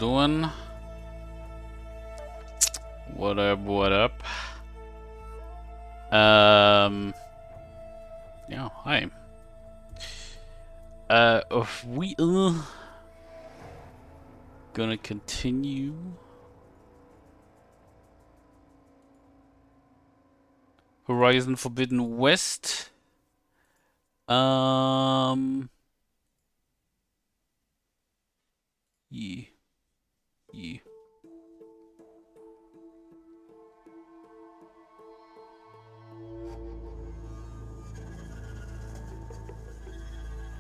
doing? What up, what up? Yeah, hi. We gonna continue Horizon Forbidden West. Yeah.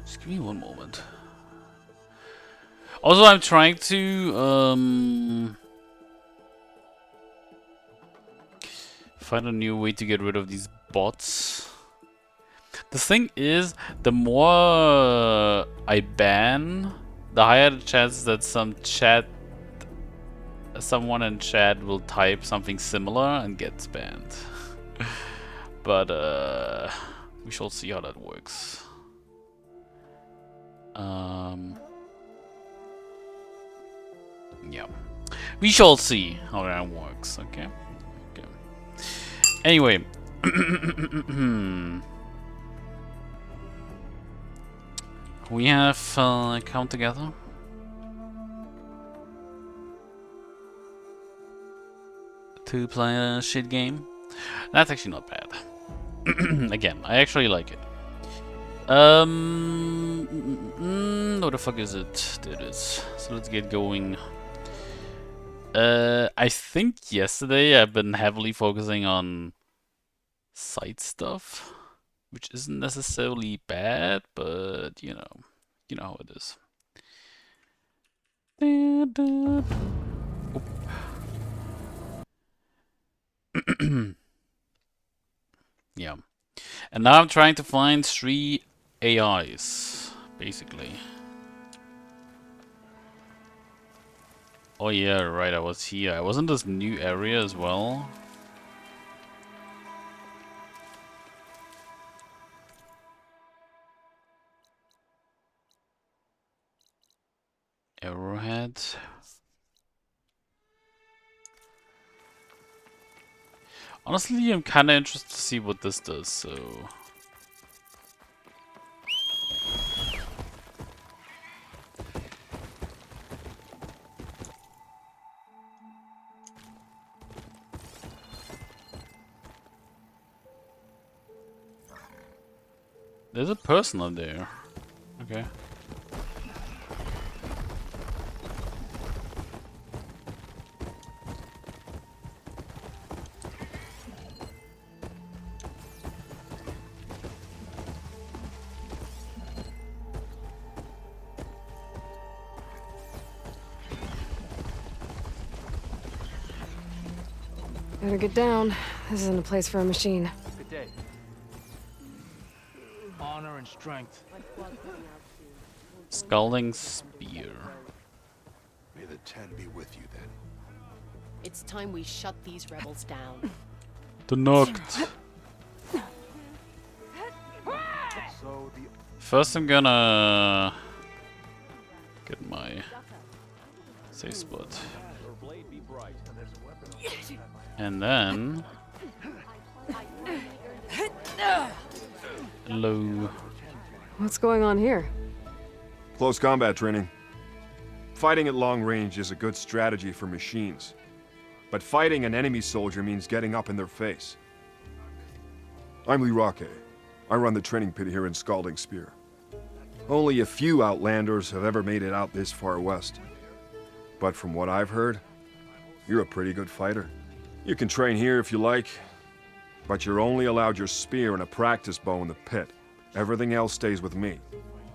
Just give me one moment. Also, I'm trying to find a new way to get rid of these bots. The thing is, the more I ban, the higher the chances that someone in chat will type something similar and gets banned. But we shall see how that works. Yeah, we shall see how that works. Okay. Okay. Anyway. We have count together. To play a shit game. That's actually not bad. Again, I actually like it. What the fuck is it? There it is. So let's get going. I think yesterday I've been heavily focusing on side stuff, which isn't necessarily bad, but you know how it is. Yeah. And now I'm trying to find 3 AIs, basically. Oh yeah, right, I was here. I was in this new area as well. Arrowhead. Honestly, I'm kind of interested to see what this does, so... There's a person up there. Okay. Better get down. This isn't a place for a machine. Good day. Honor and strength. Scalding Spear. May the Ten be with you then. It's time we shut these rebels down. The Noct. So the First I'm gonna... get my safe spot. And then... Hello. What's going on here? close combat training. Fighting at long range is a good strategy for machines. But fighting an enemy soldier means getting up in their face. I'm Lee Roque. I run the training pit here in Scalding Spear. Only a few Outlanders have ever made it out this far west. But from what I've heard, you're a pretty good fighter. You can train here if you like, but you're only allowed your spear and a practice bow in the pit. Everything else stays with me.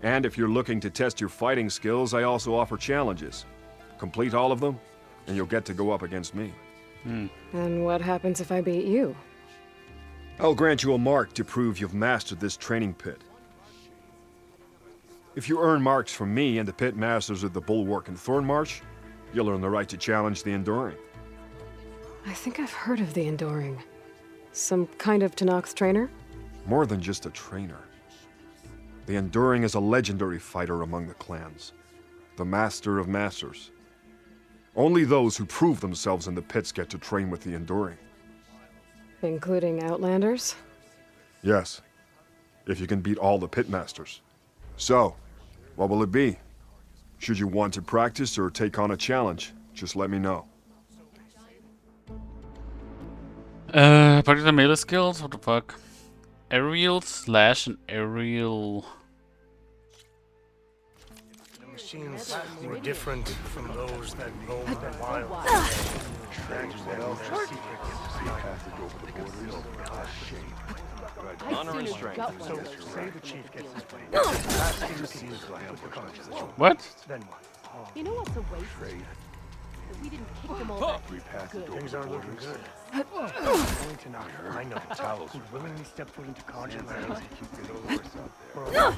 And if you're looking to test your fighting skills, I also offer challenges. Complete all of them, and you'll get to go up against me. And what happens if I beat you? I'll grant you a mark to prove you've mastered this training pit. If you earn marks from me and the pit masters of the Bulwark and Thornmarsh, you'll earn the right to challenge the Enduring. I think I've heard of the Enduring. Some kind of Tennox trainer? More than just a trainer. The Enduring is a legendary fighter among the clans. The Master of Masters. Only those who prove themselves in the pits get to train with the Enduring. Including Outlanders? Yes, if you can beat all the pitmasters. So, what will it be? Should you want to practice or take on a challenge, just let me know. Practice the melee skills? What the fuck? Aerial slash and aerial. The machines were different from those that roamed the wild. Honor and strength. So, say the chief gets his way. Last thing to see is the conscious. What? Then what? You know what's a waste? That we didn't kick them all back. Good. Things aren't looking good. Only tonight, I know Talos would willingly step foot into conscious lands. Yeah.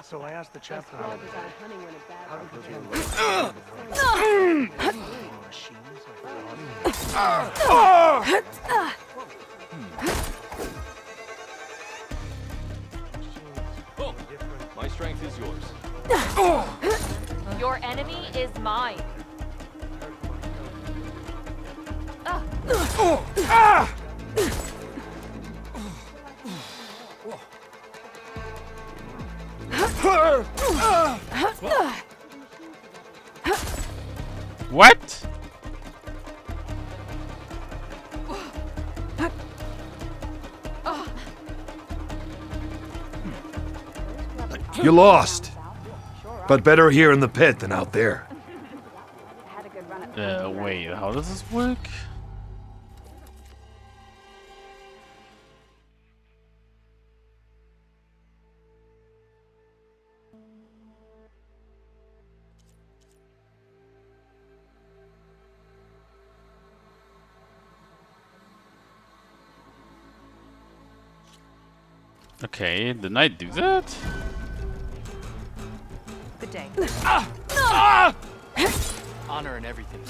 So I asked the chaplain Squad was out hunting when a bad how one did came. machines My strength is yours. Your enemy is mine. What? You lost. But better here in the pit than out there. Wait, how does this work? Okay, didn't I do that? Good day. Honor and everything.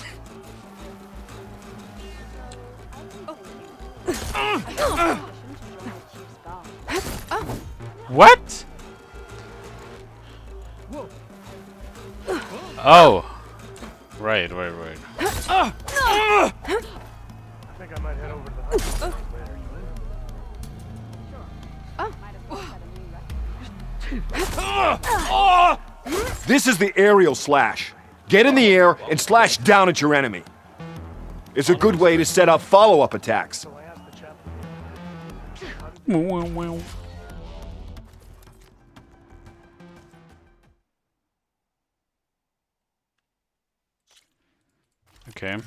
What? Oh. Right. I think I might head over to the hospital later. This is the aerial slash. Get in the air and slash down at your enemy. It's a good way to set up follow-up attacks. So I asked the chaplain. Okay.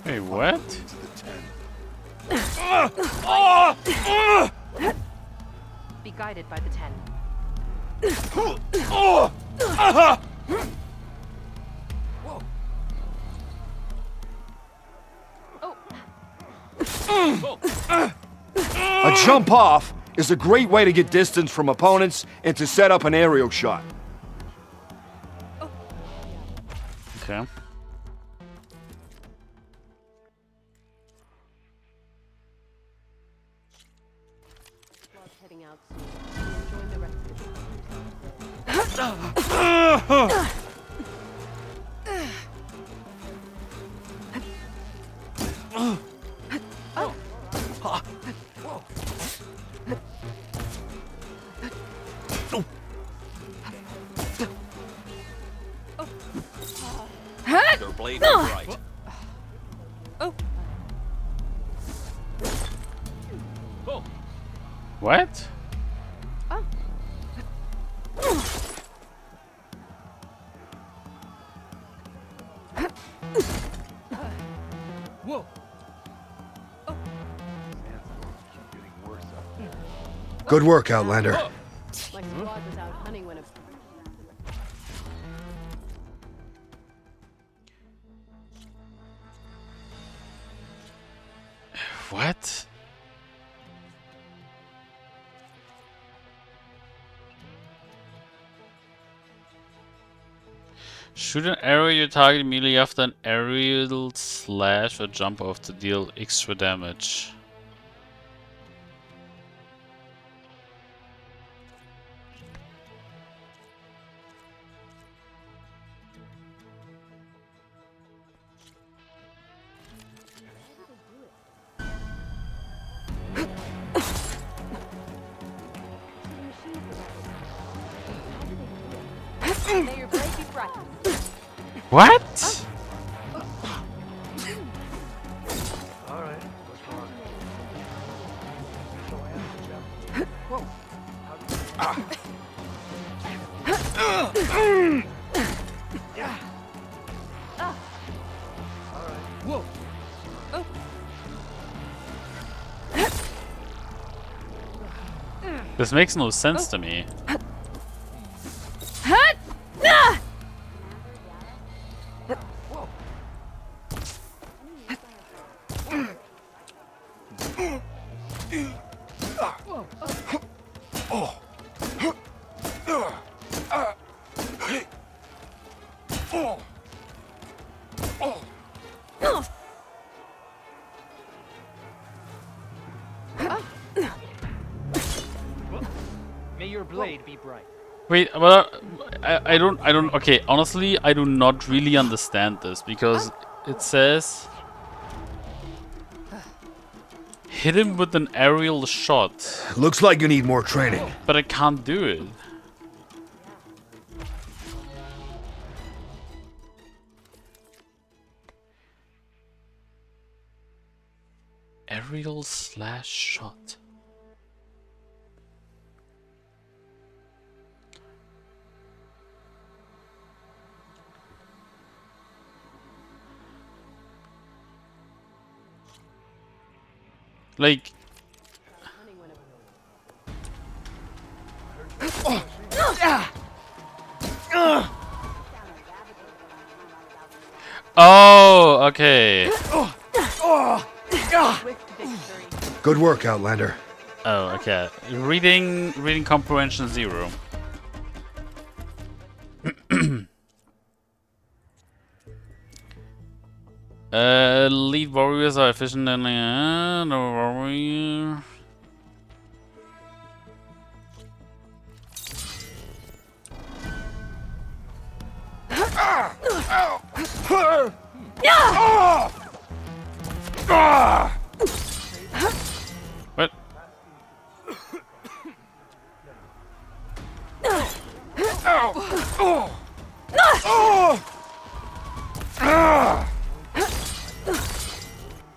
Hey, what? Be guided by the 10. A jump off is a great way to get distance from opponents and to set up an aerial shot. Okay. Squad's heading out soon. Join the rest of the Your blade is right. What? Good work, Outlander. My squad was out hunting when a What? Shoot an arrow at your target immediately after an aerial slash or jump off to deal extra damage. May your blade be bright. What? All right, what's going on? So I have to jump. Whoa. Yeah. All right. Whoa. This makes no sense to me. May your blade be bright. Wait, well, I don't, okay, honestly, I do not really understand this, because it says hit him with an aerial shot, Looks like you need more training. but I can't do it. Aerial slash shot. Like, oh, okay. Swift victory. Good work, Outlander. Oh, okay. Reading comprehension 0. Lead warriors are efficient and no warrior. What?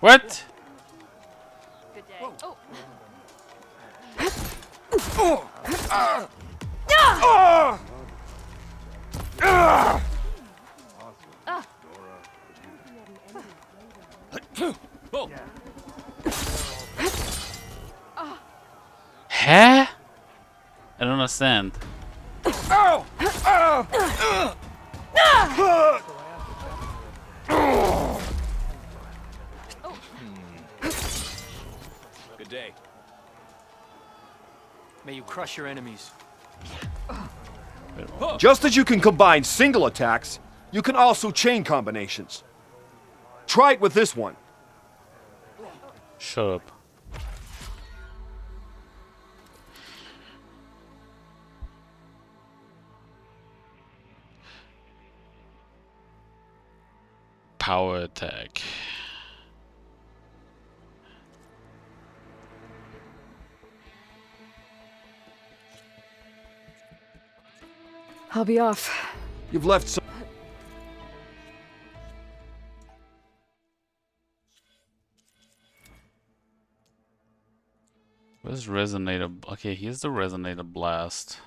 What? Good day. Oh, Huh? I don't understand. Good day. May you crush your enemies. Just as you can combine single attacks, you can also chain combinations. Try it with this one. Shut up. Power attack. I'll be off. You've left some. Where's resonator? Okay, here's the resonator blast.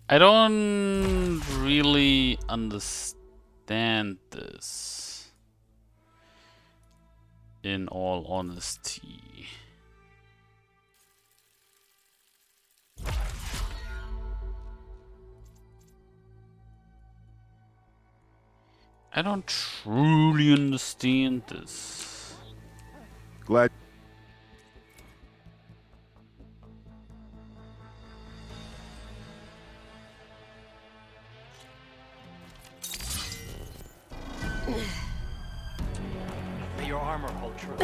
I don't really understand this, in all honesty. I don't truly understand this. Glad. May your armor hold true.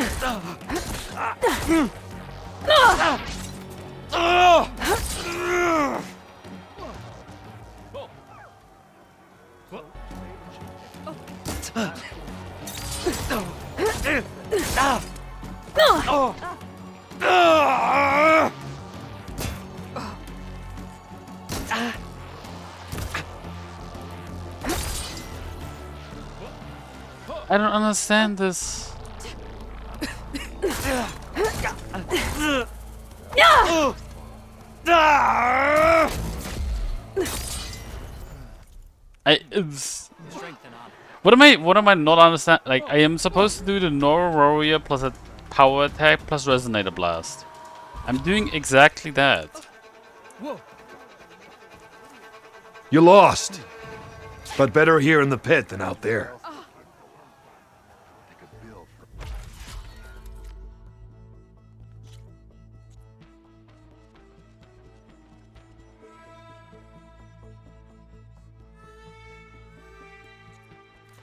I don't understand this. Strength and honor. What am I not understand? Like, I am supposed to do the Nora Warrior plus a power attack plus Resonator Blast. I'm doing exactly that. You lost. But better here in the pit than out there.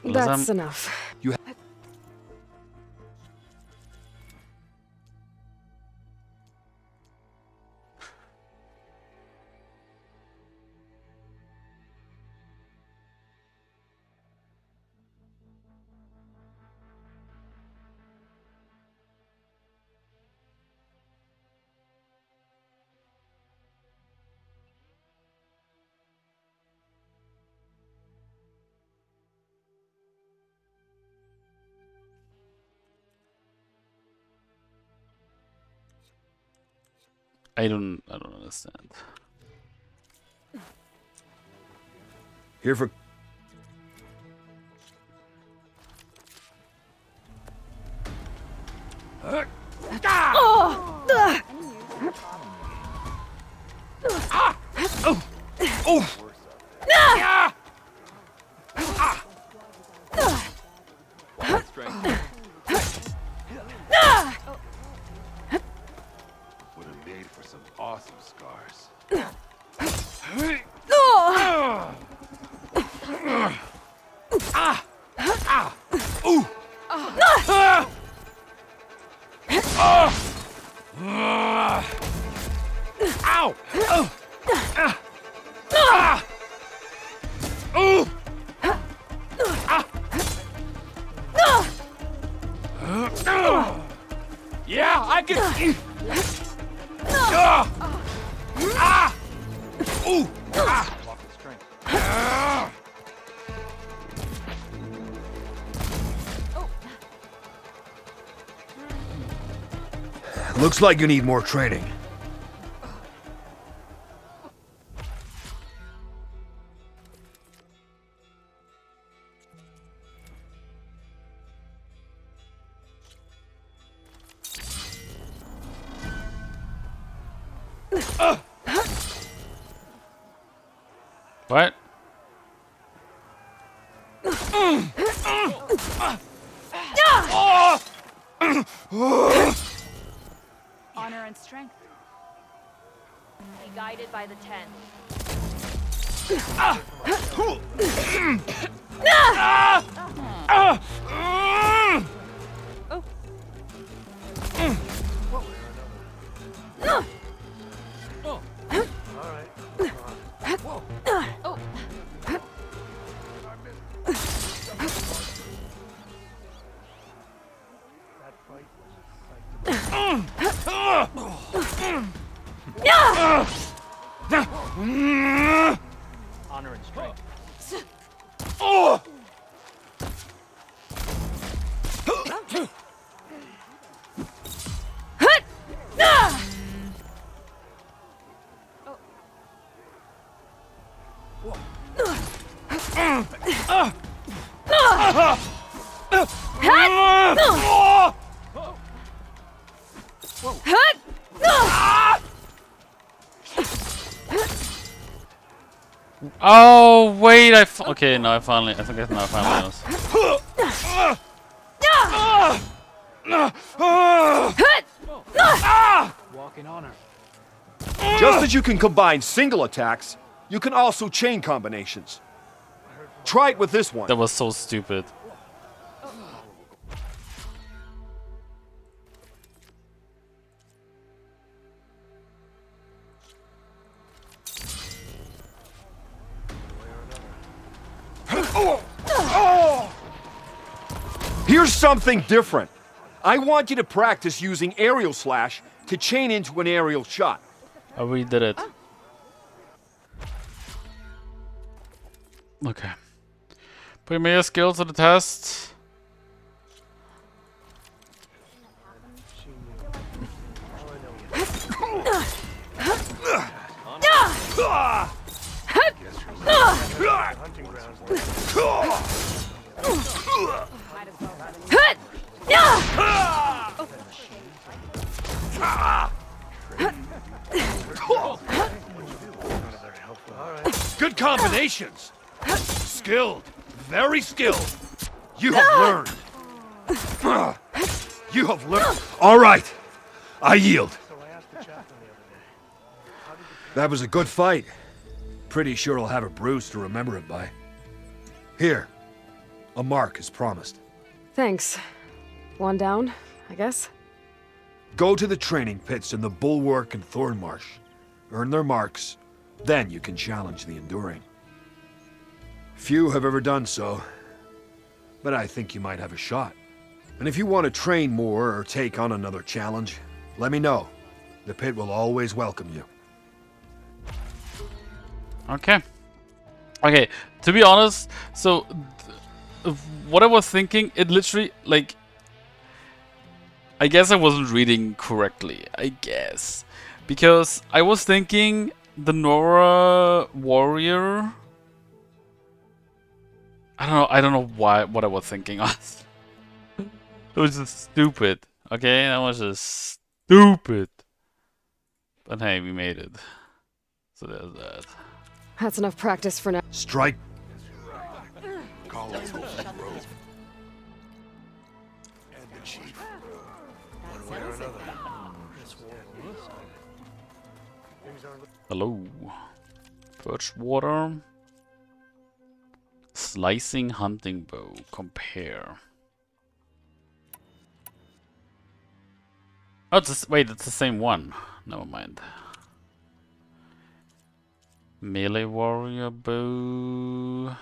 That's enough. I don't understand. Here for... Strength. Would have made for some awesome scars. Yeah, I can. Walking strength. Looks like you need more training. What? Honor and strength. Be guided by the 10. Honor and strength. Oh wait, okay. No, I think I now finally knows. Walk in honor. Just as you can combine single attacks, you can also chain combinations. Try it with this one. That was so stupid. Here's something different. I want you to practice using aerial slash to chain into an aerial shot. I already did it. Okay. Put your skills to the test. Hunting grounds. Good combinations. Skilled. Very skilled. You have learned. You have learned. All right. I yield. So I asked the chaplain the other day. That was a good fight. Pretty sure I'll have a bruise to remember it by. Here. A mark as promised. Thanks. One down, I guess. Go to the training pits in the Bulwark and Thornmarsh. Earn their marks. Then you can challenge the Enduring. Few have ever done so. But I think you might have a shot. And if you want to train more or take on another challenge, let me know. The pit will always welcome you. Okay. Okay. To be honest, so what I was thinking, it literally like. I guess I wasn't reading correctly. I guess because I was thinking the Nora warrior. I don't know what I was thinking. It was just stupid. Okay, that was just stupid. But hey, we made it. So there's that. That's enough practice for now. Strike. Call us over the grove. And the chief. One way or another. This war will start. Things aren't Hello. Birch water. Slicing hunting bow. Compare. Oh, wait, it's the same one. Never mind. Melee warrior bow.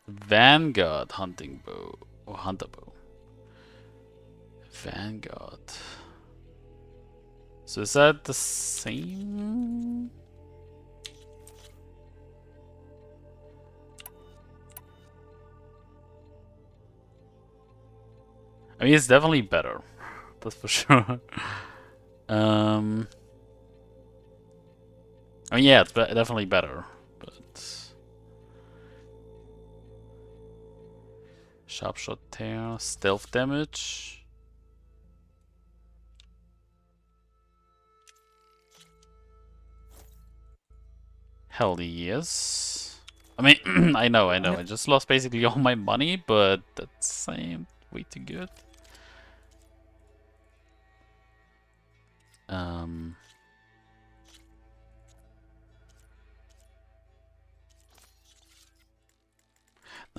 Vanguard hunting bow. Or hunter bow. Vanguard. So is that the same? I mean, it's definitely better. That's for sure. I mean, yeah, it's definitely better. But sharp shot tear, stealth damage. Hell yes. I mean, I know. I just lost basically all my money, but that's way too good.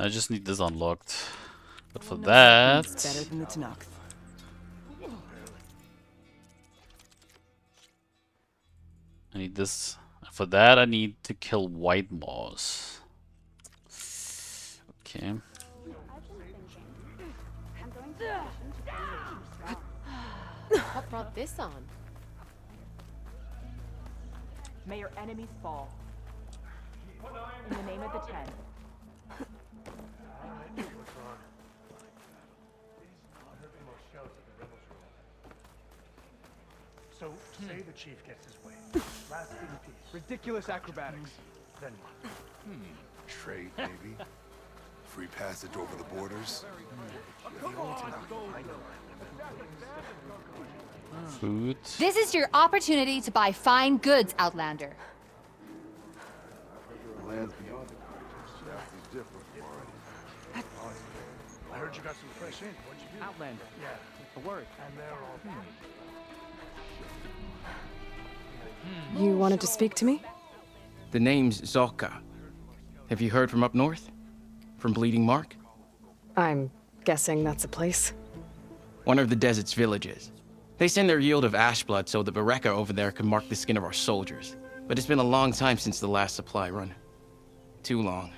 I just need this unlocked. But for that, It's better than the Tanakh. I need this. For that, I need to kill white moss. Okay. What brought this on? May your enemies fall. In the name of the Ten. What's wrong? I heard the most shouts at the rebels room. So, say the chief gets his way. Last thing peace. Ridiculous acrobatics. Then what? Trade, maybe. Free passage over the borders. Food. This is your opportunity to buy fine goods, Outlander. The land's beyond different, Marty. I heard you got some fresh ink. What'd you do? Outlander. Yeah, The word. and they're all You wanted to speak to me? The name's Zolka. Have you heard from up north? From Bleeding Mark? I'm guessing that's a place. One of the desert's villages. They send their yield of ash blood so the Bereka over there can mark the skin of our soldiers. But it's been a long time since the last supply run. Too long.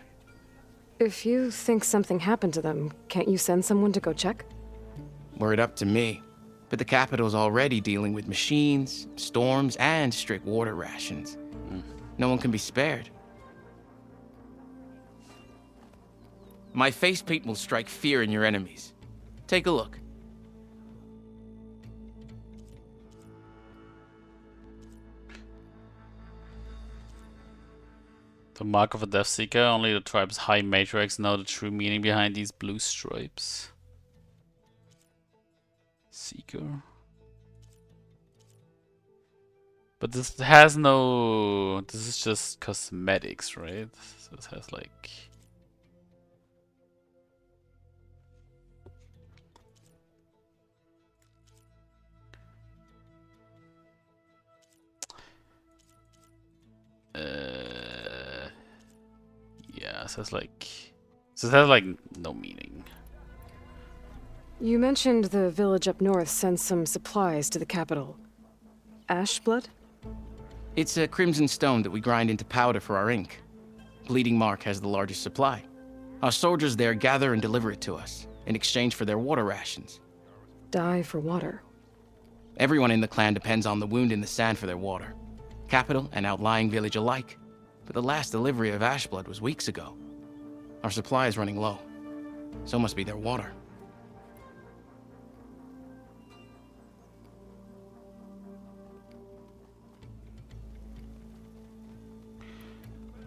If you think something happened to them, can't you send someone to go check? Were it up to me. But the capital's already dealing with machines, storms, and strict water rations. No one can be spared. My face paint will strike fear in your enemies. Take a look. The mark of a Death Seeker. Only the tribe's high matriarchs know the true meaning behind these blue stripes. Seeker. But this has no... This is just cosmetics, right? So this has like... Yeah, it says like... So it has like no meaning. You mentioned the village up north sent some supplies to the capital. Ashblood? It's a crimson stone that we grind into powder for our ink. Bleeding Mark has the largest supply. Our soldiers there gather and deliver it to us, in exchange for their water rations. Die for water. Everyone in the clan depends on the wound in the sand for their water. Capital and outlying village alike. But the last delivery of Ashblood was weeks ago. Our supply is running low. So must be their water.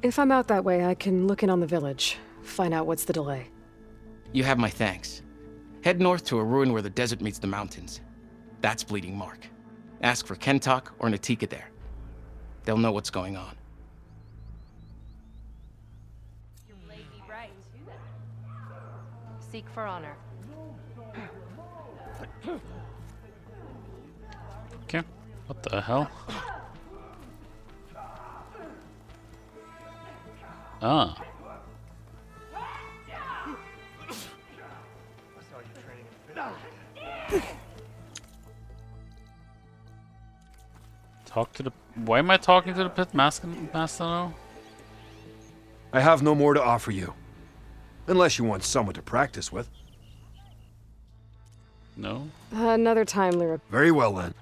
If I'm out that way, I can look in on the village, find out what's the delay. You have my thanks. Head north to a ruin where the desert meets the mountains. That's Bleeding Mark. Ask for Kentok or Natika there. They'll know what's going on. Lady right. Seek for honor. Okay. What the hell? Ah. I saw you training in Pittsburgh. Talk to the... Why am I talking to the pit master now? I have no more to offer you. Unless you want someone to practice with. No? Another time, Lyra. Very well then.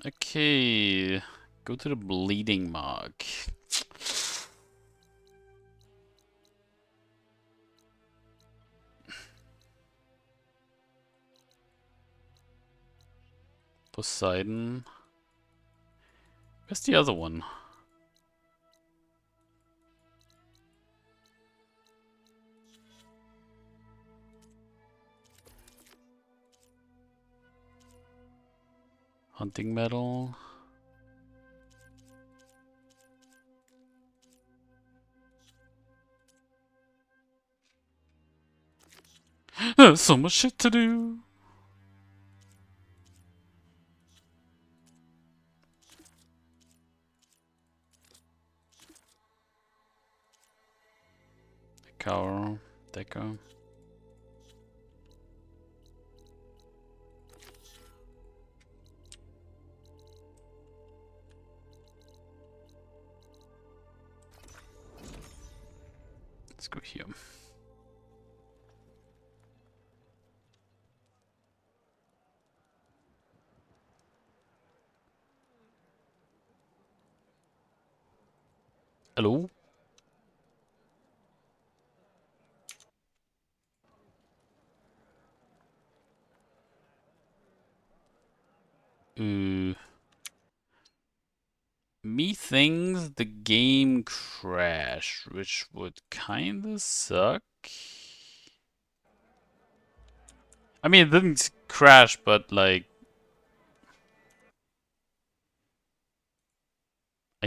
Okay. Go to the Bleeding Mark. Poseidon. Where's the other one? Hunting medal. There's so much shit to do. Cower, Deco. Let's go here. Hello? Methinks the game crashed, which would kinda suck. I mean, it didn't crash, but like...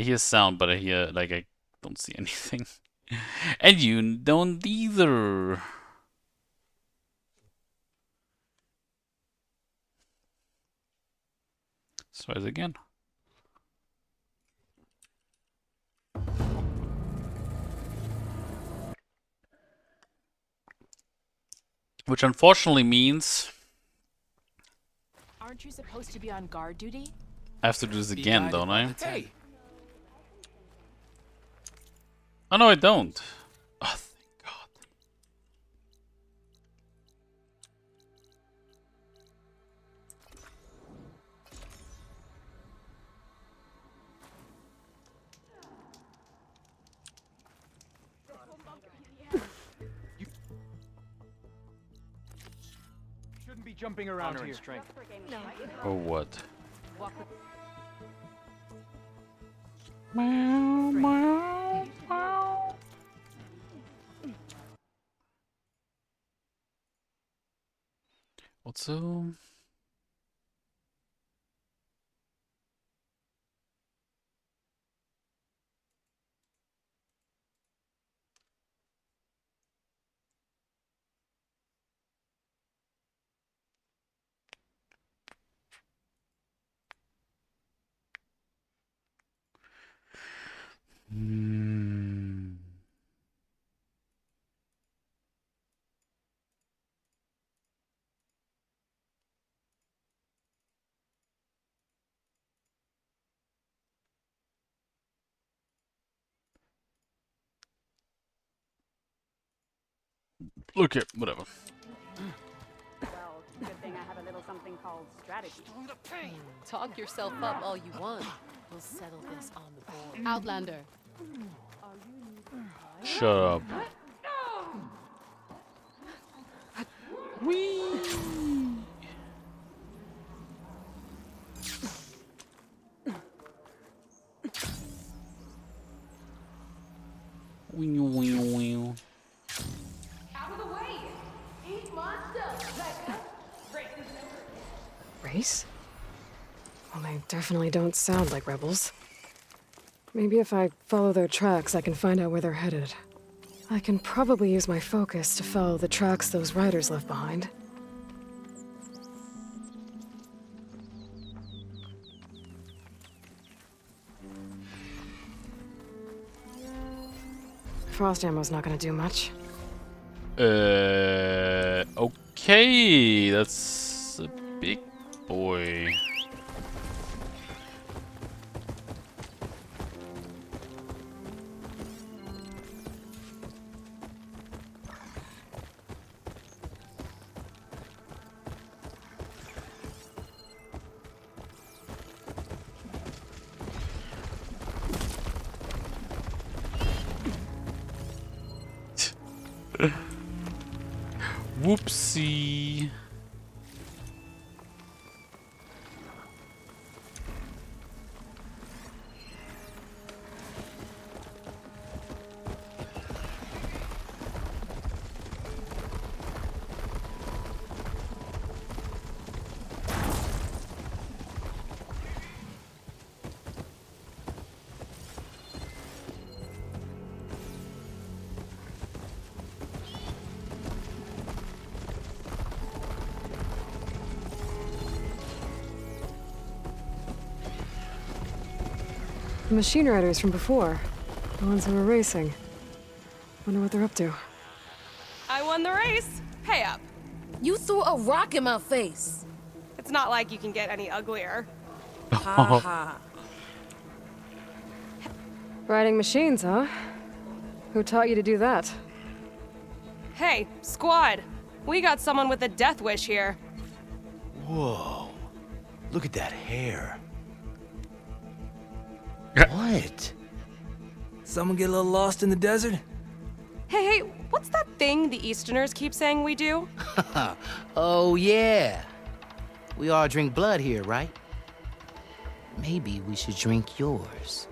hear sound, but I hear, like, I don't see anything. And you don't either. Let's try it again. Which unfortunately means Aren't you supposed to be on guard duty? I have to do this again, don't I? Hey, Oh no, I don't. Oh, thank God. Shouldn't be jumping around Honor here. and strength. Or what? Walk with Also, hmm. Look here, whatever. well, good thing I have a little something called strategy. Talk yourself up all you want. We'll settle this on the board. Outlander. Shut up. Whee! Wee, wee, wee. Race? Well, they definitely don't sound like rebels. Maybe if I follow their tracks, I can find out where they're headed. I can probably use my focus to follow the tracks those riders left behind. Frost ammo's not gonna do much. Okay, that's a big boy. Whoopsie. The machine riders from before. The ones who were racing. Wonder what they're up to. I won the race. Pay up. You threw a rock in my face. It's not like you can get any uglier. Ha ha. Riding machines, huh? Who taught you to do that? Hey, squad. We got someone with a death wish here. Whoa. Look at that hair. What? Someone get a little lost in the desert? Hey, what's that thing the Easterners keep saying we do? Oh, yeah. We all drink blood here, right? Maybe we should drink yours.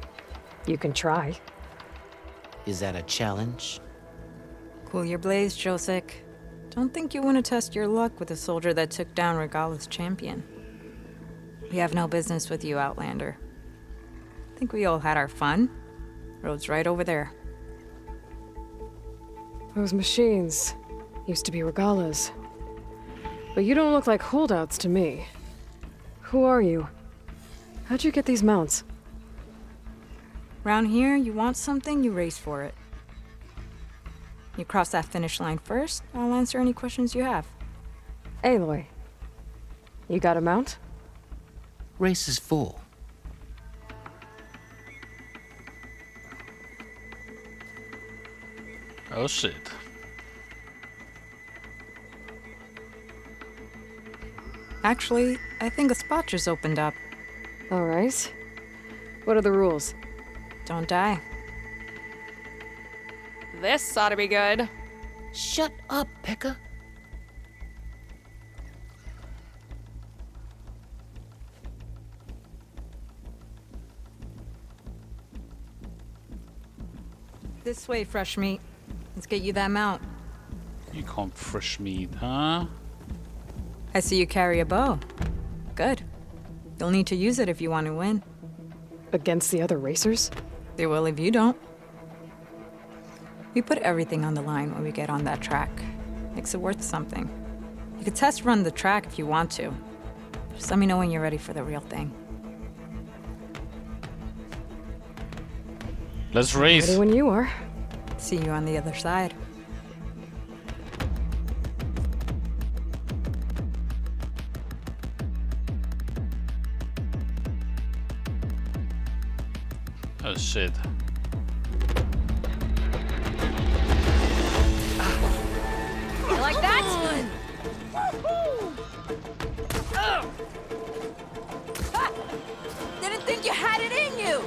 You can try. Is that a challenge? Cool your blaze, Josek. Don't think you want to test your luck with a soldier that took down Regala's champion. We have no business with you, Outlander. think we all had our fun. Road's right over there. Those machines used to be regalas. But you don't look like holdouts to me. Who are you? How'd you get these mounts? Round here, you want something, you race for it. You cross that finish line first, I'll answer any questions you have. Aloy, you got a mount? Race is full. Oh shit. Actually, I think a spot just opened up. All right. What are the rules? Don't die. This ought to be good. Shut up, Pekka. This way, fresh meat. Let's get you that mount. You can't fresh meat, huh? I see you carry a bow. Good. You'll need to use it if you want to win. Against the other racers? They will if you don't. We put everything on the line when we get on that track. Makes it worth something. You could test run the track if you want to. Just let me know when you're ready for the real thing. Let's race. Ready when you are. See you on the other side. Oh shit. You like that? Didn't think you had it in you!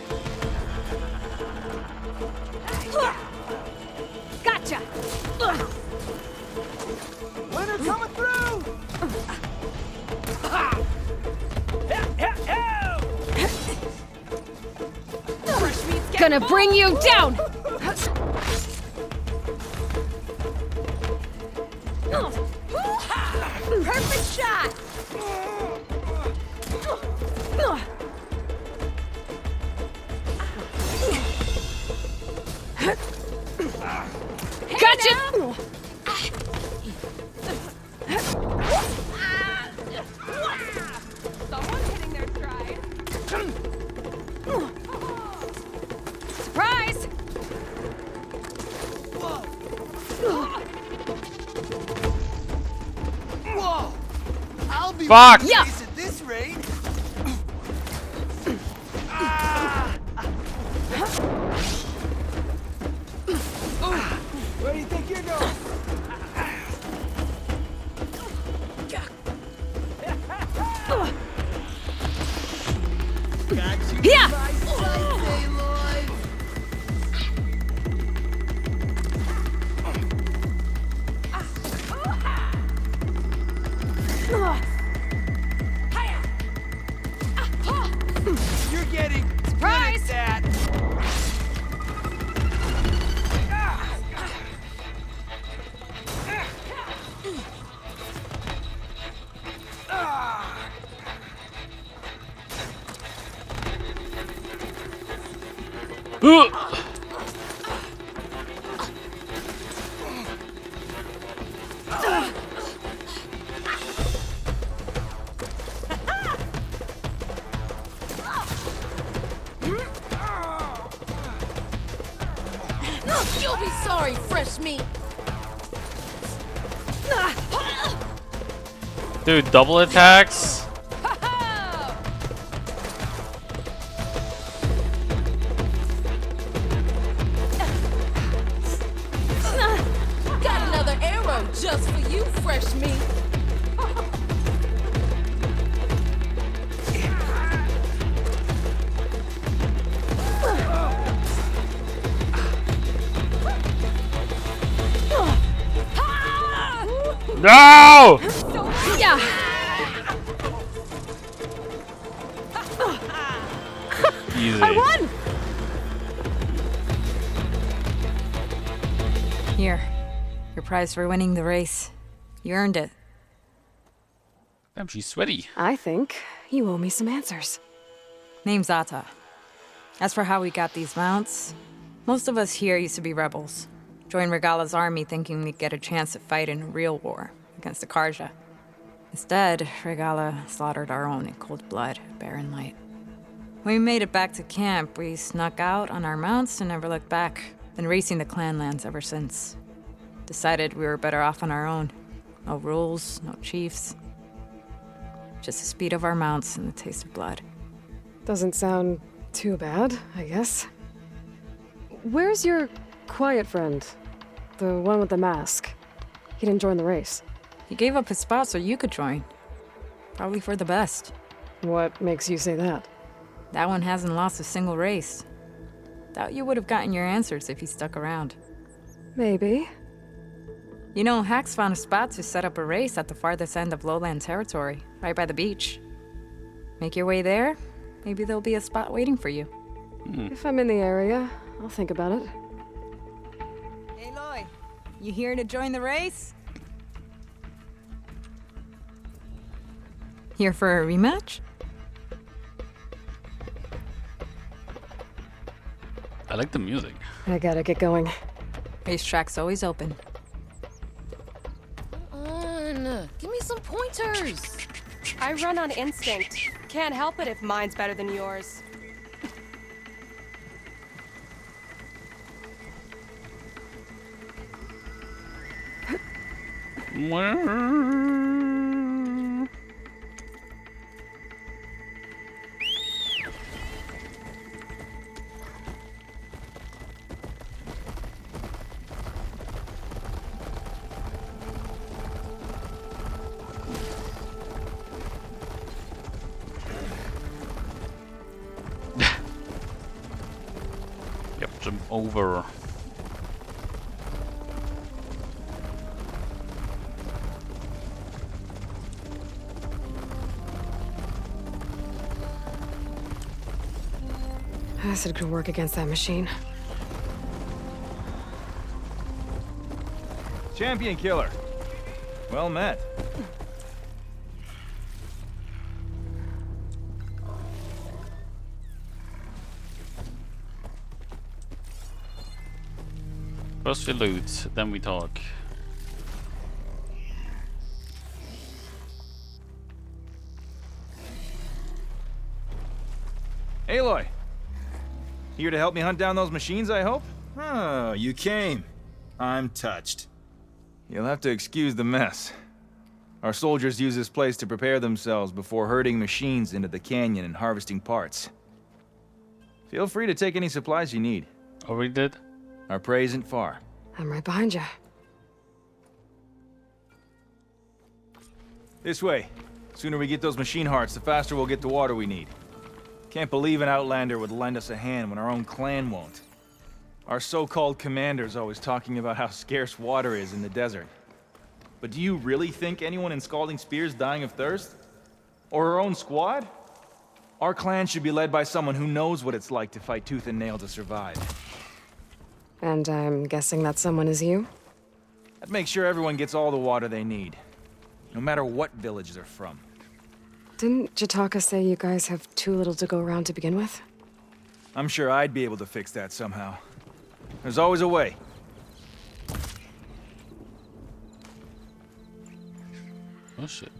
Gotcha! Winner coming through! Gonna bring you down! Perfect shot! Gotcha! Someone's hitting their stride. Surprise! Whoa! I'll be Fuck! winning the race at this rate. Where do you think you're going? Got you. Yeah. By sight, Aloy. You're getting Surprise! good at that. You'll be sorry, fresh meat! Dude, double attacks? Got another arrow just for you, fresh meat! No! Yeah! Easy. I won! Here, your prize for winning the race. You earned it. Damn, she's sweaty. I think you owe me some answers. Name's Ata. As for how we got these mounts, most of us here used to be rebels. Joined Regala's army thinking we'd get a chance to fight in a real war against the Karja. Instead, Regala slaughtered our own in cold blood at Barren Light. When we made it back to camp, we snuck out on our mounts and never looked back. Been racing the clan lands ever since. Decided we were better off on our own. No rules, no chiefs. Just the speed of our mounts and the taste of blood. Doesn't sound too bad, I guess. Where's your quiet friend? The one with the mask. He didn't join the race. He gave up his spot so you could join. Probably for the best. What makes you say that? That one hasn't lost a single race. Doubt you would have gotten your answers if he stuck around. Maybe. You know, Hax found a spot to set up a race at the farthest end of lowland territory, right by the beach. Make your way there, maybe there'll be a spot waiting for you. If I'm in the area, I'll think about it. Aloy, you here to join the race? Here for a rematch? I like the music. I gotta get going. Racetrack's always open. Give me some pointers. I run on instinct. Can't help it if mine's better than yours. Yep, jump over. Acid could work against that machine. Champion killer. Well met. First we loot, then we talk. Aloy! Here to help me hunt down those machines, I hope? Oh, you came. I'm touched. You'll have to excuse the mess. Our soldiers use this place to prepare themselves before herding machines into the canyon and harvesting parts. Feel free to take any supplies you need. Oh, we did? Our prey isn't far. I'm right behind you. This way. Sooner we get those machine hearts, the faster we'll get the water we need. Can't believe an Outlander would lend us a hand when our own clan won't. Our so-called commander's always talking about how scarce water is in the desert. But do you really think anyone in Scalding Spear's dying of thirst? Or our own squad? Our clan should be led by someone who knows what it's like to fight tooth and nail to survive. And I'm guessing that someone is you? I'd make sure everyone gets all the water they need, no matter what village they're from. Didn't Jataka say you guys have too little to go around to begin with? I'm sure I'd be able to fix that somehow. There's always a way. Oh shit.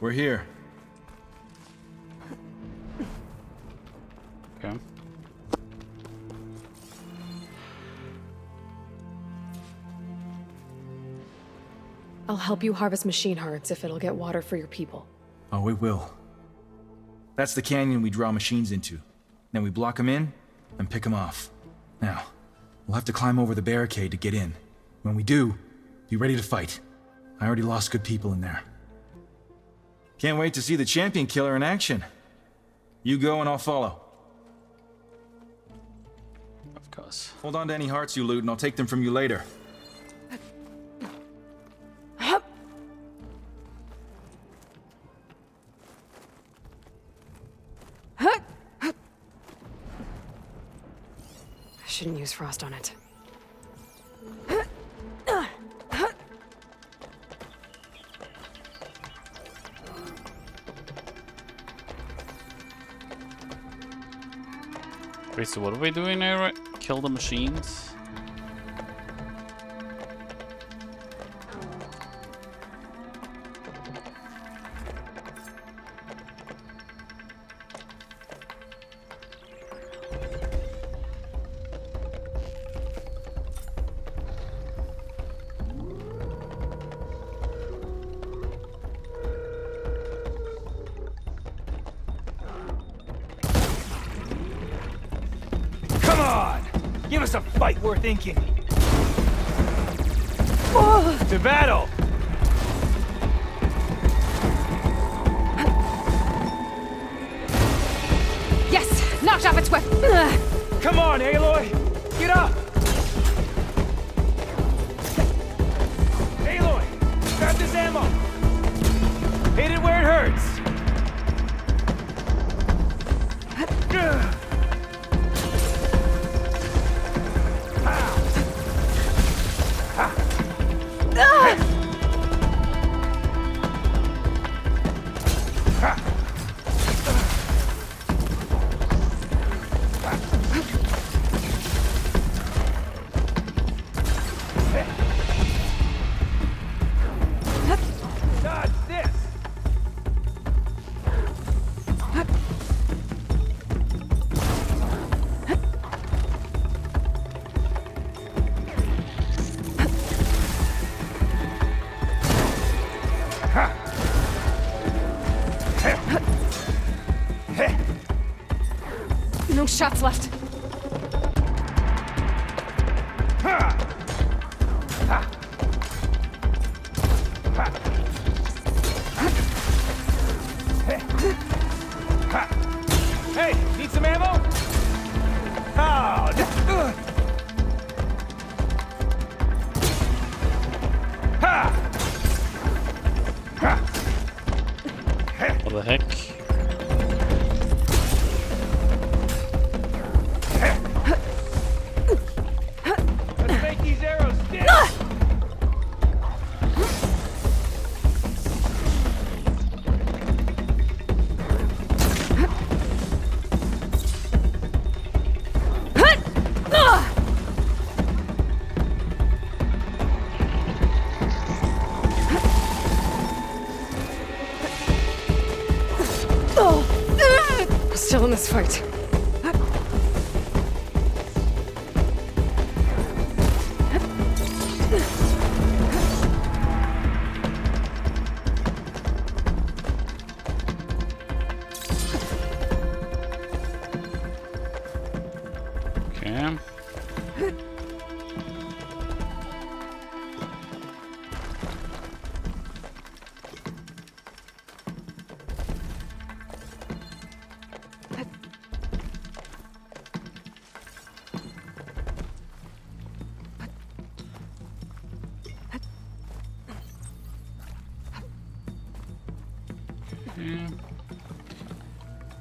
We're here. Okay. I'll help you harvest machine hearts if it'll get water for your people. Oh, it will. That's the canyon we draw machines into. Then we block them in and pick them off. Now, we'll have to climb over the barricade to get in. When we do, be ready to fight. I already lost good people in there. Can't wait to see the champion killer in action. You go and I'll follow. Of course. Hold on to any hearts you loot and I'll take them from you later. shouldn't use frost on it. Wait, so what are we doing now, right? Kill the machines? Come on! Give us a fight worth thinking. To battle! Yes! Knocked off its whip! Come on, Aloy! Get up! Aloy! Grab this ammo! Hit it where it hurts! Dodge this! No shots left. Hey, need some ammo? Oh, What the heck? let's make these arrows stick! Still in this fight. Okay.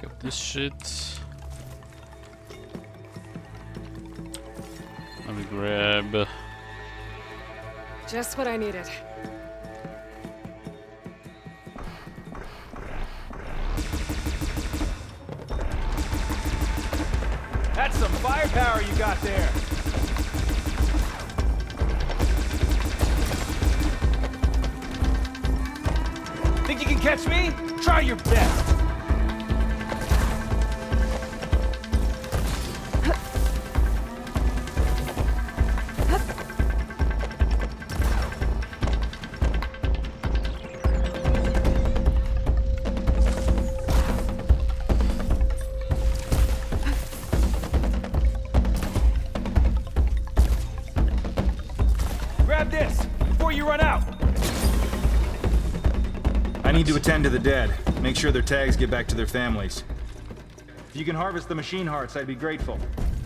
Got this shit. Let me grab. Just what I needed. That's some firepower you got there. Think you can catch me? Try your best. Grab this before you run out. I need to attend to the dead. Make sure their tags get back to their families. If you can harvest the machine hearts, I'd be grateful.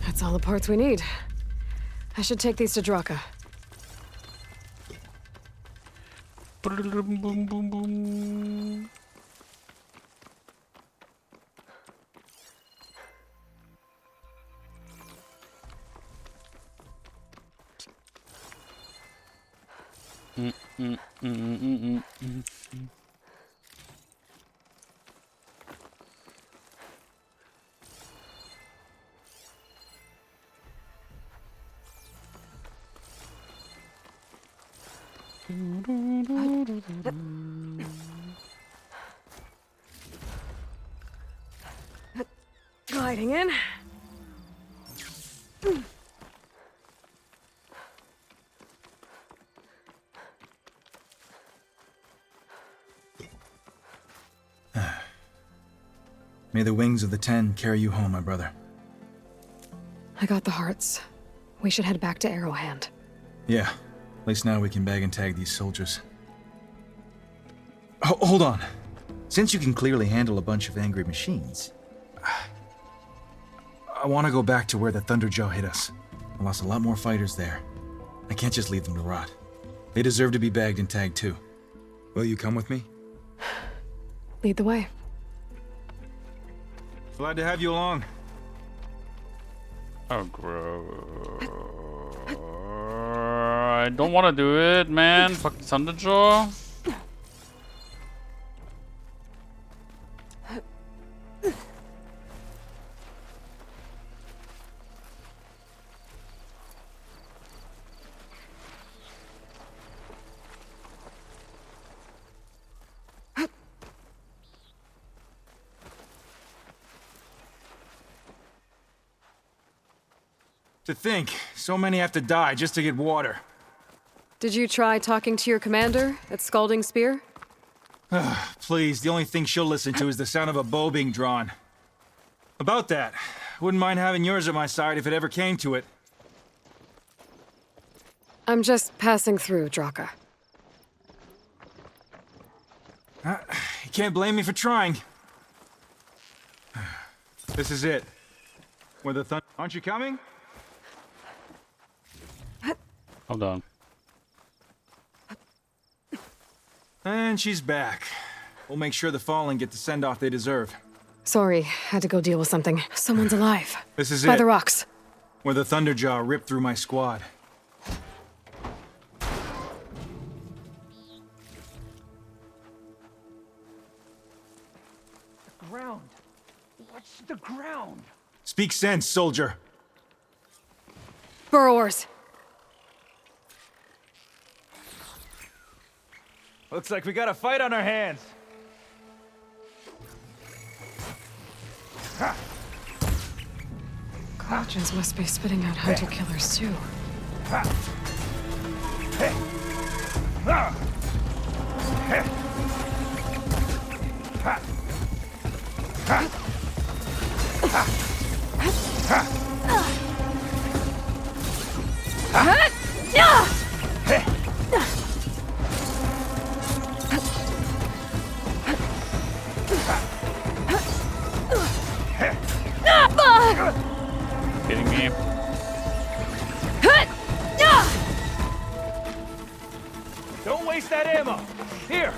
That's all the parts we need. I should take these to Draka. Boom, boom, boom. Gliding in. May the wings of the Ten carry you home, my brother. I got the hearts. We should head back to Arrowhand. Yeah, at least now we can bag and tag these soldiers. Hold on. Since you can clearly handle a bunch of angry machines, I want to go back to where the Thunderjaw hit us. I lost a lot more fighters there. I can't just leave them to rot. They deserve to be bagged and tagged too. Will you come with me? Lead the way. Glad to have you along. Oh, gross. I don't want to do it, man. Fucking Thunderjaw. To think, so many have to die just to get water. Did you try talking to your commander at Scalding Spear? Please, the only thing she'll listen to is the sound of a bow being drawn. About that, wouldn't mind having yours at my side if it ever came to it. I'm just passing through, Draka. You can't blame me for trying. This is it. Where the Aren't you coming? Hold on. And she's back. We'll make sure the Fallen get the send-off they deserve. Sorry, had to go deal with something. Someone's alive. This is By it. the rocks. Where the Thunderjaw ripped through my squad. Ground. What's the ground? Speak sense, soldier. Burrowers. Looks like we got a fight on our hands. Crouchins must be spitting out hunter-killers too. Kidding me? Don't waste that ammo. Here.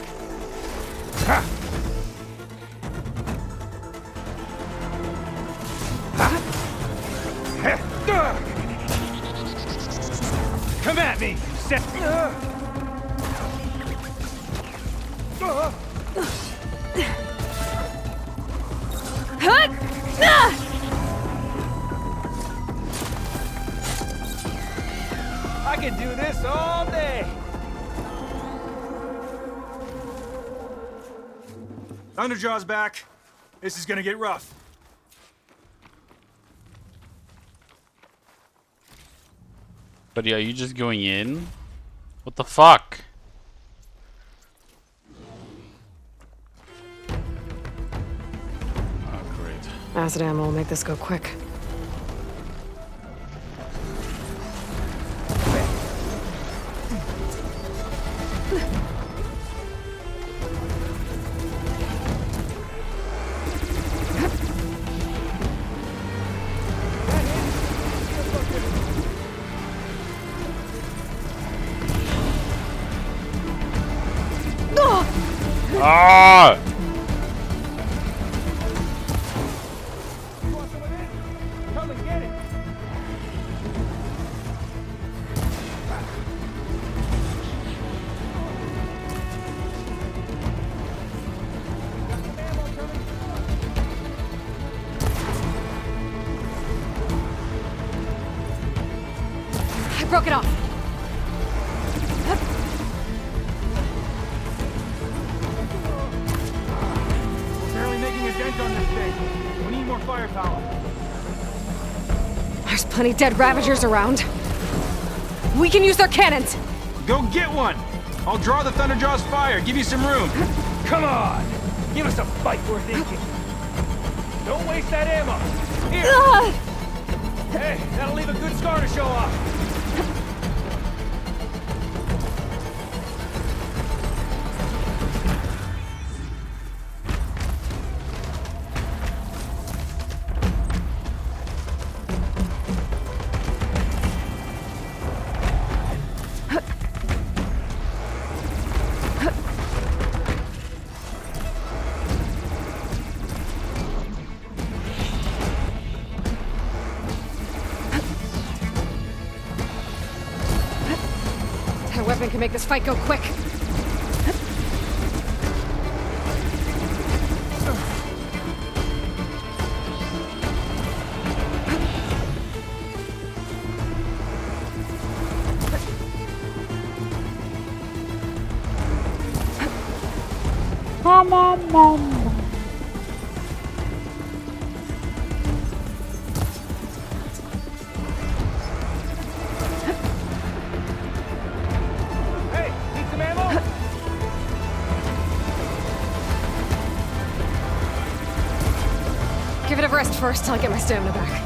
Come at me, I can do this all day. Thunderjaw's back. This is gonna get rough. But yeah, you just going in? What the fuck? Oh, great. Acid ammo will make this go quick. Ah! Come and get it. I broke it off. firepower. There's plenty dead Ravagers around. We can use their cannons! Go get one! I'll draw the Thunderjaw's fire, give you some room. Come on! Give us a fight worth thinking. Don't waste that ammo. Here! Hey, that'll leave a good scar to show off. That weapon can make this fight go quick. Come on, mom. Hey, need some ammo? Give it a rest first till I get my stamina back.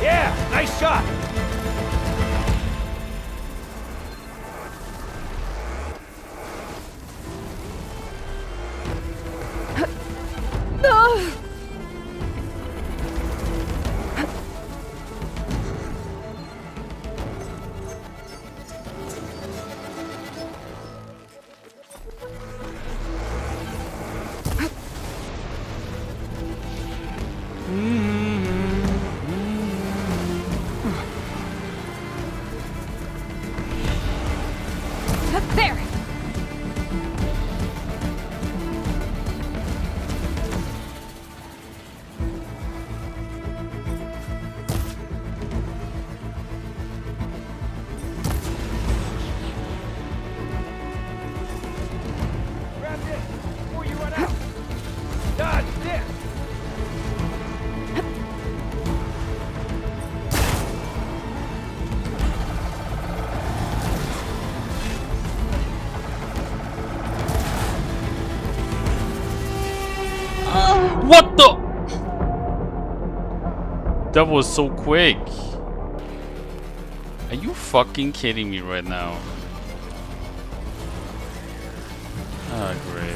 Yeah, nice shot. There! Grab this before you run out. Dodge this. What the? That was so quick. Are you fucking kidding me right now? Ah, great.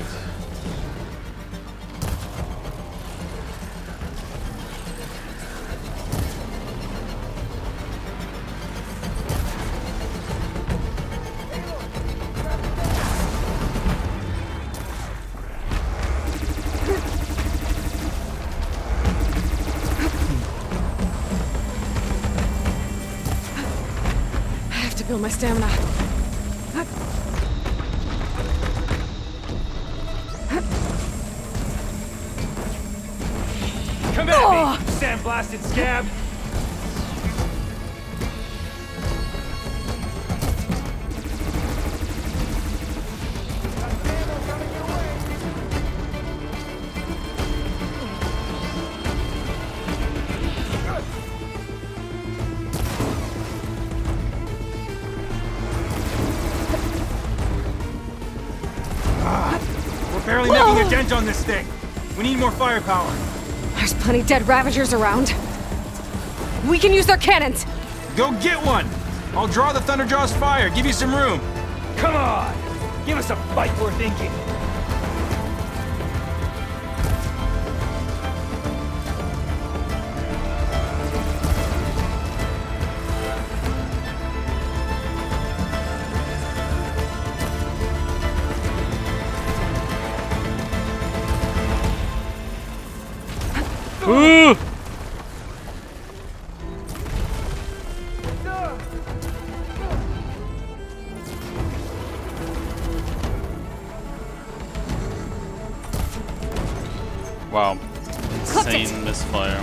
I have to build my stamina. Come at me, sandblasted scab. We're barely making a dent on this thing. We need more firepower. There's plenty dead Ravagers around. We can use their cannons! Go get one! I'll draw the Thunderjaw's fire, give you some room. Come on! Give us a fight worth thinking. Ooh. Wow. Insane misfire.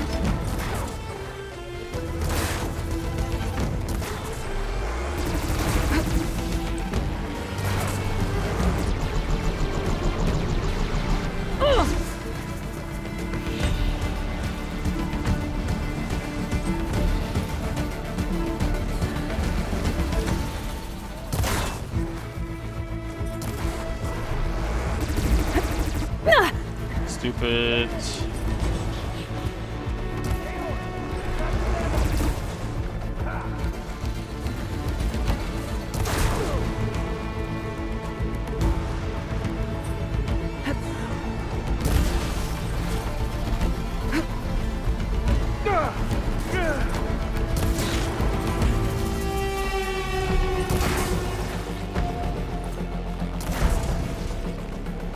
Stupid.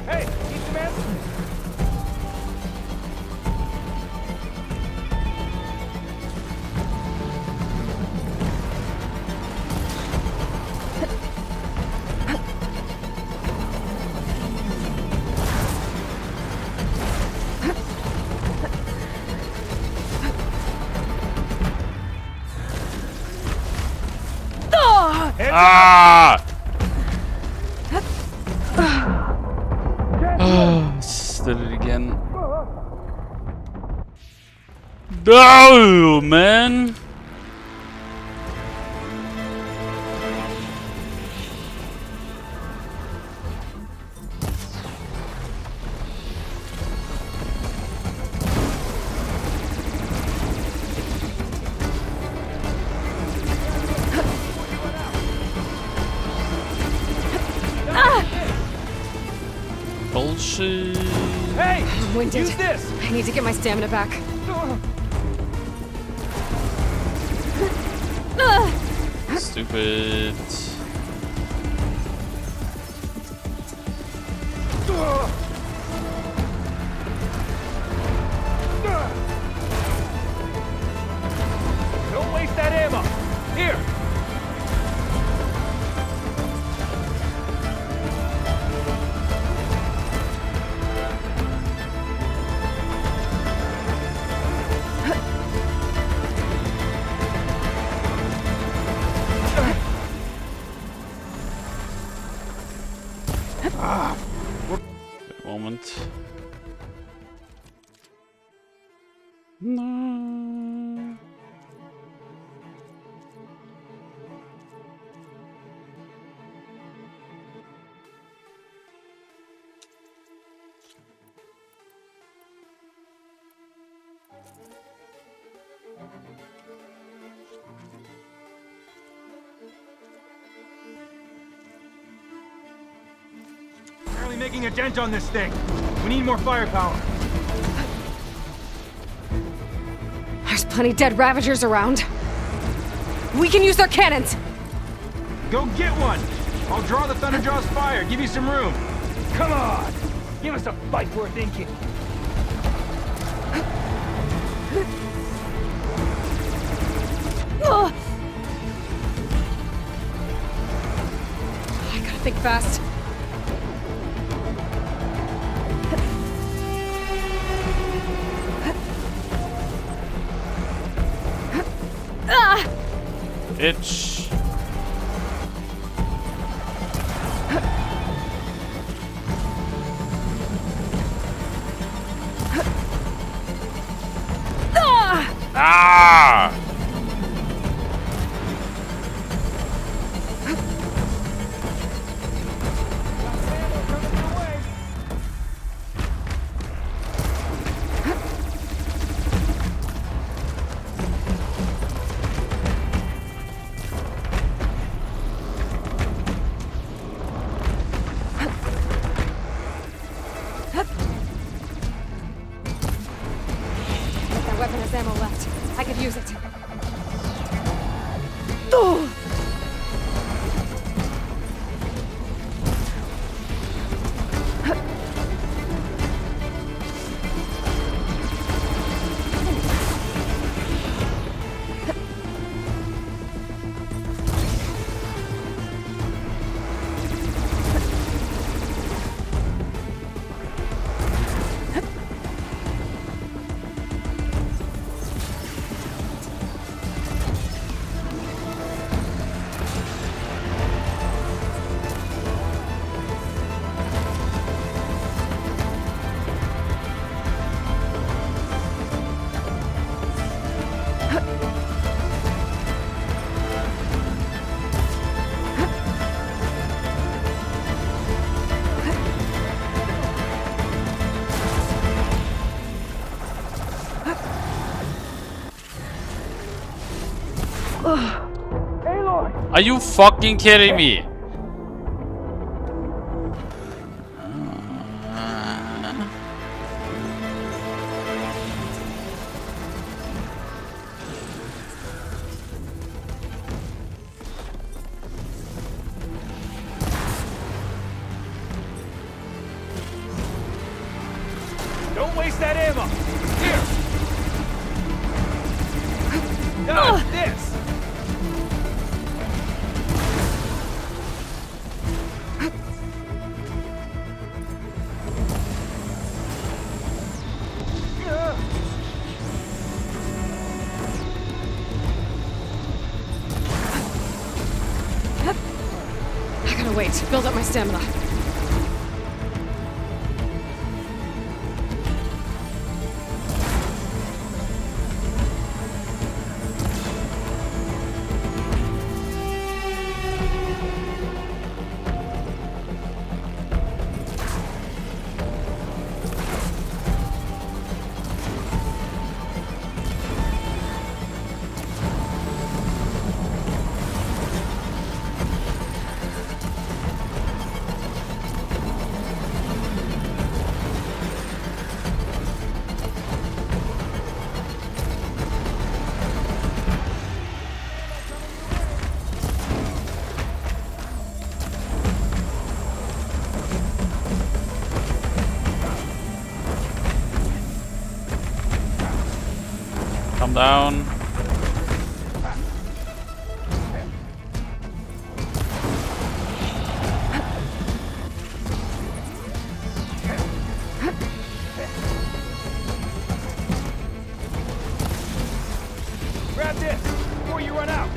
Hey, need some answers? Ah! Did it again. No, man. Bullshit. Hey! I'm winded. Use this! I need to get my stamina back. Stupid. Don't waste that ammo! Here! Wait a moment. No. Barely making a dent on this thing. We need more firepower. There's plenty dead Ravagers around. We can use their cannons. Go get one! I'll draw the Thunderjaw's fire, give you some room. Come on! Give us a fight worth inking. Ugh. I gotta think fast. Bitch. Ah! Are you fucking kidding me? Don't waste that ammo! Here! Dodge this! I gotta wait, build up my stamina. Calm down. Grab this before you run out.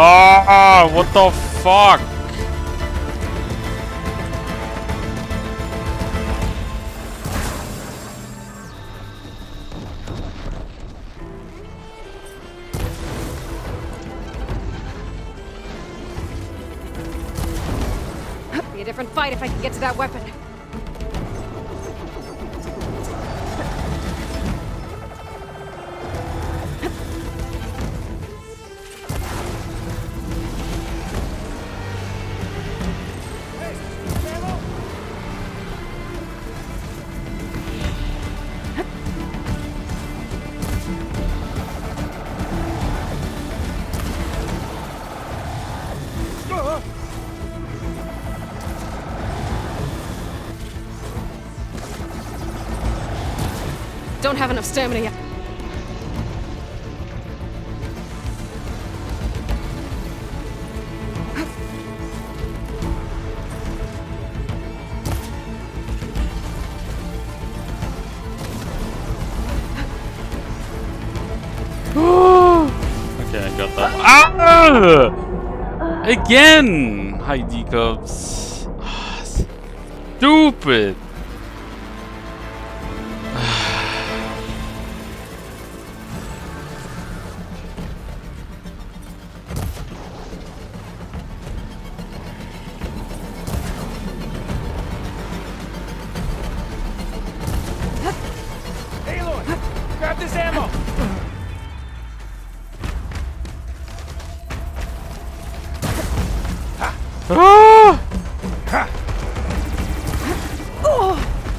Ah, what the fuck? Be a different fight if I can get to that weapon. Don't have enough stamina yet. Okay, I got that. Ah! Again! Hi, D-Cubs. Ah, stupid! Aloy, grab this ammo! Ah!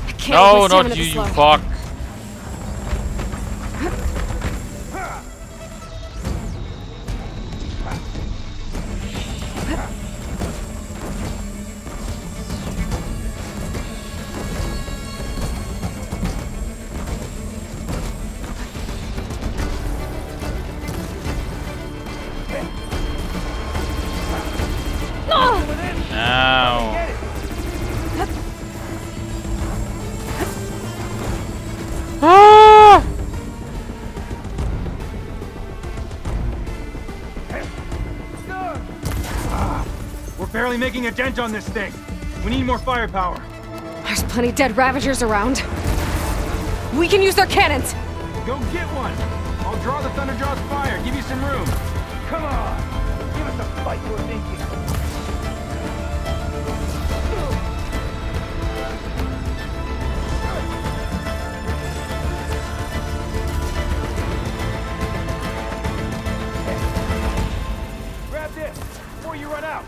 I can't No, let my not stamina you, this you low. fuck. Ow. making a dent on this thing. We need more firepower. There's plenty dead Ravagers around. We can use their cannons! Go get one! I'll draw the Thunderjaw's fire, give you some room. Come on! Give us a fight we're thinking. Grab this before you run out.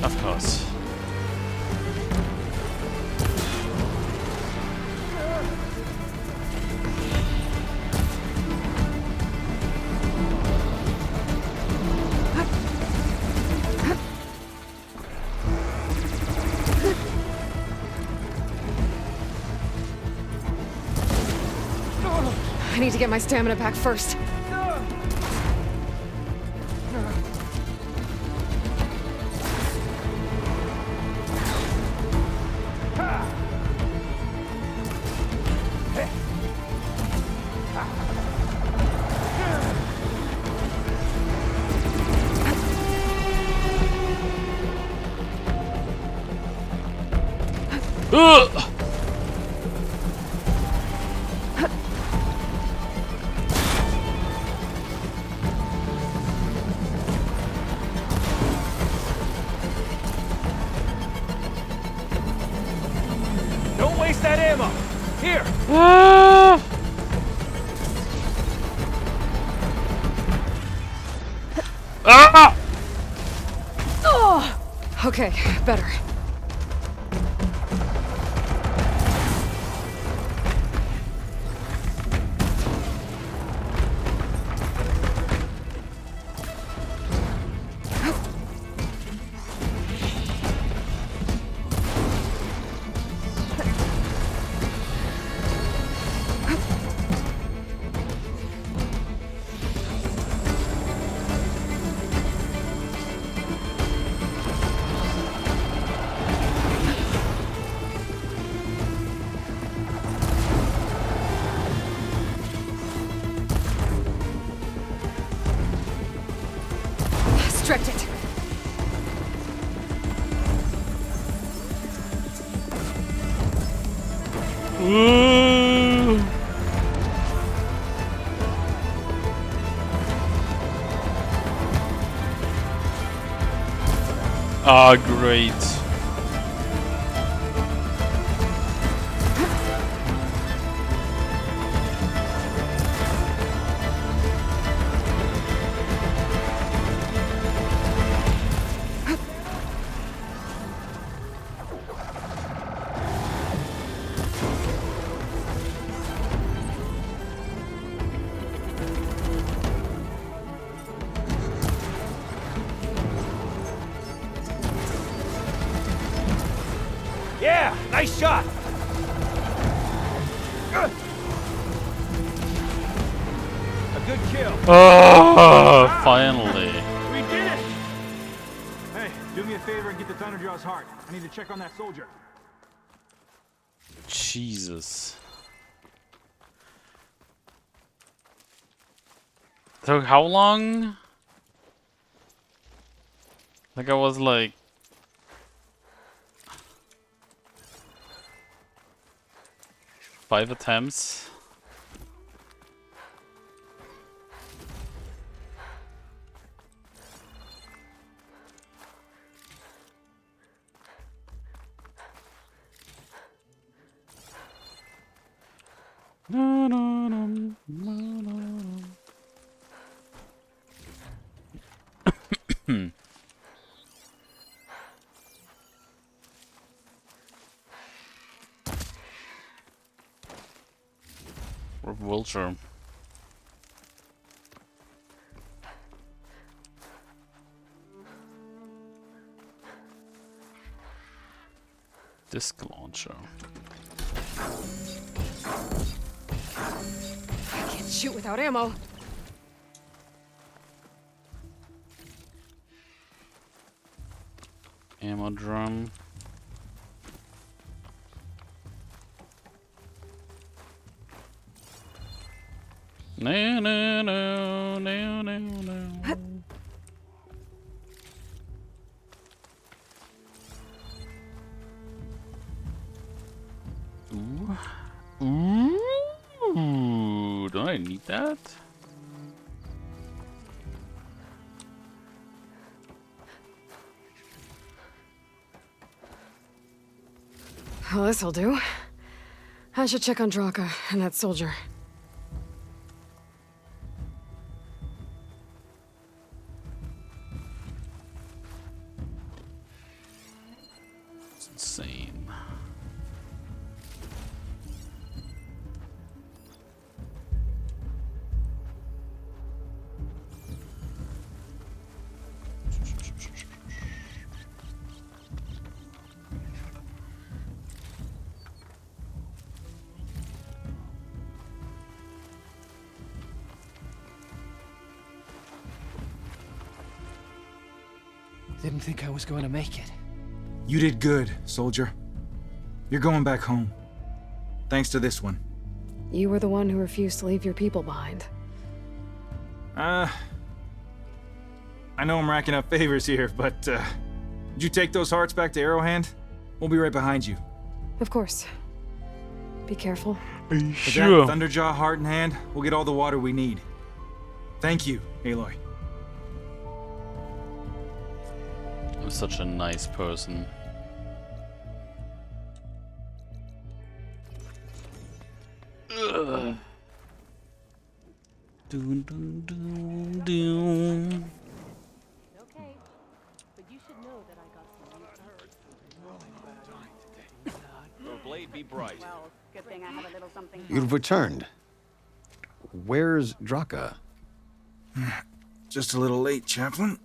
Of course. I need to get my stamina back first. Don't waste that ammo. Here. Oh! Okay, better. Restricted. Ah, great. Yeah, nice shot. A good kill. Oh, finally. We did it. Hey, do me a favor and get the Thunderjaw's heart. I need to check on that soldier. Jesus. So how long? Like I was like 5 attempts. No, no, no, no, no, no. Vulture. Disc launcher. I can't shoot without ammo. Ammo drum. No, no, no, no, no, no. Ooh. Ooh. Do I need that? Well, this'll do. I should check on Draka and that soldier. It's insane. Didn't think I was going to make it. You did good, soldier. You're going back home. Thanks to this one. You were the one who refused to leave your people behind. I know I'm racking up favors here, but, did you take those hearts back to Arrowhand? We'll be right behind you. Of course. Be careful. Are you With that Thunderjaw heart in hand, we'll get all the water we need. Thank you, Aloy. I'm such a nice person. Ugh. Doon, doon, doon, doon. Okay, but you should know that I got some new herbs. Your blade be bright. Well, good thing I have a little something. You've returned. Where's Draka? Just a little late, Chaplain.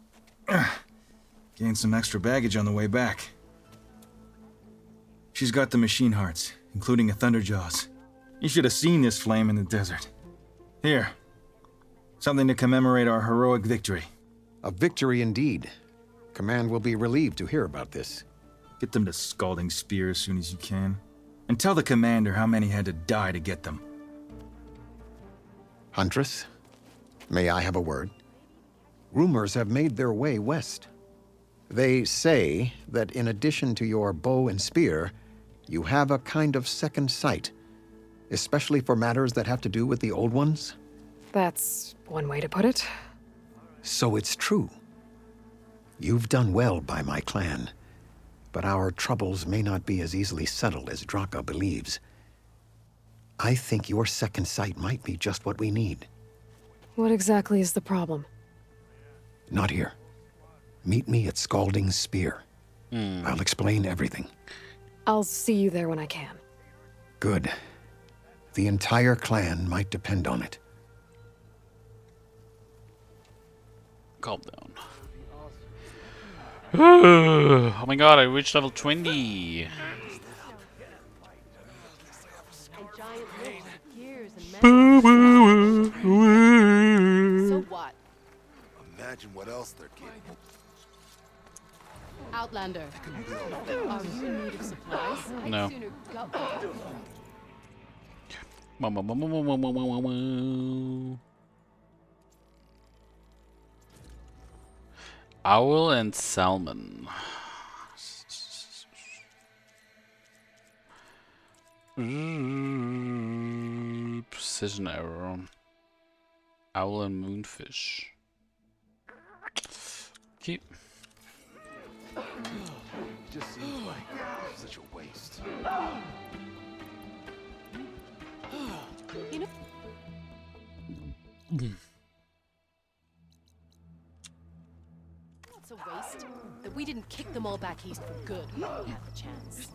Gained some extra baggage on the way back. She's got the machine hearts, including a Thunderjaws. You should have seen this flame in the desert. Here. Something to commemorate our heroic victory. A victory indeed. Command will be relieved to hear about this. Get them to Scalding Spear as soon as you can. And tell the commander how many had to die to get them. Huntress, may I have a word? Rumors have made their way west. They say that in addition to your bow and spear, you have a kind of second sight, especially for matters that have to do with the old ones. That's one way to put it. So it's true. You've done well by my clan, but our troubles may not be as easily settled as Draka believes. I think your second sight might be just what we need. What exactly is the problem? Not here. Meet me at Scalding Spear. I'll explain everything. I'll see you there when I can. Good. The entire clan might depend on it. Calm down. Oh my god, I reached level 20. So what? Imagine what else they're capable. Outlander, are you in need of supplies? I'd No. sooner go. Owl and salmon. Precision arrow. Owl and moonfish. Keep. It just seems like such a waste. You know. It's a waste that we didn't kick them all back east for good when we had the chance.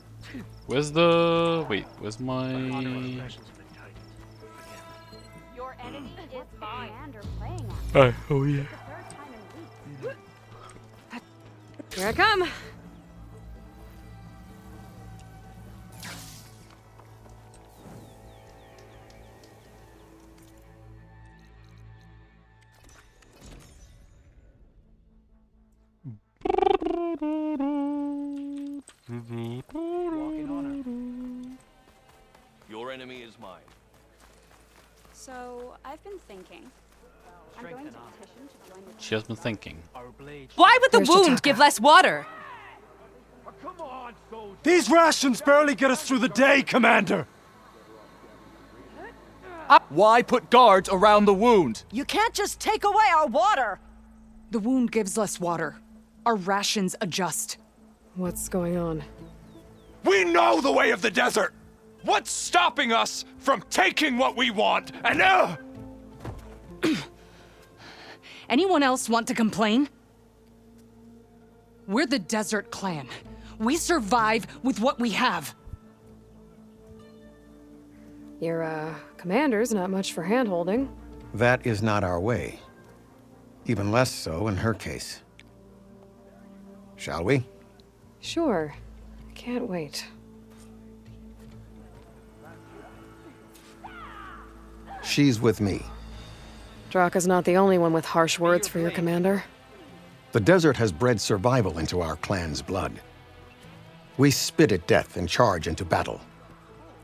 Where's the... Wait, where's my... Your enemy is Commander playing Oh yeah. Here I come. Walking on Your enemy is mine. So, I've been thinking. I'm Strength going and to honor. petition to join the She has been thinking. Our blade. Why would the Where's wound Jataka? give less water? These rations barely get us through the day, Commander! Why put guards around the wound? You can't just take away our water! The wound gives less water. Our rations adjust. What's going on? We know the way of the desert! What's stopping us from taking what we want and Anyone else want to complain? We're the Desert Clan. We survive with what we have. Your, commander's not much for hand-holding. That is not our way. Even less so in her case. Shall we? Sure. I can't wait. She's with me. Draka's not the only one with harsh words for your commander. The desert has bred survival into our clan's blood. We spit at death and charge into battle.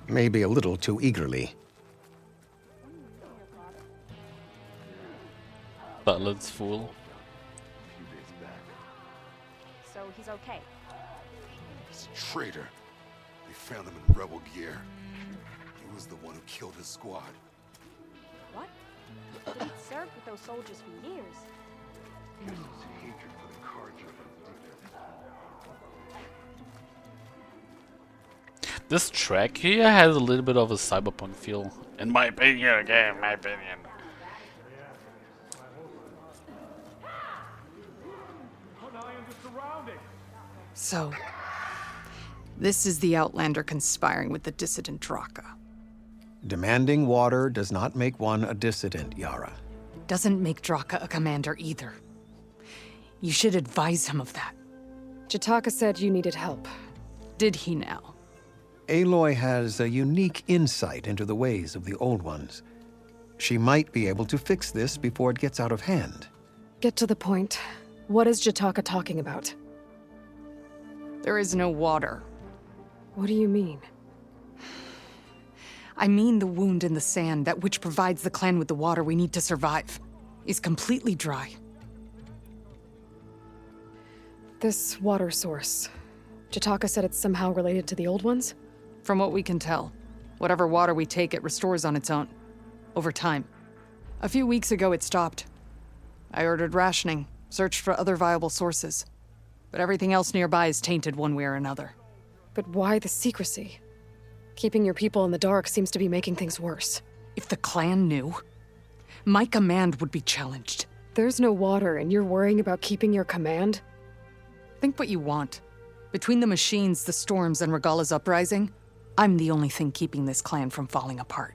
Maybe a little too eagerly. Balance fool. So he's okay. He's a traitor. They found him in rebel gear. He was the one who killed his squad. What? But he'd served with those soldiers for years. His hatred for the Carja. This track here has a little bit of a cyberpunk feel, in my opinion. Again, my opinion. So, this is the Outlander conspiring with the dissident Draka. Demanding water does not make one a dissident, Yara. Doesn't make Draka a commander either. You should advise him of that. Jataka said you needed help. Did he now? Aloy has a unique insight into the ways of the Old Ones. She might be able to fix this before it gets out of hand. Get to the point. What is Jataka talking about? There is no water. What do you mean? I mean the wound in the sand, that which provides the clan with the water we need to survive, is completely dry. This water source. Jataka said it's somehow related to the Old Ones? From what we can tell, whatever water we take, it restores on its own. Over time. A few weeks ago, it stopped. I ordered rationing, searched for other viable sources. But everything else nearby is tainted one way or another. But why the secrecy? Keeping your people in the dark seems to be making things worse. If the clan knew, my command would be challenged. There's no water and you're worrying about keeping your command? Think what you want. Between the machines, the storms, and Regala's uprising, I'm the only thing keeping this clan from falling apart.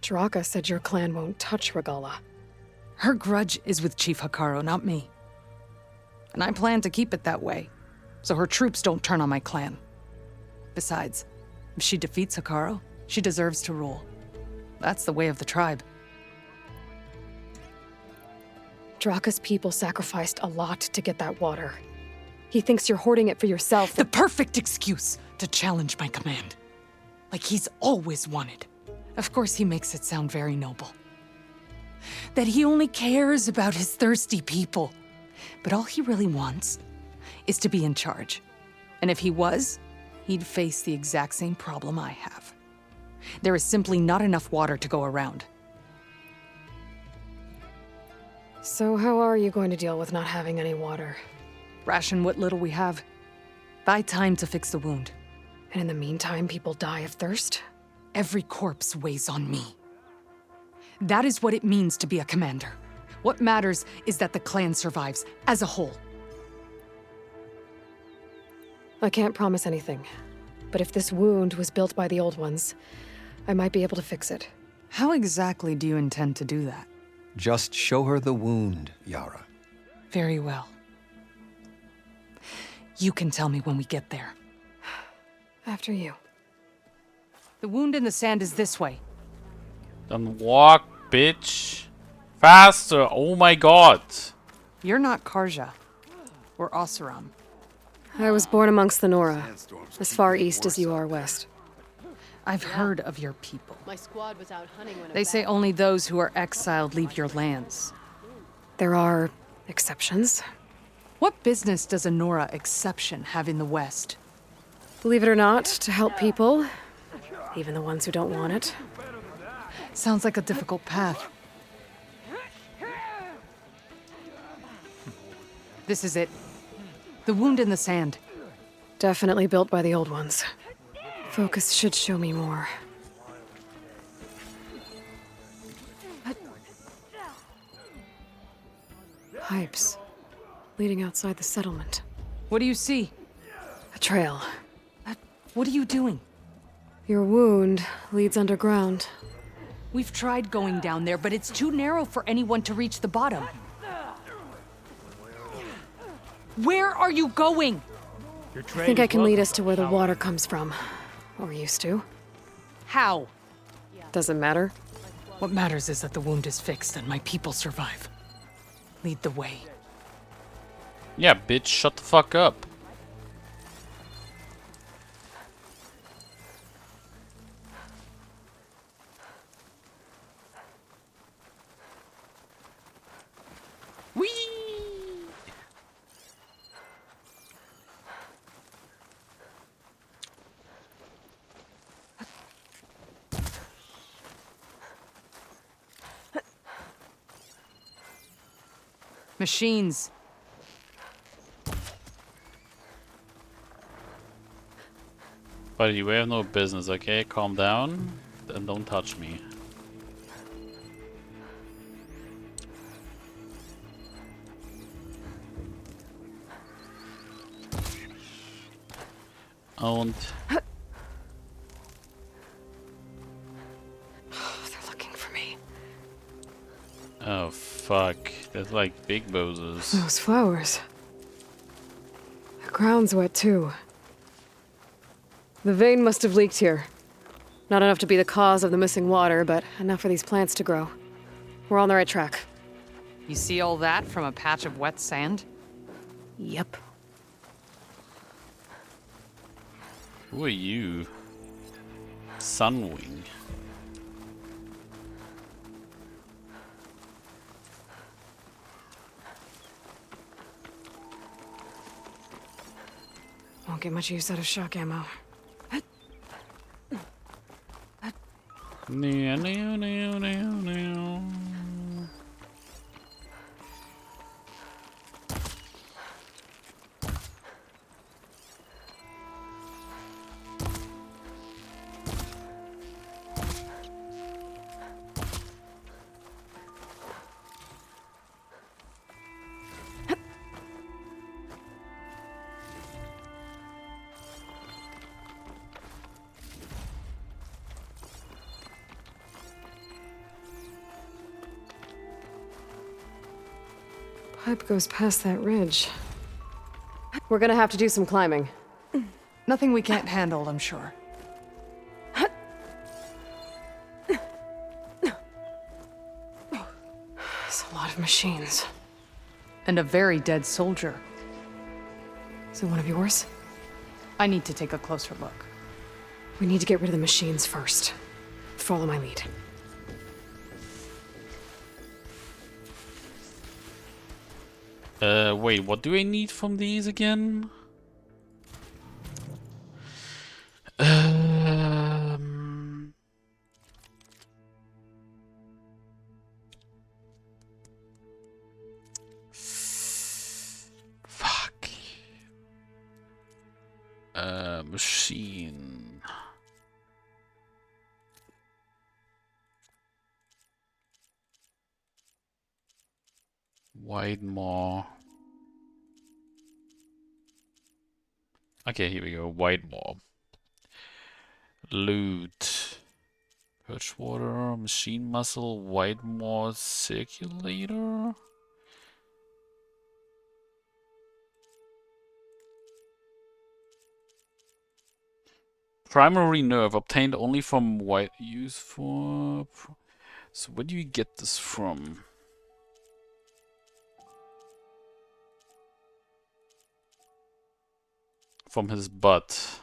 Draka said your clan won't touch Regala. Her grudge is with Chief Hekarro, not me. And I plan to keep it that way, so her troops don't turn on my clan. Besides, if she defeats Hekarro, she deserves to rule. That's the way of the tribe. Draka's people sacrificed a lot to get that water. He thinks you're hoarding it for yourself. The perfect excuse to challenge my command. Like he's always wanted. Of course, he makes it sound very noble. That he only cares about his thirsty people. But all he really wants is to be in charge. And if he was, he'd face the exact same problem I have. There is simply not enough water to go around. So how are you going to deal with not having any water? Ration what little we have. Buy time to fix the wound. And in the meantime, people die of thirst? Every corpse weighs on me. That is what it means to be a commander. What matters is that the clan survives as a whole. I can't promise anything. But if this wound was built by the Old Ones, I might be able to fix it. How exactly do you intend to do that? Just show her the wound, Yara. Very well. You can tell me when we get there. After you. The wound in the sand is this way. Then walk, bitch. Faster. Oh my god. You're not Carja. or Oseram? I was born amongst the Nora, as far east as you are west. I've heard of your people. My squad was out hunting when They say only those who are exiled leave your lands. There are exceptions. What business does a Nora exception have in the West? Believe it or not, to help people, even the ones who don't want it. Sounds like a difficult path. This is it. The wound in the sand. Definitely built by the old ones. Focus should show me more. Pipes leading outside the settlement. What do you see? A trail. What are you doing? Your wound leads underground. We've tried going down there, but it's too narrow for anyone to reach the bottom. Where are you going? I think I can lead us to where the water comes from. Or used to. How? Doesn't matter. What matters is that the wound is fixed and my people survive. Lead the way. Yeah, bitch, shut the fuck up. Whee! Machines. Buddy, we have no business, okay? Calm down and don't touch me. Und They're looking for me. oh fuck, that's like big bozos. Those flowers. The ground's wet too. The vein must have leaked here. Not enough to be the cause of the missing water, but enough for these plants to grow. We're on the right track. You see all that from a patch of wet sand? Yep. Who are you? Sunwing. Won't get much use out of shock ammo. Neo, neo, neo, neo, neo. Pipe goes past that ridge. We're gonna have to do some climbing. Nothing we can't handle, I'm sure. It's a lot of machines. And a very dead soldier. Is it one of yours? I need to take a closer look. We need to get rid of the machines first. Follow my lead. Wait, what do I need from these again? Fuck. Machine. Widemore. Okay, here we go. Widemore. Loot. Perch water, machine muscle, Widemore circulator. Primary nerve obtained only from white use for. So where do you get this from? from his butt.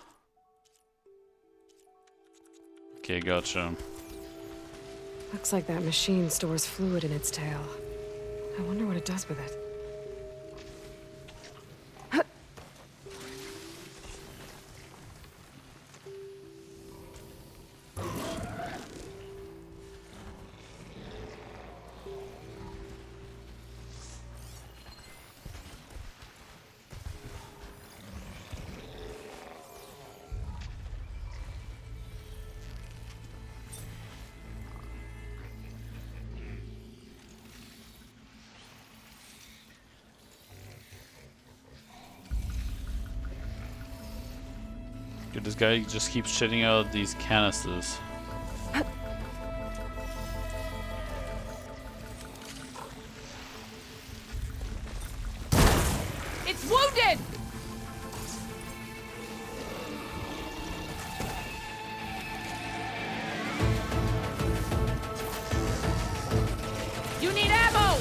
Okay, gotcha. Looks like that machine stores fluid in its tail. I wonder what it does with it. Dude, this guy just keeps shitting out these canisters. It's wounded! You need ammo!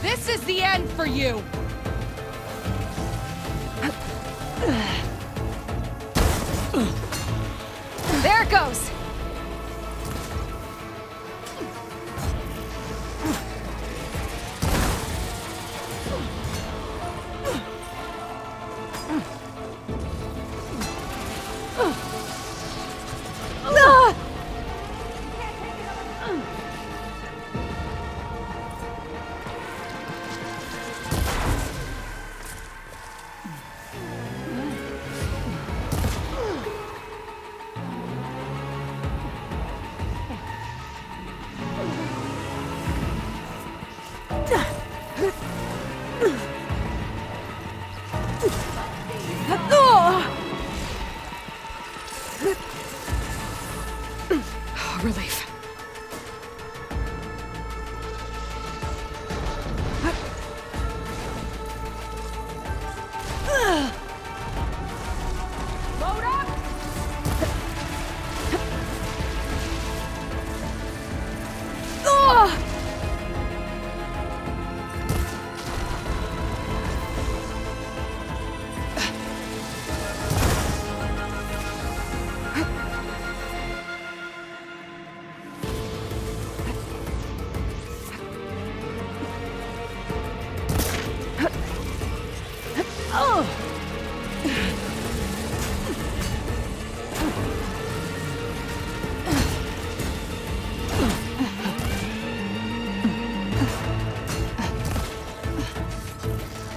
This is the end for you! There it goes! Relief. Load up!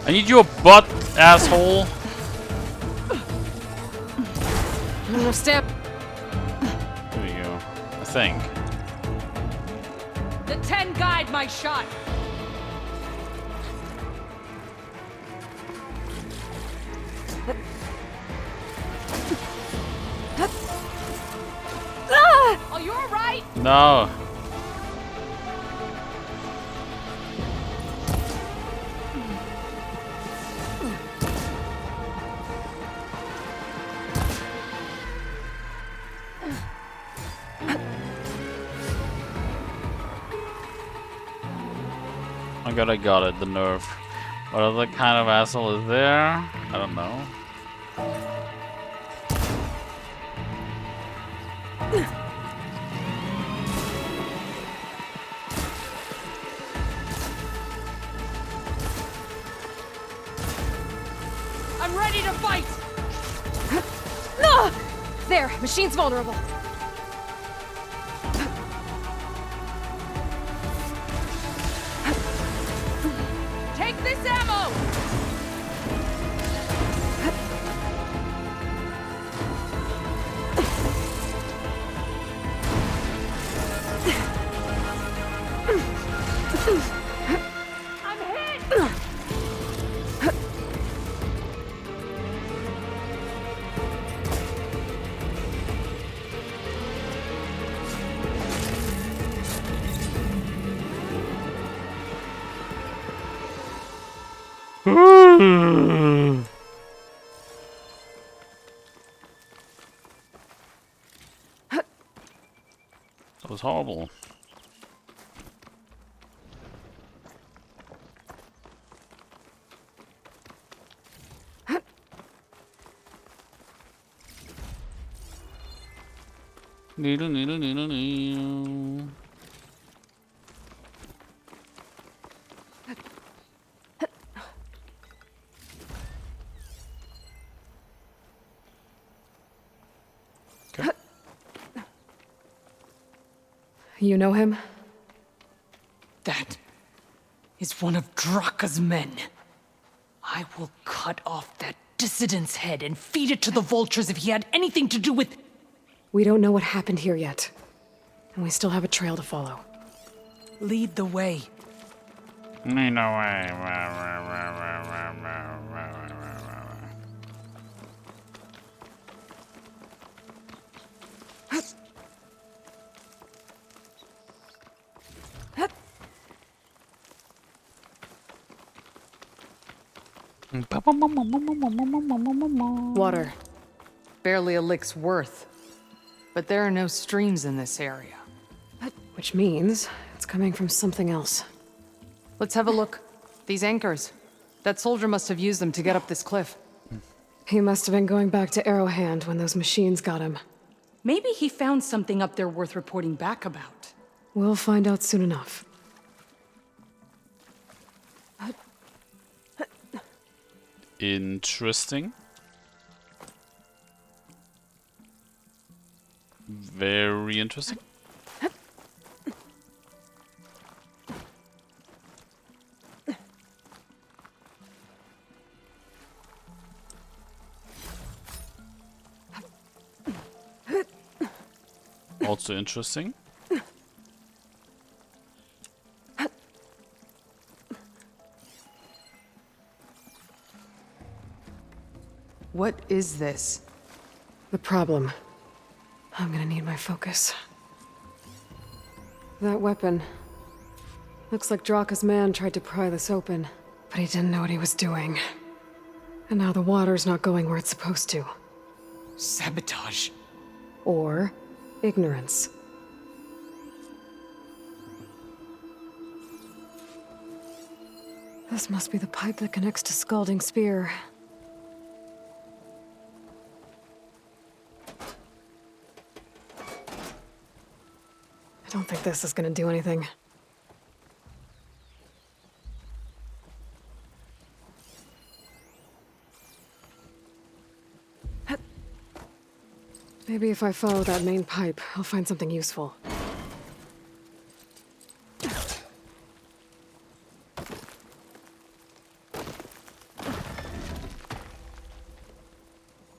I need your butt, asshole. Step. There you go. I think. The 10 guide my shot. Oh, you're right. No. Oh god, I got it, the nerve. What other kind of asshole is there? I don't know. I'm ready to fight. No! There, machine's vulnerable. Take this ammo. I'm hit. That was horrible. Needle, needle, needle, needle. Okay. You know him? That is one of Draka's men. I will cut off that dissident's head and feed it to the vultures if he had anything to do with... We don't know what happened here yet. And we still have a trail to follow. Lead the way. Ain't no way. Water. Barely a lick's worth. But there are no streams in this area. Which means it's coming from something else. Let's have a look. These anchors. That soldier must have used them to get up this cliff. He must have been going back to Arrowhand when those machines got him. Maybe he found something up there worth reporting back about. We'll find out soon enough. Interesting. Very interesting. Also interesting. What is this? The problem. I'm gonna need my focus. That weapon. Looks like Draka's man tried to pry this open, but he didn't know what he was doing. And now the water's not going where it's supposed to. Sabotage. Or ignorance. This must be the pipe that connects to Scalding Spear. I don't think this is gonna do anything. Maybe if I follow that main pipe, I'll find something useful.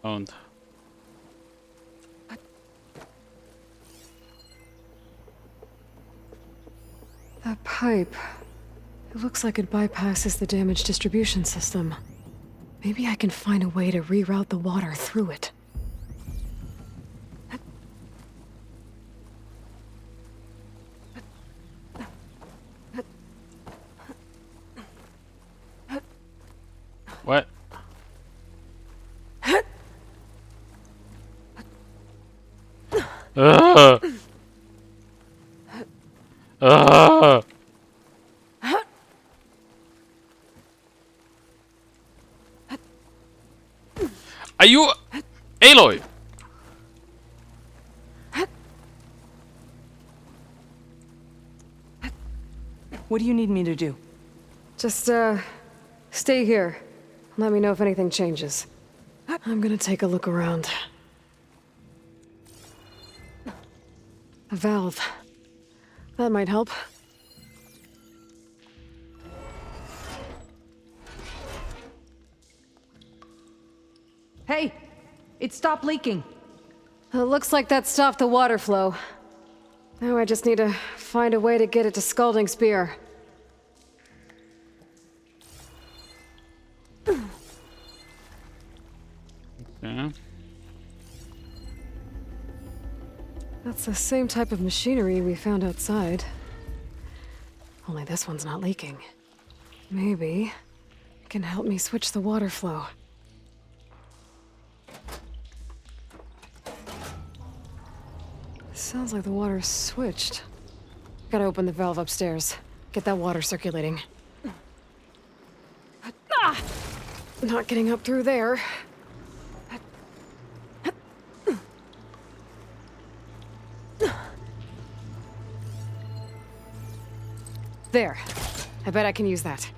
Owned. That pipe. It looks like it bypasses the damaged distribution system. Maybe I can find a way to reroute the water through it. What? Are you Aloy? What do you need me to do? Just, stay here. Let me know if anything changes. I'm gonna take a look around. A valve. That might help. Hey! It stopped leaking. It looks like that stopped the water flow. Now I just need to find a way to get it to Scalding Spear. Yeah. That's the same type of machinery we found outside. Only this one's not leaking. Maybe it can help me switch the water flow. Sounds like the water's switched. Gotta open the valve upstairs. Get that water circulating. Ah! Not getting up through there. There. I bet I can use that.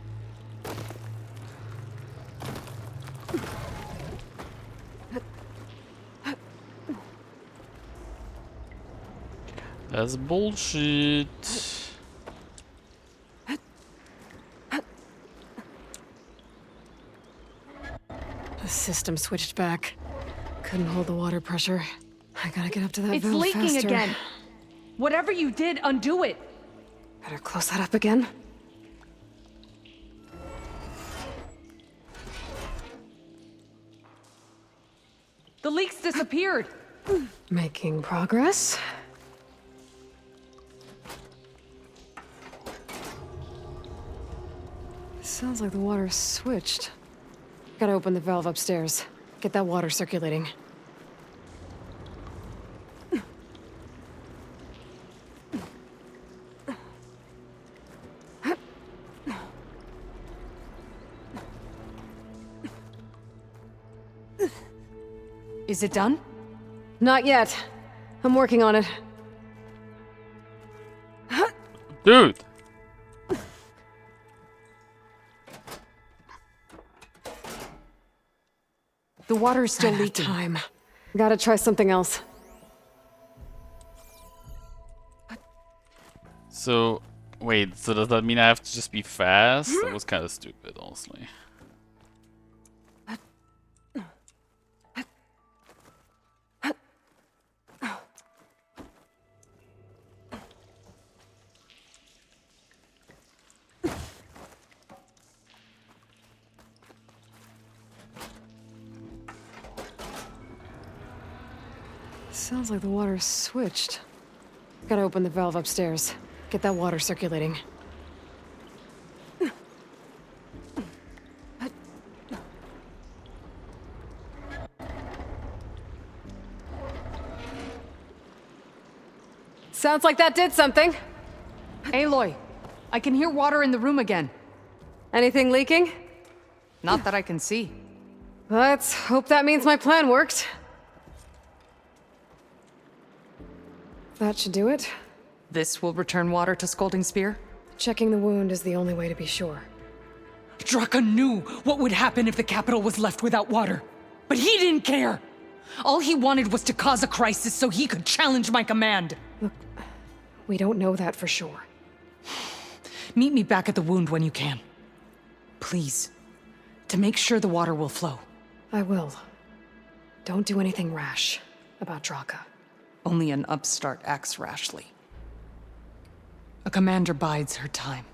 That's bullshit. The system switched back. Couldn't hold the water pressure. I gotta get up to that It's valve leaking faster. again. Whatever you did, undo it. Better close that up again. The leaks disappeared. Making progress. Sounds like the water switched. Gotta open the valve upstairs. Get that water circulating. Is it done? Not yet. I'm working on it. Dude! The water's still Ran out of leaking. time. Gotta try something else. So, wait, so does that mean I have to just be fast? That was kind of stupid, honestly. Sounds like the water switched. Gotta open the valve upstairs. Get that water circulating. Sounds like that did something. Aloy, I can hear water in the room again. Anything leaking? Not that I can see. Let's hope that means my plan worked. That should do it. This will return water to Scolding Spear? Checking the wound is the only way to be sure. Draka knew what would happen if the capital was left without water. But he didn't care! All he wanted was to cause a crisis so he could challenge my command. Look, we don't know that for sure. Meet me back at the wound when you can. Please. To make sure the water will flow. I will. Don't do anything rash about Draka. Only an upstart acts rashly. A commander bides her time.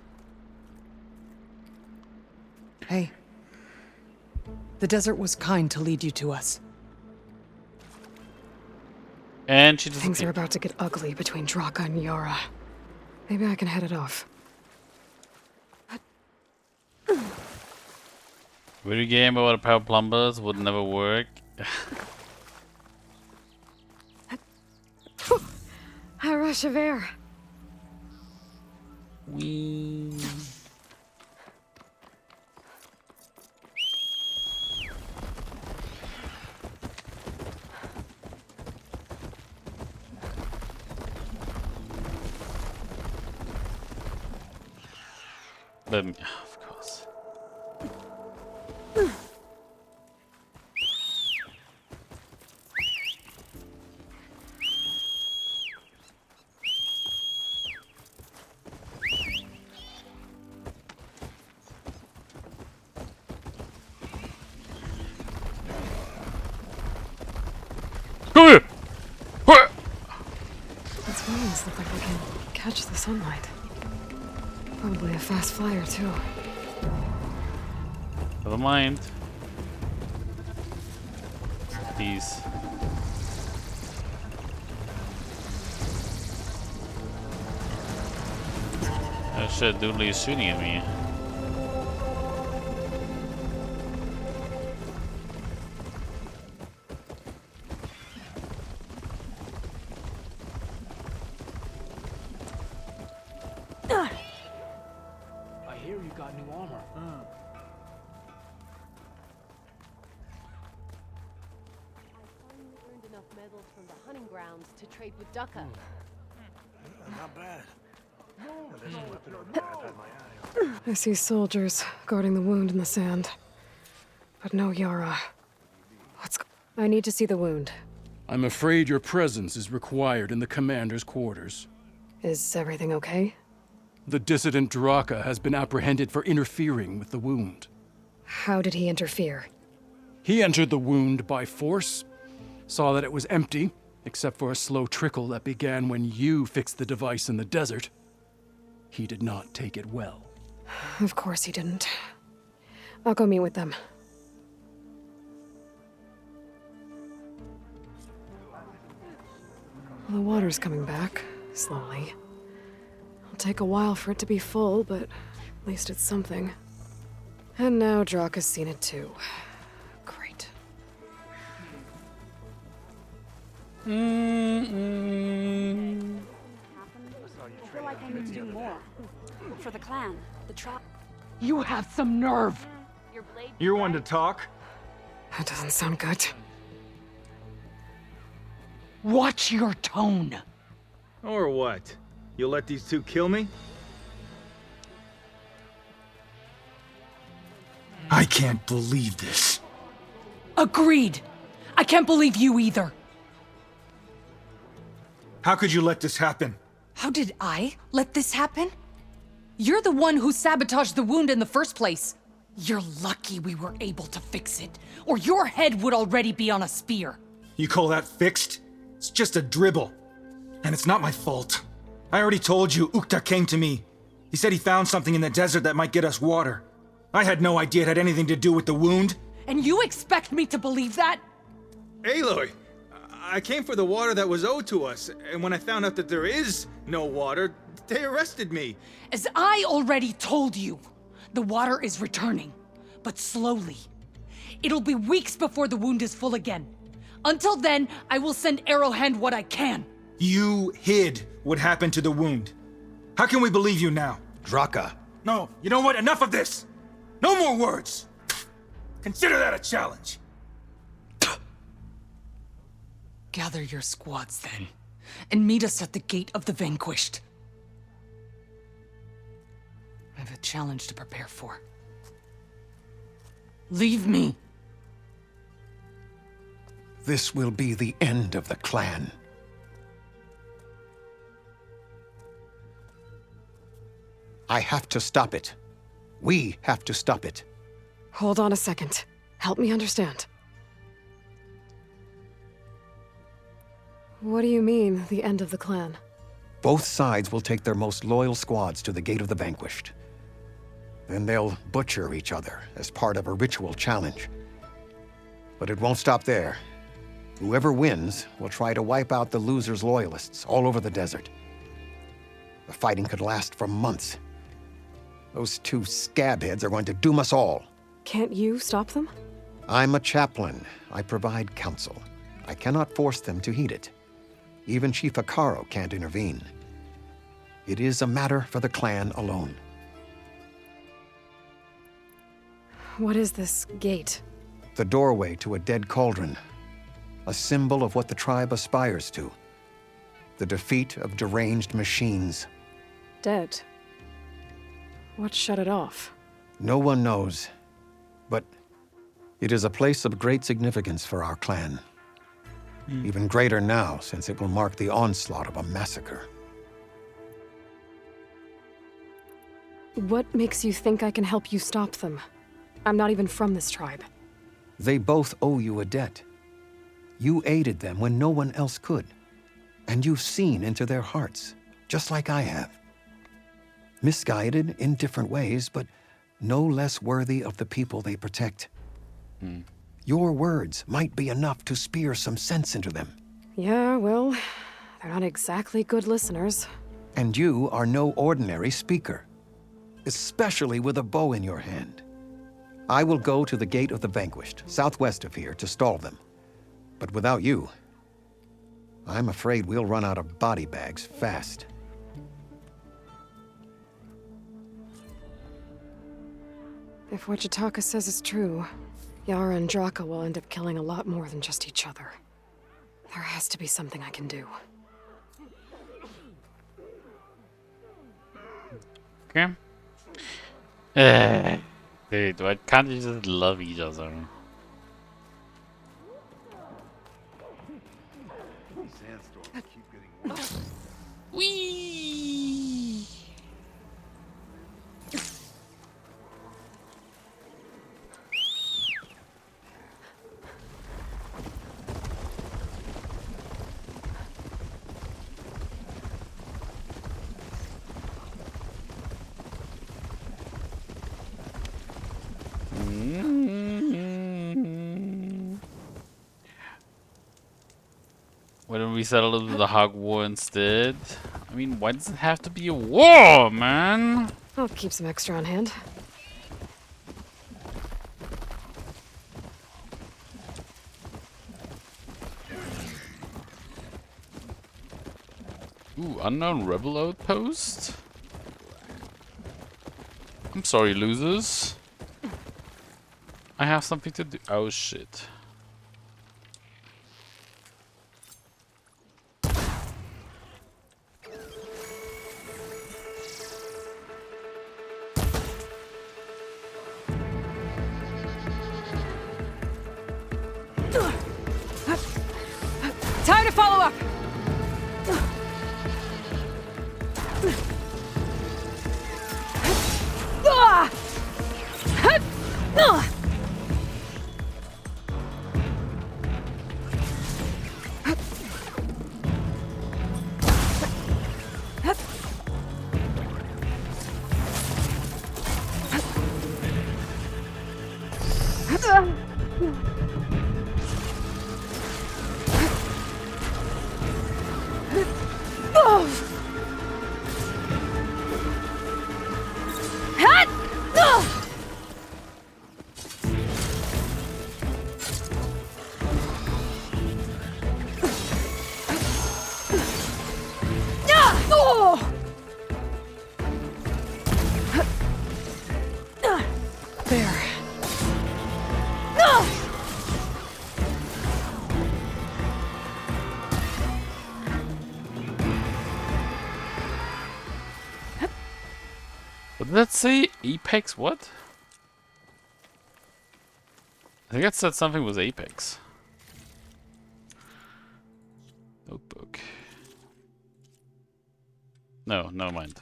Hey. The desert was kind to lead you to us. And she Things are about to get ugly between Draka and Yara. Maybe I can head it off. Video game about a pair of plumbers would never work. A rush of air. Wee. Let me, of course. Come here! Its wings look like they can catch the sunlight. Probably a fast flyer, too. Never mind. These. Oh shit, Doodly is shooting at me. I hear you got new armor. Earned enough medals from the hunting grounds to trade with Ducka. Not bad. This weapon would have had I see soldiers guarding the wound in the sand. But no Yara. I need to see the wound. I'm afraid your presence is required in the commander's quarters. Is everything okay? The dissident Draka has been apprehended for interfering with the wound. How did he interfere? He entered the wound by force, saw that it was empty, except for a slow trickle that began when you fixed the device in the desert. He did not take it well. Of course he didn't. I'll go meet with them. The water's coming back, slowly. It'll take a while for it to be full, but at least it's something. And now Draka's seen it too. Great. I feel like I need to do more. For the clan, the tribe. You have some nerve! You're one to talk? That doesn't sound good. Watch your tone. Or what? You'll let these two kill me? I can't believe this. Agreed. I can't believe you either. How could you let this happen? How did I let this happen? You're the one who sabotaged the wound in the first place. You're lucky we were able to fix it, or your head would already be on a spear. You call that fixed? It's just a dribble. And it's not my fault. I already told you, Ukta came to me. He said he found something in the desert that might get us water. I had no idea it had anything to do with the wound. And you expect me to believe that? Aloy, I came for the water that was owed to us, and when I found out that there is no water, they arrested me. As I already told you, the water is returning, but slowly. It'll be weeks before the wound is full again. Until then, I will send Arrowhand what I can. You hid what happened to the wound. How can we believe you now? Draka. No, you know what? Enough of this! No more words! Consider that a challenge. Gather your squads then, and meet us at the Gate of the Vanquished. I have a challenge to prepare for. Leave me. This will be the end of the clan. I have to stop it. We have to stop it. Hold on a second. Help me understand. What do you mean, the end of the clan? Both sides will take their most loyal squads to the Gate of the Vanquished. Then they'll butcher each other as part of a ritual challenge. But it won't stop there. Whoever wins will try to wipe out the loser's loyalists all over the desert. The fighting could last for months. Those two scabheads are going to doom us all. Can't you stop them? I'm a chaplain. I provide counsel. I cannot force them to heed it. Even Chief Akaro can't intervene. It is a matter for the clan alone. What is this gate? The doorway to a dead cauldron. A symbol of what the tribe aspires to. The defeat of deranged machines. Dead. What shut it off? No one knows, but it is a place of great significance for our clan. Even greater now, since it will mark the onslaught of a massacre. What makes you think I can help you stop them? I'm not even from this tribe. They both owe you a debt. You aided them when no one else could. And you've seen into their hearts, just like I have. Misguided in different ways, but no less worthy of the people they protect. Your words might be enough to spear some sense into them. Yeah, well, they're not exactly good listeners. And you are no ordinary speaker, especially with a bow in your hand. I will go to the Gate of the Vanquished, southwest of here, to stall them. But without you, I'm afraid we'll run out of body bags fast. If what Jataka says is true, Yara and Draka will end up killing a lot more than just each other. There has to be something I can do. Okay. Dude, why can't you just love each other? These sandstorms keep getting worse. Whee! Why don't we settle it with the Hog War instead? I mean, why does it have to be a war, man? I'll keep some extra on hand. Ooh, unknown rebel outpost? I'm sorry, losers. I have something to do. Oh, shit. Time to follow up! There. What did that say? Apex what? I think it said something was Apex. Notebook. No, never mind.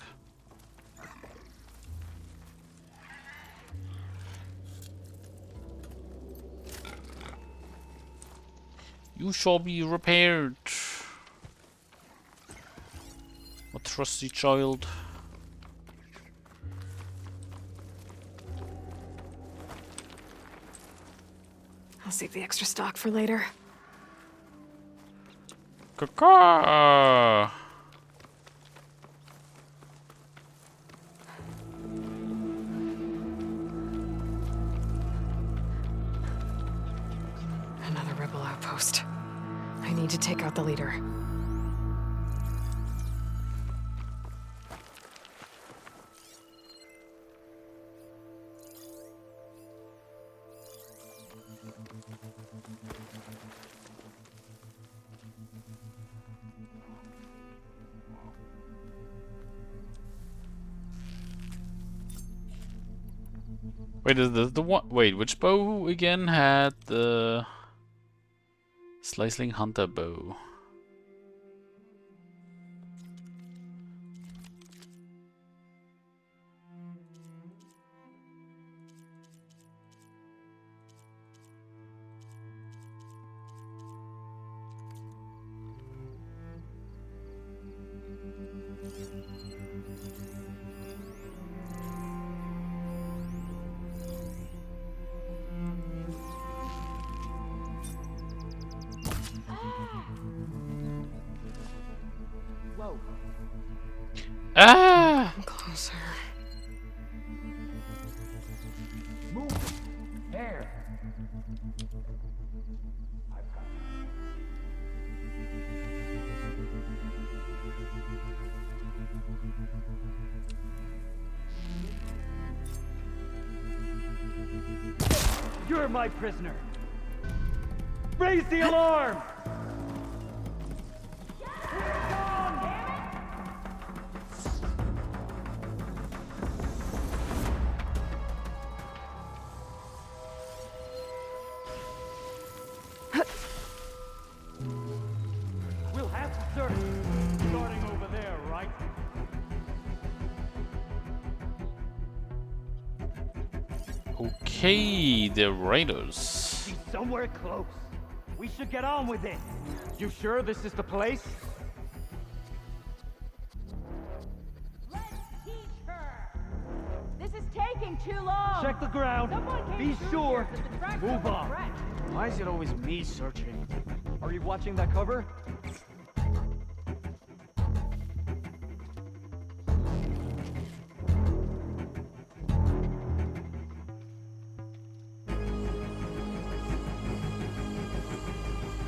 You shall be repaired. A trusty child. I'll save the extra stock for later. Caca! Another rebel outpost. I need to take out the leader. Wait, is this the one? Wait, which bow again had the Sliceling Hunter bow? Whoa. Ah! Closer. Move. There. I've got it. You're my prisoner. Raise the alarm! Okay, the raiders. She's somewhere close. We should get on with it. You sure this is the place? Let's teach her. This is taking too long. Check the ground. Someone came Be through sure. here, but the tracks Move are on. correct. Why is it always me searching? Are you watching that cover?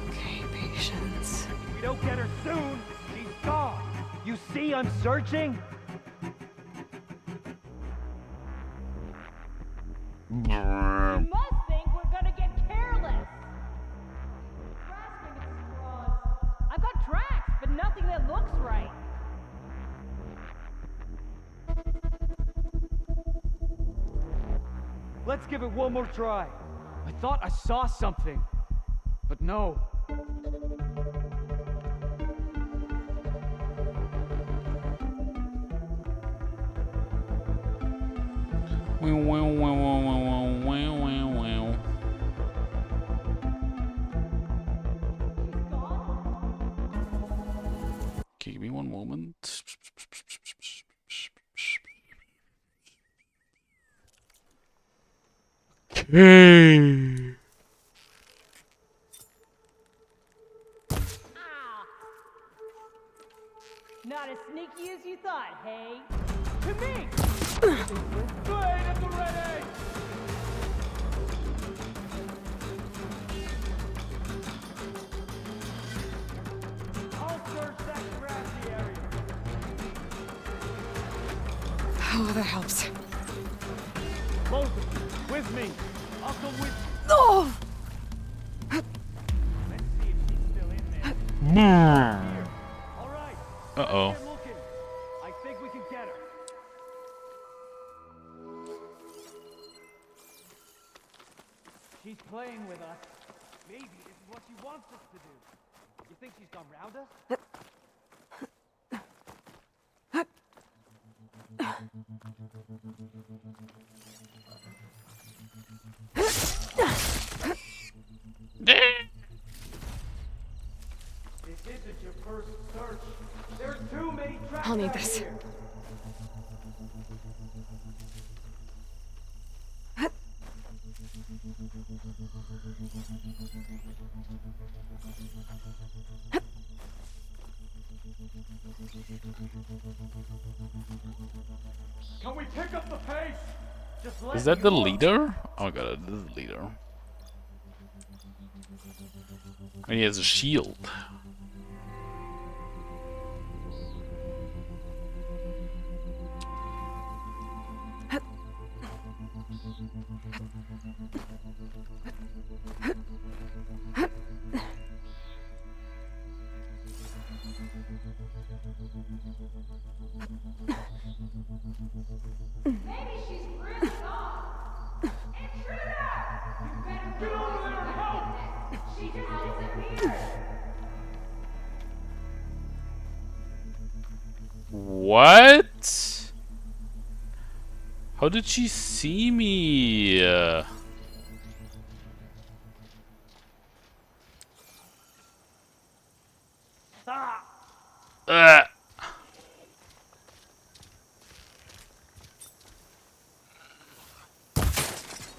Okay, patience. If we don't get her soon, she's gone. You see I'm searching? You must think we're gonna get careless. Grasping at straws. I've got tracks, but nothing that looks right. Let's give it one more try. I thought I saw something, but no. Okay, give me one moment. Okay. Not as sneaky as you thought, hey? To me! Blade at the ready! I'll search that grassy area. Oh, that helps. Both of you, with me. I'll come with you. Oh! Let's see if she's still in there. All right. Uh-oh. Get looking. I think we can get her. She's playing with us. Maybe this is what she wants us to do. You think she's gone round us? This isn't your first search. There's too many tracks I'll need out this. here. Can we pick up the pace? Just let Is that me the look. leader? Oh my god, this is the leader. And he has a shield. Maybe she's really gone. Intruder! You better get over there and help! She just disappeared! What? How did she see me?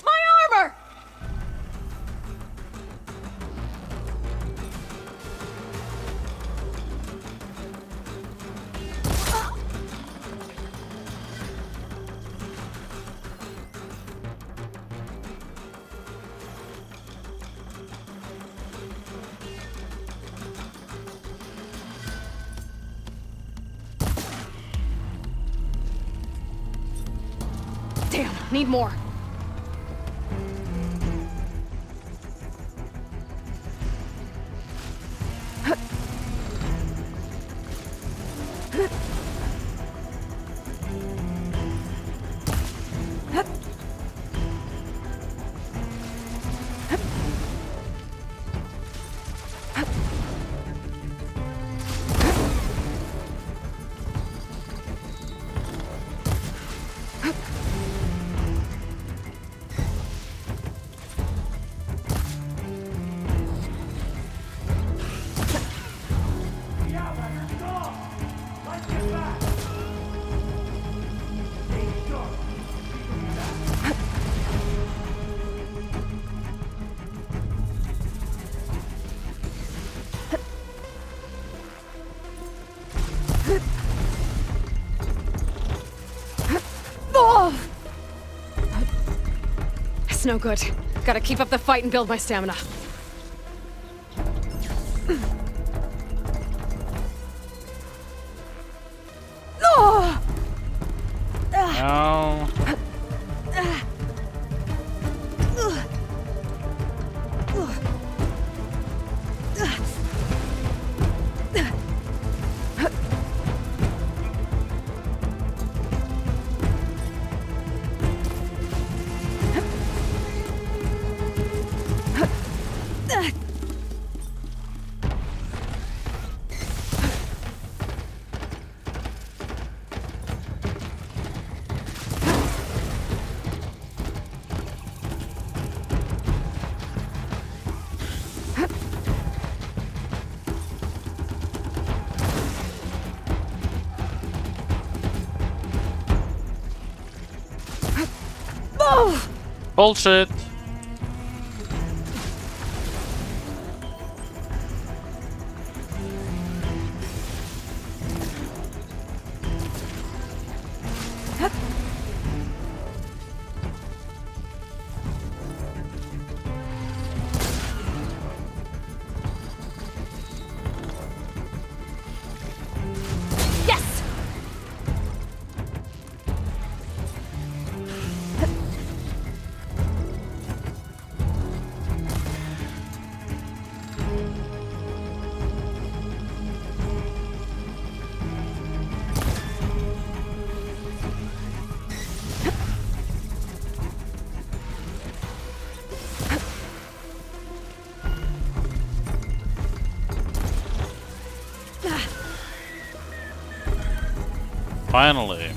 My armor! Damn, need more. Oh! It's no good. Gotta keep up the fight and build my stamina. Oh! No. Bullshit. Yes! Finally.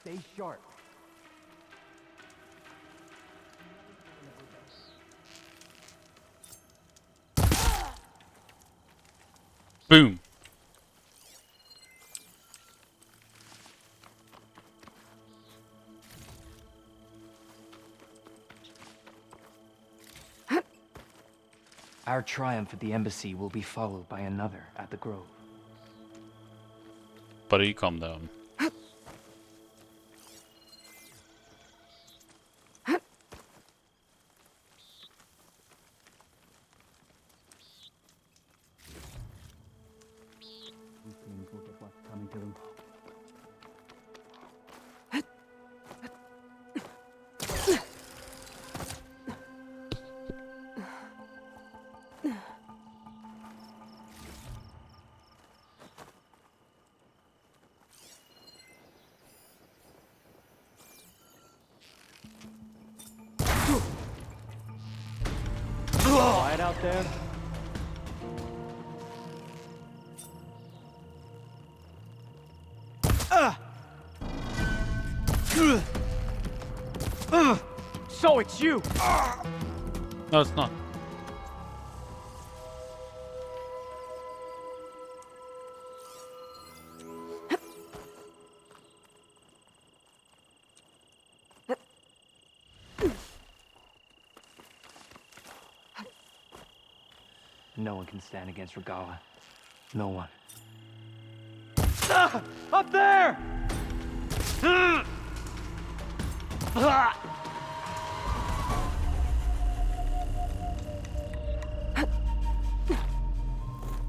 Stay sharp. Boom. Our triumph at the embassy will be followed by another at the Grove. Buddy, calm down. These things will get what's coming to them. Quiet out there. So it's you. No, it's not. No one can stand against Regala. No one. Up there!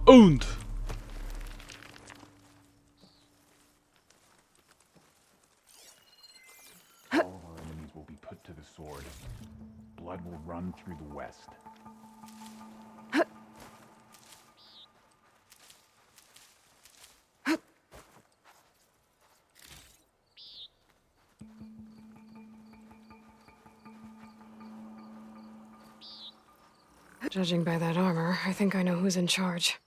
Owned. All of our enemies will be put to the sword. Blood will run through the West. Judging by that armor, I think I know who's in charge.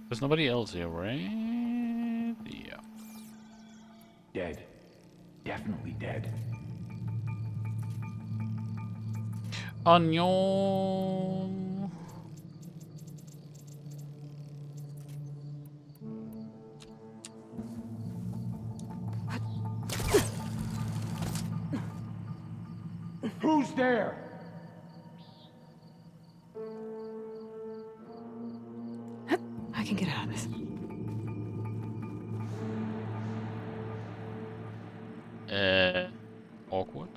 There's There's nobody else here, right? Yeah. Dead. Definitely dead. Onion. Who's there? I can get out of this. Awkward.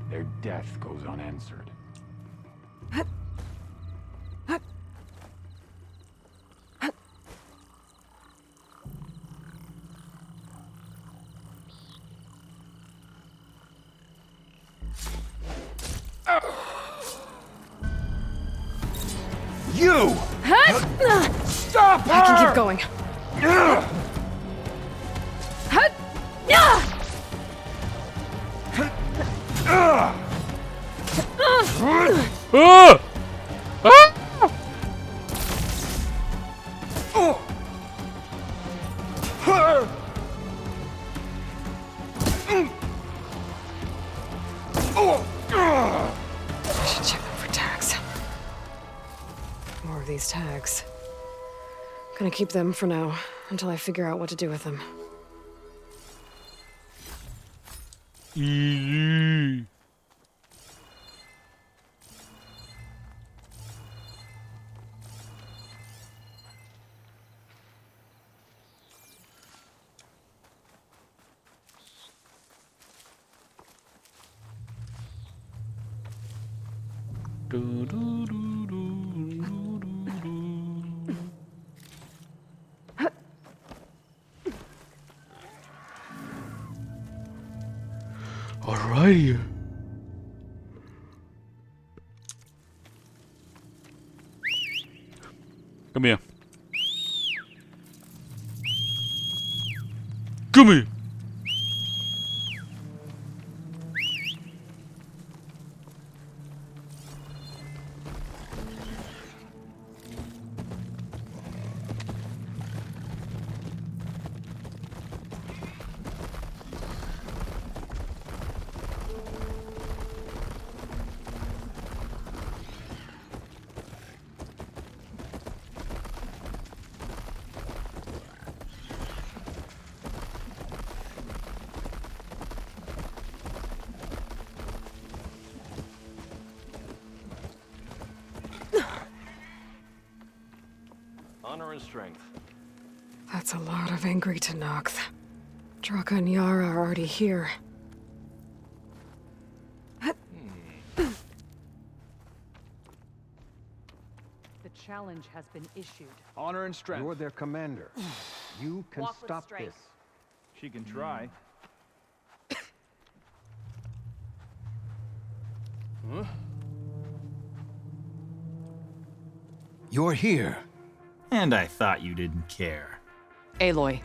Their death goes unanswered. You! Stop her! I can keep going. I should check them for tags. More of these tags. Gonna keep them for now, until I figure out what to do with them. Easy. Alrighty. Come here. Come here. Honor and strength. That's a lot of angry Tenakth. Draka and Yara are already here. The challenge has been issued. Honor and strength. You're their commander. You can Walk with stop strength. this. She can try. You're here. And I thought you didn't care. Aloy,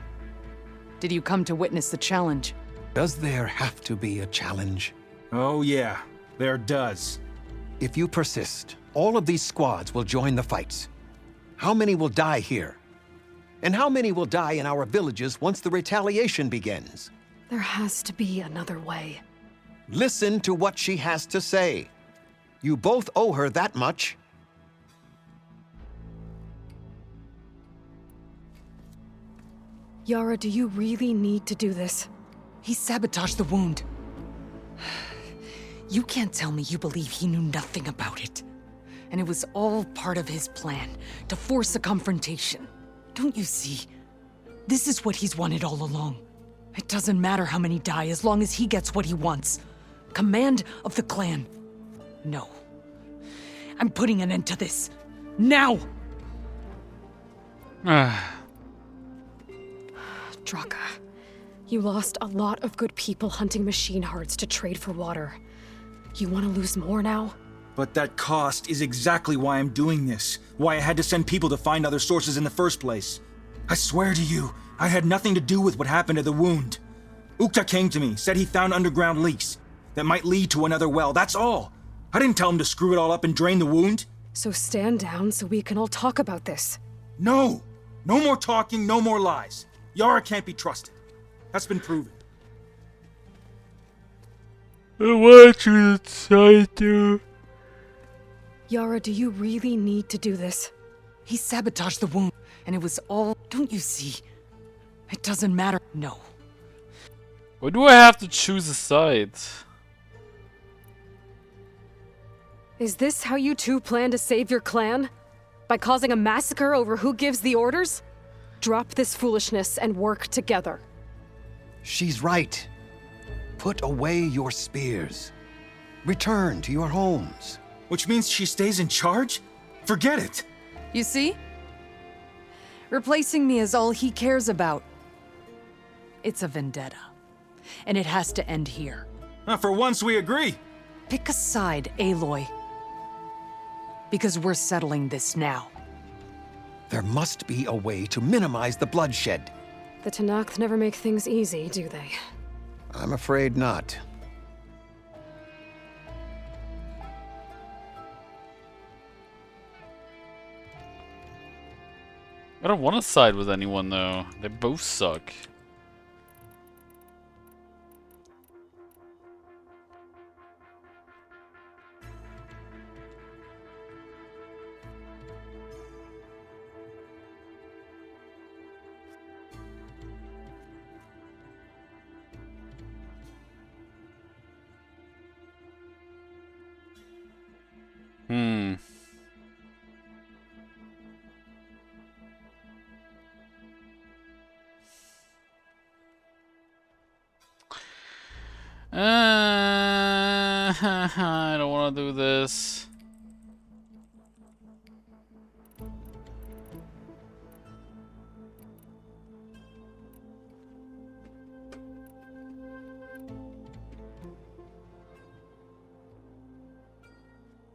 did you come to witness the challenge? Does there have to be a challenge? Oh yeah, there does. If you persist, all of these squads will join the fights. How many will die here? And how many will die in our villages once the retaliation begins? There has to be another way. Listen to what she has to say. You both owe her that much. Yara, do you really need to do this? He sabotaged the wound. You can't tell me you believe he knew nothing about it. And it was all part of his plan, to force a confrontation. Don't you see? This is what he's wanted all along. It doesn't matter how many die as long as he gets what he wants. Command of the clan. No. I'm putting an end to this. Now! Draka, you lost a lot of good people hunting machine hearts to trade for water. You want to lose more now? But that cost is exactly why I'm doing this. Why I had to send people to find other sources in the first place. I swear to you, I had nothing to do with what happened to the wound. Ukta came to me, said he found underground leaks. that might lead to another well, that's all. I didn't tell him to screw it all up and drain the wound. So stand down so we can all talk about this. No! No more talking, no more lies. Yara can't be trusted. That's been proven. I want you inside there. Yara, do you really need to do this? He sabotaged the wound, and it was all... Don't you see? It doesn't matter. No. Why do I have to choose a side? Is this how you two plan to save your clan? By causing a massacre over who gives the orders? Drop this foolishness and work together. She's right. Put away your spears. Return to your homes. Which means she stays in charge? Forget it. You see? Replacing me is all he cares about. It's a vendetta. And it has to end here. For once, we agree. Pick a side, Aloy. Because we're settling this now. There must be a way to minimize the bloodshed. The Tenakth never make things easy, do they? I'm afraid not. I don't want to side with anyone though. They both suck. I don't want to do this.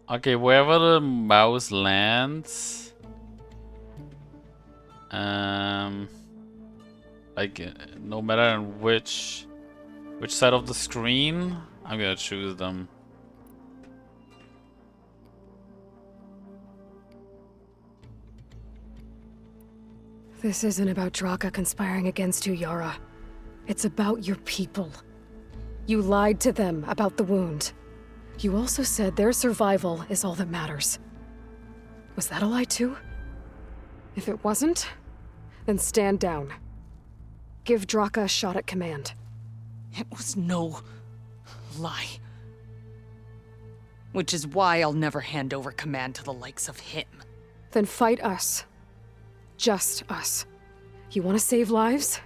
Okay, wherever the mouse lands, like no matter on which side of the screen, I'm gonna choose them. This isn't about Draka conspiring against you, Yara. It's about your people. You lied to them about the wound. You also said their survival is all that matters. Was that a lie too? If it wasn't, then stand down. Give Draka a shot at command. It was no lie. Which is why I'll never hand over command to the likes of him. Then fight us. Just us. You want to save lives?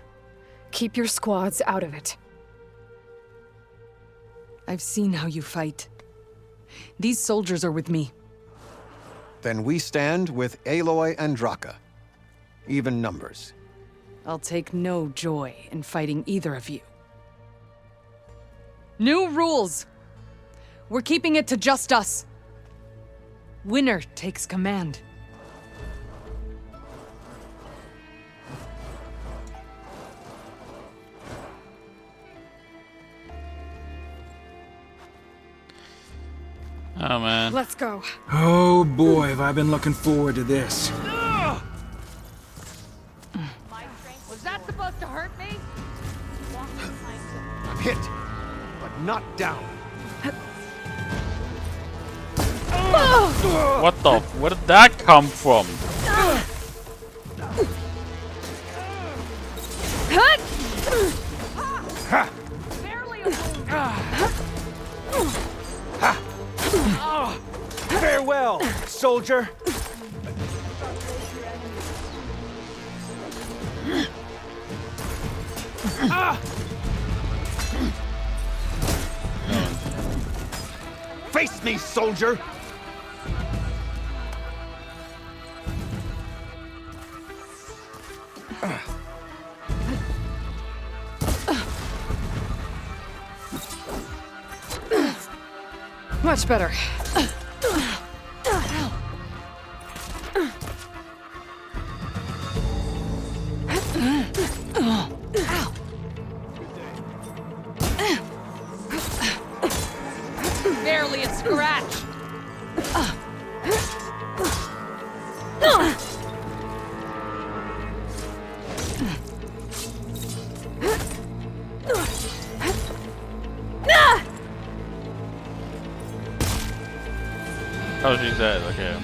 Keep your squads out of it. I've seen how you fight. These soldiers are with me. Then we stand with Aloy and Draka. Even numbers. I'll take no joy in fighting either of you. New rules! We're keeping it to just us. Winner takes command. Oh man. Let's go. Oh boy, have I been looking forward to this. Was that supposed to hurt me? I'm hit, but not down. What the? Where did that come from? Farewell, soldier. Face me, soldier! Much better. Oh, she's dead. Okay.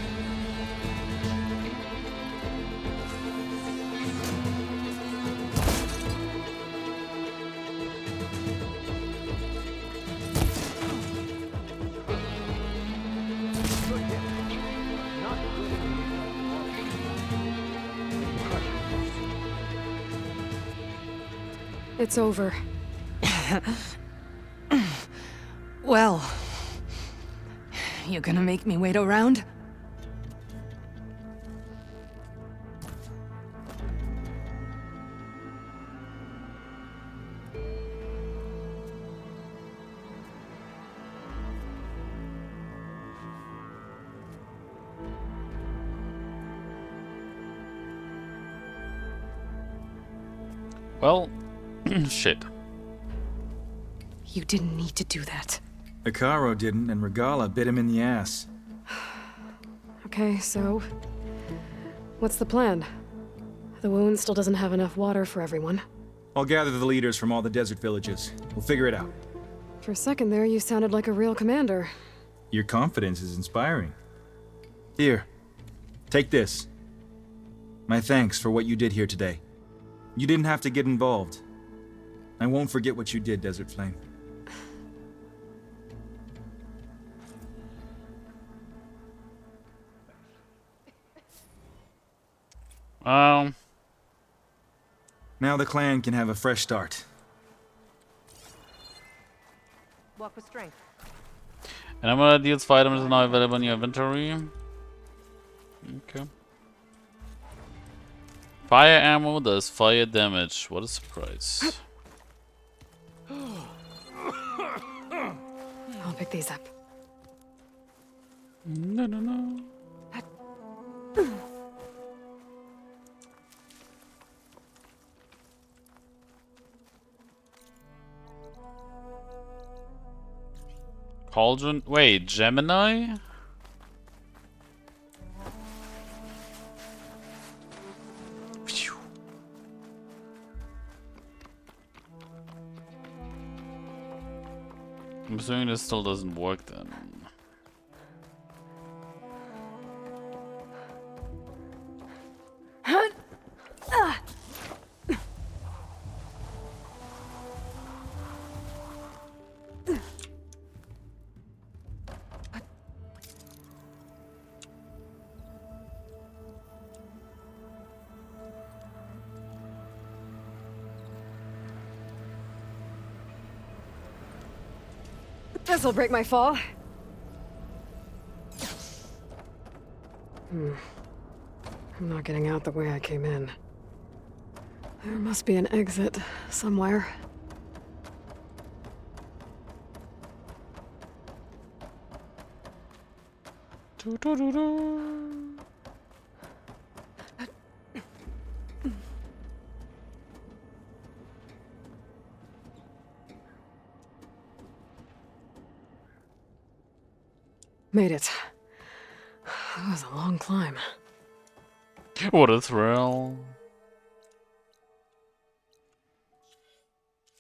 It's over. Well, you gonna make me wait around? Well, shit. You didn't need to do that. Ikaro didn't, and Regala bit him in the ass. Okay, so... what's the plan? The wound still doesn't have enough water for everyone. I'll gather the leaders from all the desert villages. We'll figure it out. For a second there, you sounded like a real commander. Your confidence is inspiring. Here, take this. My thanks for what you did here today. You didn't have to get involved. I won't forget what you did, Desert Flame. Now the clan can have a fresh start. Walk with strength. And Amara deals 5 items are now available in your inventory. Okay. Fire ammo does fire damage. What a surprise. I'll pick these up. No. Cauldron? Wait, Gemini? Phew. I'm assuming this still doesn't work then. This'll break my fall. I'm not getting out the way I came in. There must be an exit somewhere. Made it. That was a long climb. What a thrill.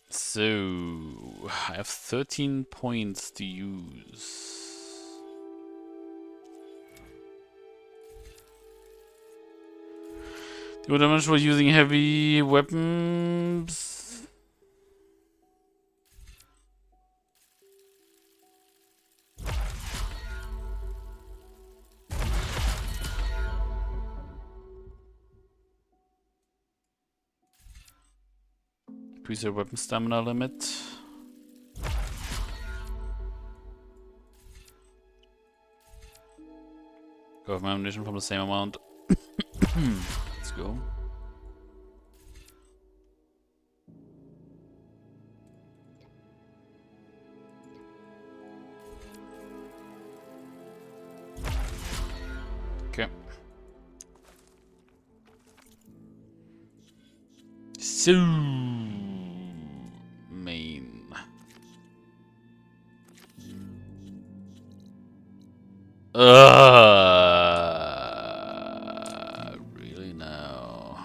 So, I have 13 points to use. The damage was using heavy weapons. Increase your weapon stamina limit. Go have my ammunition from the same amount. Let's go. Okay. So main. Really now.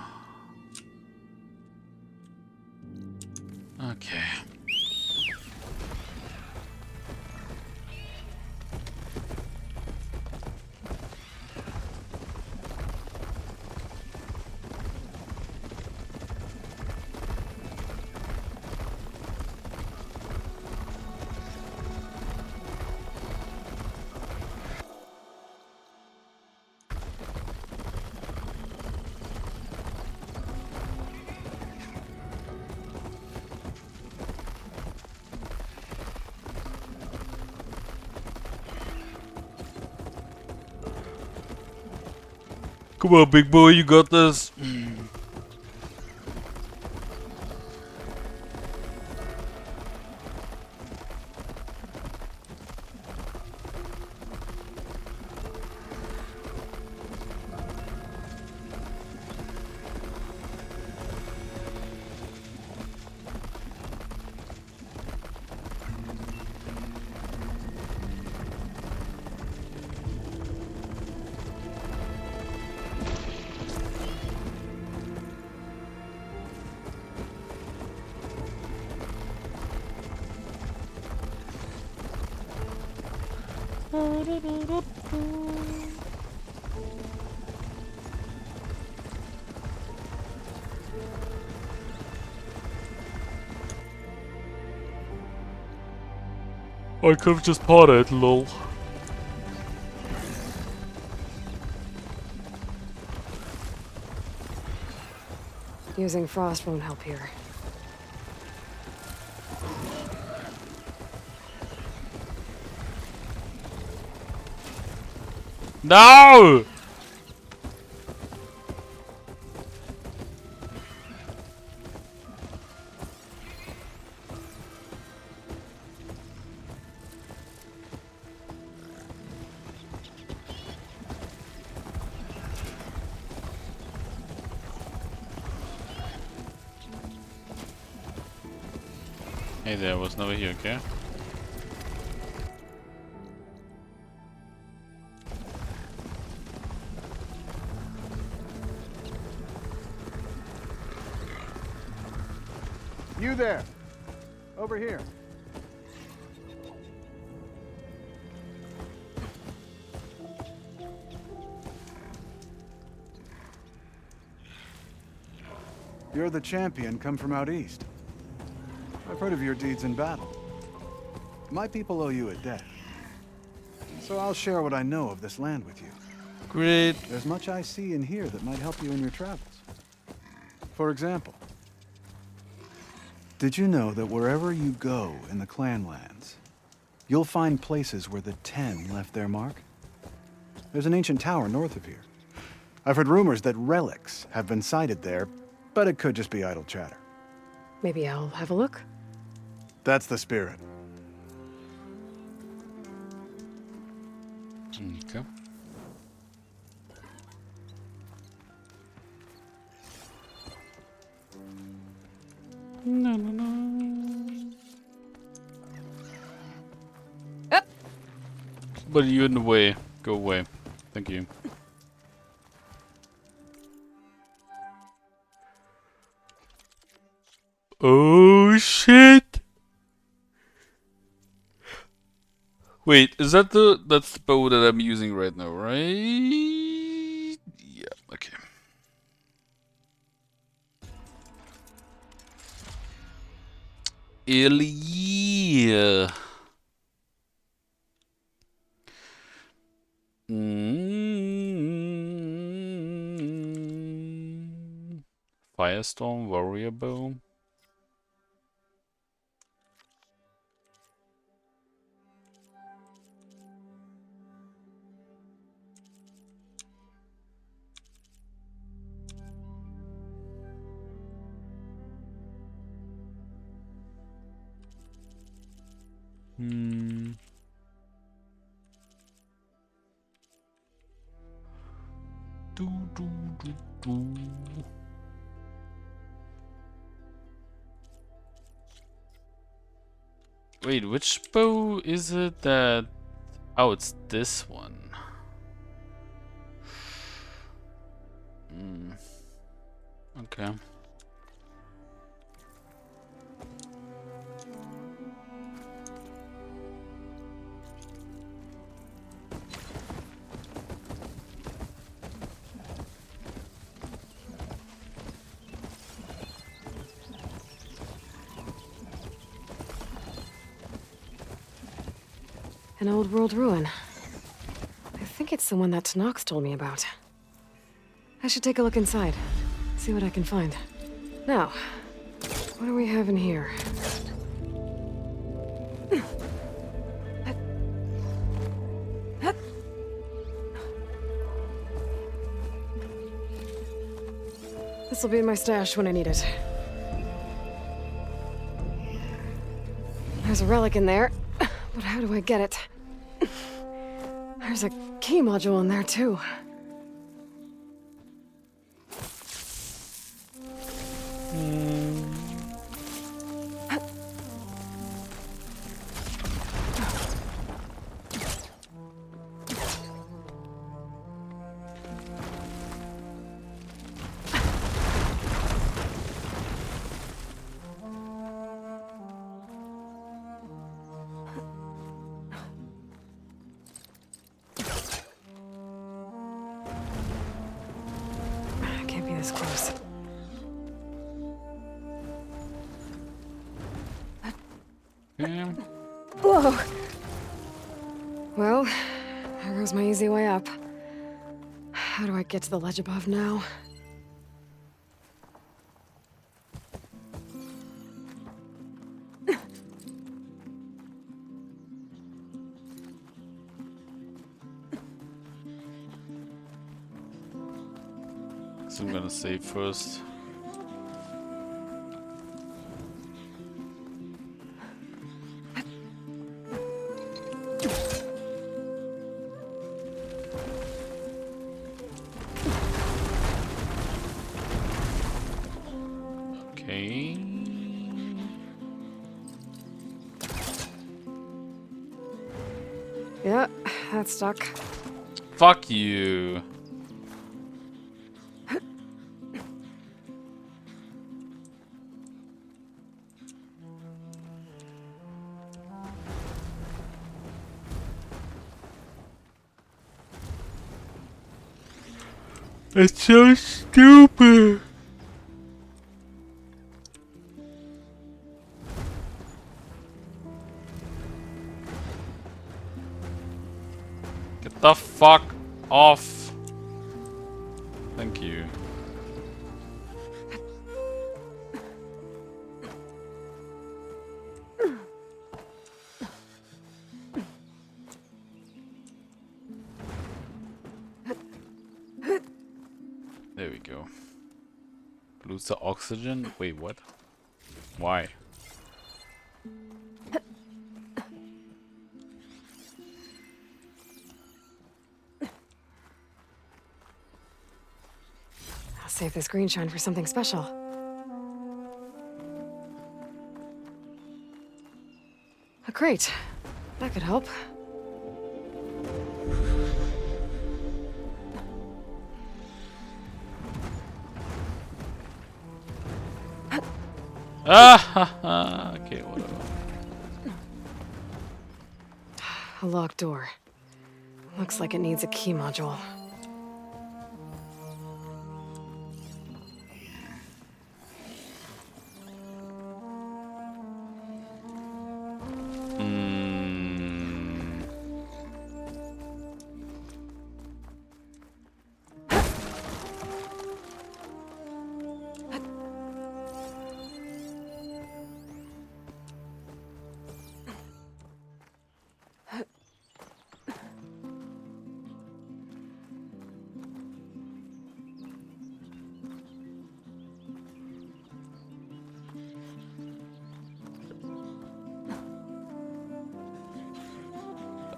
Okay. Come on, big boy, you got this. I could have just potted, lol. Using frost won't help here. No! Hey there, was nobody here, okay? You there! Over here. You're the champion come from out east. I've heard of your deeds in battle. My people owe you a debt. So I'll share what I know of this land with you. Great. There's much I see and hear that might help you in your travels. For example, did you know that wherever you go in the Clanlands, you'll find places where the Ten left their mark? There's an ancient tower north of here. I've heard rumors that relics have been sighted there, but it could just be idle chatter. Maybe I'll have a look? That's the spirit. Okay. No, no, no. Up. But you're in the way. Go away. Thank you. Oh shit! Wait, is that that's the bow that I'm using right now, right? Yeah, okay. Ilya. Firestorm Warrior Bow. Wait, which bow is it that... Oh, it's this one. Okay. An old world ruin. I think it's the one that Tanox told me about. I should take a look inside, see what I can find. Now, what do we have in here? This'll be in my stash when I need it. There's a relic in there, but how do I get it? There's a key module in there, too. Can't be this close. Whoa! Well, there goes my easy way up. How do I get to the ledge above now? So I'm gonna save first. Okay. Yeah, that's stuck. Fuck you. It's so stupid. Get the fuck off. Thank you. There we go. Lose the oxygen? Wait, what? Why? I'll save this green shine for something special. A crate. That could help. Ah, okay, whatever. A locked door. Looks like it needs a key module.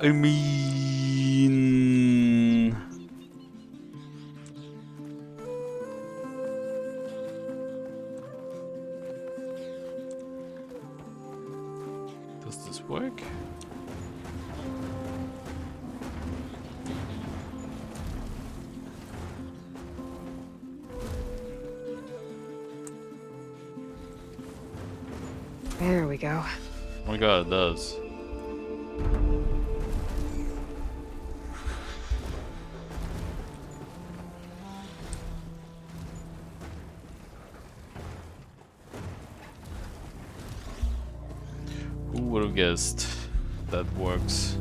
I mean... Does this work? There we go. Oh my god, it does. Who would have guessed that works?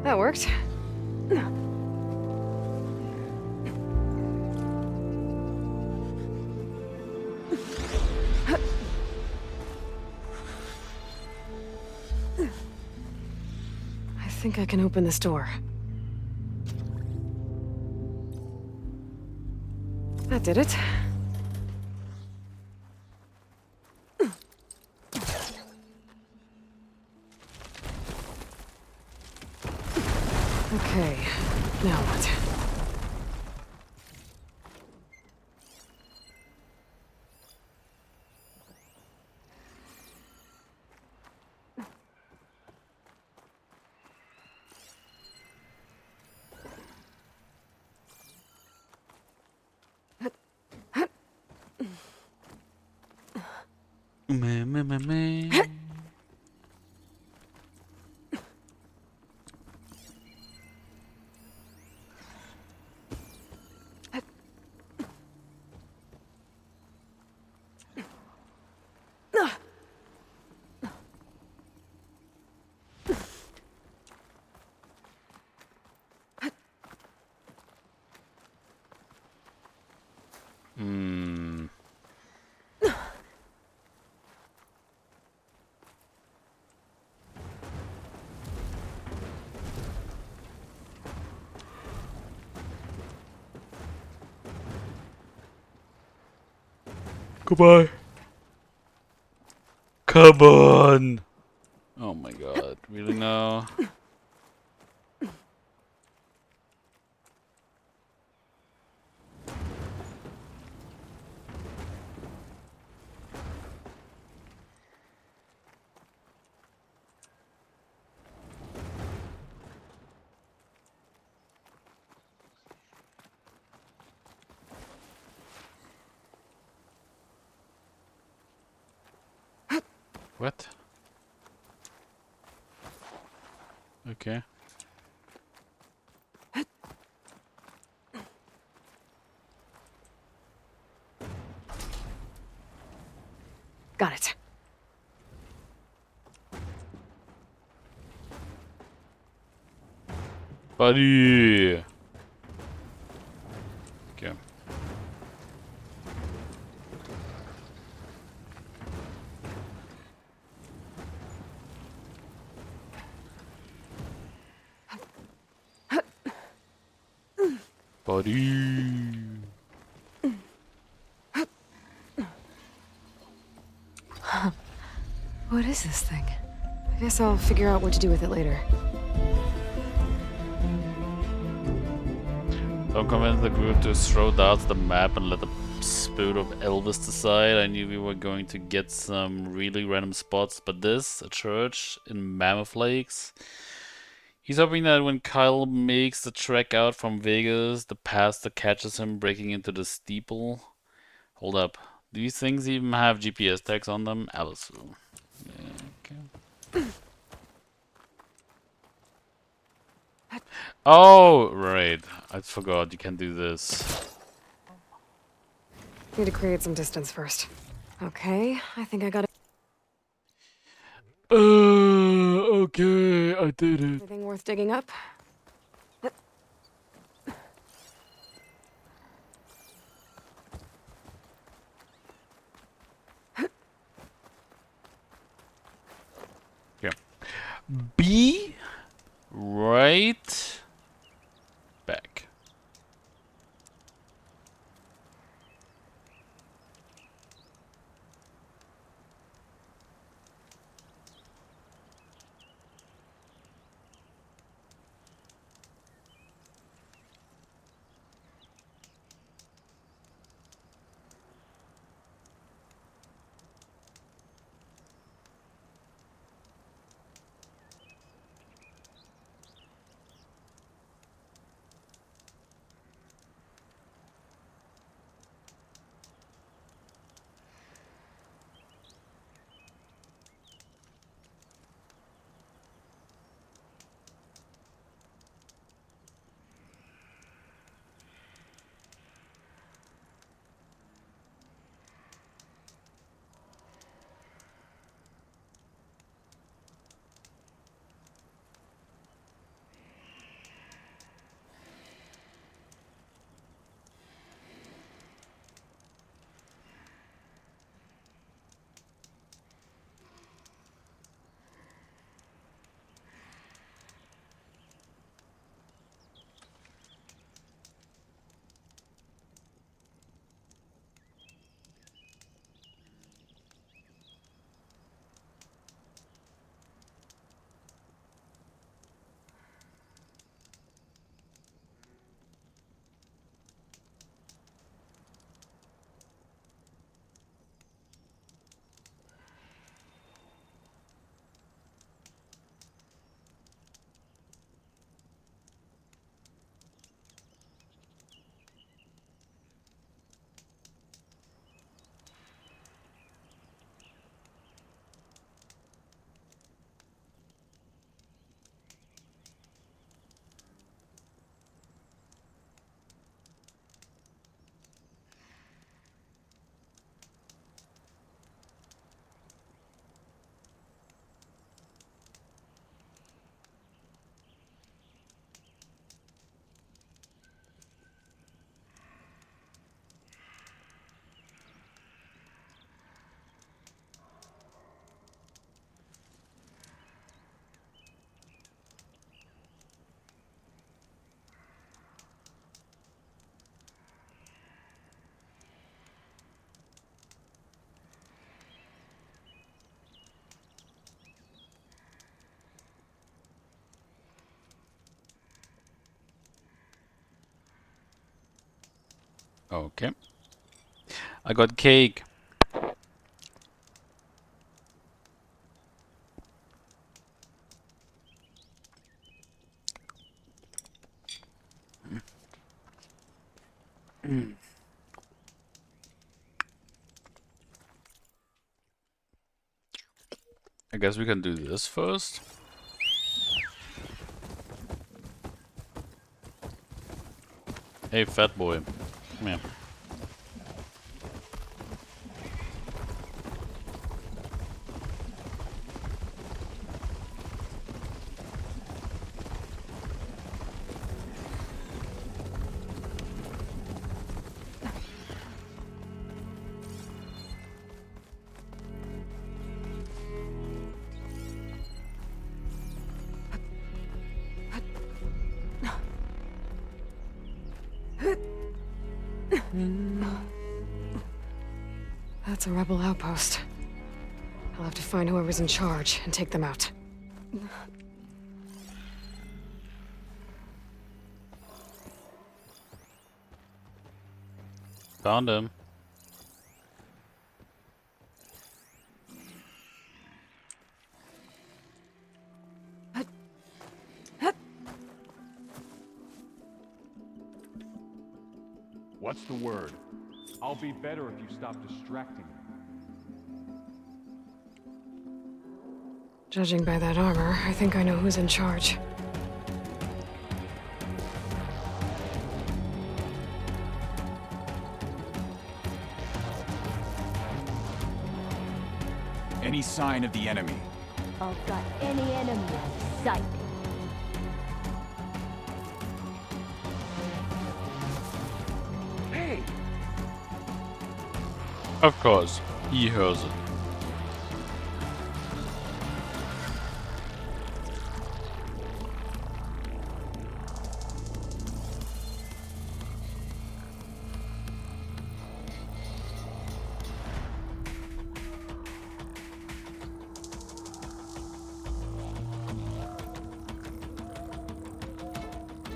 That worked. I think I can open this door. That did it. Okay, now what? Me. Hmm. Goodbye. Come on. Oh my god. Really now? What? Okay. Got it. Buddy. Okay. Buddy. Huh. What is this thing? I guess I'll figure out what to do with it later. Don't convince the group to throw darts at the map and let the spirit of Elvis decide. I knew we were going to get some really random spots, but this, a church in Mammoth Lakes. He's hoping that when Kyle makes the trek out from Vegas, the pastor catches him breaking into the steeple. Hold up. Do these things even have GPS tags on them? Alice will. Yeah, okay. Oh, right. I forgot you can do this. Need to create some distance first. Okay, I think I got it. Okay, I did it. Anything worth digging up? Yeah. Be right back. Okay. I got cake. I guess we can do this first. Hey, fat boy. Come here. That's a rebel outpost. I'll have to find whoever's in charge and take them out. Found him. What's the word? I'll be better if you stop distracting me. Judging by that armor, I think I know who's in charge. Any sign of the enemy? I've got any enemy in sight. Hey! Of course, he hears it.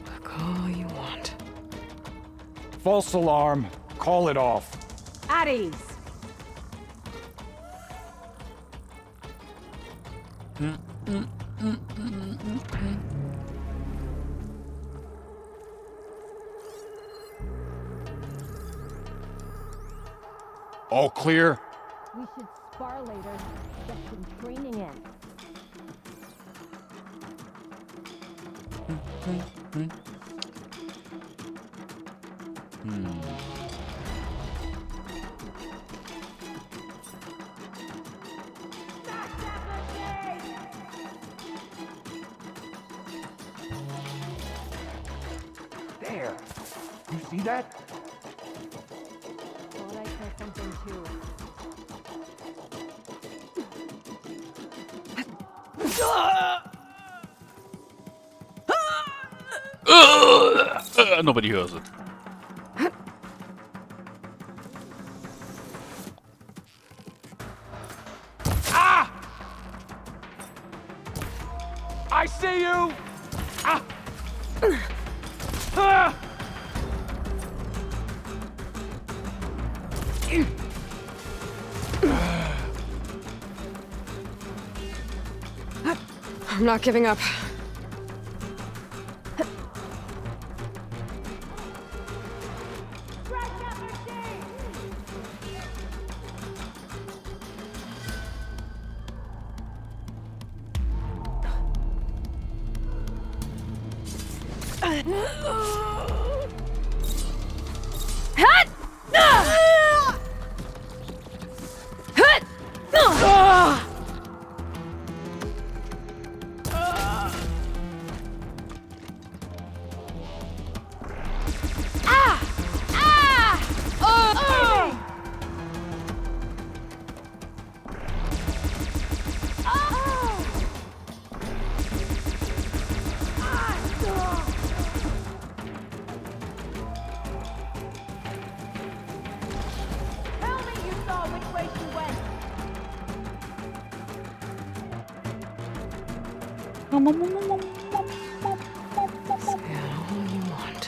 Look all you want. False alarm. Call it off. At ease. All clear? We should spar later. Get some training in. There! You see that? Thought I saw something too. Nobody hears it. Ah! I see you! Ah! Ah! I'm not giving up. Tell me you saw which way she went. Say all you want.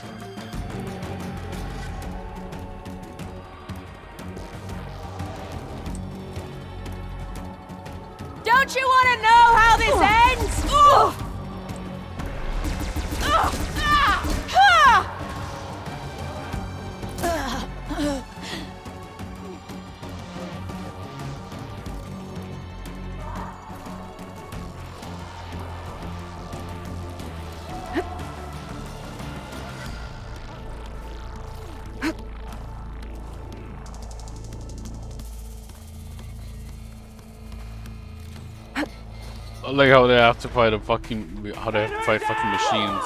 Don't you want to know how this ends? I like how they have to fight fucking machines.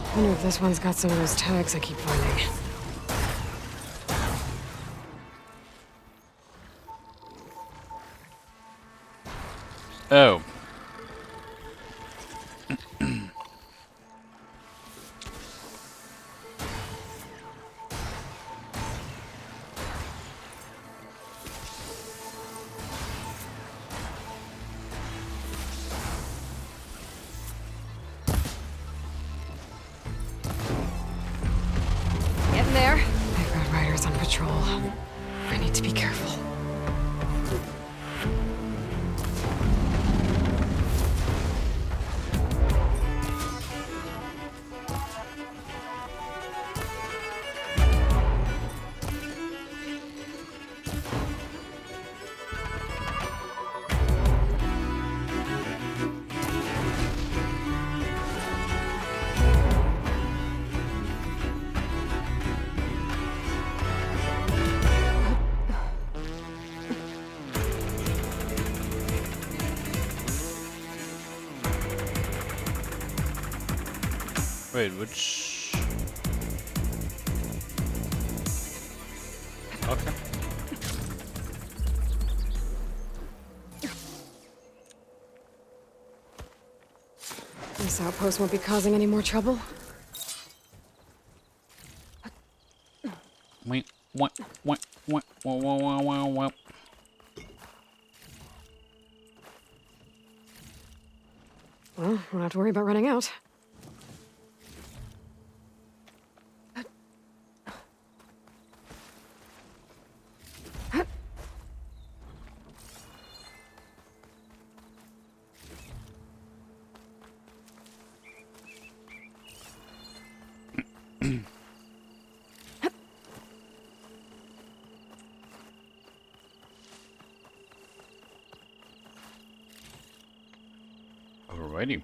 I wonder if this one's got some of those tags I keep finding. Oh. Getting there. I've got riders on patrol. I need to be careful. Wait, which? Okay. This outpost won't be causing any more trouble. Wait, what? Well, won't have to worry about running out. Alrighty.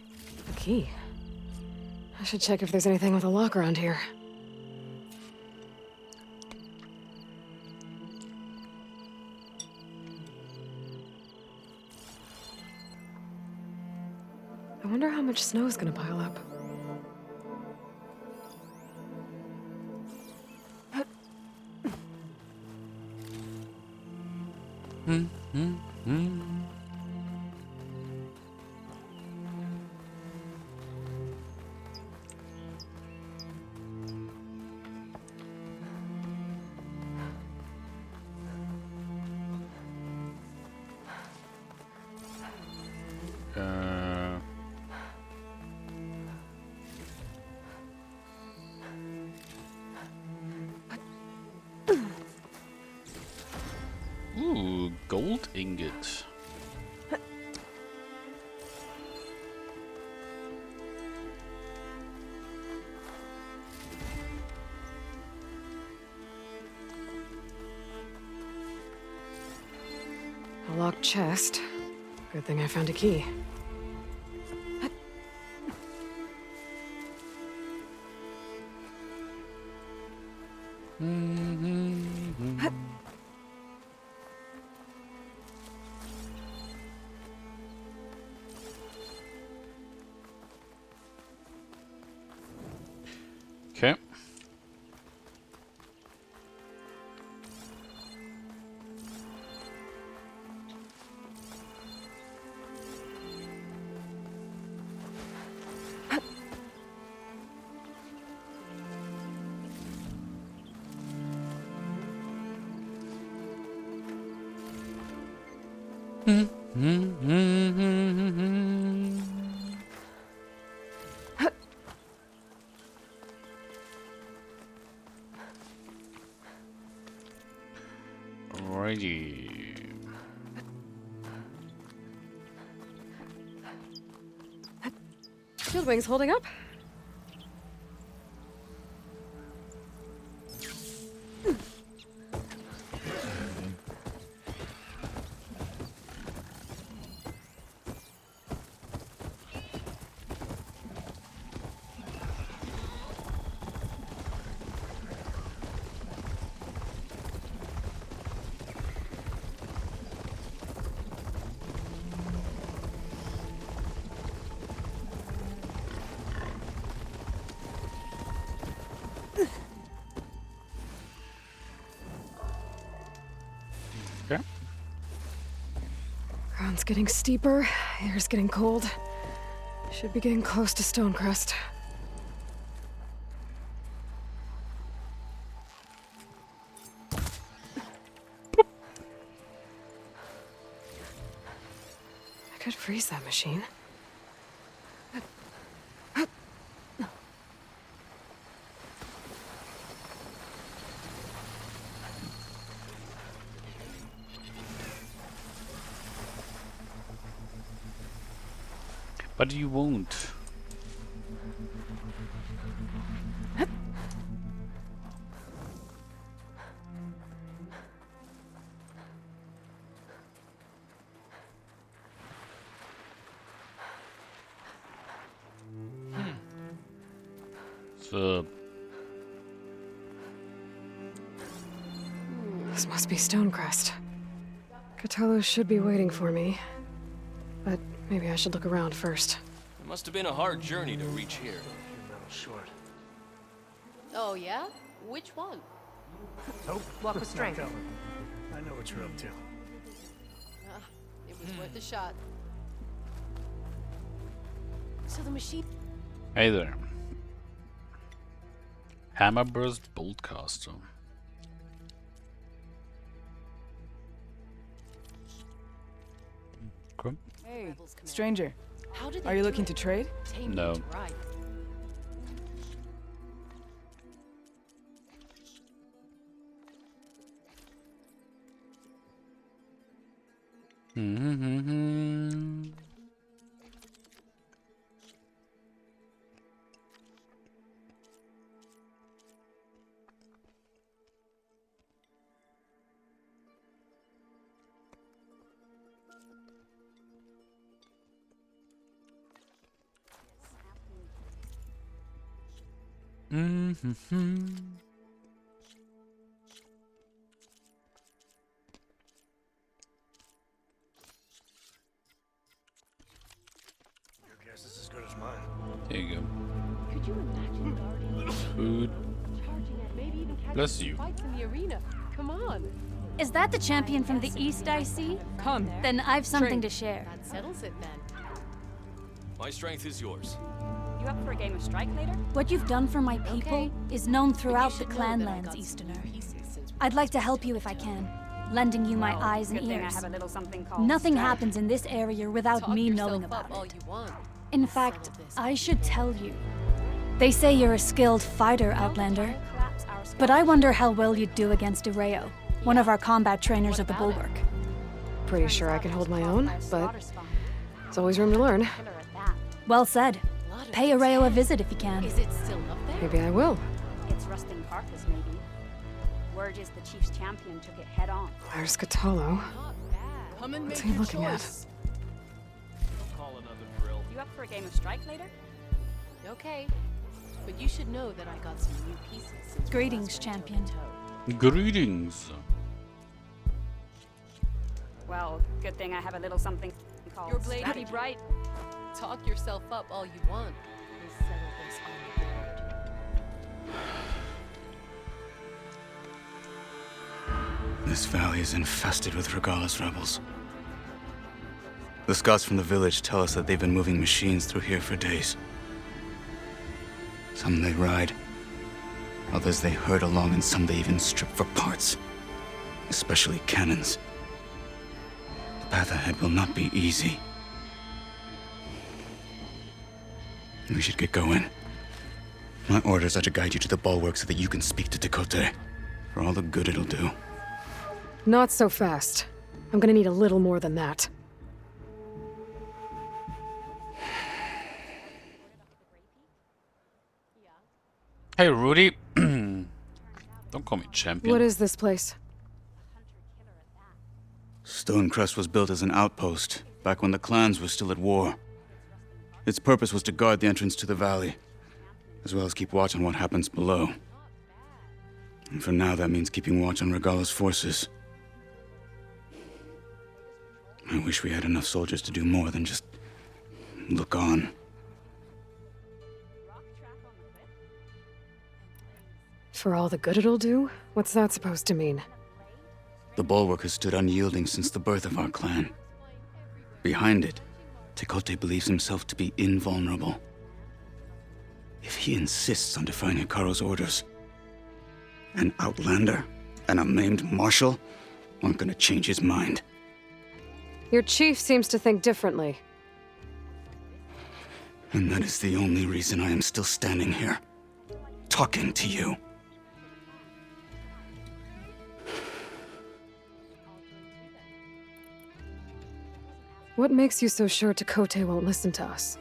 A key. I should check if there's anything with a lock around here. I wonder how much snow is gonna pile up. Ooh, gold ingot. A locked chest. Good thing I found a key. Alrighty. Shield wings holding up? Okay. Ground's getting steeper, air's getting cold. Should be getting close to Stonecrest. I could freeze that machine. But you won't. So This must be Stonecrest. Cthulhu should be waiting for me. But maybe I should look around first. It must have been a hard journey to reach here. Short. Oh, yeah? Which one? Nope. Walk with strength. Not coming. I know what you're up to. It was worth a shot. So the machine... hey there. Hammerburst Boltcaster. Okay. Hey, stranger. How did Are you looking to trade? No. Right. Your guess is as good as mine. There you go. Could you imagine Guardian Food. charging at maybe even catching Bless some you. fights in the arena? Come on. Is that the champion from the East I see? Come. Then I've something to share. That settles it then. My strength is yours. You up for a game of strike later? What you've done for my people is known throughout the Clanlands, Easterner. I'd like to help you if I can, lending you my eyes and good thing I ears. have a little something called Nothing strength. happens in this area without Talk me yourself knowing up about all it. you want. In fact, I should tell you. They say you're a skilled fighter, Outlander. But I wonder how well you'd do against Areo, one of our combat trainers at the Bulwark. Pretty sure I can hold my own, but there's always room to learn. Well said. Pay Areo a visit if you can. Is it still up there? Maybe I will. Its rusting carcass, maybe. Word is the Chief's champion took it head on. There's Cthulhu. Come and What's make he your looking at? choice. Call another drill. You up for a game of strike later? Okay. But you should know that I got some new pieces since we Greetings, last went champion. toe-to-toe. Greetings. Well, good thing I have a little something called Your blade strategy. pretty bright. Talk yourself up all you want. We'll settle this on the board. This valley is infested with Regalis rebels. The scouts from the village tell us that they've been moving machines through here for days. Some they ride, others they herd along, and some they even strip for parts, especially cannons. path ahead will not be easy. We should get going. My orders are to guide you to the bulwark so that you can speak to Tekote. For all the good it'll do. Not so fast. I'm gonna need a little more than that. Hey, Rudy. Don't call me champion. What is this place? Stonecrest was built as an outpost, back when the clans were still at war. Its purpose was to guard the entrance to the valley, as well as keep watch on what happens below. And for now, that means keeping watch on Regala's forces. I wish we had enough soldiers to do more than just look on. For all the good it'll do? What's that supposed to mean? The bulwark has stood unyielding since the birth of our clan. Behind it, Tekote believes himself to be invulnerable. If he insists on defying Hikaru's orders, an outlander and a maimed marshal aren't gonna change his mind. Your chief seems to think differently. And that is the only reason I am still standing here, talking to you. What makes you so sure Tekote won't listen to us?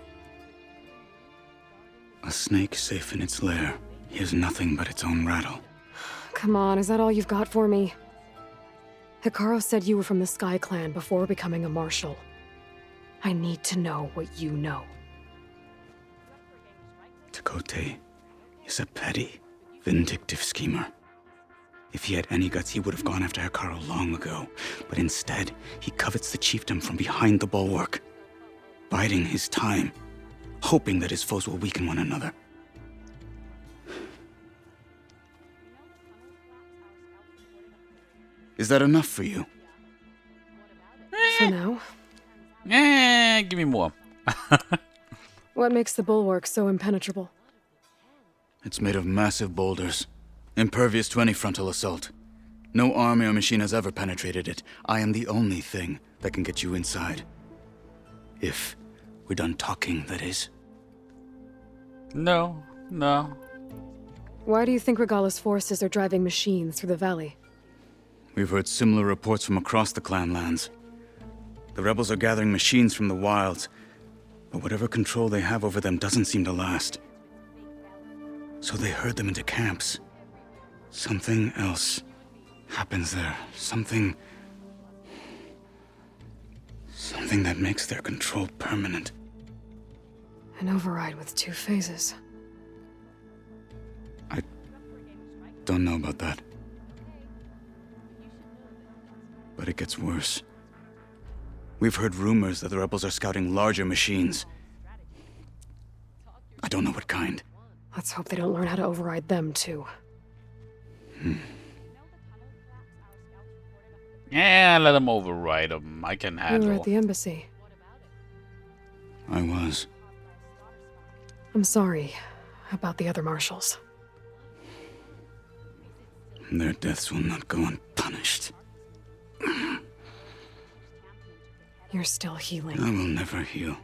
A snake safe in its lair hears nothing but its own rattle. Come on, is that all you've got for me? Hikaru said you were from the Sky Clan before becoming a marshal. I need to know what you know. Tekote is a petty, vindictive schemer. If he had any guts, he would have gone after Hikaru long ago. But instead, he covets the chiefdom from behind the bulwark, biding his time, hoping that his foes will weaken one another. Is that enough for you? For now. Give me more. What makes the bulwark so impenetrable? It's made of massive boulders, impervious to any frontal assault. No army or machine has ever penetrated it. I am the only thing that can get you inside. If we're done talking, that is. No. Why do you think Regala's forces are driving machines through the valley? We've heard similar reports from across the clan lands. The rebels are gathering machines from the wilds, but whatever control they have over them doesn't seem to last. So they herd them into camps. Something else happens there. Something that makes their control permanent. An override with 2 phases. I don't know about that. But it gets worse. We've heard rumors that the rebels are scouting larger machines. I don't know what kind. Let's hope they don't learn how to override them, too. Yeah, let them override them. I can You were handle. at the embassy. I was. I'm sorry about the other marshals. Their deaths will not go unpunished. You're still healing. I will never heal.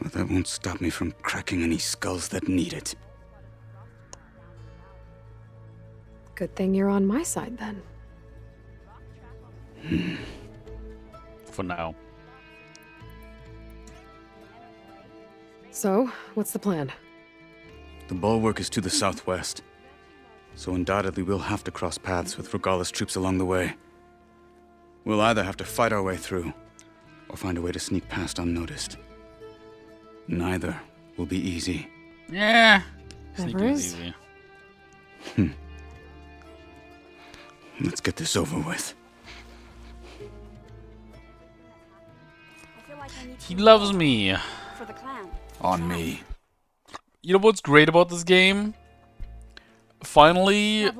But that won't stop me from cracking any skulls that need it. Good thing you're on my side, then. For now. So, what's the plan? The bulwark is to the southwest, so undoubtedly we'll have to cross paths with Regala's troops along the way. We'll either have to fight our way through, or find a way to sneak past unnoticed. Neither will be easy. Yeah. Never Sneaking is. easy. Let's get this over with. He loves me. For the clan. On me. You know what's great about this game? Finally,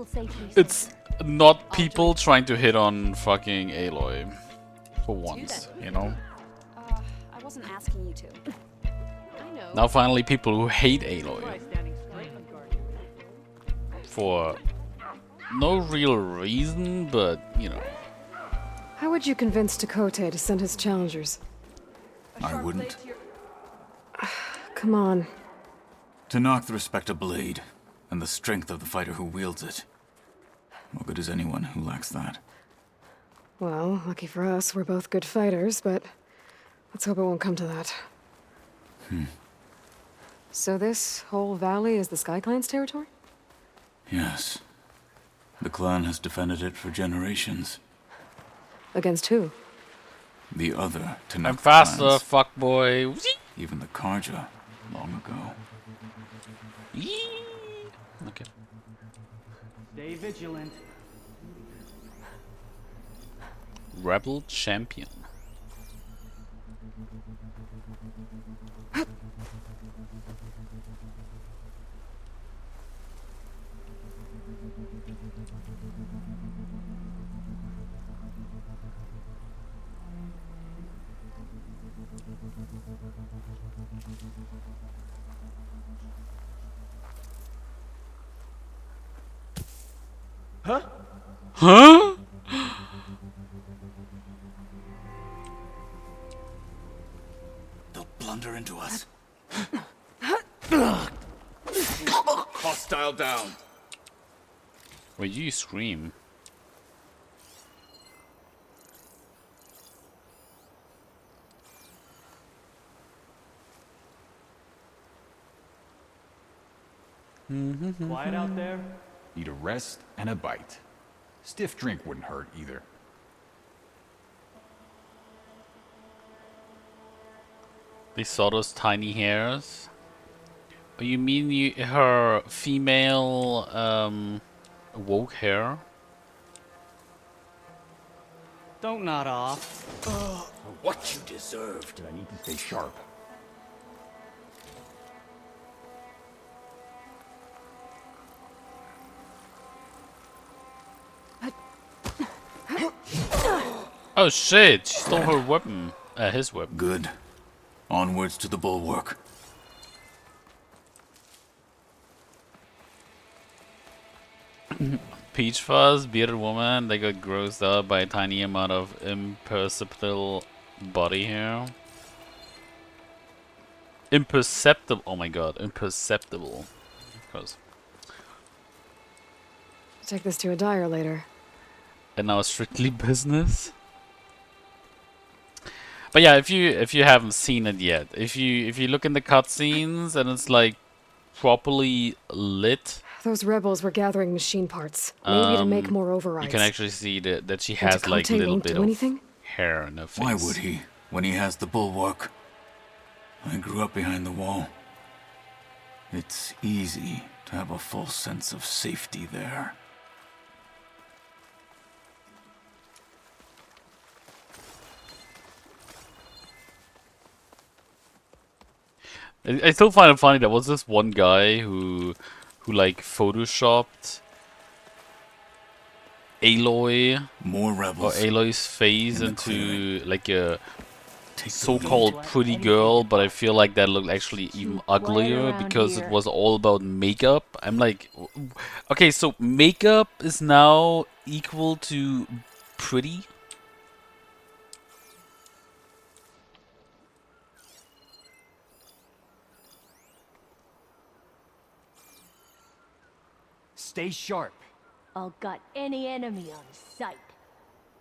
it's not people trying to hit on fucking Aloy. For once, you know? I wasn't asking you to. I know. Now finally people who hate Aloy. For no real reason, but, you know. How would you convince Tekote to send his challengers? I wouldn't. Come on. To knock the respect of blade, and the strength of the fighter who wields it. What good is anyone who lacks that? Well, lucky for us, we're both good fighters, but let's hope it won't come to that. So this whole valley is the Sky Clan's territory? Yes. The clan has defended it for generations. Against who? The other to I'm knock faster, clans. fuckboy. Even the Karja, long ago. Okay. Stay vigilant. Rebel champion. Huh? Huh? They'll blunder into us. Hostile down. Wait, you scream. Quiet out there. Need a rest and a bite. Stiff drink wouldn't hurt either. They saw those tiny hairs. Oh, you mean her female woke hair? Don't nod off. What you deserved. I need to stay sharp. Oh shit! She stole her weapon. His weapon. Good. Onwards to the bulwark. Peach Fuzz, bearded woman, they got grossed out by a tiny amount of imperceptible body hair. Imperceptible. Oh my god, imperceptible. Gross. Take this to a dyer later. And now strictly business. But yeah, if you haven't seen it yet, if you look in the cutscenes and it's like properly lit, Those rebels were gathering machine parts, maybe to make more overrides. you can actually see that she And has like a Tekote little won't bit do of anything? hair in her face. Why would he, when he has the bulwark? I grew up behind the wall. It's easy to have a false sense of safety there. I still find it funny. There was this one guy who like photoshopped Aloy More or rebels. Aloy's face in the into like a the so-called pretty girl, but I feel like that looked actually even uglier because it was all about makeup. I'm like, okay, so makeup is now equal to pretty? Stay sharp. I'll gut any enemy on sight.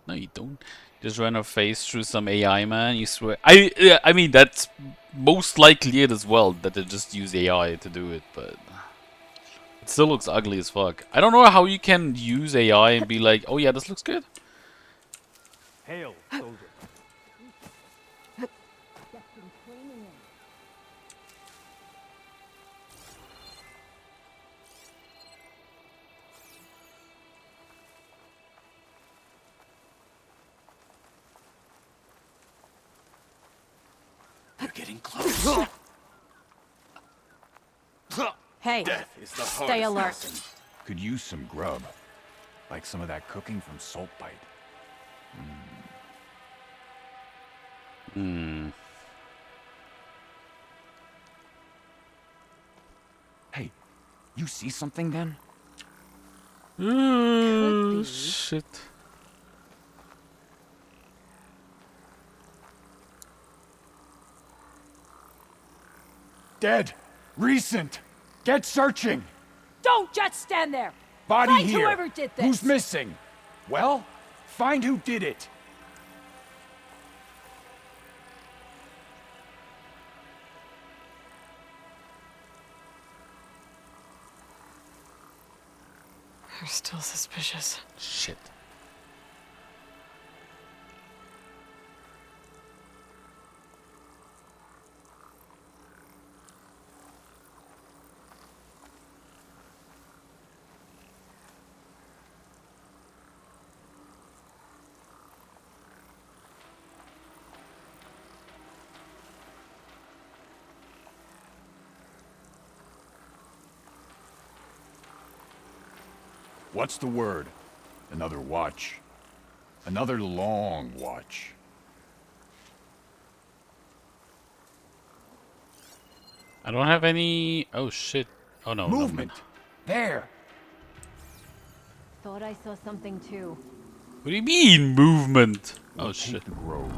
No, you don't. Just run her face through some AI, man. You swear? I mean, that's most likely it as well, that they just use AI to do it, but it still looks ugly as fuck. I don't know how you can use AI and be like, oh yeah, this looks good. Hail, soldier. You're getting close. Hey, Death is the stay hardest alert. lesson. Could use some grub. Like some of that cooking from Saltbite. Hey, you see something then? Shit. Dead. Recent. Get searching. Don't just stand there. Body Find here. whoever did this. Who's missing? Well, find who did it. They're still suspicious. Shit. What's the word? Another watch. Another long watch. I don't have any... Oh shit. Oh no. Movement. No. There. Thought I saw something too. What do you mean, movement? We'll Oh take shit. the grove.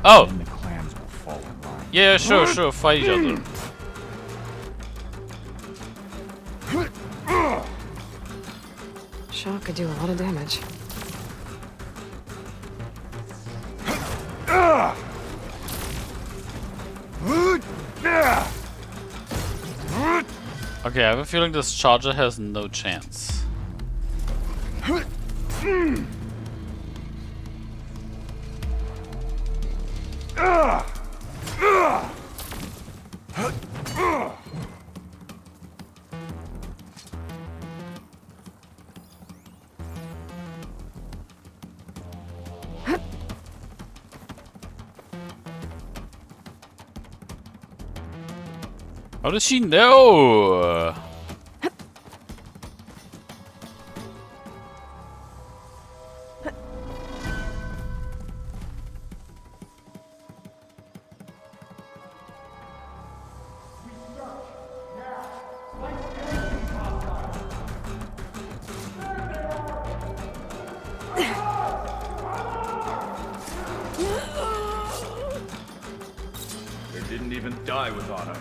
Oh! Then the clans will fall in line. Yeah, sure. Fight each other. Shock could do a lot of damage. Okay, I have a feeling this charger has no chance. How does she know? They didn't even die with honor.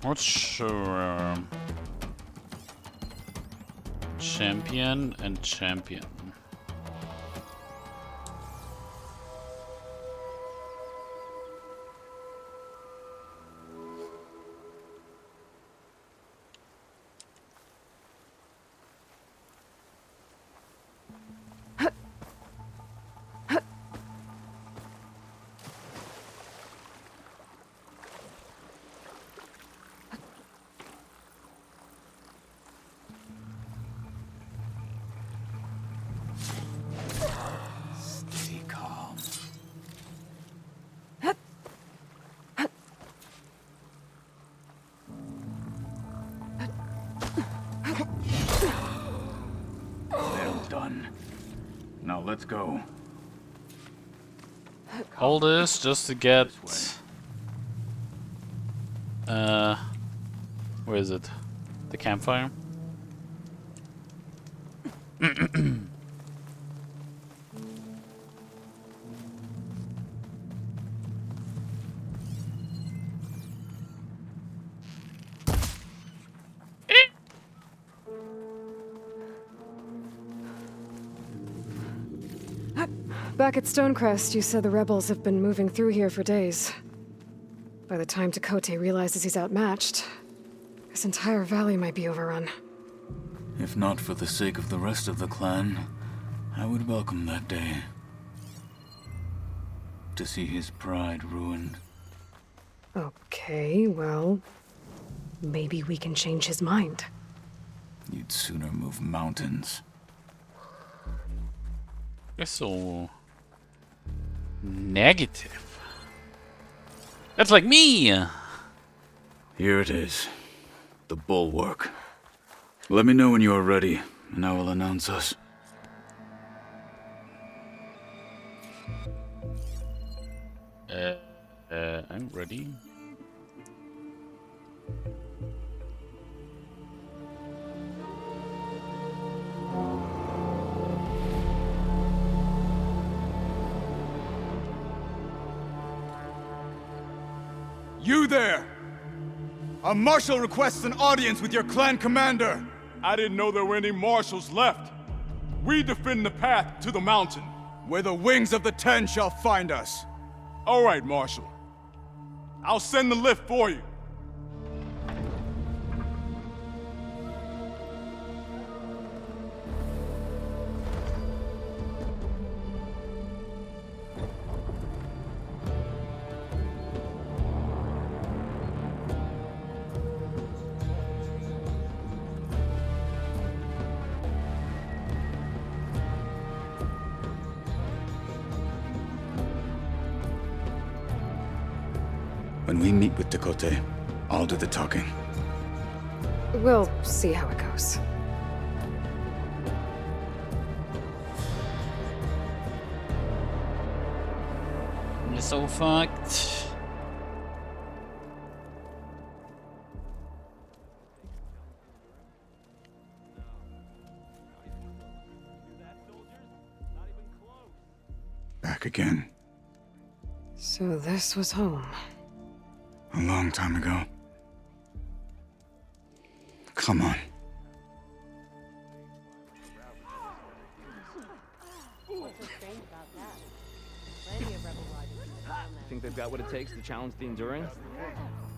What's champion and champion? Stay calm. Well done. Now let's go. All this just to get... where is it? The campfire? Back at Stonecrest, you said the rebels have been moving through here for days. By the time Tekote realizes he's outmatched, this entire valley might be overrun. If not for the sake of the rest of the clan, I would welcome that day. To see his pride ruined. Okay, well, maybe we can change his mind. You'd sooner move mountains. It's so negative. That's like me! Here it is. The Bulwark. Let me know when you are ready, and I will announce us. I'm ready. You there! A marshal requests an audience with your clan commander! I didn't know there were any marshals left. We defend the path to the mountain. Where the wings of the Ten shall find us. All right, Marshal. I'll send the lift for you. When we meet with Tekotteh, I'll do the talking. We'll see how it goes. I'm so fucked. Back again. So this was home. A long time ago. Come on. Think they've got what it takes to challenge the Endurance?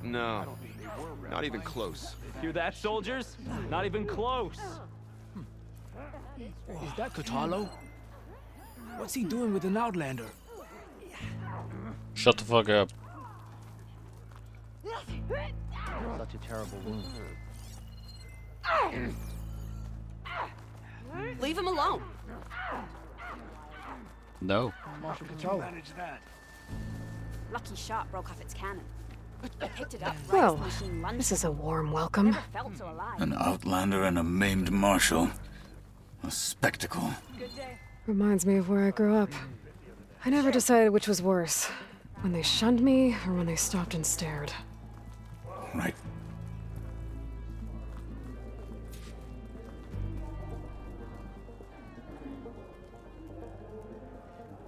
No. Not even close. Hear that, soldiers? Not even close. Is that Kotallo? What's he doing with an Outlander? Shut the fuck up. Such a terrible wound. Leave him alone. No. Marshal Kotallo. Manage that. Lucky shot broke off its cannon. I picked it up right Well, as the machine lunged. this is a warm welcome. Never felt so alive. An Outlander and a maimed marshal. A spectacle. Reminds me of where I grew up. I never decided which was worse. When they shunned me, or when they stopped and stared. Right.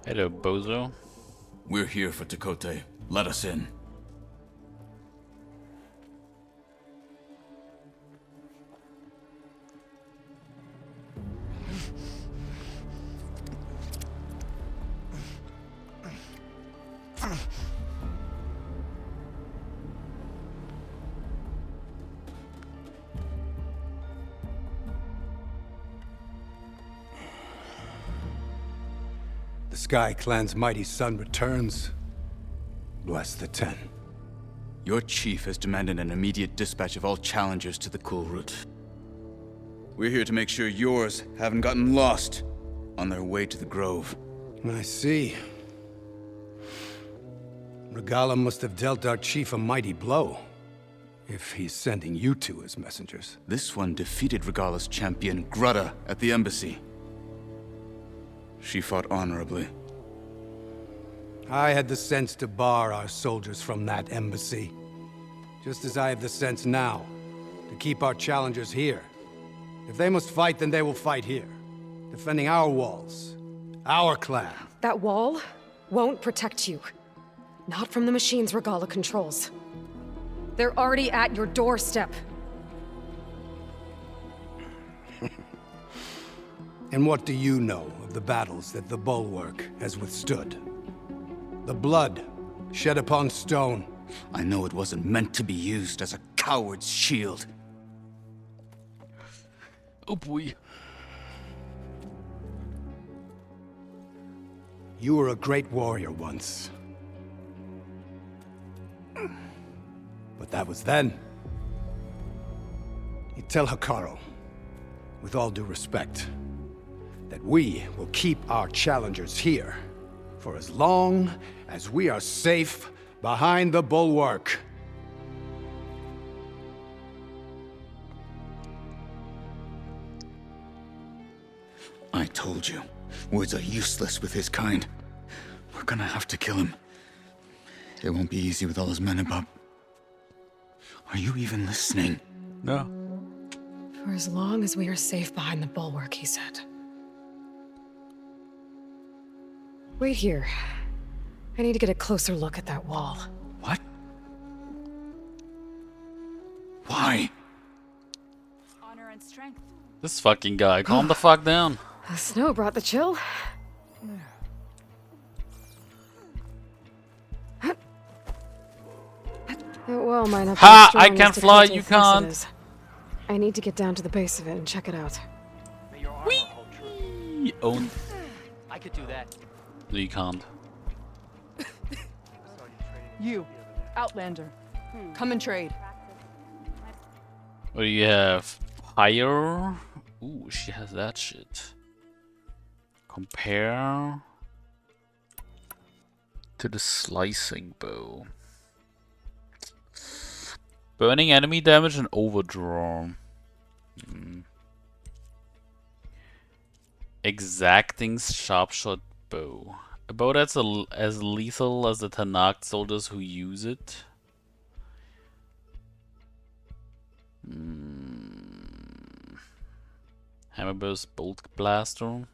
Hello, bozo. We're here for Tekotteh. Let us in. The Sky Clan's mighty son returns. Bless the Ten. Your chief has demanded an immediate dispatch of all challengers to the Kulrut. We're here to make sure yours haven't gotten lost on their way to the Grove. I see. Regala must have dealt our chief a mighty blow, if he's sending you two as messengers. This one defeated Regala's champion, Grudda, at the embassy. She fought honorably. I had the sense to bar our soldiers from that embassy. Just as I have the sense now to keep our challengers here. If they must fight, then they will fight here. Defending our walls. Our clan. That wall won't protect you. Not from the machines Regala controls. They're already at your doorstep. And what do you know of the battles that the Bulwark has withstood? The blood shed upon stone. I know it wasn't meant to be used as a coward's shield. Oh boy. You were a great warrior once. But that was then. You tell Hekarro, with all due respect, that we will keep our challengers here for as long as we are safe Behind the bulwark. I told you, words are useless with his kind. We're gonna have to kill him. It won't be easy with all his men about. Are you even listening? No. For as long as we are safe behind the bulwark, he said. Wait here. I need to get a closer look at that wall. What? Why? Honor and strength. This fucking guy, calm the fuck down. The snow brought the chill. That wall might not be Ha! as strong I can as fly, Dakota you thinks it can't. is. I need to get down to the base of it and check it out. Own. I could do that. No, you can't. You, Outlander. Come and trade. What do you have? Fire? Ooh, she has that shit. Compare to the slicing bow. Burning enemy damage and overdraw. Exacting sharpshot bow. A bow that's as lethal as the Tanakh soldiers who use it. Hammerburst bolt blaster.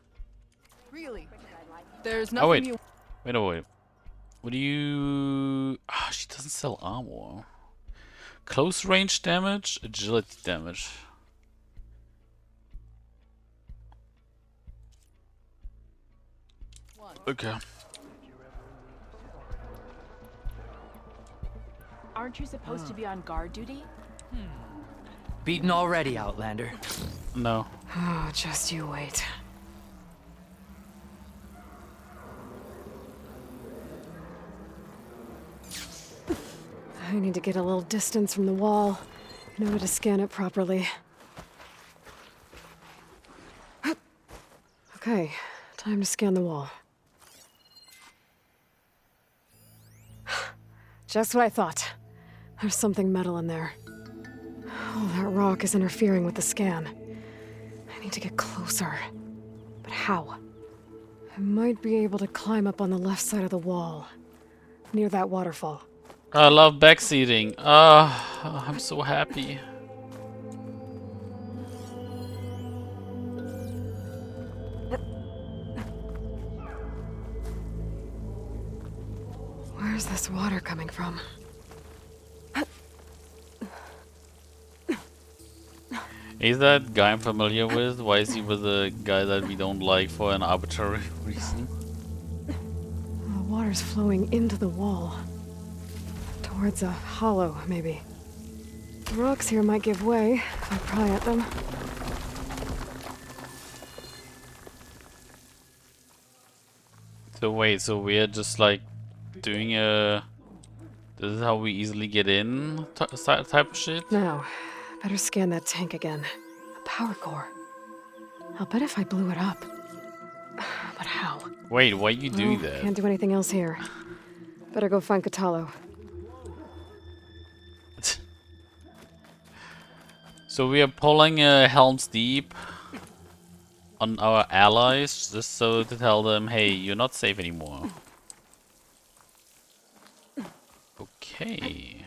Really? There's nothing Oh wait, you... wait. What do you? Ah, she doesn't sell armor. Close range damage, agility damage. Okay. Aren't you supposed to be on guard duty? Beaten already, Outlander. No. Oh, just you wait. I need to get a little distance from the wall in order to scan it properly. Okay, time to scan the wall. Just what I thought. There's something metal in there. Oh, that rock is interfering with the scan. I need to get closer. But how? I might be able to climb up on the left side of the wall, near that waterfall. I love backseating. Ah, I'm so happy. Where's this water coming from? Is that guy I'm familiar with? Why is he with a guy that we don't like for an arbitrary reason? The water's flowing into the wall. Towards a hollow, maybe. The rocks here might give way if I pry at them. So wait, so we're just like doing a... This is how we easily get in type of shit? Now, better scan that tank again. A power core. I'll bet if I blew it up. But how? Wait, why you doing Well, that? Can't do anything else here. Better go find Katalo. So we are pulling Helm's Deep on our allies just so to tell them, hey, you're not safe anymore. Okay.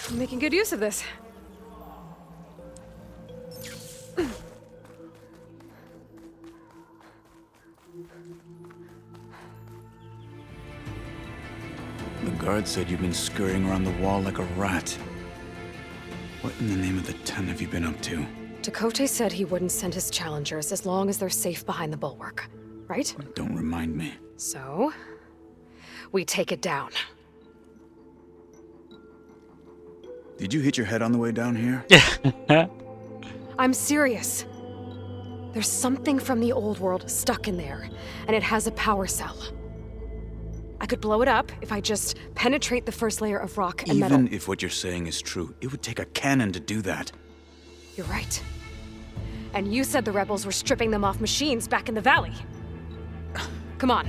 I'm making good use of this. The guard said you've been scurrying around the wall like a rat. What in the name of the 10 have you been up to? Dakota said he wouldn't send his challengers as long as they're safe behind the bulwark, right? Don't remind me. So, we take it down. Did you hit your head on the way down here? I'm serious. There's something from the old world stuck in there, and it has a power cell. I could blow it up if I just penetrate the first layer of rock and metal. Even if what you're saying is true, it would take a cannon to do that. You're right. And you said the rebels were stripping them off machines back in the valley. Come on.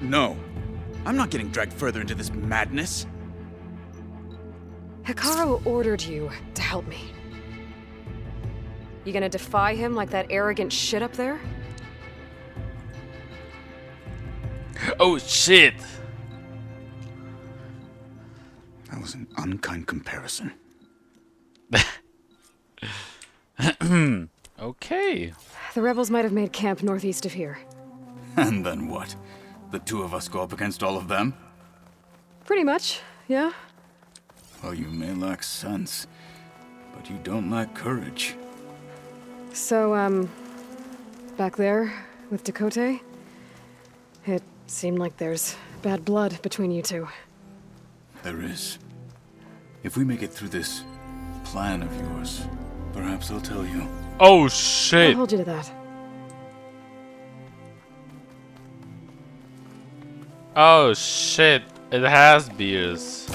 No. I'm not getting dragged further into this madness. Hikaru ordered you to help me. You gonna defy him like that arrogant shit up there? Oh shit! That was an unkind comparison. Okay. The rebels might have made camp northeast of here. And then what? The two of us go up against all of them? Pretty much, yeah. Well, you may lack sense, but you don't lack courage. So, back there with Dakota, it seemed like there's bad blood between you two. There is. If we make it through this plan of yours, perhaps I'll tell you. Oh shit! I'll hold you to that. Oh shit! It has beers.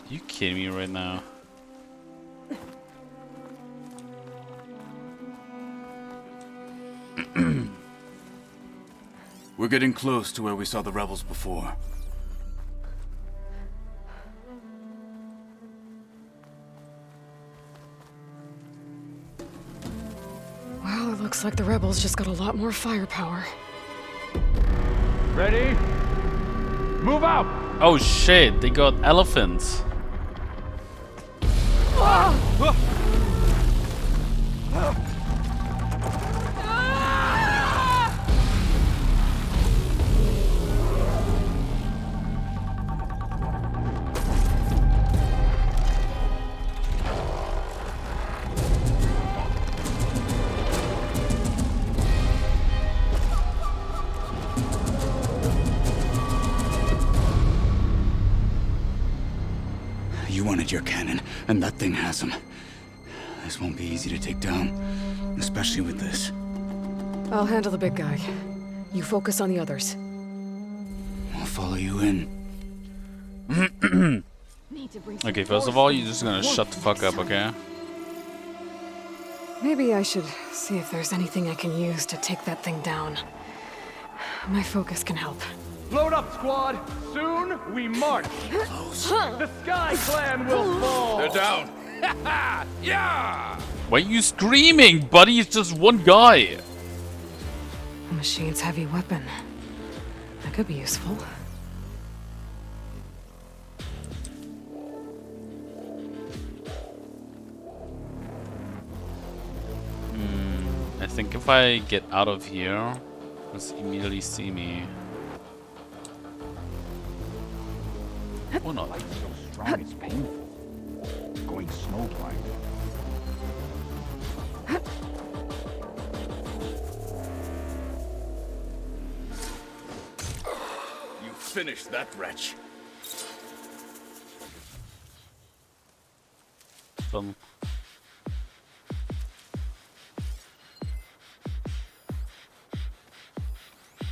You kidding me right now? We're getting close to where we saw the rebels before. Well, it looks like the rebels just got a lot more firepower. Ready? Move out! Oh shit! They got elephants. You wanted your cannon, and that thing has him. This won't be easy to take down, especially with this. I'll handle the big guy. You focus on the others. I'll follow you in. Okay, first of all, you're just gonna shut the fuck up, okay? Maybe I should see if there's anything I can use to take that thing down. My focus can help. Load up, squad! Soon we march! The Sky Clan will fall! They're down! Yeah! Why are you screaming, buddy? It's just one guy. A machine's heavy weapon. That could be useful. I think if I get out of here, just immediately see me. Or not. Light's so strong it's painful. Going snowblind. You finished that wretch. Done.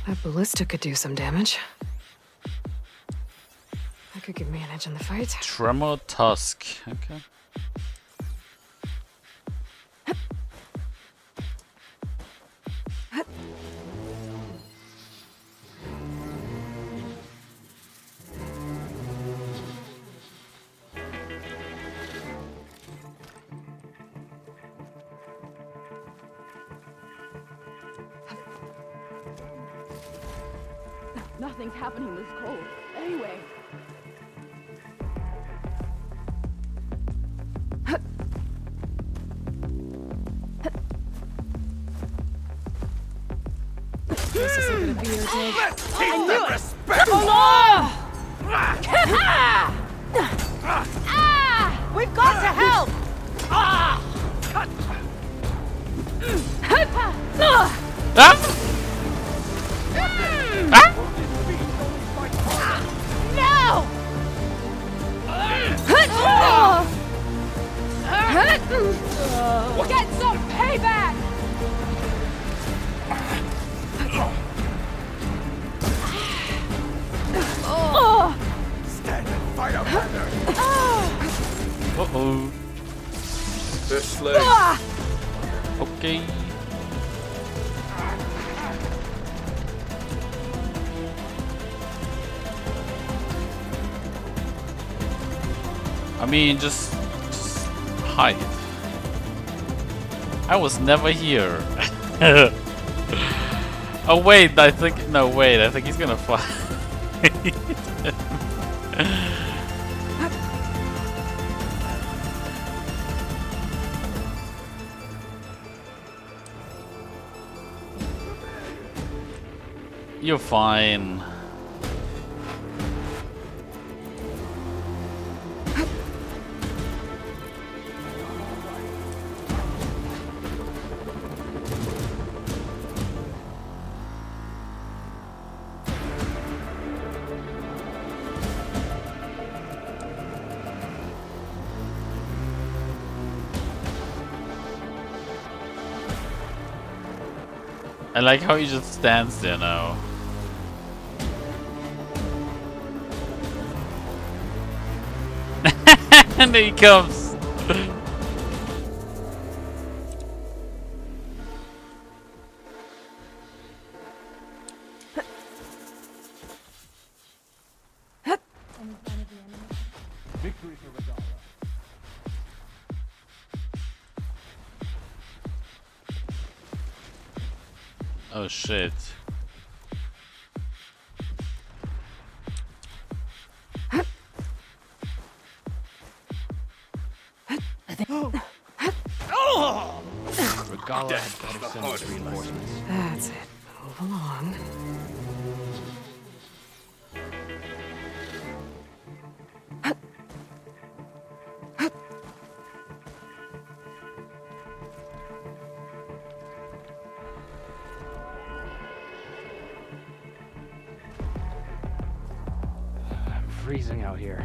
That ballista could do some damage. That could give me an edge in the fight. Tremor Tusk. Okay. Nothing's happening this cold. Anyway. This isn't gonna be your day. I knew it! We've got to help! No! Get some payback! Stand and fight out there! Uh-oh. This leg. Okay. I mean, just hide. I was never here. Oh wait, I think he's gonna fight. You're fine. I like how he just stands there now. And there he comes. Victory for Radara. Oh shit. Regala had better send us reinforcements. That's it. Move along. I'm freezing out here.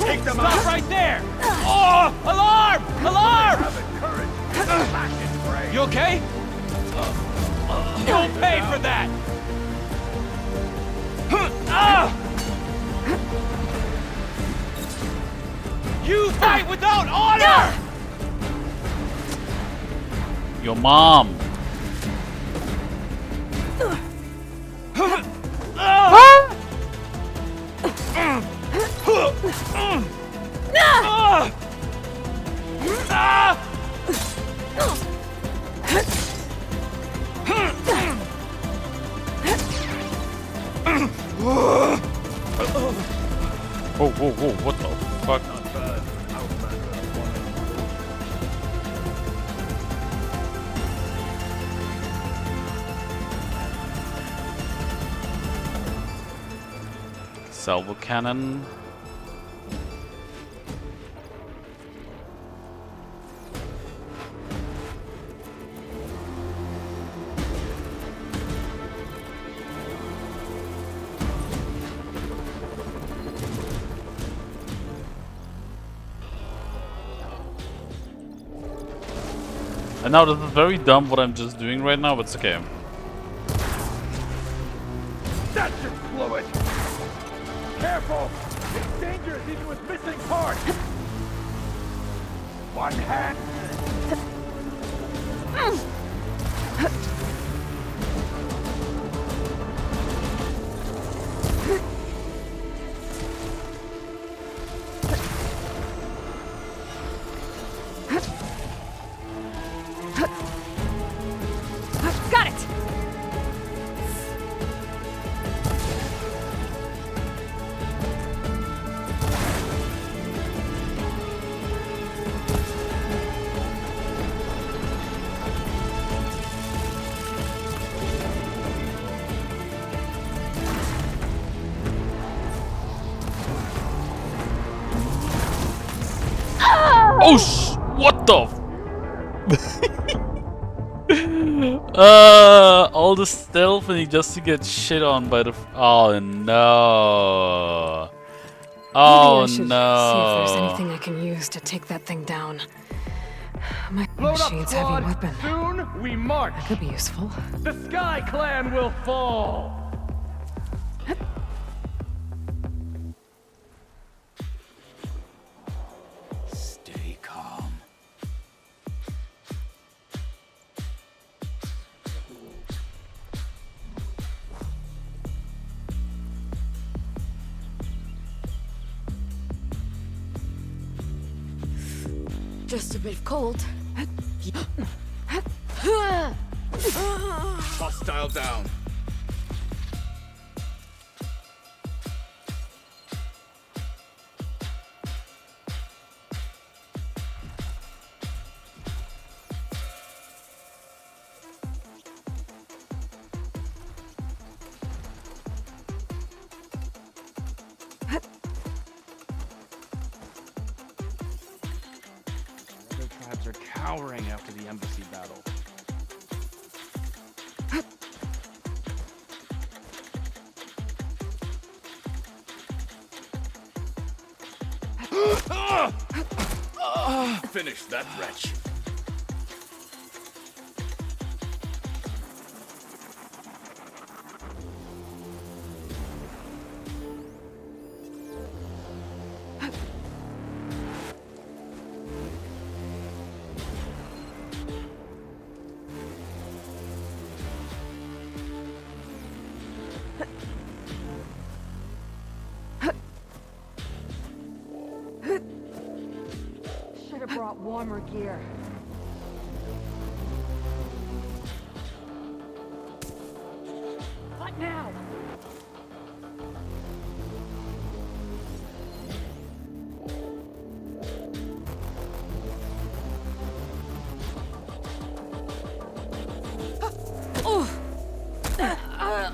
Take them out! Stop right there! Oh! Alarm! Alarm! You okay? You'll pay for that! You fight without honor! Your mom. Whoa, whoa, whoa, what the fuck? Salvo cannon. And now this is very dumb what I'm just doing right now, but it's okay. That should blow it! Careful! It's dangerous even with missing parts! One hand! Got it! Oh what the all the stealth and he just to get shit on by the oh no. Oh Maybe I should no. see if there's anything I can use to take that thing down. My machine's heavy weapon. Soon we march! That could be useful. The Sky Clan will fall! Just a bit cold. Hostile down. Other tribes are cowering after the embassy battle. Finish that wretch. Should have brought warmer gear. What now?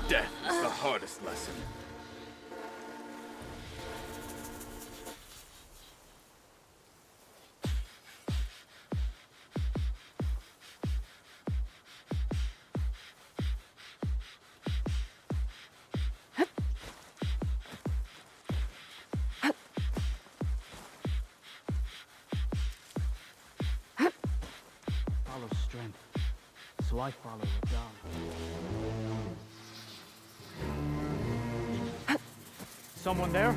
Death is the hardest lesson. Follow strength, so I follow Radahn. Someone there?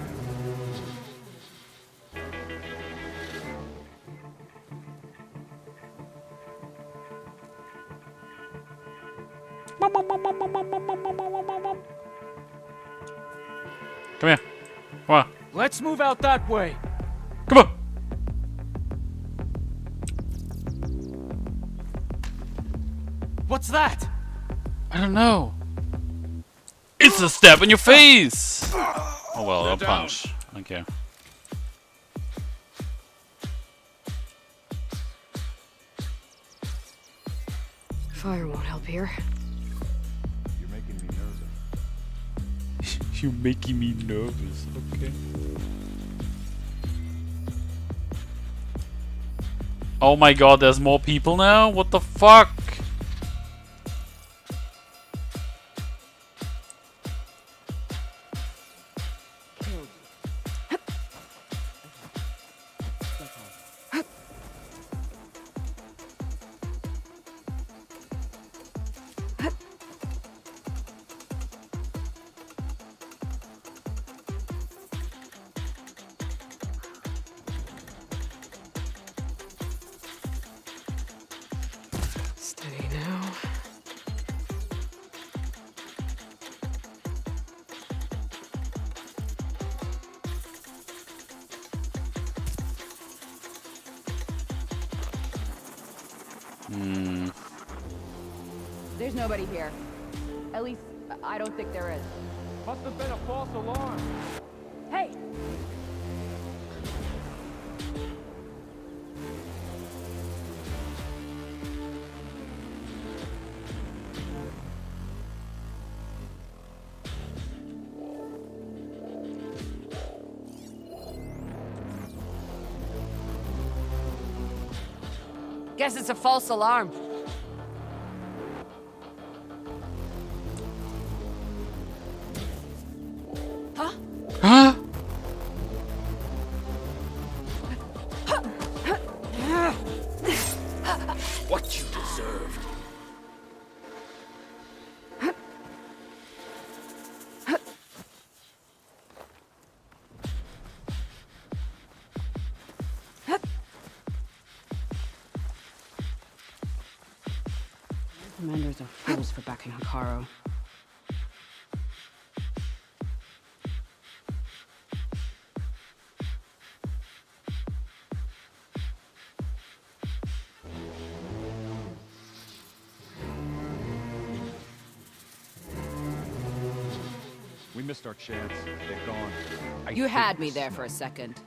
Come here. Come on. Let's move out that way. Come on. What's that? I don't know. It's a stab in your face. Oh well, a punch. I don't care. Fire won't help here. You're making me nervous. You're making me nervous. Okay. Oh my god, there's more people now? What the fuck? Steady now. There's nobody here. At least, I don't think there is. Must have been a false alarm. Hey! Guess it's a false alarm. Huh? Huh? What you deserved. Commanders are fools for backing Hikaru. We missed our chance. They're gone. You had me there for a second.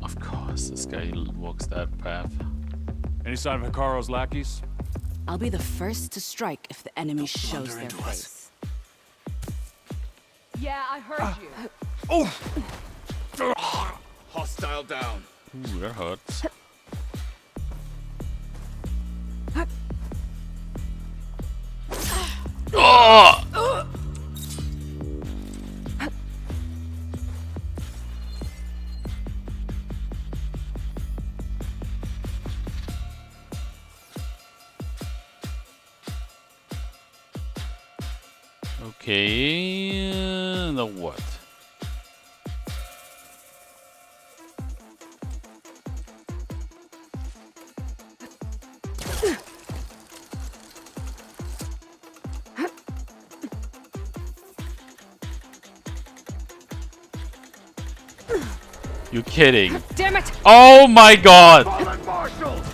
Of course, this guy walks that path. Any sign of Hikaru's lackeys? I'll be the first to strike if the enemy shows their face. Yeah, I heard you. Hostile down. Ooh, that hurts. Oh! Okay, now what? You kidding? Damn it! Oh my god! Fallen marshals!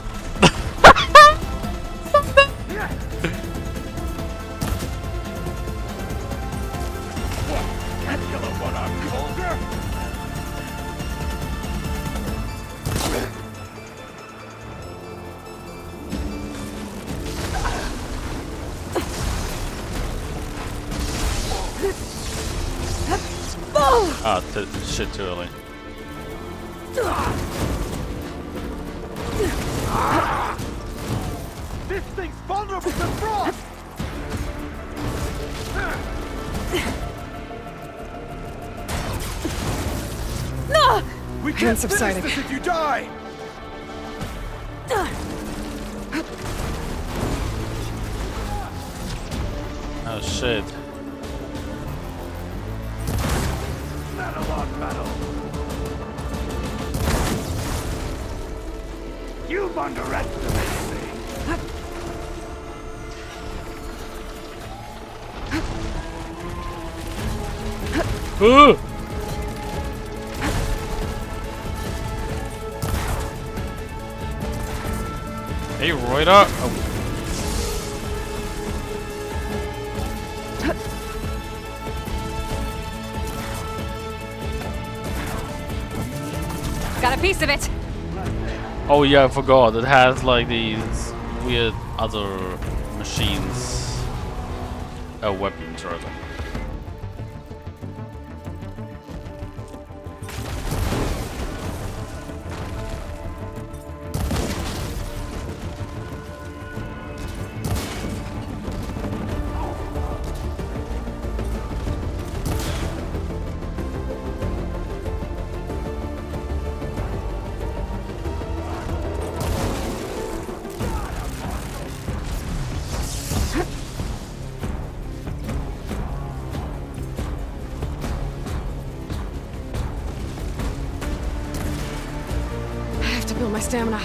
Ah, shit, too early. This thing's vulnerable to frost! No! We Hand can't subsiding. finish this if you die! Oh shit. Analog battle! You've underestimated me! Ooh! Hey, Roida! Oh. Got a piece of it. Oh yeah, I forgot. It has like these weird other machines, weapons rather. I have to build my stamina.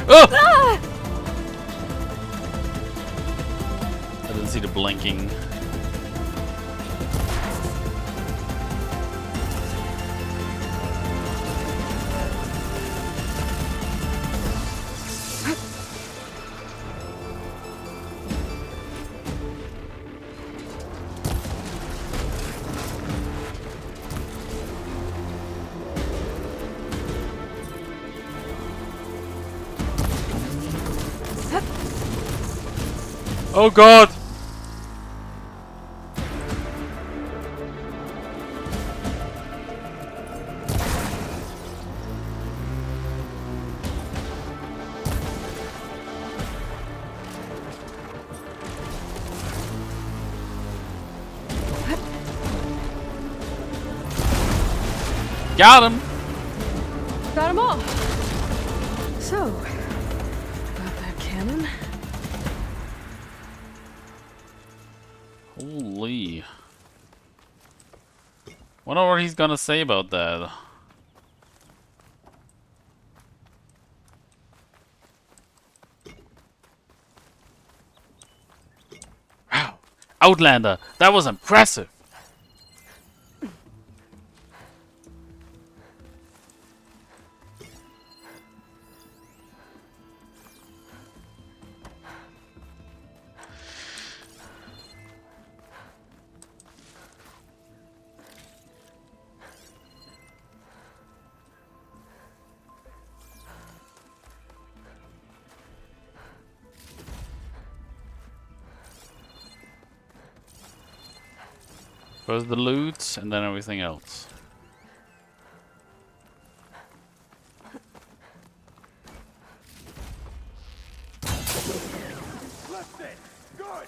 Oh! I didn't see the blinking. Oh god! Got him! Got them all. So, about that cannon? Holy. Wonder what he's gonna say about that. Wow. Outlander, that was impressive. First the loot, and then everything else. Listen, good.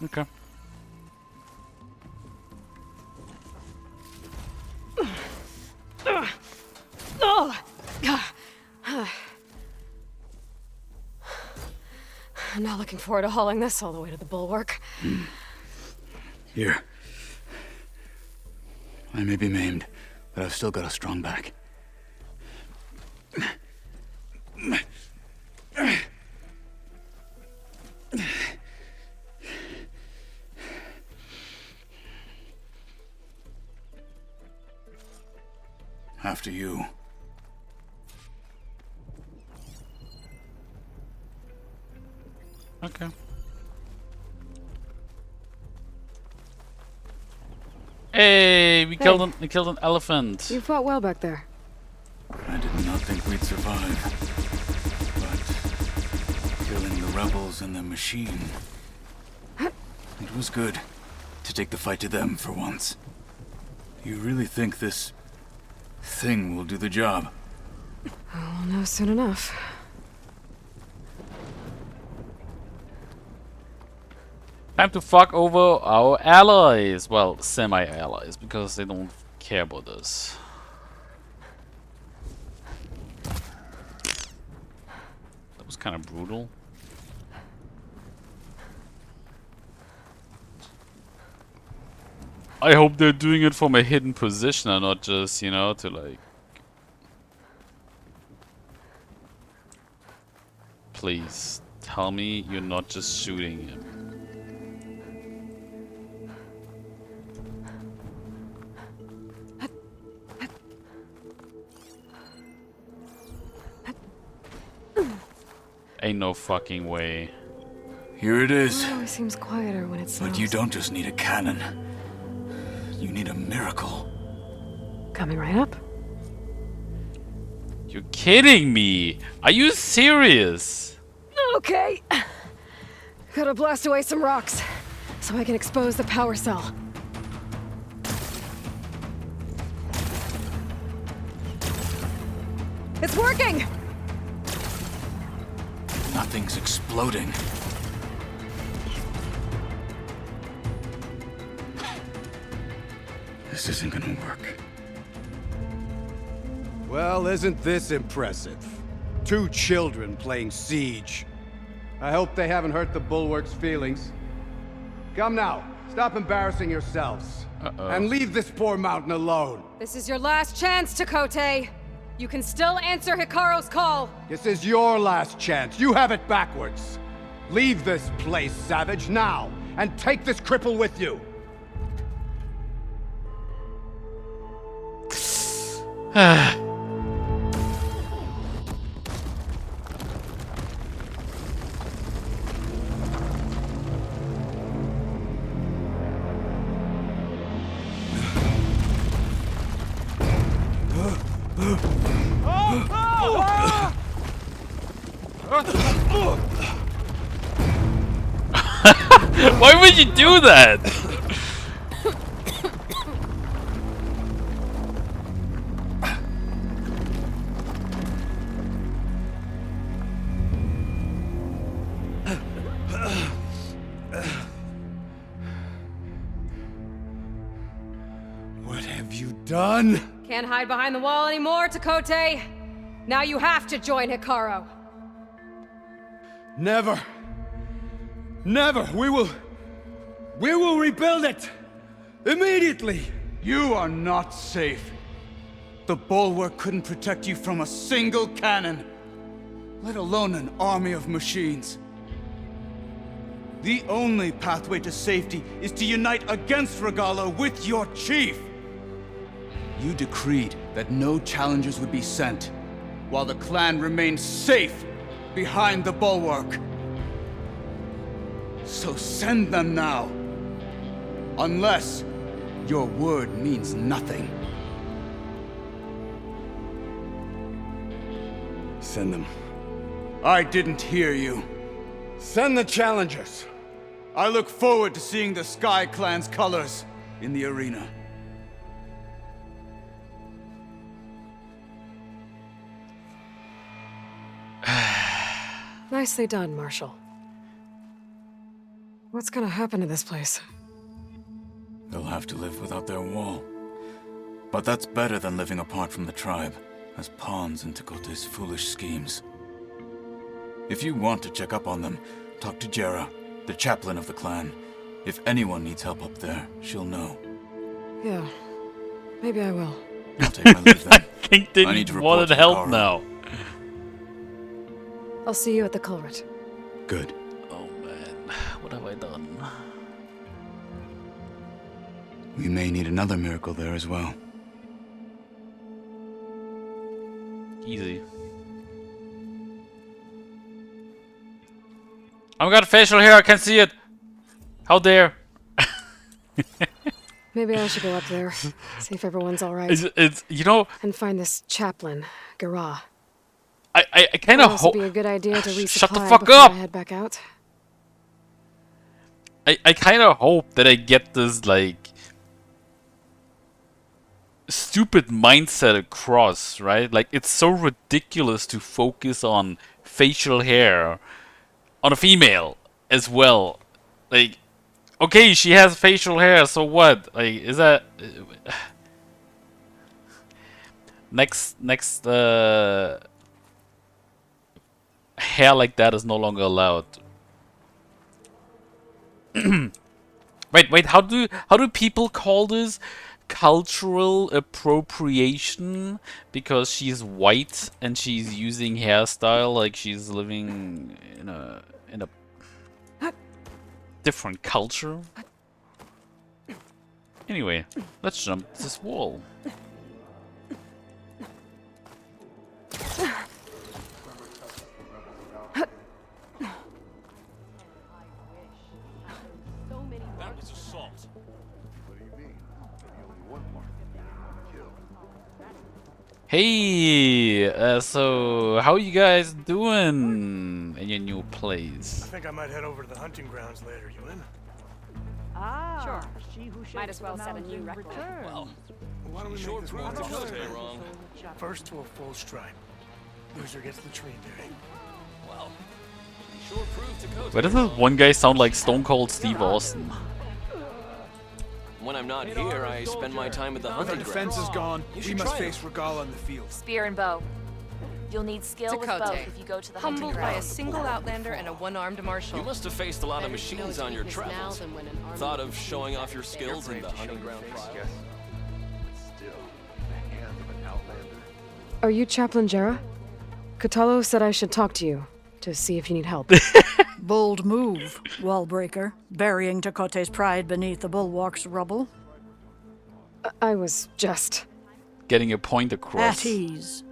Okay. I'm not looking forward to hauling this all the way to the bulwark. Here. I may be maimed, but I've still got a strong back. After you. Okay. Hey, we killed an elephant. You fought well back there. I did not think we'd survive. But killing the rebels and the machine. It was good to take the fight to them for once. You really think this thing will do the job? We'll know soon enough. Time to fuck over our allies. Well, semi-allies, because they don't care about us. That was kind of brutal. I hope they're doing it from a hidden position and not just, you know, to like... Please, tell me you're not just shooting him. Ain't no fucking way. Here it is. It always seems quieter when it's. But you don't just need a cannon. You need a miracle. Coming right up. You're kidding me! Are you serious? Okay. Gotta blast away some rocks so I can expose the power cell. It's working! Nothing's exploding. This isn't gonna work. Well, isn't this impressive? 2 children playing siege. I hope they haven't hurt the Bulwark's feelings. Come now, stop embarrassing yourselves. And leave this poor mountain alone. This is your last chance, Chakotay. You can still answer Hikaru's call. This is your last chance. You have it backwards. Leave this place, Savage, now, and take this cripple with you. Why would you do that? What have you done? Can't hide behind the wall anymore, Takote. Now you have to join Hikaru. Never. Never. We will rebuild it. Immediately. You are not safe. The bulwark couldn't protect you from a single cannon, let alone an army of machines. The only pathway to safety is to unite against Regalla with your chief. You decreed that no challengers would be sent, while the clan remained safe behind the bulwark. So send them now. Unless your word means nothing. Send them. I didn't hear you. Send the challengers. I look forward to seeing the Sky Clan's colors in the arena. Nicely done, Marshal. What's gonna happen to this place? They'll have to live without their wall. But that's better than living apart from the tribe, as pawns in Takote's foolish schemes. If you want to check up on them, talk to Jera, the chaplain of the clan. If anyone needs help up there, she'll know. Yeah, maybe I will. I'll take my leave then. King didn't want help now. I'll see you at the culvert. Good. Oh man, what have I done? We may need another miracle there as well. Easy. I've got facial hair, I can see it. How dare? Maybe I should go up there, see if everyone's alright. It's you know, and find this chaplain, Gara. I kind of hope. Be a good idea to resupply Shut the fuck before up! I head back out. I kind of hope that I get this like stupid mindset across, right? Like it's so ridiculous to focus on facial hair on a female as well. Like, okay, she has facial hair, so what? Like, is that next hair like that is no longer allowed. wait, how do people call this? Cultural appropriation because she's white and she's using hairstyle like she's living in a different culture. Anyway, let's jump this wall. That was assault. What do you mean? Only one mark. Kill. Hey, so how you guys doing in your new place? I think I might head over to the hunting grounds later. You in? Ah, Sure. she who might as well set a new record. Well, Why don't we sure make this proved one Takote wrong. First to a full stripe. Loser gets the tree duty. Well, sure proved Takote Why does this one guy sound like Stone Cold Steve Austin? When I'm not here, I spend my time at the hunting Our defense is gone. We must face Regalla on the field. Spear and bow. You'll need skill with both Takote, if you go to the hunting humbled by a grounds. single outlander and a one-armed marshal. You must have faced a lot of Better to know machines his on your weakness now travels. than when an army Thought of was showing off your there. skills in the hunting ground trials? Still, the hands of an outlander. Are you Chaplain Jera? Kotallo said I should talk to you to see if you need help. Bold move, Wallbreaker, burying Takote's pride beneath the bulwark's rubble. I was just getting a point across. At ease.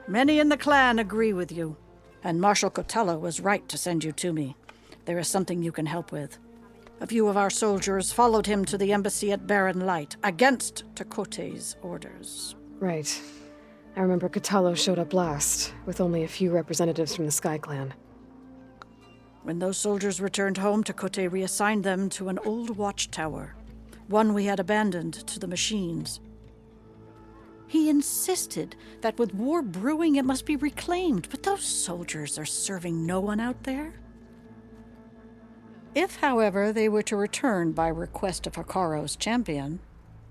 Many in the clan agree with you, and Marshal Kotallo was right to send you to me. There is something you can help with. A few of our soldiers followed him to the embassy at Barren Light, against Takote's orders. right. I remember Kotallo showed up last, with only a few representatives from the Sky Clan. When those soldiers returned home, Tekote reassigned them to an old watchtower, one we had abandoned to the machines. He insisted that with war brewing it must be reclaimed, but those soldiers are serving no one out there. If, however, they were to return by request of Hikaro's champion,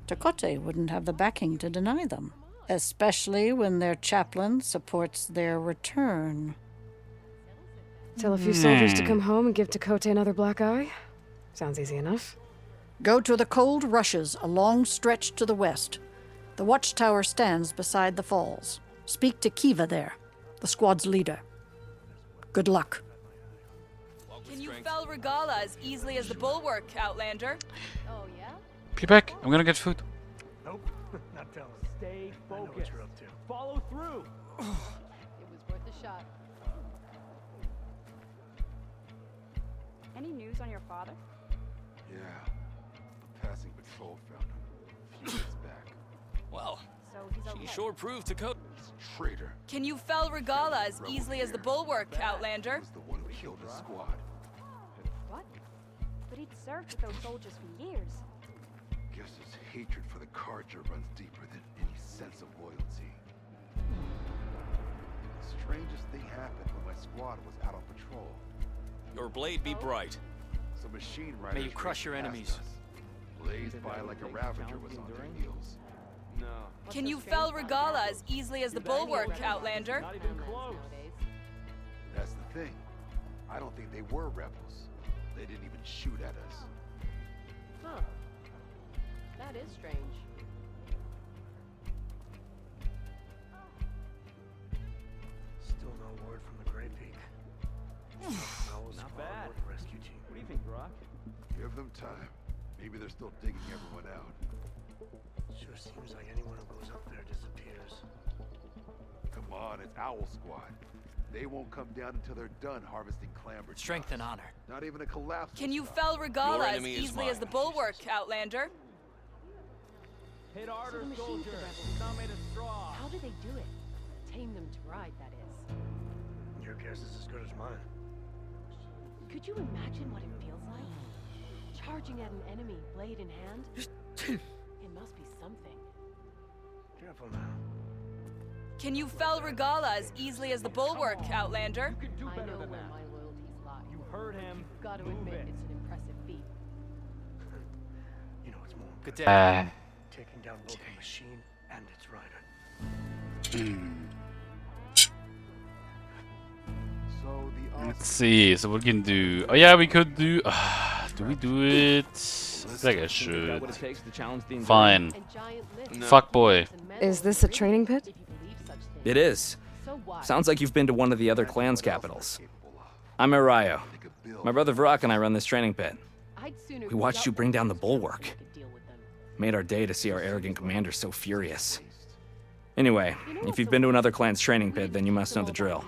Tekote wouldn't have the backing to deny them, especially when their chaplain supports their return. Tell a few soldiers to come home and give Tekote another black eye? Sounds easy enough. Go to the cold rushes, a long stretch to the west. The watchtower stands beside the falls. Speak to Kiva there, the squad's leader. Good luck. Can you fell Regala as easily as the bulwark, Outlander? Oh, yeah? Be back. I'm gonna get food. Nope, not telling. Stay I know what focused. you're up to. Follow through. It was worth a shot. Any news on your father? Yeah. A passing patrol found him a few days back. Well, So he's okay. she sure proved to coat. He's a traitor. Can you fell Regala as easily as the bulwark, Outlander? He was the one who killed his squad. What? But he'd served with those soldiers for years. Guess his hatred for the Carja runs deeper than any sense of loyalty. The strangest thing happened when my squad was out on patrol. Your blade be bright. Some machine riders May you crush your raced past enemies. us. Blazed by like a Ravager was on their heels. No. Can you fell Regala as easily as the bulwark, Outlander? Not even close. That's the thing. I don't think they were rebels. They didn't even shoot at us. Huh. That is strange. Still no word from the Grey Peak. Not bad. Rescue team. What do you think, Brock? Give them time. Maybe they're still digging everyone out. Sure seems like anyone who goes up there disappears. Come on, it's Owl Squad. They won't come down until they're done harvesting clamber. Strength and honor. Not even a collapse. Can you fell Regala Your as enemy is easily as the mine. bulwark, Outlander? Hit harder, So the machines soldier. the rebels. It's not made of straw. How do they do it? Tame them to ride, that is. Your guess is as good as mine. Could you imagine what it feels like? Charging at an enemy, blade in hand? It must be something. Careful now. Can you fell Regala as easily as the bulwark, Outlander? You can do I better know than where that. my loyalties lie. You heard him. You've got to Move admit it. it's an impressive feat. You know it's more Good impressive. day. Taking down both the machine and its rider. So the Let's see. So what we can do? Oh yeah, we could do. Do we do it? I think I should. What it takes to challenge the Fine. And giant lists No. Fuck boy. Is this a training pit? if you believe such things. It is. So what? Sounds like you've been to one of the other clan's capitals. I'm Arayo. My brother Vrak and I run this training pit. I'd sooner We watched you bring down the bulwark. make a deal with them. Made our day to see our arrogant commander so furious. Anyway, if you've been to another clan's training pit, then you must know the drill.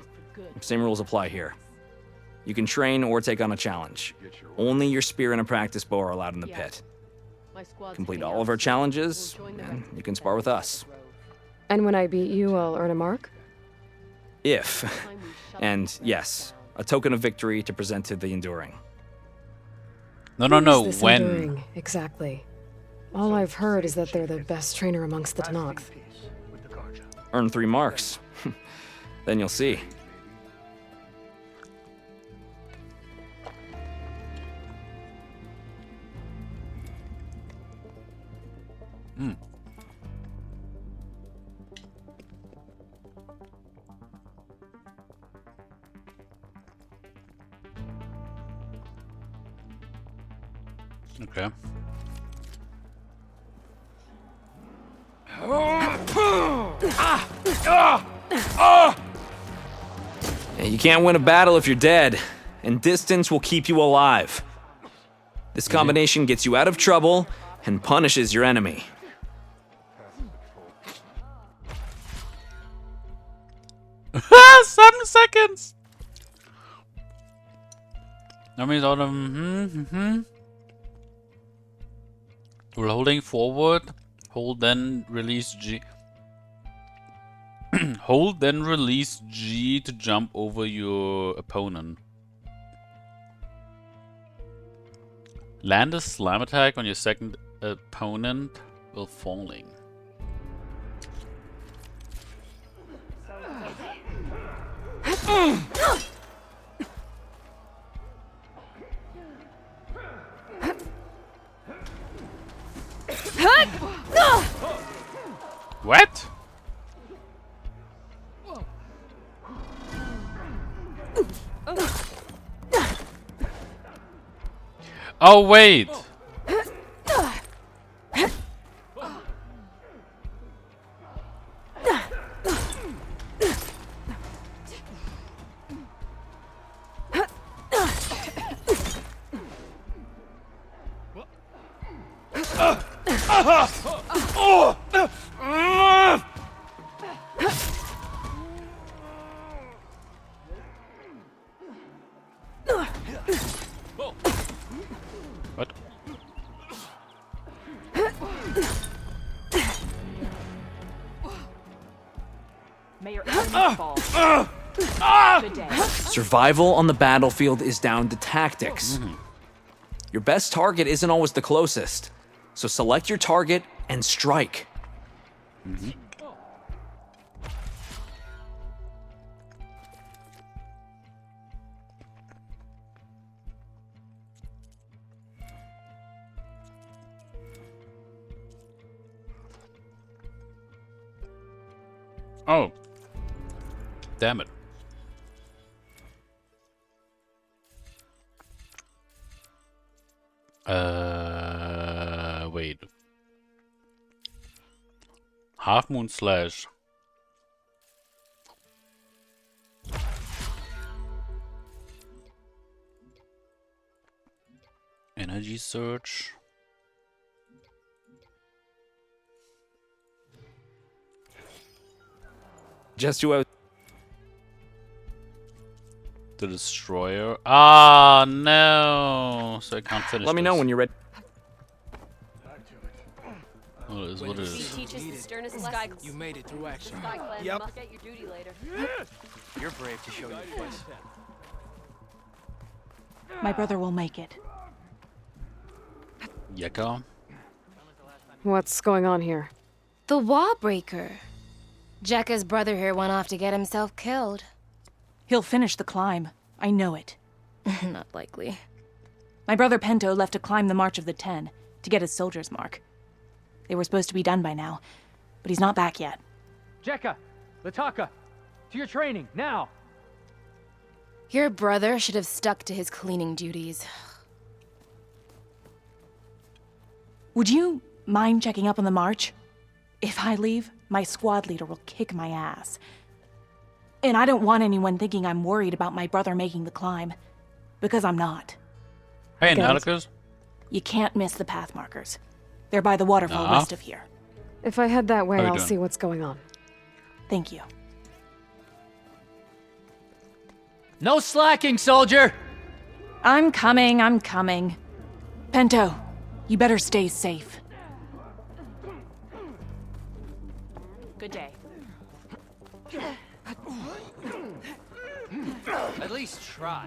Same rules apply here. You can train or take on a challenge. Only your spear and a practice bow are allowed in the pit. My squad's Complete heading all of out our soon. challenges, We'll join the and rest of you the can spar with us. Grove. And when I beat you, I'll earn a mark? If. Time we shut And the yes, a token of victory to present to the Enduring. No, no, Who no. is this When? Enduring, exactly. All I've heard is that they're the best trainer amongst the Tenakth. With the Carja. Earn 3 marks. Then you'll see. Hmm. Okay. You can't win a battle if you're dead, and distance will keep you alive. This combination gets you out of trouble and punishes your enemy. 7 seconds. That means all of them. We're holding forward. Hold then release G. Hold then release G to jump over your opponent. Land a slam attack on your second opponent while falling. What? Oh wait. What? May your enemies fall. Good day. Survival on the battlefield is down to tactics. Your best target isn't always the closest, so select your target and strike. Oh. Damn it. Wait. Half Moon Slash. Energy Surge. Just who I... The Destroyer. Ah, no. So I can't finish. Let me know when you're ready. What is? What is? He teaches the sternest lessons. You made it through action. Sky Clan Yep. must get your duty later. You're brave to show your face. My brother will make it. Yeka. What's going on here? The Wallbreaker. Jekka's brother here went off to get himself killed. He'll finish the climb. I know it. Not likely. My brother Pento left to climb the March of the Ten to get his soldier's mark. They were supposed to be done by now, but he's not back yet. Jekka! Lataka! To your training, now! Your brother should have stuck to his cleaning duties. Would you mind checking up on the march? If I leave, my squad leader will kick my ass. And I don't want anyone thinking I'm worried about my brother making the climb, because I'm not. Hey, Guys. Nauticus. You can't miss the path markers. They're by the waterfall Nah. west of here. If I head that way, How you I'll doing? see what's going on. Thank you. No slacking, soldier! I'm coming. Pento, you better stay safe. Good day. At least try.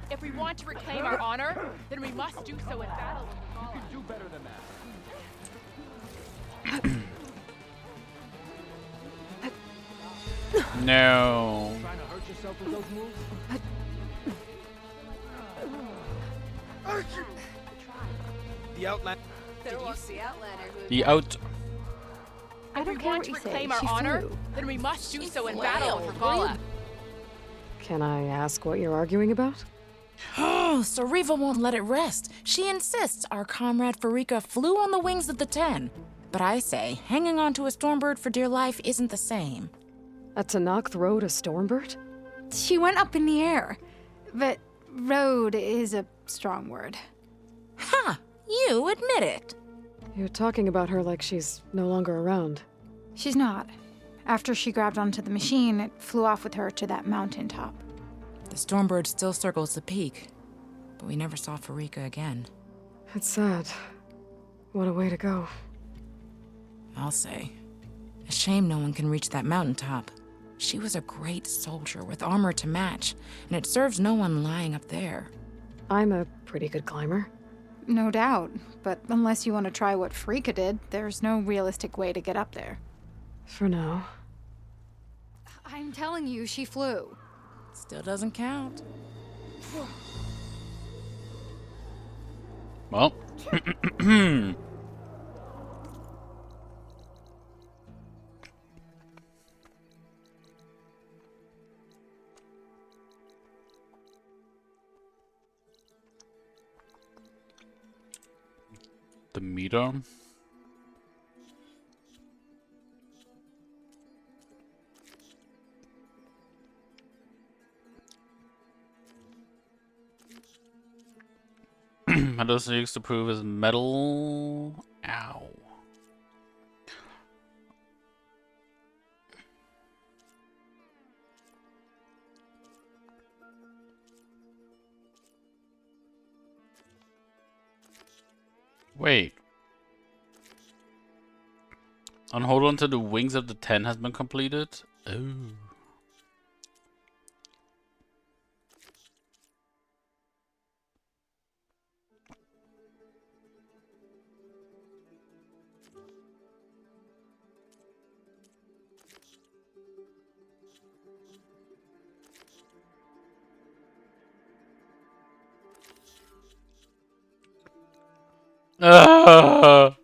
If we want to reclaim our honor, then we must do so in battle. You can do better than that. No. Trying to hurt yourself with those moves? The outland. There was the Outlander who The out. If we want to reclaim our honor, then we must do so in battle with Regala. Can I ask what you're arguing about? Oh, Sariva won't let it rest. She insists our comrade Farika flew on the wings of the Ten. But I say, hanging on to a Stormbird for dear life isn't the same. A Tanakh rode a Stormbird? She went up in the air. But rode is a strong word. Ha! You admit it. You're talking about her like she's no longer around. She's not. After she grabbed onto the machine, it flew off with her to that mountaintop. The Stormbird still circles the peak, but we never saw Farika again. It's sad. What a way to go. I'll say. A shame no one can reach that mountaintop. She was a great soldier with armor to match, and it serves no one lying up there. I'm a pretty good climber. No doubt, but unless you want to try what Freaka did, there's no realistic way to get up there. For now. I'm telling you, she flew. Still doesn't count. Well. The meter. Meadows used to prove his metal. Ow. Wait. And hold on to the wings of the 10 has been completed. Oh. Ah.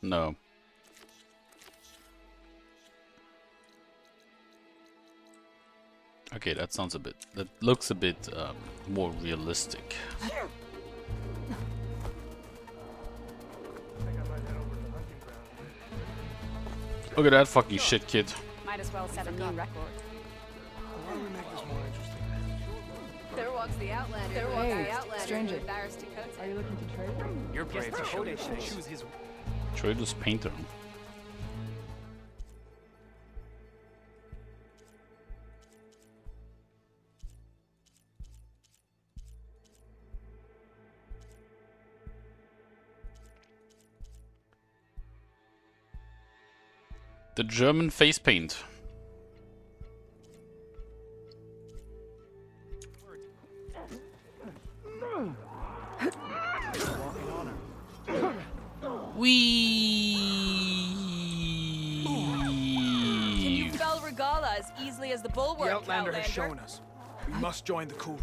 No. Okay, that sounds a bit. That looks a bit more realistic. Look at that fucking shit, kid. Might as well set a new record. Why don't we make this more interesting? There walks the Outlander. There walks the Outlander. stranger. Embarrassed to coat. Are you looking to trade? You're brave to show your face. Choose his. Trader's painter. The German face paint. Can you fell Regala as easily as the bulwark, The Outlander has shown us. We must join the Kulrud.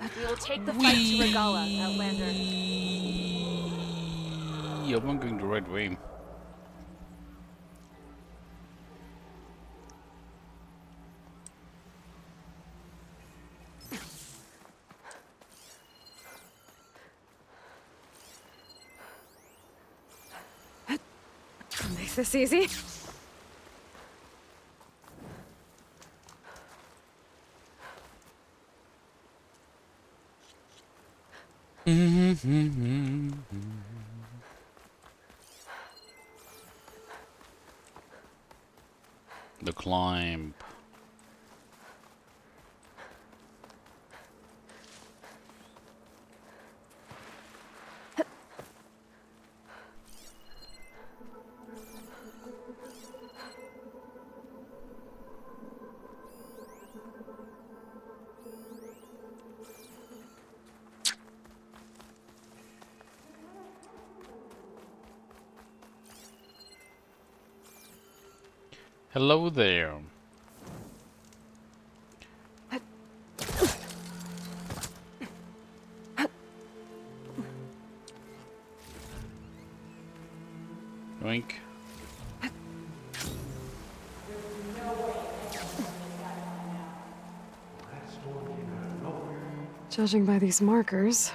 We will take the fight to Regala, Outlander. I'm going the right way. Make this easy. The climb. Hello there. Yoink. Judging by these markers,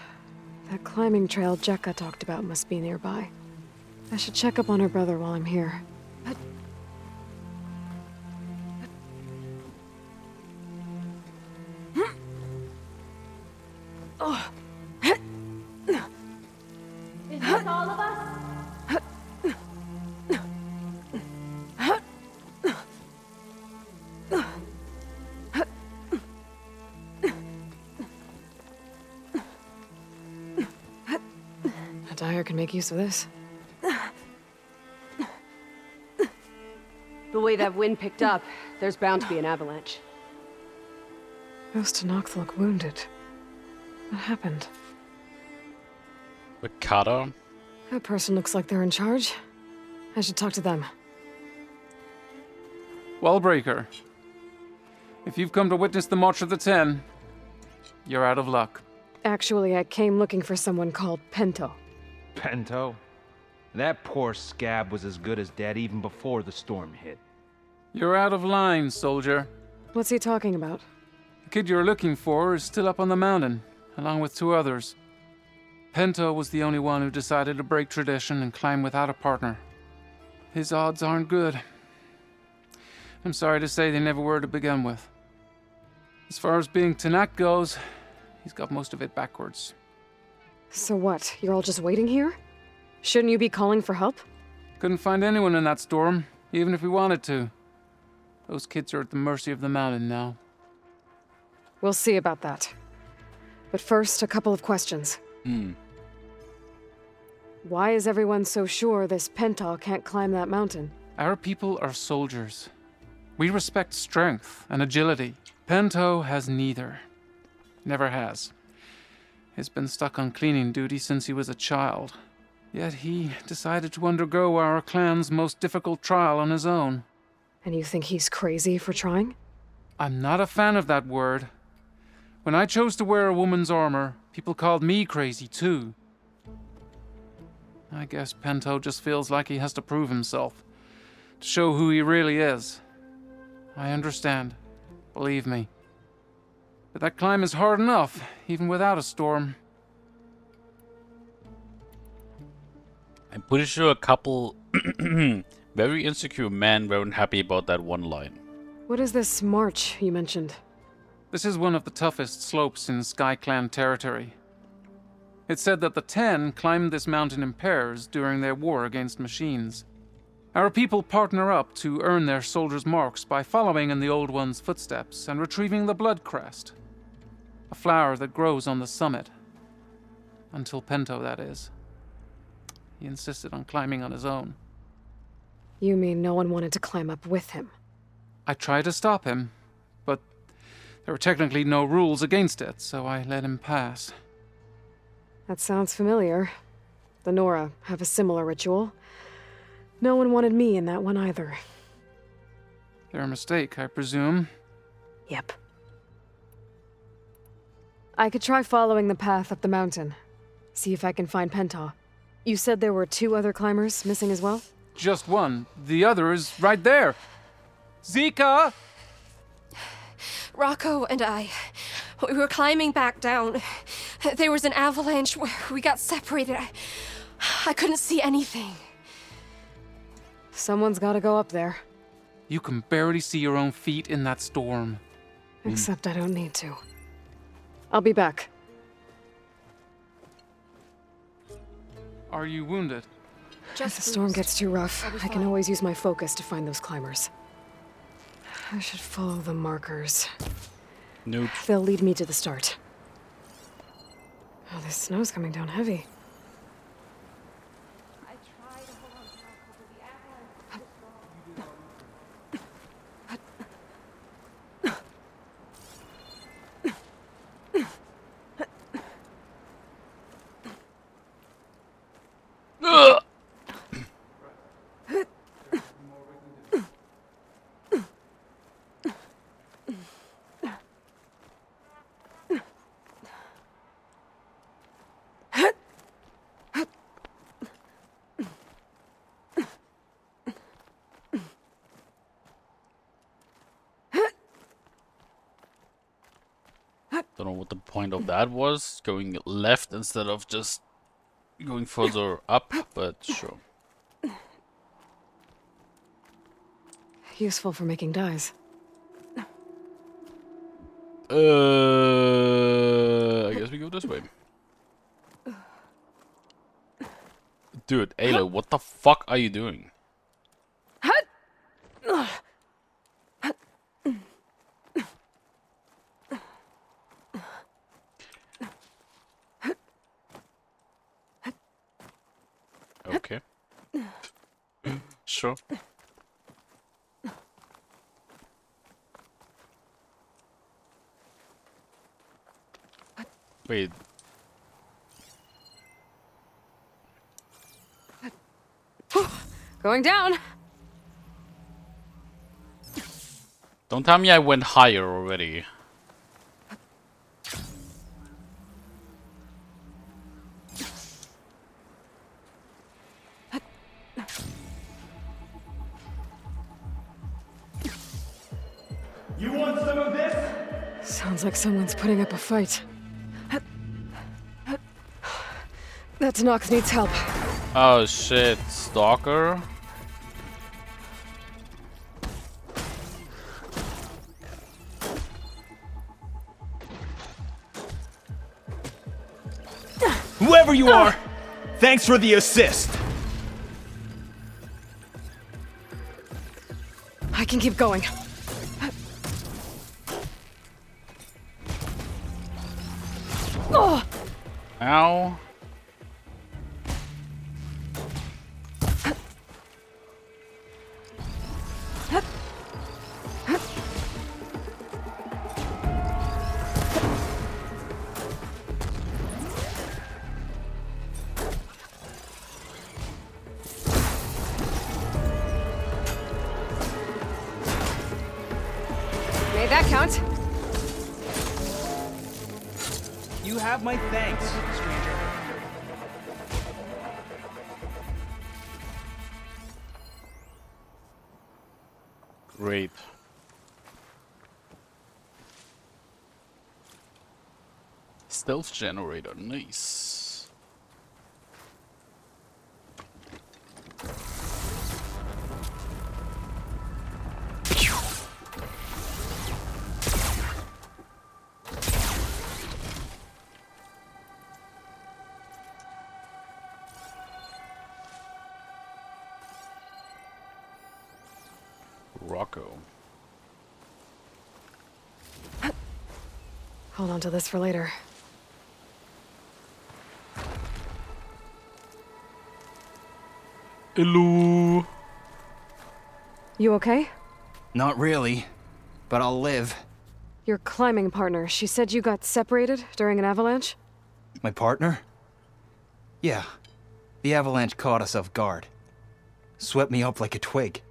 that climbing trail Jekka talked about must be nearby. I should check up on her brother while I'm here. Is this all of us? there can make use of this. The way that wind picked up, there's bound to be an avalanche. Ghost to Noct look wounded. What happened? Ricardo? That person looks like they're in charge. I should talk to them. Wallbreaker. If you've come to witness the March of the Ten, you're out of luck. Actually, I came looking for someone called Pento. Pento? That poor scab was as good as dead even before the storm hit. You're out of line, soldier. What's he talking about? The kid you're looking for is still up on the mountain, along with 2 others. Pento was the only one who decided to break tradition and climb without a partner. His odds aren't good. I'm sorry to say they never were to begin with. As far as being Tanak goes, he's got most of it backwards. So what? You're all just waiting here? Shouldn't you be calling for help? Couldn't find anyone in that storm, even if we wanted to. Those kids are at the mercy of the mountain now. We'll see about that. But first, a couple of questions. Why is everyone so sure this Pento can't climb that mountain? Our people are soldiers. We respect strength and agility. Pento has neither. Never has. He's been stuck on cleaning duty since he was a child. Yet he decided to undergo our clan's most difficult trial on his own. And you think he's crazy for trying? I'm not a fan of that word. When I chose to wear a woman's armor, people called me crazy too. I guess Pento just feels like he has to prove himself, to show who he really is. I understand, believe me. But that climb is hard enough, even without a storm. I'm pretty sure a couple very insecure men weren't happy about that one line. What is this march you mentioned? This is one of the toughest slopes in Sky Clan territory. It's said that the Ten climbed this mountain in pairs during their war against machines. Our people partner up to earn their soldiers' marks by following in the Old One's footsteps and retrieving the Blood Crest, a flower that grows on the summit. Until Pento, that is. He insisted on climbing on his own. You mean no one wanted to climb up with him? I tried to stop him, but there were technically no rules against it, so I let him pass. That sounds familiar. The Nora have a similar ritual. No one wanted me in that one either. Their mistake, I presume. Yep. I could try following the path up the mountain. See if I can find Pento. You said there were 2 other climbers missing as well? Just one. The other is right there. Zika! Rocco and I, we were climbing back down. There was an avalanche where we got separated. I couldn't see anything. Someone's gotta go up there. You can barely see your own feet in that storm. Except I don't need to. I'll be back. Are you wounded? If the storm gets too rough, I can always use my focus to find those climbers. I should follow the markers. Nope. They'll lead me to the start. Oh, this snow's coming down heavy. Don't know what the point of that was, going left instead of just going further up, but sure. Useful for making dyes. I guess we go this way. Dude, Ayla, what the fuck are you doing? Sure. Wait. Going down. Don't tell me I went higher already. You want some of this? Sounds like someone's putting up a fight. That Nox needs help. Oh shit, Stalker? Whoever you are, thanks for the assist. I can keep going. Oh! Ow. Made that count. You have my thanks, stranger. Great. Stealth generator, nice. Rocco. Hold on to this for later. Hello. You okay? Not really, but I'll live. Your climbing partner, she said you got separated during an avalanche? My partner? Yeah. The avalanche caught us off guard. Swept me up like a twig.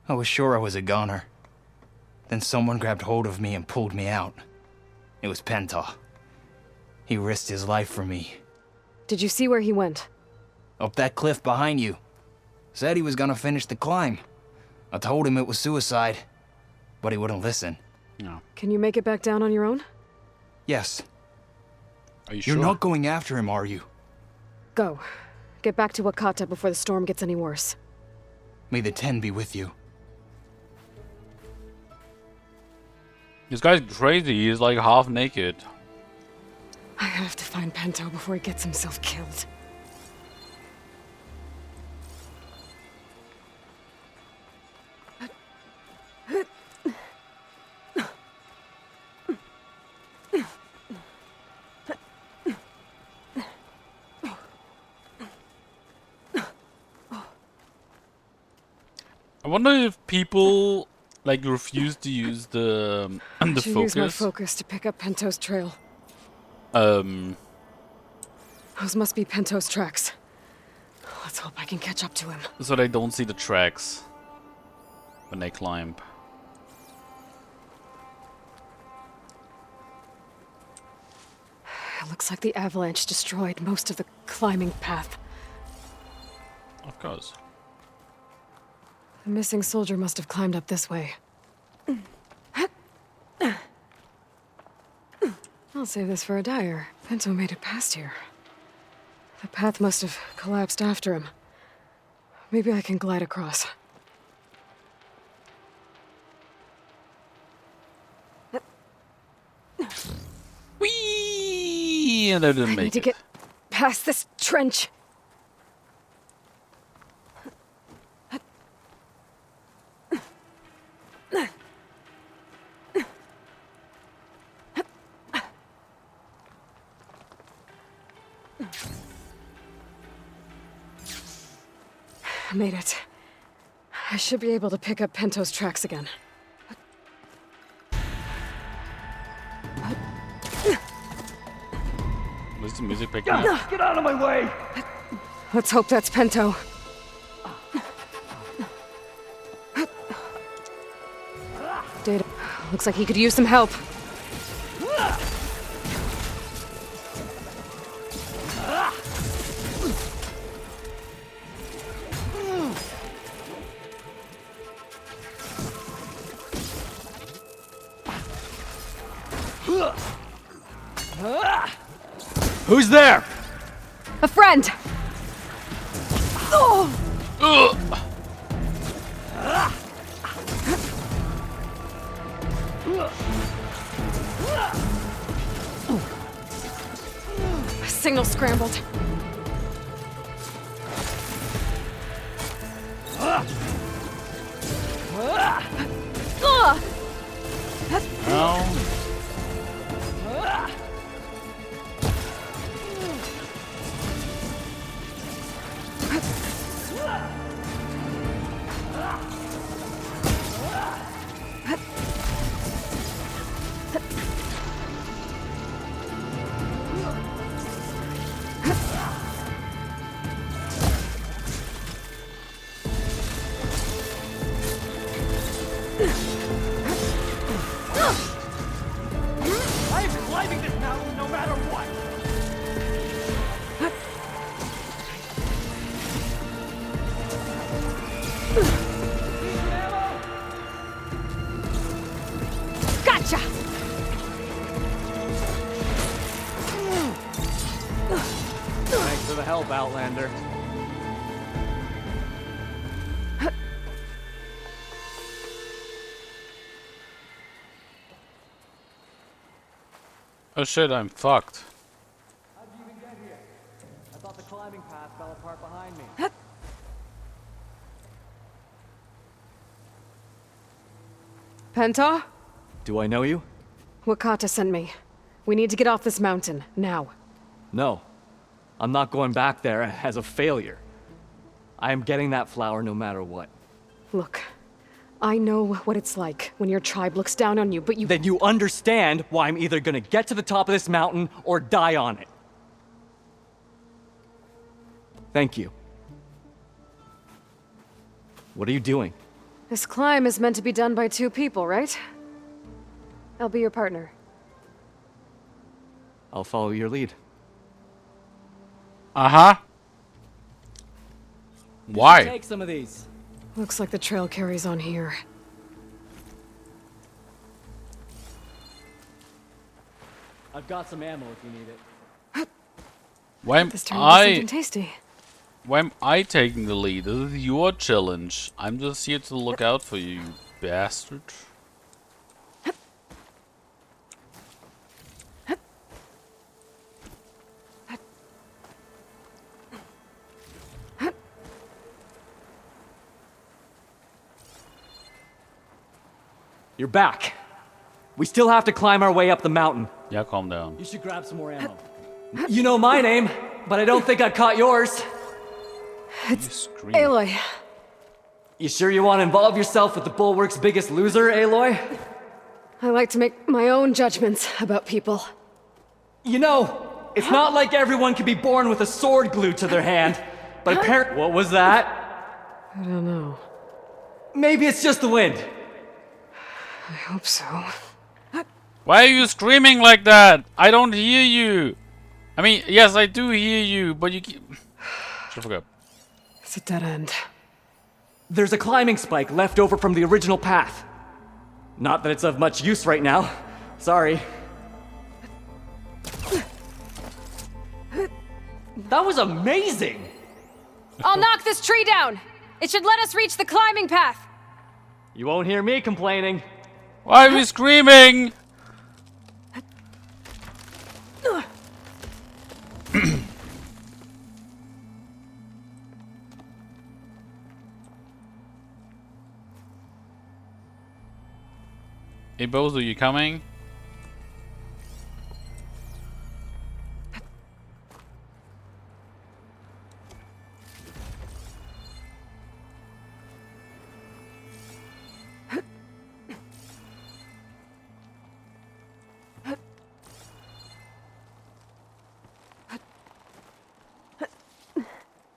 I was sure I was a goner. Then someone grabbed hold of me and pulled me out. It was Penta. He risked his life for me. Did you see where he went? Up that cliff behind you. Said he was gonna finish the climb. I told him it was suicide, but he wouldn't listen. No. Can you make it back down on your own? Yes. Are you You're sure? not going after him, are you? Go. Get back to Wakata before the storm gets any worse. May the Ten be with you. This guy's crazy, he's like half naked. I have to find Pento before he gets himself killed. I wonder if people like refuse to use the I should focus. use my focus to pick up Pento's trail. Um, Those must be Pento's tracks. Let's hope I can catch up to him. so they don't see the tracks when they climb. It looks like the avalanche destroyed most of the climbing path. Of course. The missing soldier must have climbed up this way. I'll save this for a dyer. Pento made it past here. The path must have collapsed after him. Maybe I can glide across. Whee! And I didn't I make need to it. get past this trench. Made it. I should be able to pick up Pento's tracks again. Where's the music picking up? Get out of my way! Let's hope that's Pento. Data. Looks like he could use some help. Who's there? A friend! Oh! Signal scrambled. Oh. I'm climbing this mountain no matter what! Gotcha! Thanks for the help, Outlander. Oh shit, I'm fucked. How'd you even get here? I thought the climbing path fell apart behind me. Penta? Do I know you? Wakata sent me. We need to get off this mountain, now. No. I'm not going back there as a failure. I am getting that flower no matter what. Look, I know what it's like when your tribe looks down on you, but you— Then you understand why I'm either gonna get to the top of this mountain or die on it. Thank you. What are you doing? This climb is meant to be done by two people, right? I'll be your partner. I'll follow your lead. Uh-huh. Why? Take some of these. Looks like the trail carries on here. I've got some ammo if you need it. Why am This turned into something I tasty. why am I taking the lead? This is your challenge. I'm just here to look out for you, you bastard. You're back. We still have to climb our way up the mountain. Yeah, calm down. You should grab some more ammo. You know my name, but I don't think I caught yours. It's Aloy. You sure you want to involve yourself with the Bulwark's biggest loser, Aloy? I like to make my own judgments about people. You know, it's not like everyone can be born with a sword glued to their hand, but apparently— What was that? I don't know. Maybe it's just the wind. I hope so. Why are you screaming like that? I don't hear you. I mean, yes, I do hear you, but you keep... Shut the fuck up. It's a dead end. There's a climbing spike left over from the original path. Not that it's of much use right now. Sorry. That was amazing! I'll knock this tree down! It should let us reach the climbing path! You won't hear me complaining. Why are we screaming? Hey, Bozo, you coming?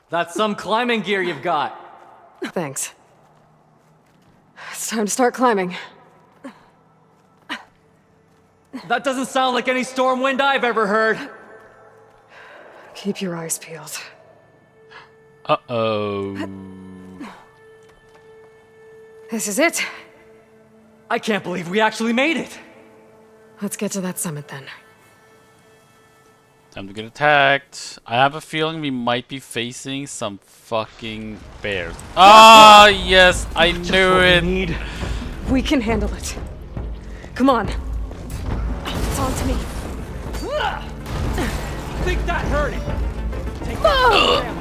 That's some climbing gear you've got. Thanks. It's time to start climbing. That doesn't sound like any storm wind I've ever heard. Keep your eyes peeled. Uh-oh. This is it. I can't believe we actually made it. Let's get to that summit then. Time to get attacked. I have a feeling we might be facing some fucking bears. Ah, yes, I knew it. We can handle it. Come on. It's on to me. Think that hurt it. Take that.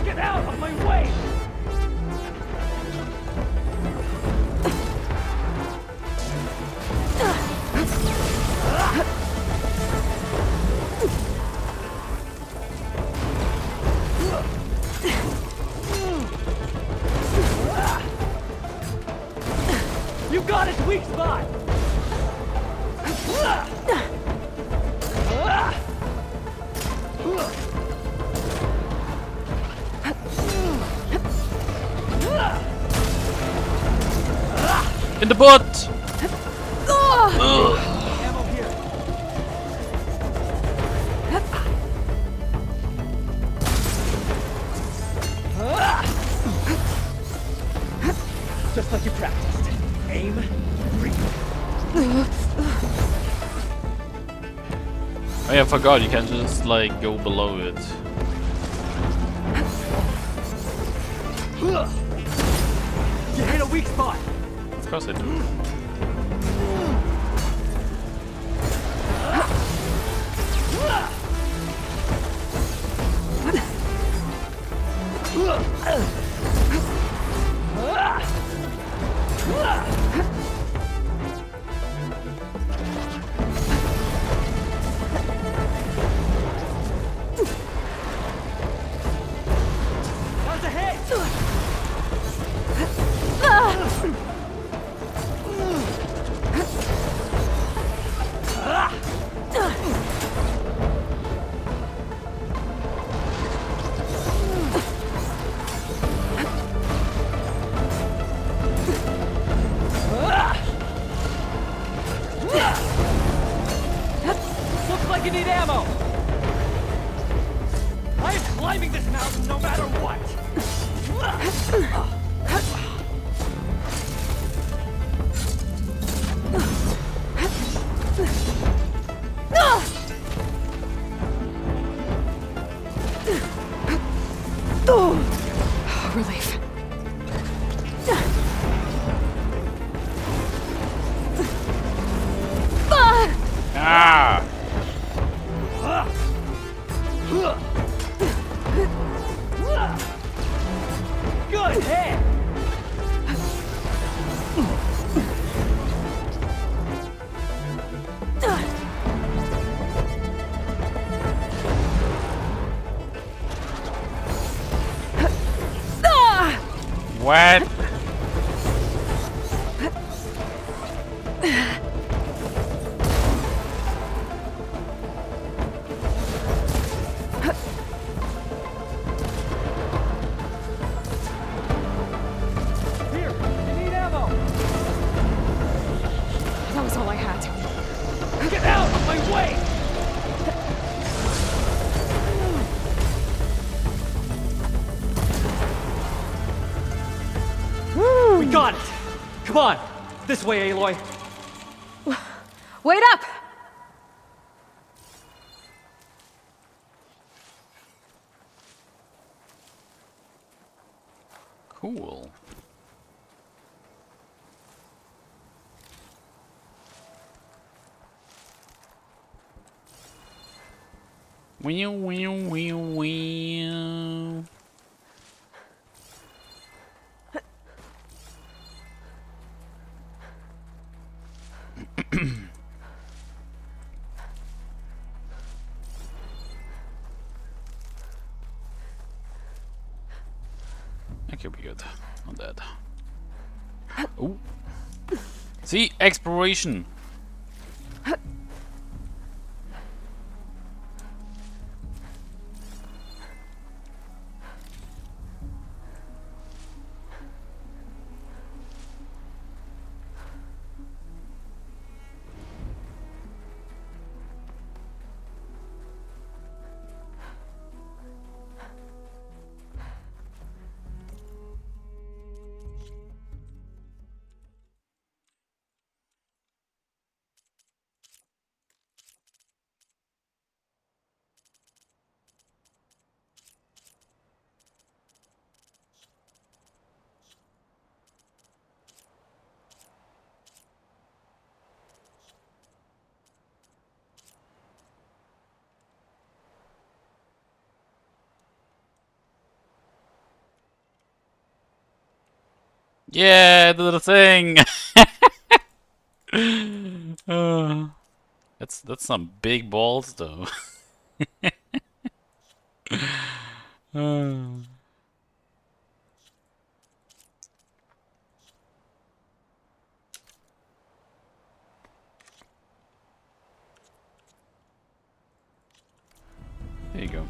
Get out of my way! You got its weak spot! In the butt! Ammo here. Just like you practiced. Aim, breathe. Oh yeah, I forgot, you can just like go below it. You hit a weak spot. Of course I do. How's the head? Looks like you need ammo. I am climbing this mountain no matter what. Relief. Ah! Good hit! What? Here, you need ammo. That was all I had. Get out of my way! We got it! Come on! This way, Aloy! Wait up! Cool. Wee wee wee wee. That could be good. Not dead. Oh. See, exploration. Yeah, do the thing. That's some big balls, though. There you go.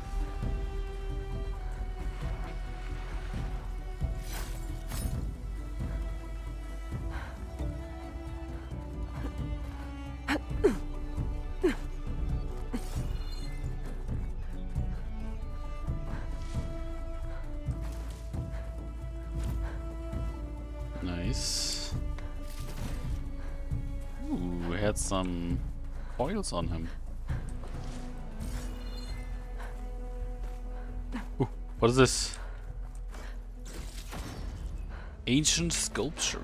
Nice. Ooh, we had some oils on him. Ooh, what is this? Ancient sculpture.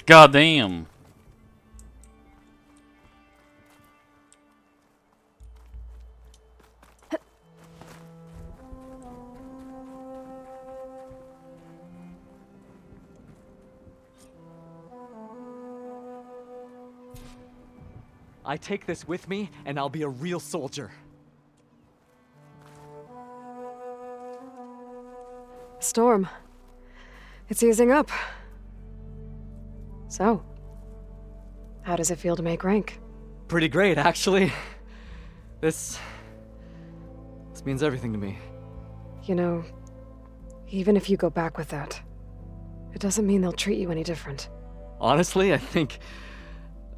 God damn. I take this with me, and I'll be a real soldier. Storm. It's easing up. So, how does it feel to make rank? Pretty great, actually. This means everything to me. You know, even if you go back with that, it doesn't mean they'll treat you any different. Honestly, I think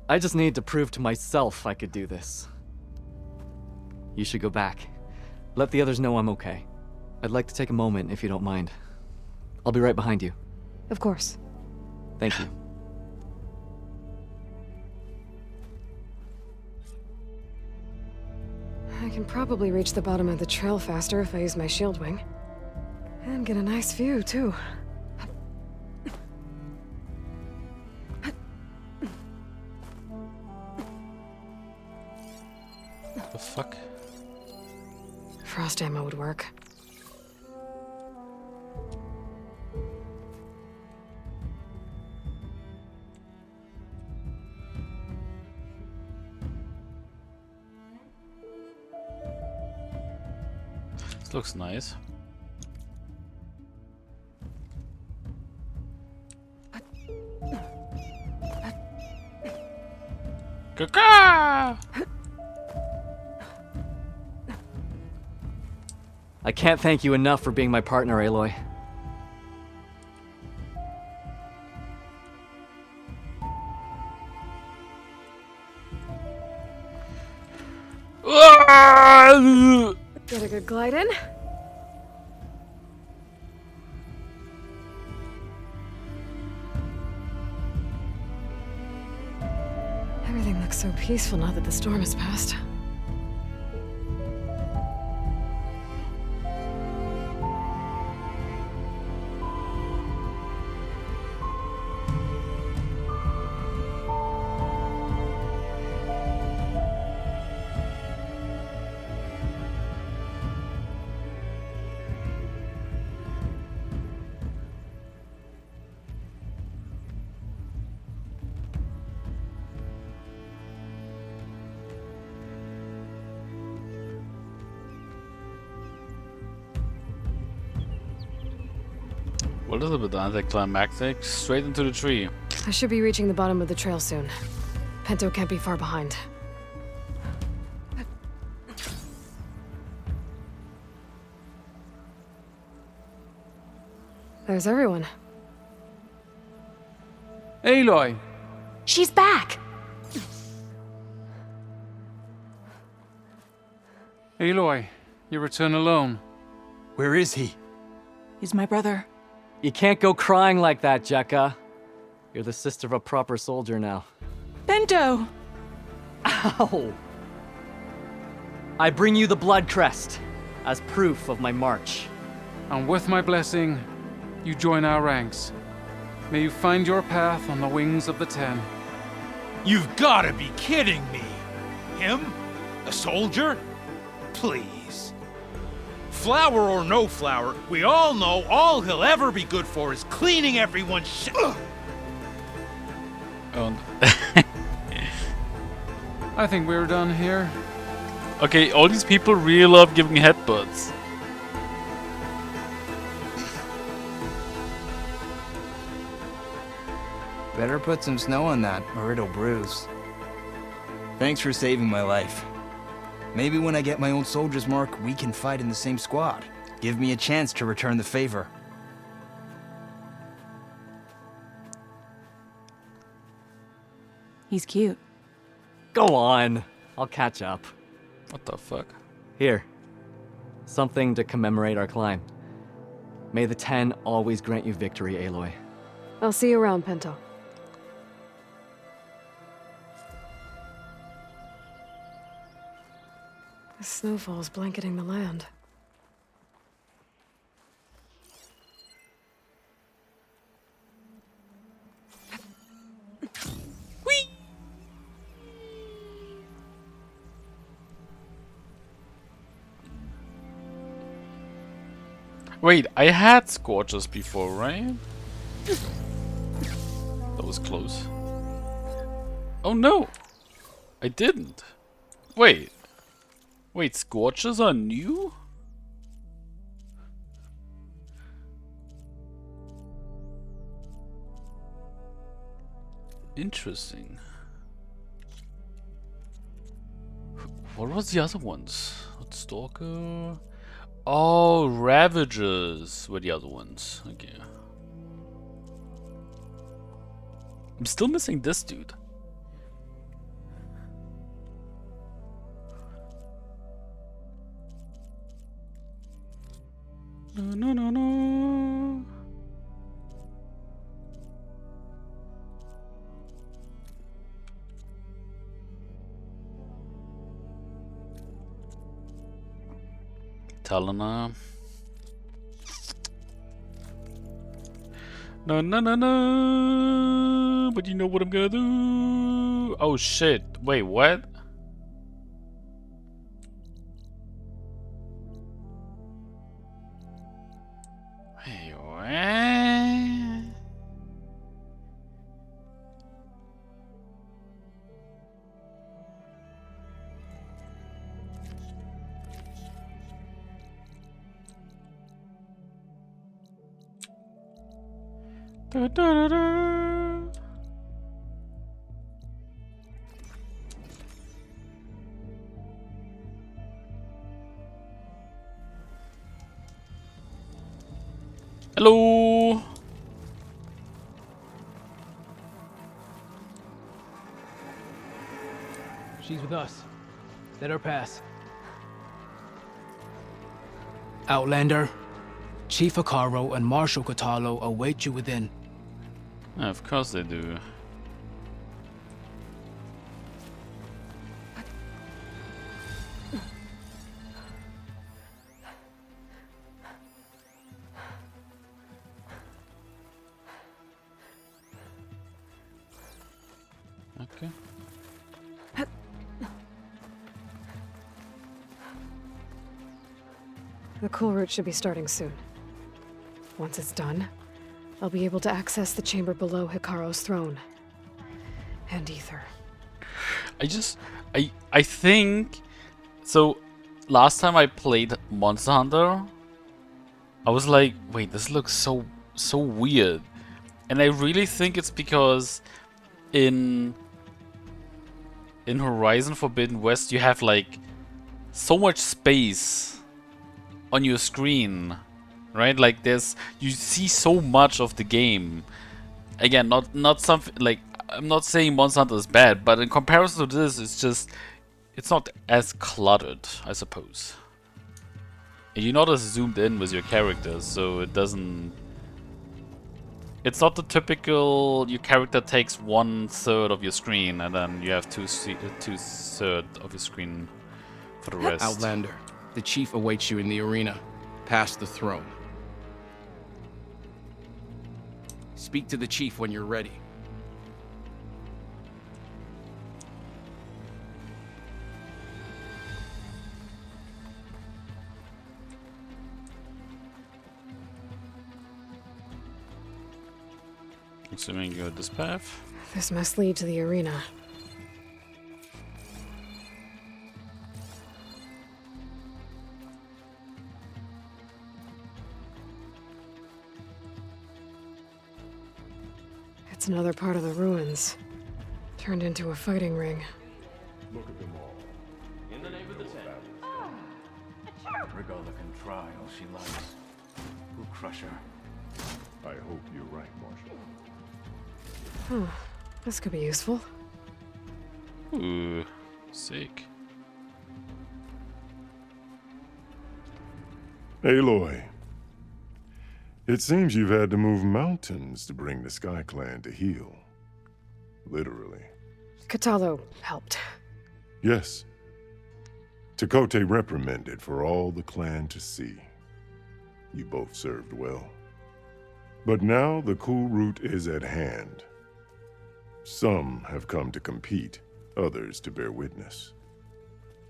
I just need to prove to myself I could do this. You should go back. Let the others know I'm okay. I'd like to take a moment, if you don't mind. I'll be right behind you. Of course. Thank you. I can probably reach the bottom of the trail faster if I use my shield wing. And get a nice view, too. The fuck? Frost ammo would work. This looks nice. Caca! I can't thank you enough for being my partner, Aloy. Get a good glide in. Everything looks so peaceful now that the storm has passed. What is a bit anticlimactic? Straight into the tree. I should be reaching the bottom of the trail soon. Pinto can't be far behind. There's everyone. Aloy! She's back! Aloy, you return alone. Where is he? He's my brother. You can't go crying like that, Jekka. You're the sister of a proper soldier now. Bento! Ow! I bring you the blood crest as proof of my march. And with my blessing, you join our ranks. May you find your path on the wings of the Ten. You've gotta be kidding me! Him? A soldier? Please. Flower or no flower, we all know all he'll ever be good for is cleaning everyone's shit. Oh. I think we're done here. Okay, all these people really love giving headbutts. Better put some snow on that, or it'll bruise. Thanks for saving my life. Maybe when I get my own soldier's mark, we can fight in the same squad. Give me a chance to return the favor. He's cute. Go on. I'll catch up. What the fuck? Here. Something to commemorate our climb. May the Ten always grant you victory, Aloy. I'll see you around, Pinto. The snowfall's blanketing the land. Whee! Wait, I had Scorchers before, right? That was close. Oh no! I didn't. Wait. Wait, Scorchers are new? Interesting. What was the other ones? Stalker? Oh, Ravagers were the other ones. Okay. I'm still missing this dude. No, no, no, no. Talana. No, no, no, no. But you know what I'm gonna do? Oh shit. Wait, what? Hey, what? Da, da, da, da. Hello. She's with us. Let her pass. Outlander, Chief Hekarro and Marshal Kotallo await you within. Of course they do. Okay. The cool route should be starting soon. Once it's done, I'll be able to access the chamber below Hikaru's throne. And Ether. I think... So, last time I played Monster Hunter, I was like, wait, this looks so weird. And I really think it's because in Horizon Forbidden West you have like so much space on your screen, right? Like you see so much of the game. Again, not something like, I'm not saying Monster Hunter is bad, but in comparison to this, it's not as cluttered, I suppose. And you're not as zoomed in with your characters, so it doesn't... It's not the typical, your character takes 1/3 of your screen and then you have 2/3 of your screen for the rest. Outlander, the chief awaits you in the arena, past the throne. Speak to the chief when you're ready. Assuming you go this path. This must lead to the arena. It's another part of the ruins, turned into a fighting ring. Look at them all. In the name of the Ten. Regalla can try all she likes. We'll crush her. I hope you're right, Marshal. Oh, this could be useful. Ooh, sick. Aloy, it seems you've had to move mountains to bring the Sky Clan to heel. Literally. Kotallo helped. Yes. Tekote reprimanded for all the clan to see. You both served well. But now the cool route is at hand. Some have come to compete, others to bear witness.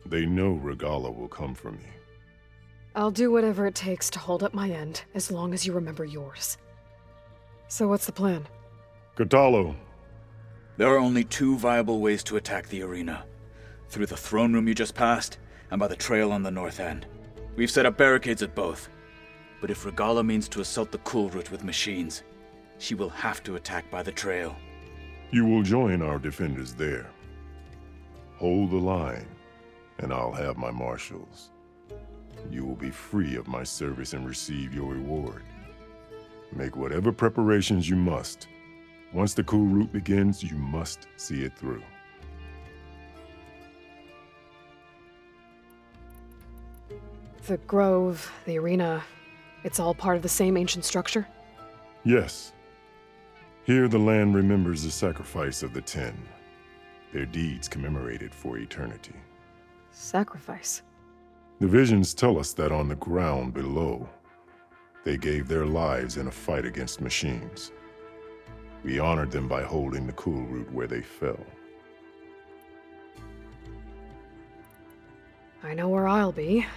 They know Regalla will come for me. I'll do whatever it takes to hold up my end, as long as you remember yours. So what's the plan? Kotallo. There are only two viable ways to attack the arena. Through the throne room you just passed, and by the trail on the north end. We've set up barricades at both. But if Regalla means to assault the cool route with machines, she will have to attack by the trail. You will join our defenders there. Hold the line, and I'll have my marshals. You will be free of my service and receive your reward. Make whatever preparations you must. Once the cool route begins, you must see it through. The grove, the arena, it's all part of the same ancient structure? Yes. Here the land remembers the sacrifice of the Ten. Their deeds commemorated for eternity. Sacrifice? The visions tell us that on the ground below, they gave their lives in a fight against machines. We honored them by holding the cool route where they fell. I know where I'll be.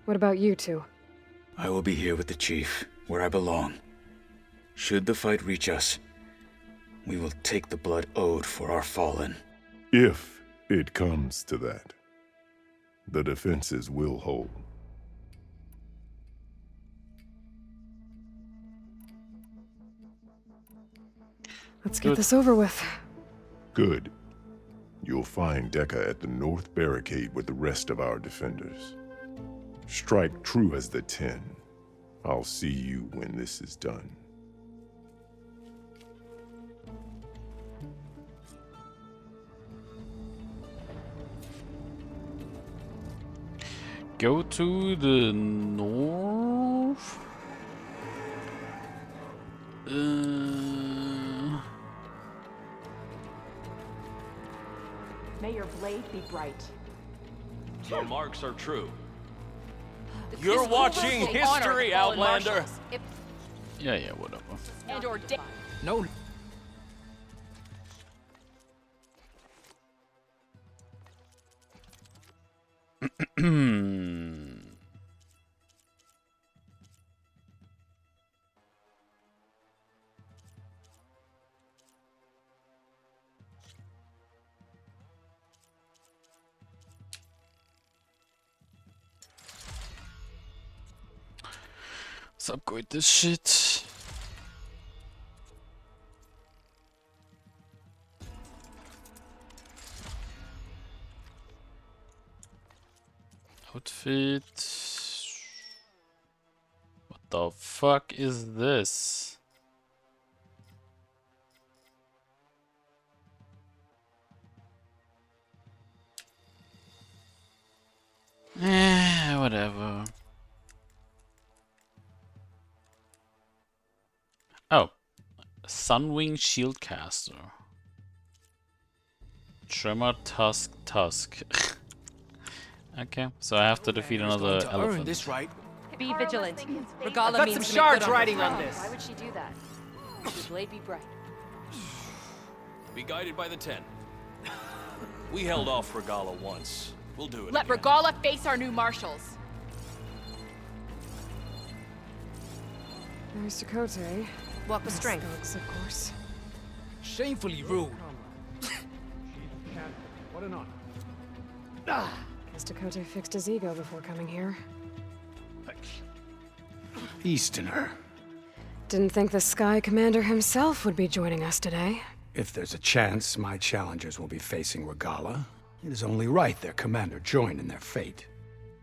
What about you two? I will be here with the chief, where I belong. Should the fight reach us, we will take the blood owed for our fallen. If it comes to that, the defenses will hold. Let's get this over with. Good. You'll find Dekka at the north barricade with the rest of our defenders. Strike true as the Ten. I'll see you when this is done. Go to the north. May your blade be bright. The marks are true. You're watching history, Outlander. Yeah, whatever. And or No. Let's upgrade this shit. Outfit. What the fuck is this? Whatever. Oh, Sunwing Shieldcaster. Tremor Tusk. Okay, so I have to defeat another elephant. Earn this right. Be vigilant. Regala I've got means some to make shards good on riding her on friend. this. Why would she do that? Your blade be bright. Be guided by the 10. We held off Regala once. We'll do it Let again. Regala face our new marshals. There's Chakotay. Walk with strength. Thugs, of course. Shamefully rude. What an honor. Guess Chakotay fixed his ego before coming here. Easterner. Didn't think the Sky Commander himself would be joining us today. If there's a chance my challengers will be facing Regala, it is only right their commander join in their fate.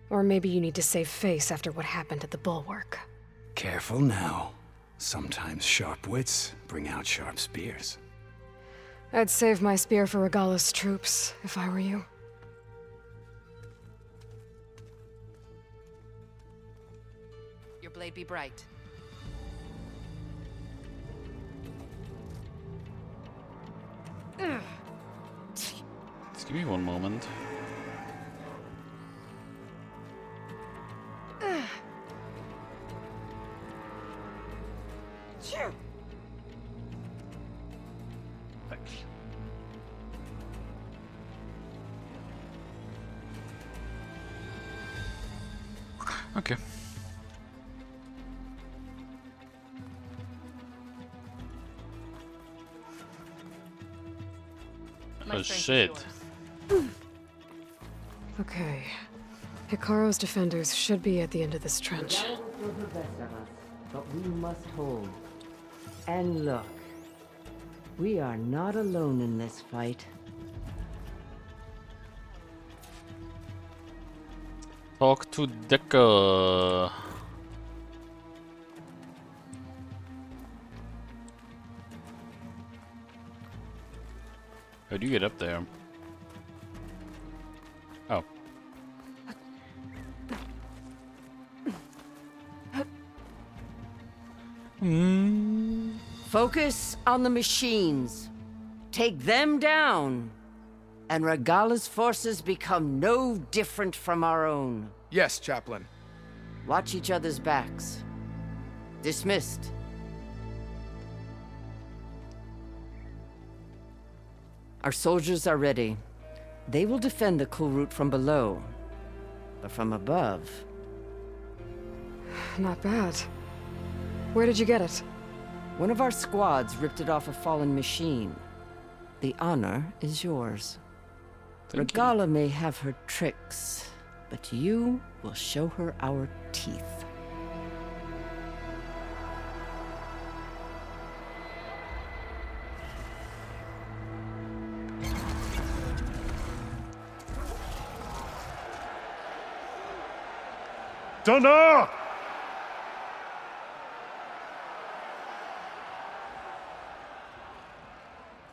Or maybe you need to save face after what happened at the Bulwark. Careful now. Sometimes sharp wits bring out sharp spears. I'd save my spear for Regala's troops, if I were you. Your blade be bright. Just give me one moment. Okay. Oh shit. Okay. Hikaru's defenders should be at the end of this trench. Will the best of us, but we must hold. And look, we are not alone in this fight. Talk to Decker. How do you get up there? Oh. Focus on the machines. Take them down. And Regala's forces become no different from our own. Yes, Chaplain. Watch each other's backs. Dismissed. Our soldiers are ready. They will defend the Kulrut from below. But from above... Not bad. Where did you get it? One of our squads ripped it off a fallen machine. The honor is yours. Regala may have her tricks, but you will show her our teeth. Dana!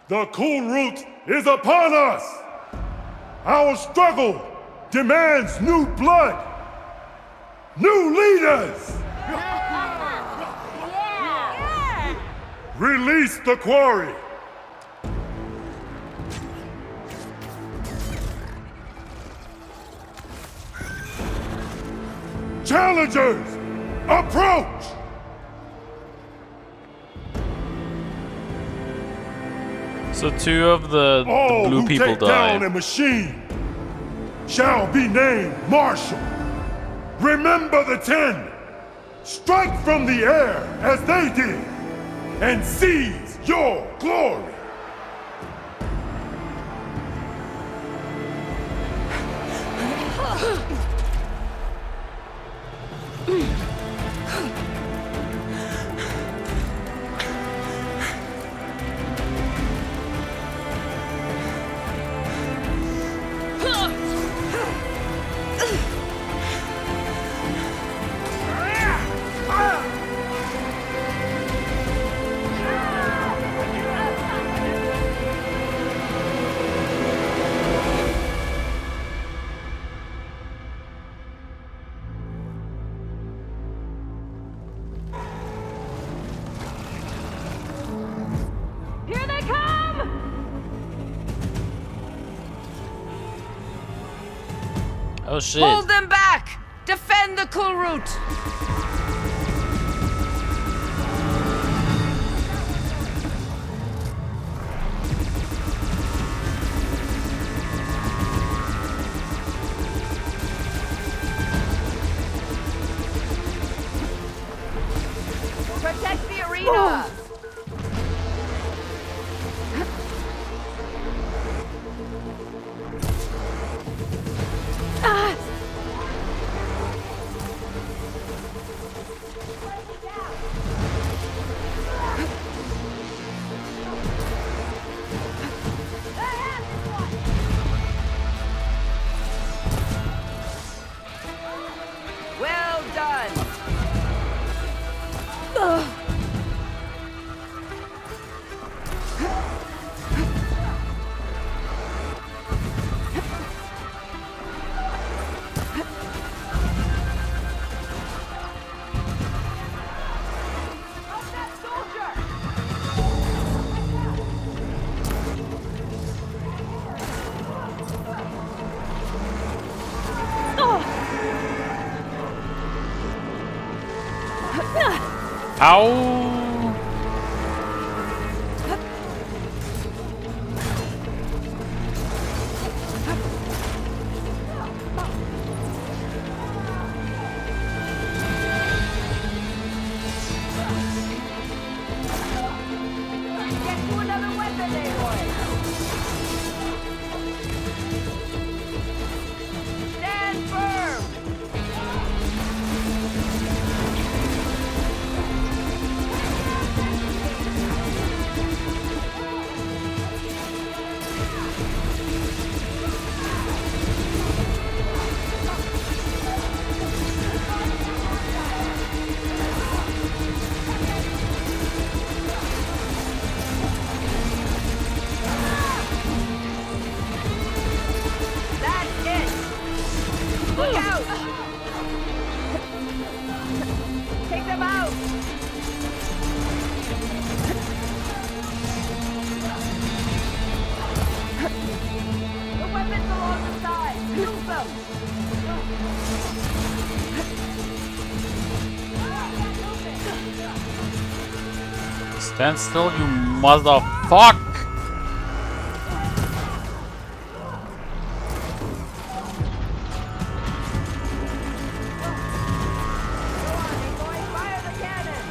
The Kulrut is upon us! Our struggle demands new blood! New leaders! Release the quarry! Challengers, approach! So two of the blue people take down died. a machine shall be named Marshal. Remember the 10. Strike from the air as they did, and seize your glory. Here they come! Oh shit. Hold them back! Defend the Kulrut! Protect the arena! Well done! Ow! Get to another weapon, Aloy! Stand firm! That's it! Look out! Take them out! The weapons along the side! Use them! Stand still, you motherfuck! Fire the cannon!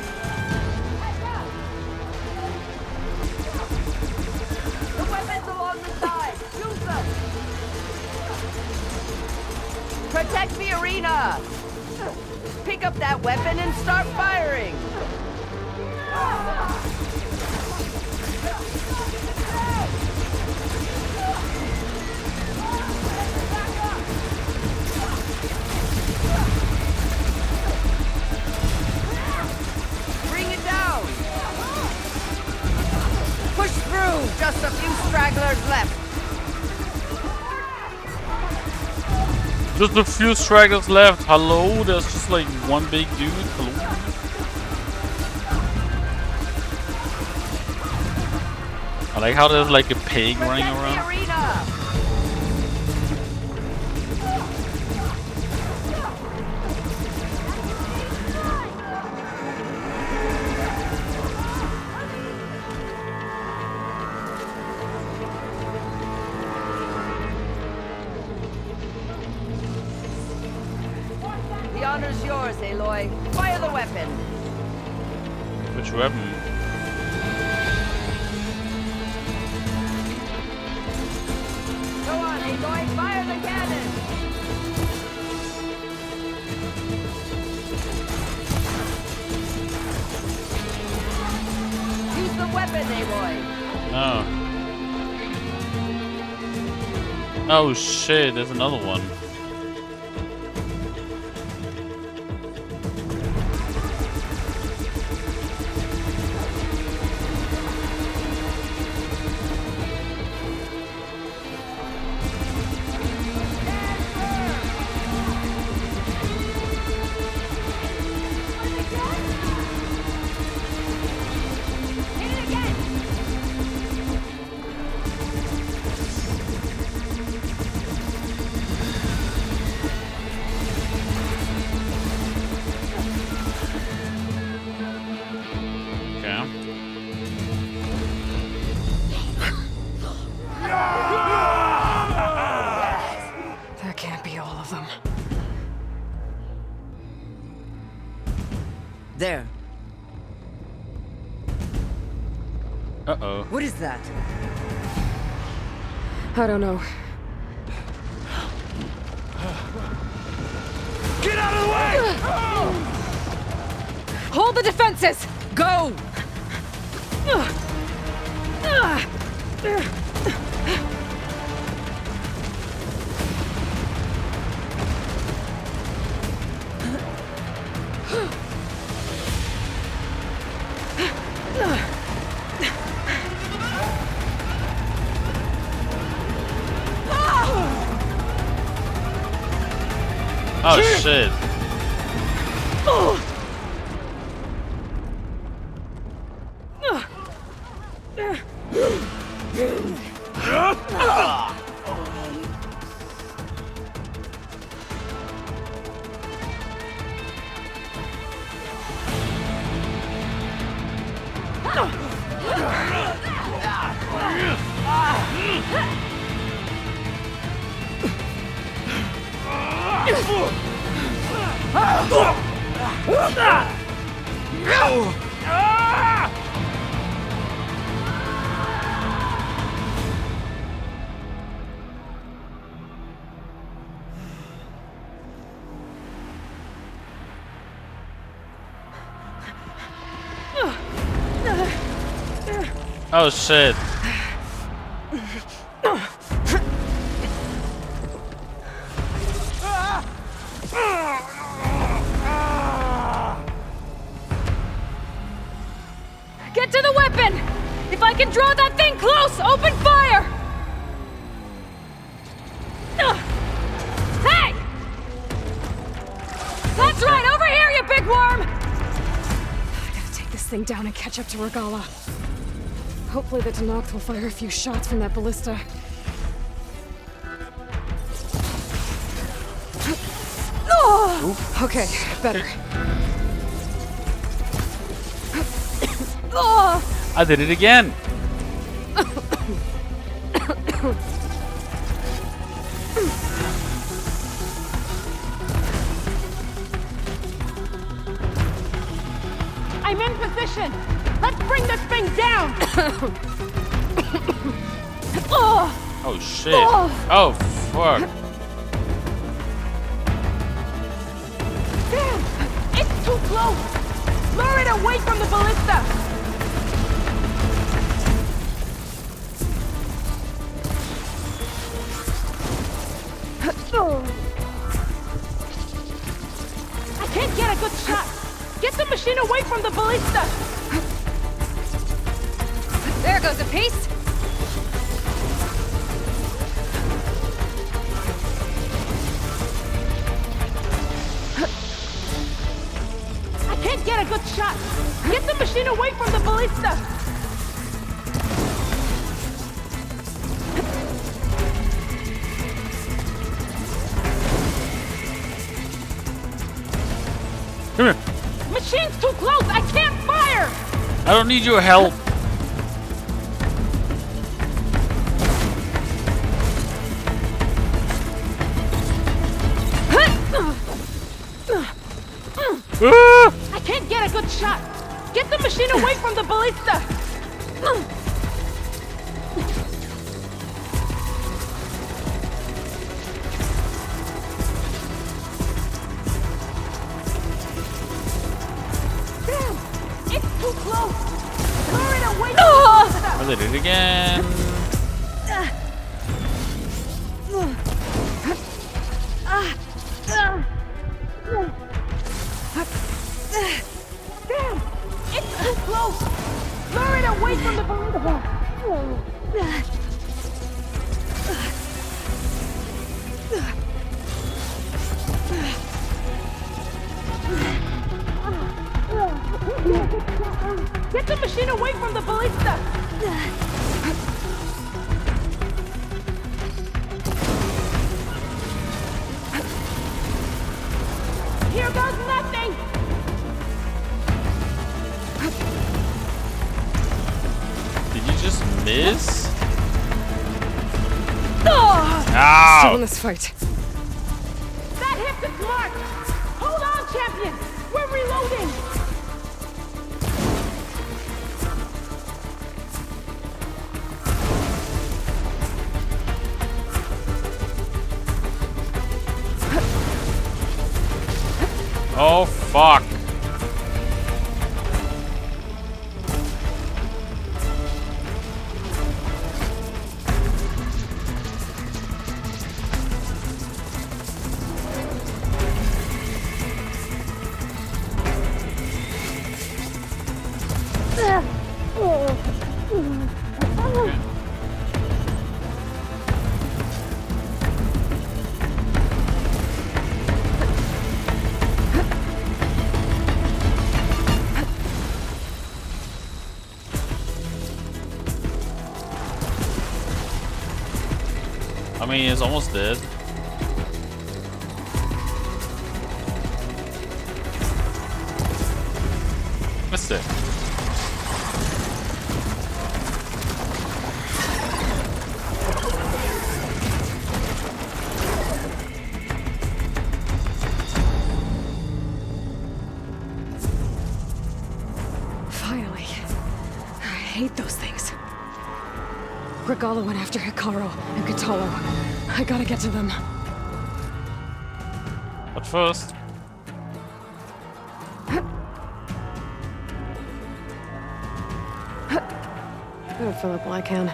The weapons along the side! Use them! Protect the arena! Pick up that weapon and start firing! Bring it down! Push through! Just a few stragglers left! Just a few stragglers left. Hello? There's just like one big dude. Hello? I like how there's like a pig running around. us, Aloy. Fire the weapon. Which weapon? Go on, Aloy. Fire the cannon. Use the weapon, Aloy. No. Oh shit, there's another one. That can't be all of them. There. Uh-oh. What is that? I don't know. Get out of the way! Hold the defenses! Go! Oh shit. Oh shit. Get to the weapon! If I can draw that thing close, open fire! Hey! That's right, over here, you big worm! I gotta take this thing down and catch up to Regala. Hopefully the Tenakth will fire a few shots from that ballista. Okay, better. I did it again. I'm in position. Let's bring this thing down. Oh shit. Oh fuck. Damn! It's too close! Lure it away from the ballista! I can't get a good shot! Get the machine away from the ballista! There goes a piece! I can't get a good shot! Get the machine away from the ballista! Come here. Machine's too close! I can't fire! I don't need your help. I can't get a good shot. Get the machine away from the ballista. Damn! It's too close. Lure it away. I did it again. Damn! It's too close. Lure it away from the ballista. Get the machine away from the ballista! Here goes nothing! Did you just miss? Ow! Still in this fight. That hit the mark! Hold on, champion! We're reloading! Oh, fuck. I mean, it's almost dead. Missed it. Finally. I hate those things. Regala went after Hikaru and Katalo. I gotta get to them. But first... I'll fill up while I can.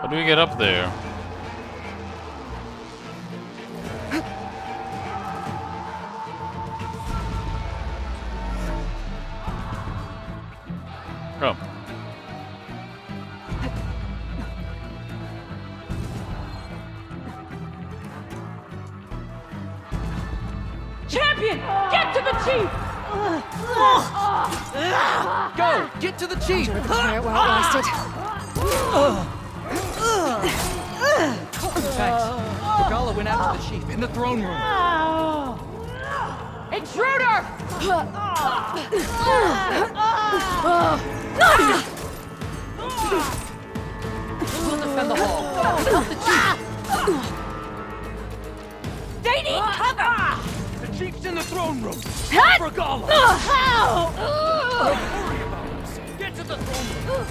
How do we get up there? Oh. Champion! Get to the chief! Go! Get to the chief! Enjoy the quiet while it lasted. Thanks. Regala went after the chief in the throne room. Intruder! We'll defend the hall. Help the chief! They need cover! The chief's in the throne room. Hut! Regala! How? Get to the throne room.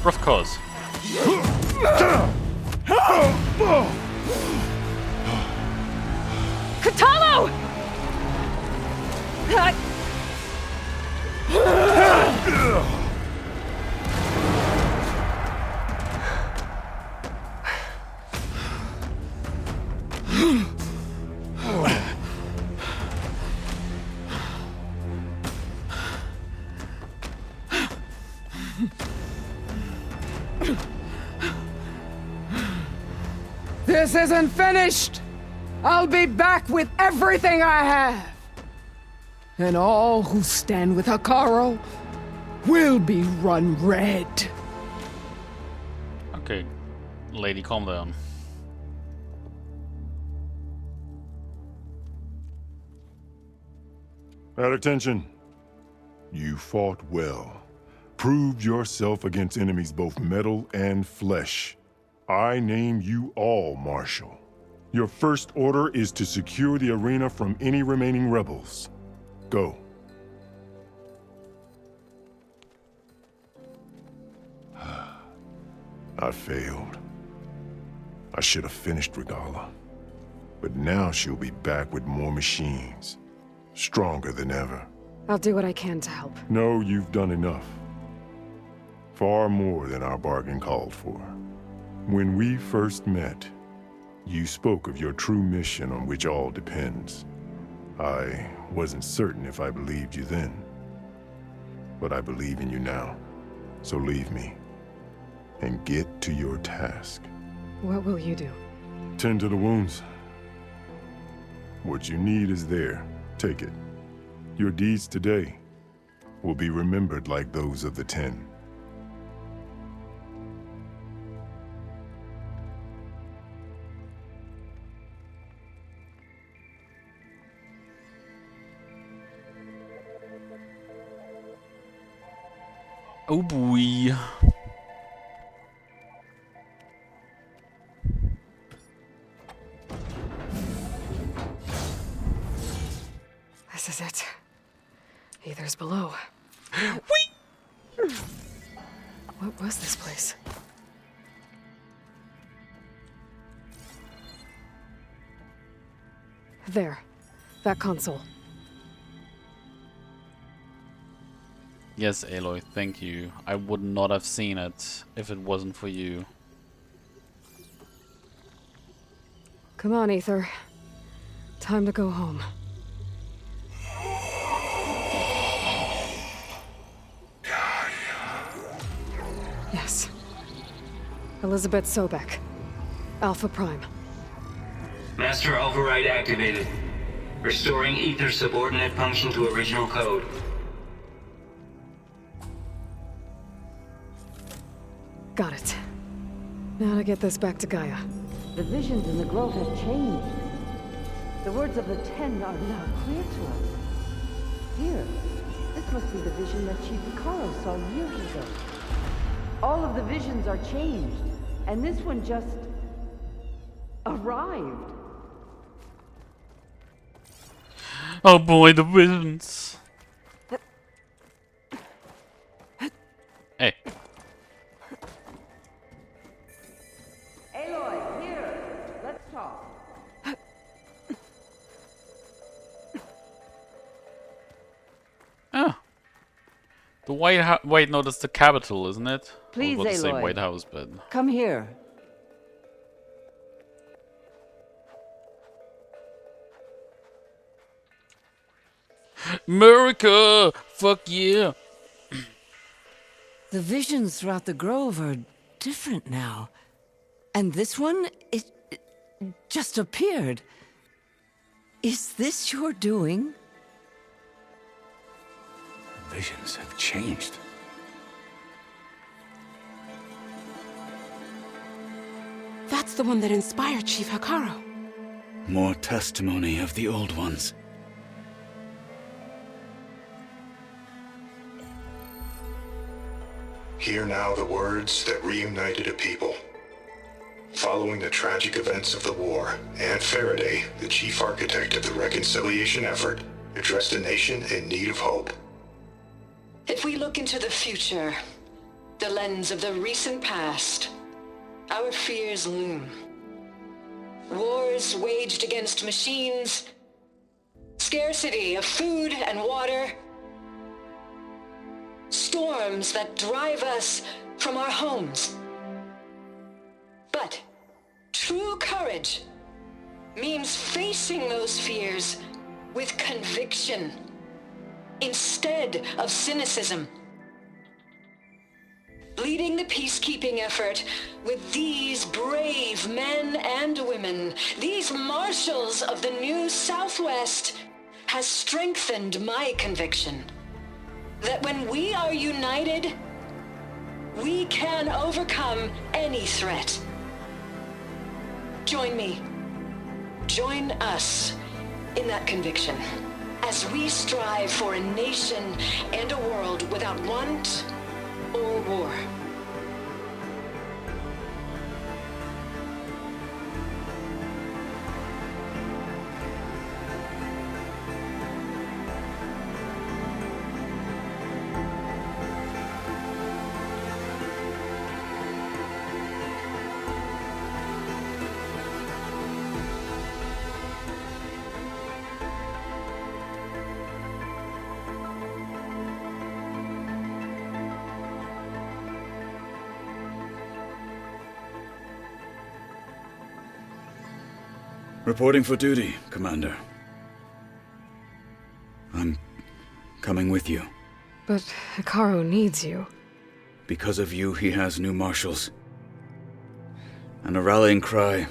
Rough cause. Katalo! This isn't finished! I'll be back with everything I have! And all who stand with Hekarro will be run red. Okay, lady, calm down. At attention. You fought well. Proved yourself against enemies both metal and flesh. I name you all Marshal. Your first order is to secure the arena from any remaining rebels. Go. I failed. I should have finished Regalla. But now she'll be back with more machines. Stronger than ever. I'll do what I can to help. No, you've done enough. Far more than our bargain called for. When we first met, you spoke of your true mission on which all depends. I wasn't certain if I believed you then. But I believe in you now. So leave me. And get to your task. What will you do? Tend to the wounds. What you need is there. Take it. Your deeds today will be remembered like those of the 10. Oh boy. This is it. Aether's below. What was this place? There. That console. Yes, Aloy, thank you. I would not have seen it if it wasn't for you. Come on, Aether. Time to go home. Yes. Elizabeth Sobek. Alpha Prime. Master override activated. Restoring Aether's subordinate function to original code. Got it. Now to get this back to Gaia. The visions in the grove have changed. The words of the 10 are now clear to us. Here, this must be the vision that Chief Hekarro saw years ago. All of the visions are changed, and this one just arrived. Oh boy, the visions. Hey. Aloy, here. Let's talk. Oh. The White House. Wait, no, that's the capital, isn't it? Please, I was about to say Aloy. White House, but. Come here. America! Fuck yeah! The visions throughout the grove are different now. And this one, it just appeared. Is this your doing? Visions have changed. That's the one that inspired Chief Hekarro. More testimony of the old ones. Hear now the words that reunited a people. Following the tragic events of the war, Aunt Faraday, the chief architect of the reconciliation effort, addressed a nation in need of hope. If we look into the future, the lens of the recent past, our fears loom. Wars waged against machines, scarcity of food and water, storms that drive us from our homes. But true courage means facing those fears with conviction instead of cynicism. leading the peacekeeping effort with these brave men and women, these marshals of the new Southwest, has strengthened my conviction that when we are united, we can overcome any threat. Join me. Join us in that conviction as we strive for a nation and a world without want or war. Reporting for duty, Commander. I'm coming with you. But Hekarro needs you. Because of you, he has new marshals. And a rallying cry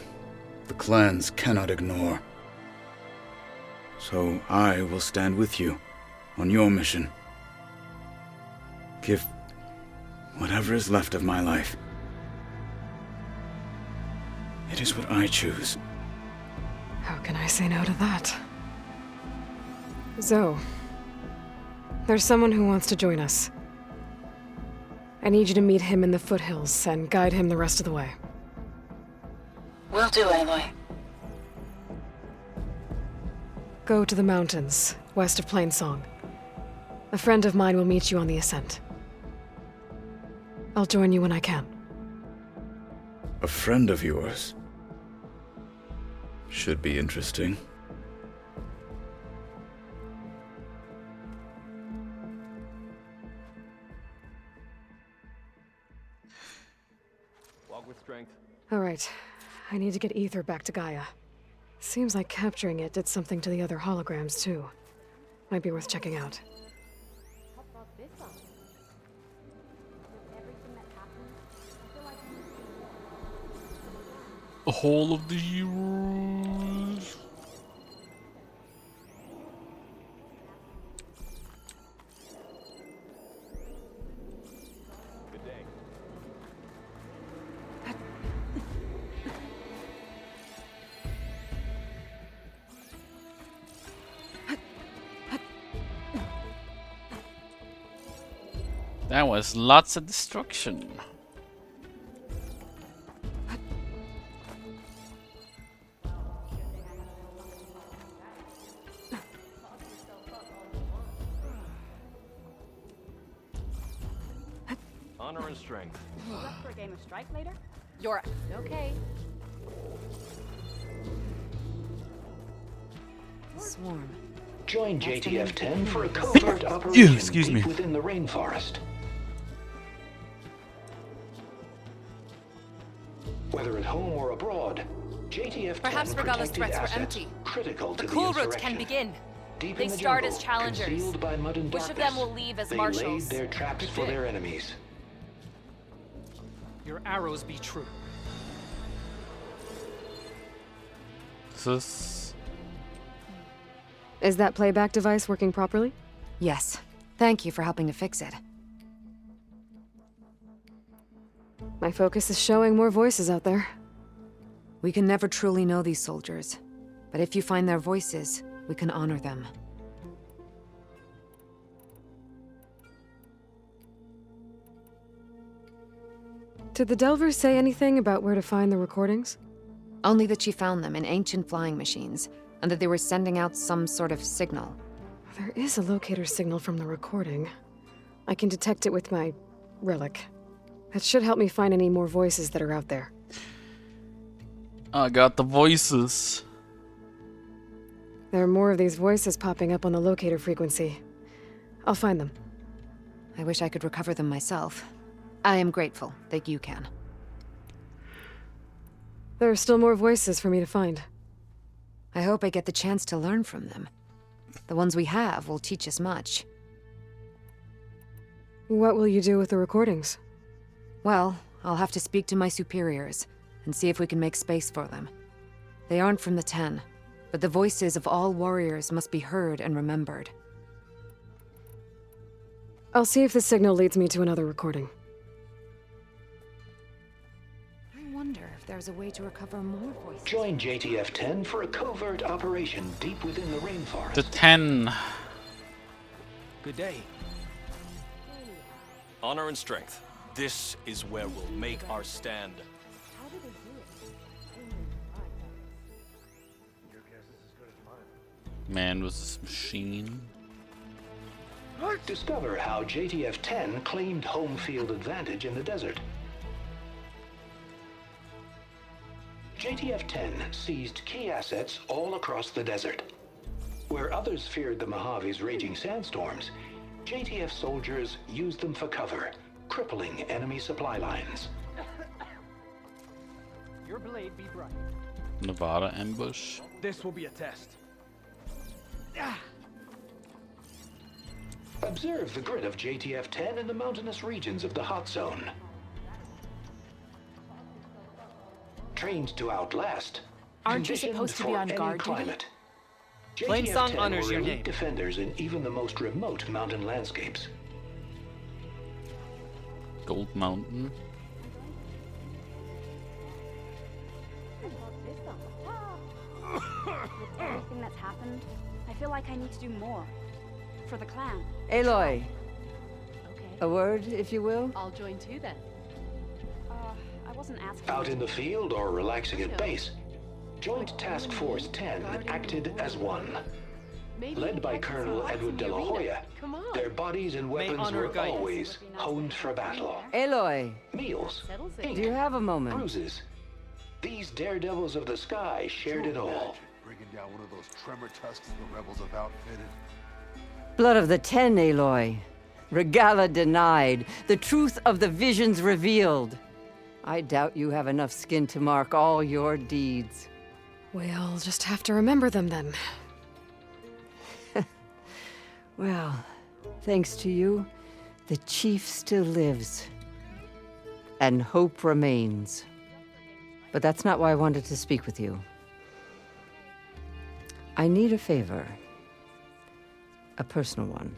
the clans cannot ignore. So I will stand with you on your mission. Give whatever is left of my life. It is what I choose. How can I say no to that? Zoe, there's someone who wants to join us. I need you to meet him in the foothills and guide him the rest of the way. Will do, Aloy. Go to the mountains, west of Plainsong. A friend of mine will meet you on the ascent. I'll join you when I can. A friend of yours? Should be interesting. Walk with strength. All right. I need to get Ether back to Gaia. Seems like capturing it did something to the other holograms, too. Might be worth checking out. The whole of the heroes. Good day. That was lots of destruction. Honor and strength. Up for a game of strike later? You're Okay. Swarm. Join JTF-10 for a covert operation deep within the rainforest. Whether at home or abroad, JTF-10 Perhaps Regalla's protected threats were assets empty. critical The to cool the routes can insurrection. begin. Deep They in the start jungle, as challengers. concealed by mud and Which of them will leave as they marshals? laid their traps for their enemies. Your arrows be true. Is that playback device working properly? Yes. Thank you for helping to fix it. My focus is showing more voices out there. We can never truly know these soldiers, but if you find their voices, we can honor them. Did the Delvers say anything about where to find the recordings? Only that she found them in ancient flying machines, and that they were sending out some sort of signal. There is a locator signal from the recording. I can detect it with my relic. That should help me find any more voices that are out there. I got the voices. There are more of these voices popping up on the locator frequency. I'll find them. I wish I could recover them myself. I am grateful that you can. There are still more voices for me to find. I hope I get the chance to learn from them. The ones we have will teach us much. What will you do with the recordings? Well, I'll have to speak to my superiors and see if we can make space for them. They aren't from the Ten, but the voices of all warriors must be heard and remembered. I'll see if this signal leads me to another recording. I wonder if there's a way to recover more voices. Join JTF-10 for a covert operation deep within the rainforest. The 10. Good day. Honor and strength. This is where we'll make our stand. Man was this machine. Discover how JTF-10 claimed home field advantage in the desert. JTF-10 seized key assets all across the desert. Where others feared the Mojave's raging sandstorms, JTF soldiers used them for cover, crippling enemy supply lines. Your blade be bright. Nevada ambush. This will be a test. Observe the grit of JTF-10 in the mountainous regions of the hot zone. Trained to outlast, Aren't you conditioned supposed to be for on any guard duty? climate. Plainsong JTF-10 honors were your elite name. defenders in even the most remote mountain landscapes. Gold Mountain. With everything that's happened, I feel like I need to do more. For the clan. Aloy, Okay. a word, if you will? I'll join too then. I wasn't asking. Out in the field or relaxing at base, Joint Task Force 10 acted as one. Led by Colonel Edward De La Hoya, their bodies and weapons honor were guide us. always honed for battle. Aloy, Meals, do you have a moment? bruises. These daredevils of the sky shared it all. Bringing down one of those tremor tusks the rebels have outfitted. Blood of the Ten, Aloy. Regala denied. The truth of the visions revealed. I doubt you have enough skin to mark all your deeds. We'll just have to remember them then. Well, thanks to you, the chief still lives. And hope remains. But that's not why I wanted to speak with you. I need a favor. A personal one.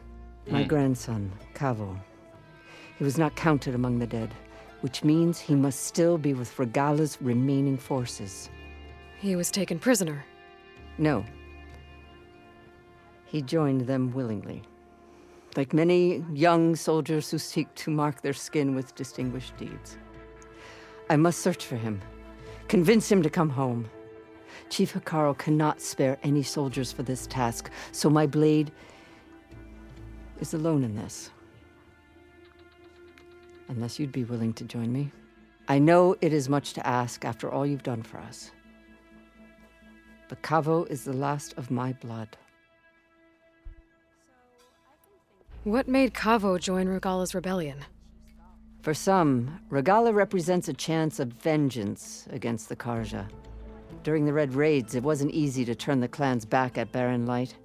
My grandson, Kavo. He was not counted among the dead, which means he must still be with Regala's remaining forces. He was taken prisoner. No. He joined them willingly. Like many young soldiers who seek to mark their skin with distinguished deeds. I must search for him. Convince him to come home. Chief Hekarro cannot spare any soldiers for this task, so my blade is alone in this. Unless you'd be willing to join me. I know it is much to ask after all you've done for us. But Kavo is the last of my blood. What made Kavo join Regala's rebellion? For some, Regala represents a chance of vengeance against the Karja. During the Red Raids, it wasn't easy to turn the clan's back at Barren Light.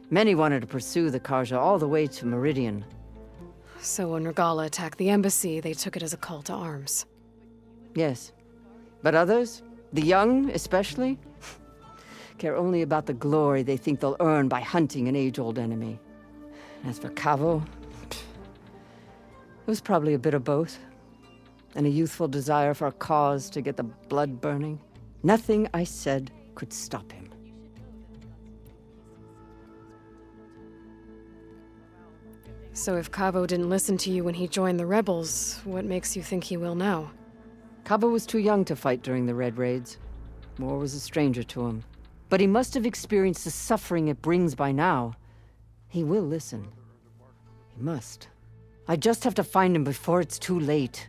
Many wanted to pursue the Karja all the way to Meridian. So when Regala attacked the embassy, they took it as a call to arms. Yes. But others, the young especially, care only about the glory they think they'll earn by hunting an age-old enemy. As for Kavo, it was probably a bit of both. And a youthful desire for a cause to get the blood burning. Nothing I said could stop him. So if Kavo didn't listen to you when he joined the rebels, what makes you think he will now? Kavo was too young to fight during the Red Raids. War was a stranger to him. But he must have experienced the suffering it brings by now. He will listen. He must. I just have to find him before it's too late.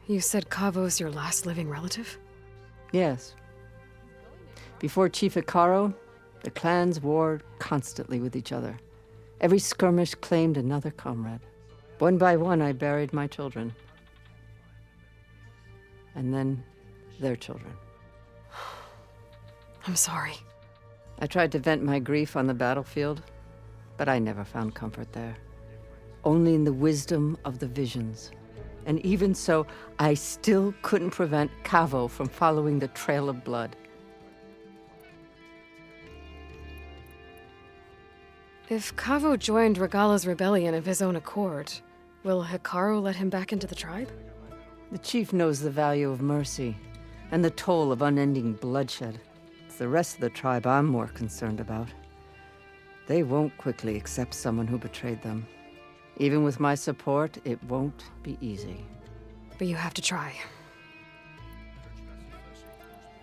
You said Kavo's your last living relative? Yes. Before Chief Hekarro, the clans warred constantly with each other. Every skirmish claimed another comrade. One by one, I buried my children. And then their children. I'm sorry. I tried to vent my grief on the battlefield, But I never found comfort there. Only in the wisdom of the visions. And even so, I still couldn't prevent Kavo from following the trail of blood. If Kavo joined Regala's rebellion of his own accord, will Hikaru let him back into the tribe? The chief knows the value of mercy, and the toll of unending bloodshed. It's the rest of the tribe I'm more concerned about. They won't quickly accept someone who betrayed them. Even with my support, it won't be easy. But you have to try.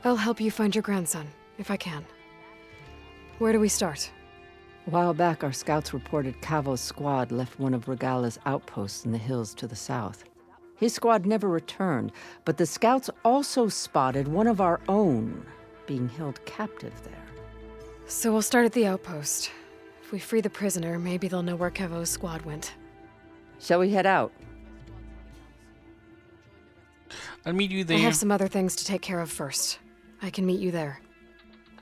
I'll help you find your grandson, if I can. Where do we start? A while back, our scouts reported Kavo's squad left one of Regala's outposts in the hills to the south. His squad never returned, but the scouts also spotted one of our own being held captive there. So we'll start at the outpost. If we free the prisoner, maybe they'll know where Kavo's squad went. Shall we head out? I'll meet you there. I have some other things to take care of first. I can meet you there.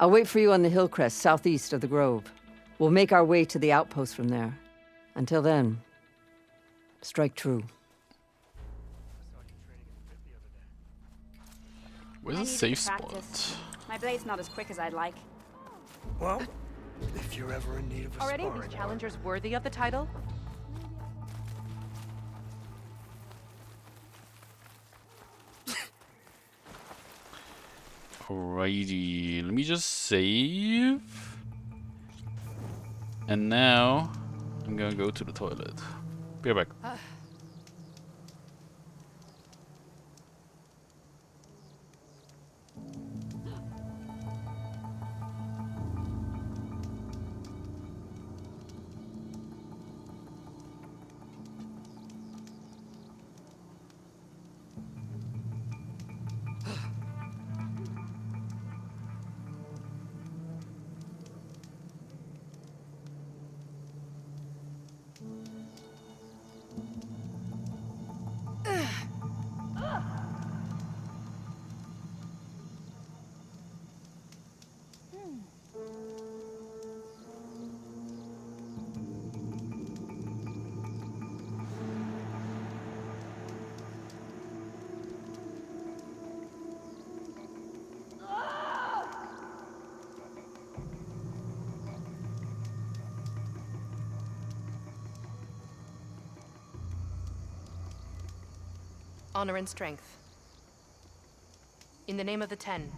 I'll wait for you on the hill crest southeast of the grove. We'll make our way to the outpost from there. Until then, strike true. Where's the safe spot? My blade's not as quick as I'd like. Well, if you're ever in need of a Already, sparring these challengers worthy of the title? Alrighty, let me just save. And now, I'm gonna go to the toilet. Be right back. Honor and strength. In the name of the Ten.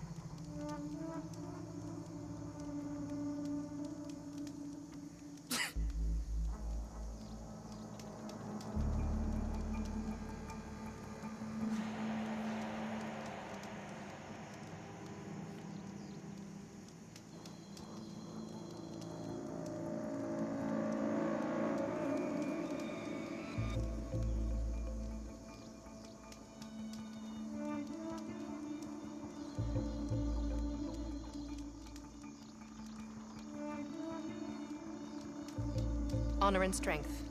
Honor and strength.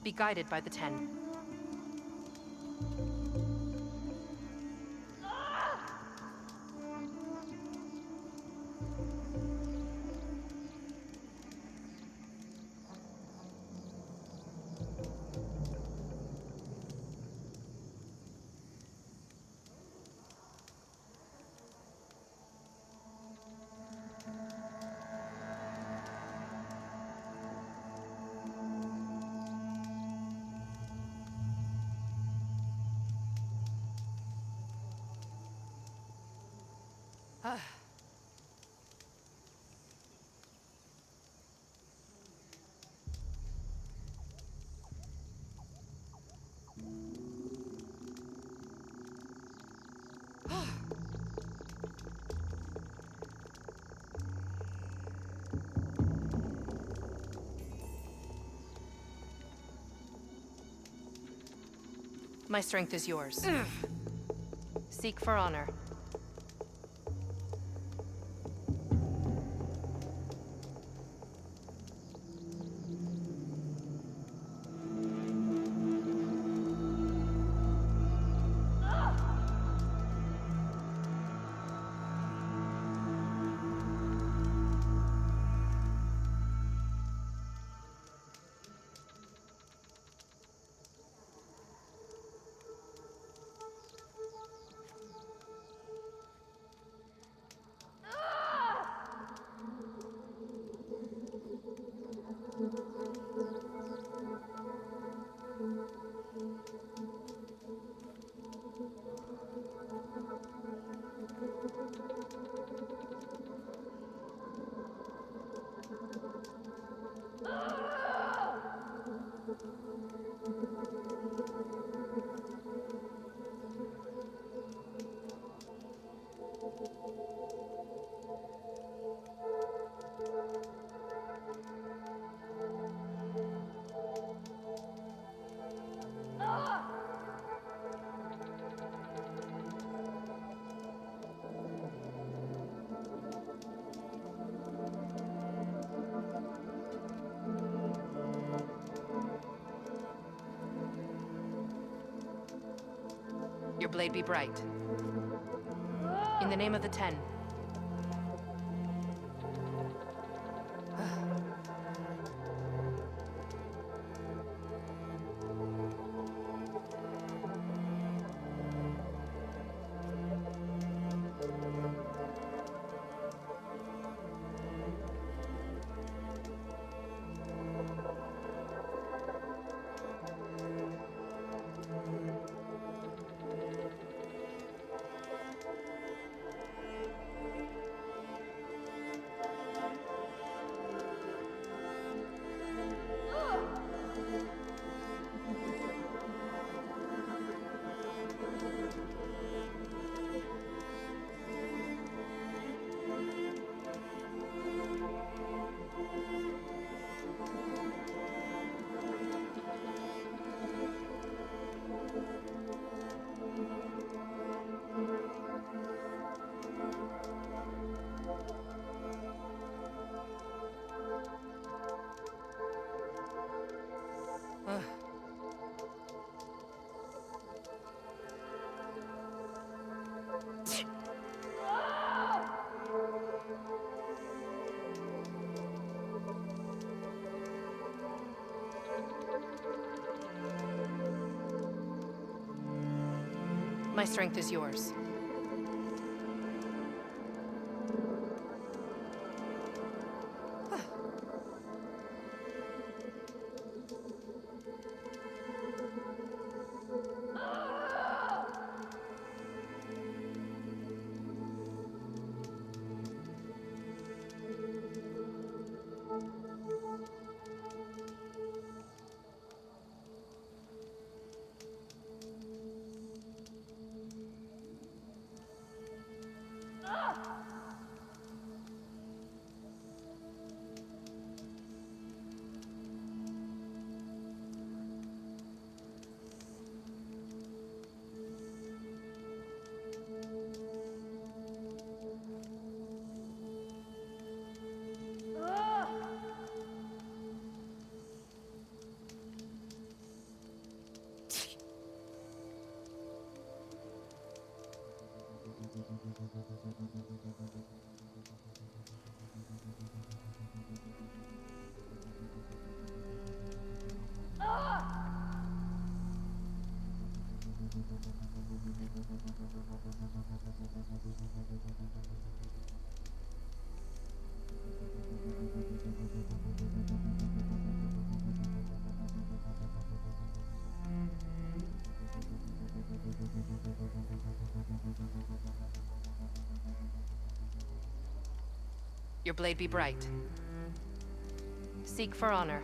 Be guided by the Ten. My strength is yours. Seek for honor. Your blade be bright. In the name of the Ten. My strength is yours. Your blade be bright. Seek for honor.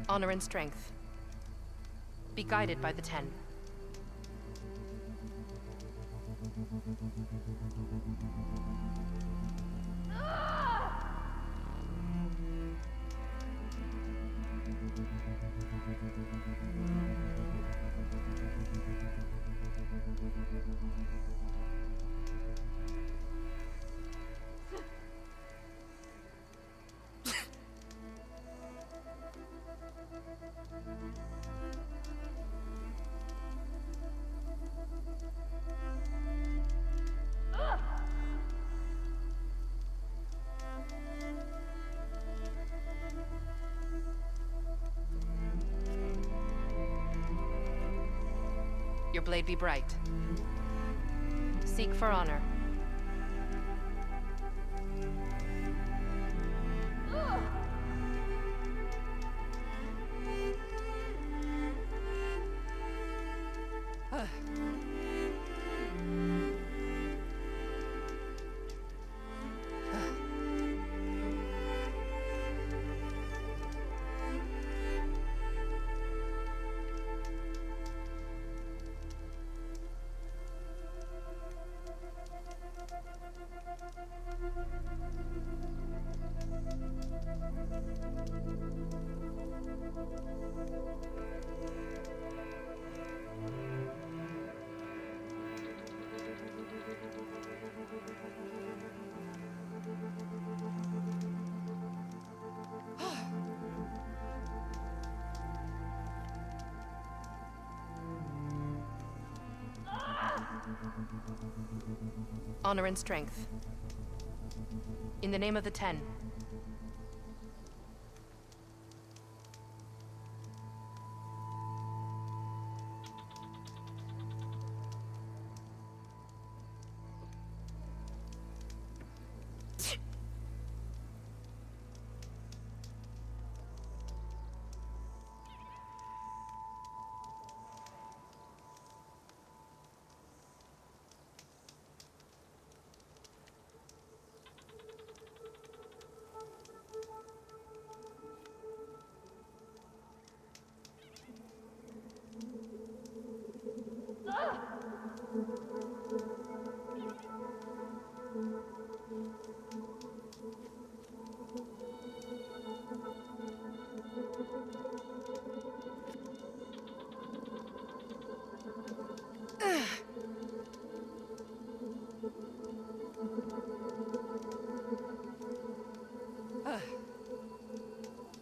Honor and strength. Be guided by the Ten. Your blade be bright. Seek for honor. Honor and strength. In the name of the Ten.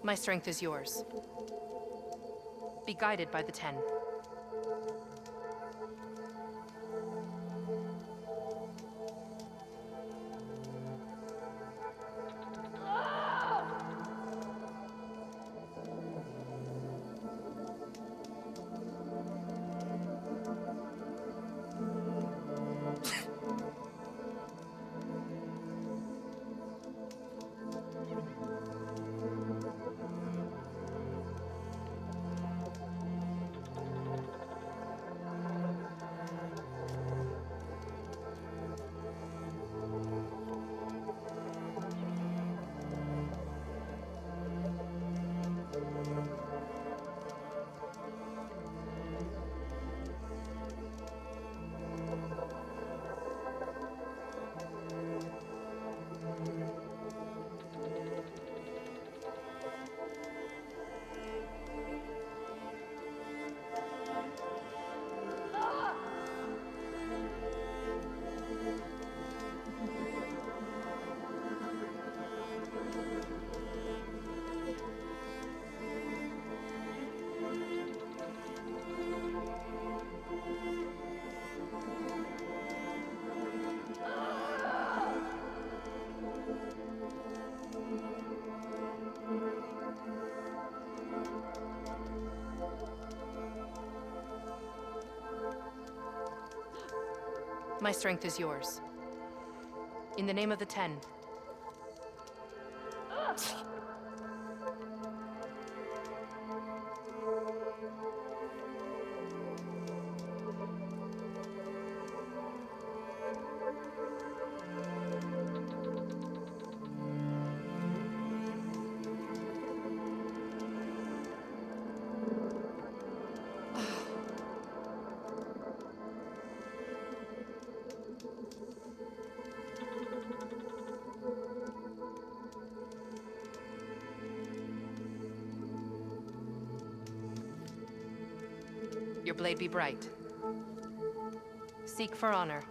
My strength is yours. Be guided by the Ten. My strength is yours. In the name of the Ten. Your blade be bright. Seek for honor.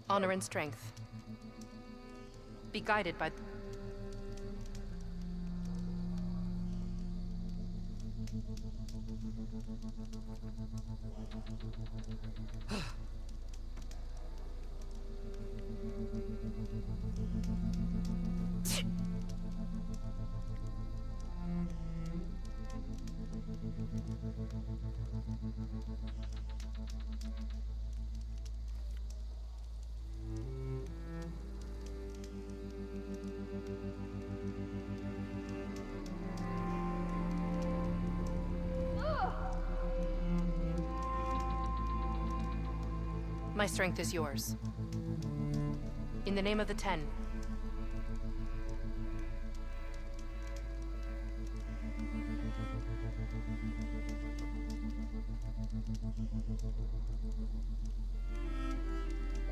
Honor and strength. Be guided by... My strength is yours. In the name of the Ten.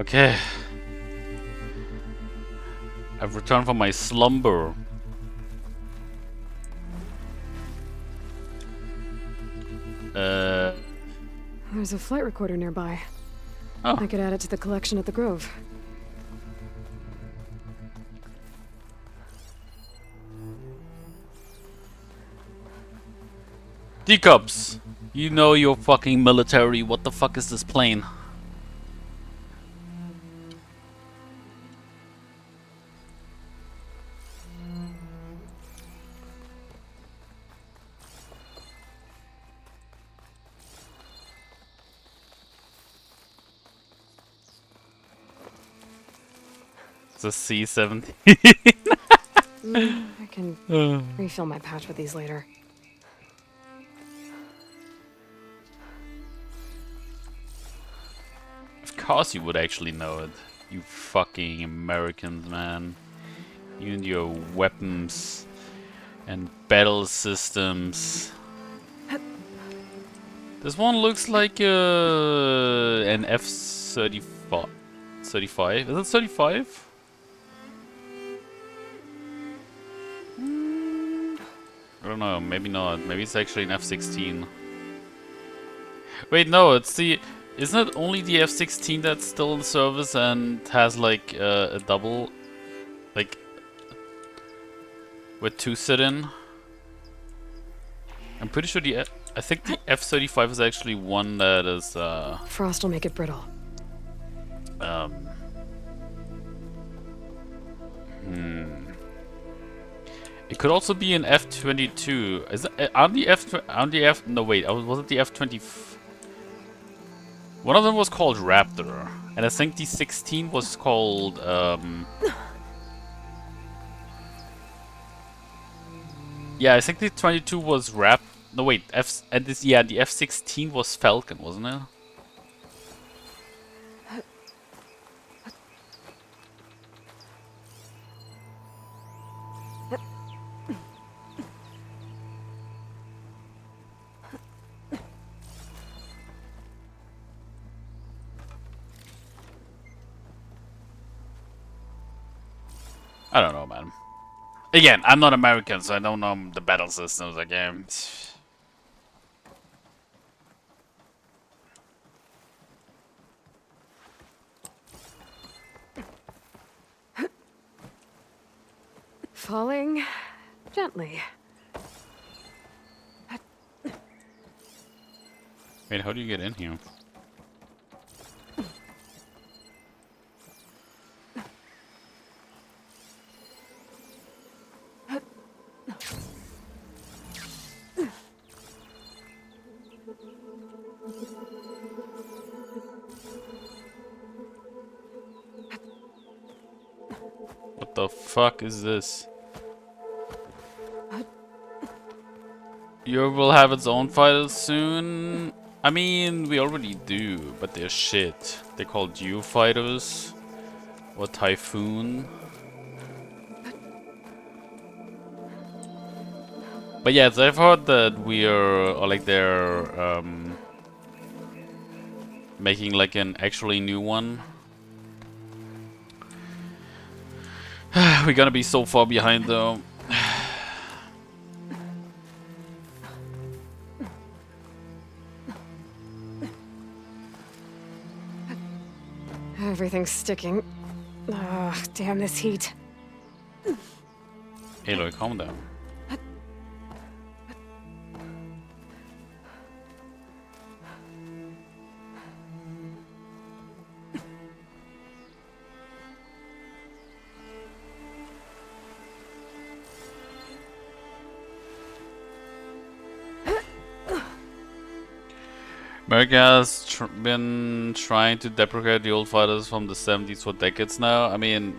Okay. I've returned from my slumber. There's a flight recorder nearby. Oh. I could add it to the collection at the Grove. D-Cubs, you know you're fucking military. What the fuck is this plane? It's a C-17. I can refill my pouch with these later. Of course you would actually know it. You fucking Americans, man. You and your weapons and battle systems. This one looks like an F-35. 35? Is it 35? I don't know, maybe not. Maybe it's actually an F-16. Wait, no, it's the... Isn't it only the F-16 that's still in service and has like a double... Like... with 2 sit-in? I'm pretty sure the... I think the F-35 is actually one that is... Frost will make it brittle. It could also be an F-22. Is it on the F? No, wait. Was it the F-20? One of them was called Raptor, and I think the 16 was called. Yeah, I think the 22 was No, wait. The F-16 was Falcon, wasn't it? I don't know, man. Again, I'm not American, so I don't know the battle systems again. Falling gently. Wait, how do you get in here? What the fuck is this? Europe will have its own fighters soon. I mean, we already do, but they're shit. They're called U-fighters or Typhoon. But yes, I've heard that they're making like an actually new one. We're gonna be so far behind though. Everything's sticking. Ugh, damn this heat. Aloy, calm down. America has been trying to deprecate the old fighters from the 70s for decades now. I mean,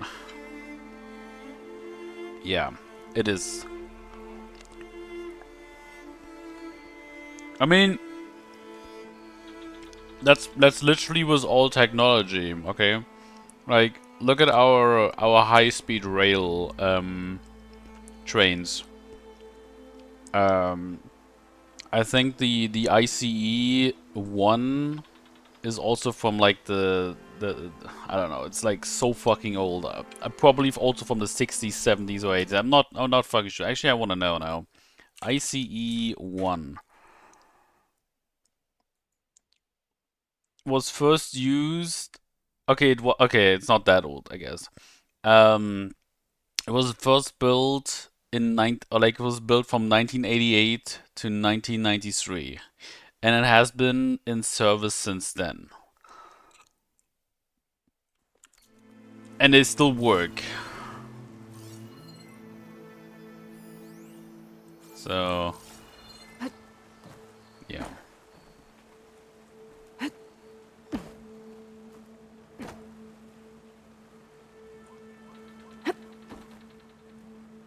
yeah, it is. I mean, that's literally was all technology, okay? Like, look at our high-speed rail trains. I think the ICE 1 is also from like the I don't know. It's like so fucking old. Probably also from the 60s, 70s, or 80s. I'm not fucking sure. Actually, I want to know now. ICE 1 was first used. Okay, it's not that old, I guess. It was first built in it was built from 1988 to 1993, and it has been in service since then. And they still work. So, yeah.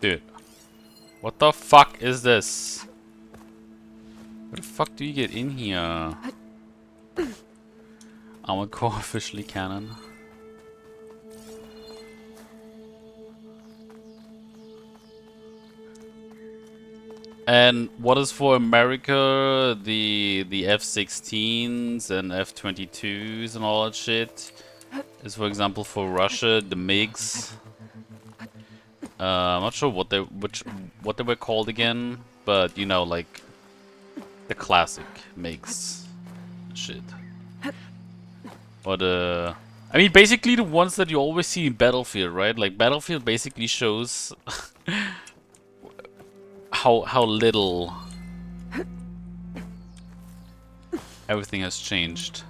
Dude, what the fuck is this? Where the fuck do you get in here? Armored Core officially canon. And what is for America the F-16s and F-22s and all that shit is, for example, for Russia the MiGs. I'm not sure what they were called again, but you know, like the classic MiGs shit. Or I mean, basically the ones that you always see in Battlefield, right? Like Battlefield basically shows how little everything has changed.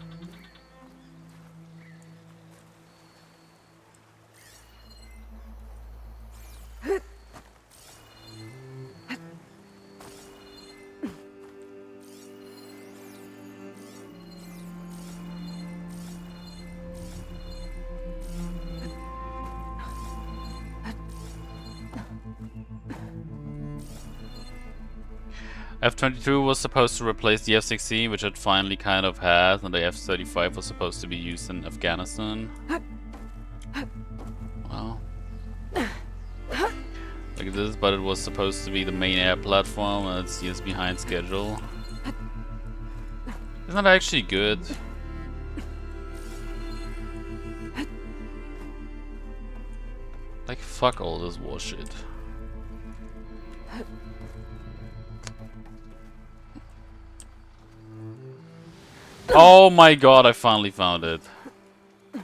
F-22 was supposed to replace the F-16, which it finally kind of has, and the F-35 was supposed to be used in Afghanistan. Well, look at this, but it was supposed to be the main air platform, and it's years behind schedule. Isn't that actually good? Like, fuck all this war shit. Oh my god, I finally found it. Okay.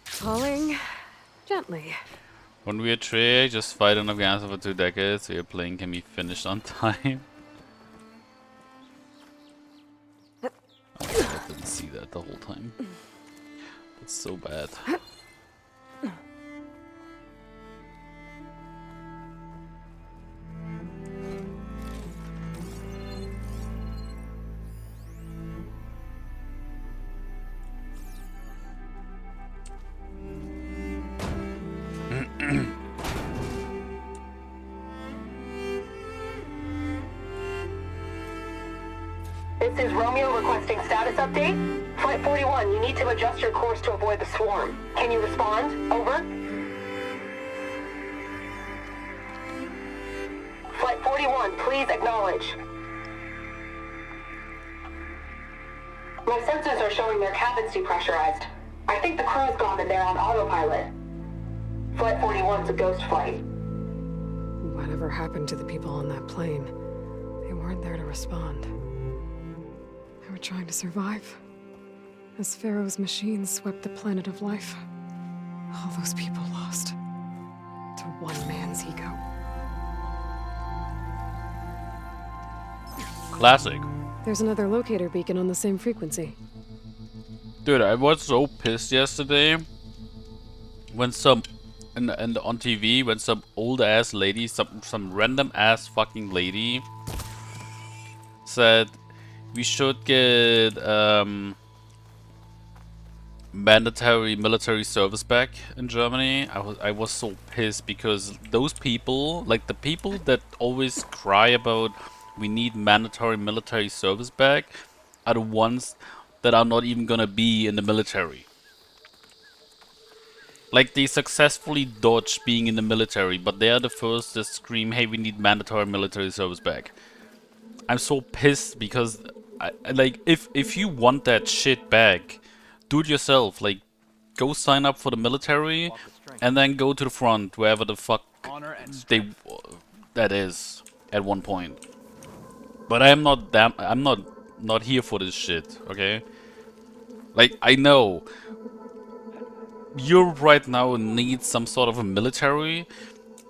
Falling gently. When we are Trey, just fight in Afghanistan for 2 decades, so your playing can be finished on time. I didn't see that the whole time. That's so bad. This is Romeo requesting status update. Flight 41, you need to adjust your course to avoid the swarm. Can you respond? Over. Flight 41, please acknowledge. My sensors are showing their cabins depressurized. I think the crew's gone and they're on autopilot. Flight 41's a ghost flight. Whatever happened to the people on that plane? They weren't there to respond. They were trying to survive. As Pharaoh's machines swept the planet of life, all those people lost to one man's ego. Classic. There's another locator beacon on the same frequency. Dude, I was so pissed yesterday when some and on TV when some old ass lady, some random ass fucking lady said we should get mandatory military service back in Germany, I was so pissed because those people, like the people that always cry about we need mandatory military service back, are the ones that are not even gonna be in the military. Like, they successfully dodge being in the military, but they are the first that scream, hey, we need mandatory military service back. I'm so pissed because, like, if you want that shit back, do it yourself. Like, go sign up for the military, and then go to the front, wherever the fuck that is, at one point. But I'm not here for this shit, okay? Like, I know Europe right now needs some sort of a military,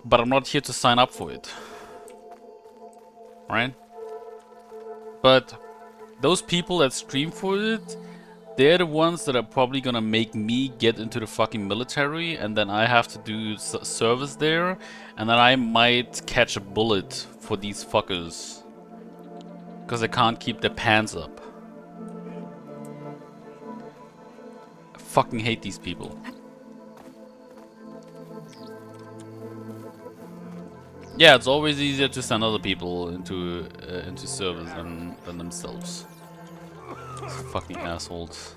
but I'm not here to sign up for it. Right? But those people that scream for it, they're the ones that are probably gonna make me get into the fucking military, and then I have to do service there, and then I might catch a bullet for these fuckers. Because they can't keep their pants up. I fucking hate these people. Yeah, it's always easier to send other people into service than themselves. These fucking assholes.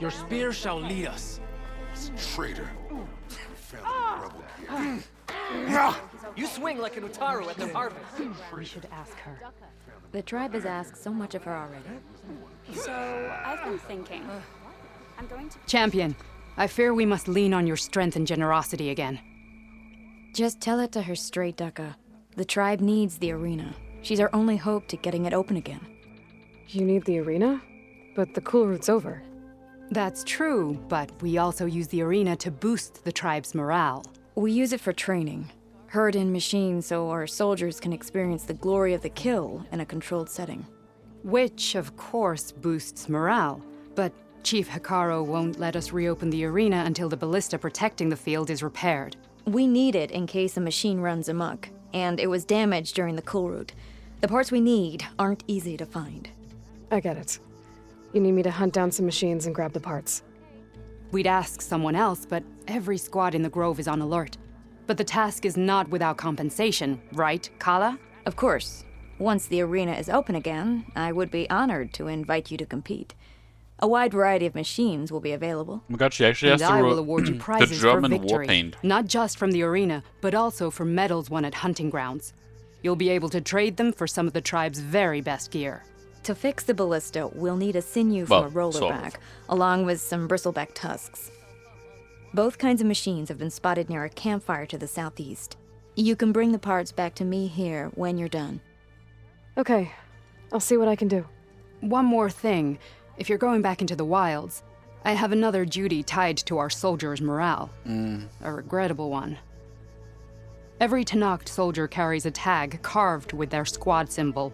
Your spear shall lead us. Traitor. You swing like an Utaru at their harvest. We should ask her. The tribe has asked so much of her already. So, I've been thinking. I'm going to... Champion, I fear we must lean on your strength and generosity again. Just tell it to her straight, Ducka. The tribe needs the arena. She's our only hope to getting it open again. You need the arena? But the cool route's over. That's true, but we also use the arena to boost the tribe's morale. We use it for training. Herd in machines so our soldiers can experience the glory of the kill in a controlled setting. Which, of course, boosts morale. But Chief Hekarro won't let us reopen the arena until the ballista protecting the field is repaired. We need it in case a machine runs amok, and it was damaged during the cool route. The parts we need aren't easy to find. I get it. You need me to hunt down some machines and grab the parts. We'd ask someone else, but every squad in the Grove is on alert. But the task is not without compensation, right, Kala? Of course. Once the arena is open again, I would be honored to invite you to compete. A wide variety of machines will be available. Oh my god, she actually has and I will award you prizes the German for victory, Warpaint. not just from the arena, but also for medals won at hunting grounds. You'll be able to trade them for some of the tribe's very best gear. To fix the ballista, we'll need a sinew from a rollerback, along with some bristleback tusks. Both kinds of machines have been spotted near a campfire to the southeast. You can bring the parts back to me here when you're done. Okay, I'll see what I can do. One more thing. If you're going back into the wilds, I have another duty tied to our soldiers' morale. A regrettable one. Every Tenakth soldier carries a tag carved with their squad symbol.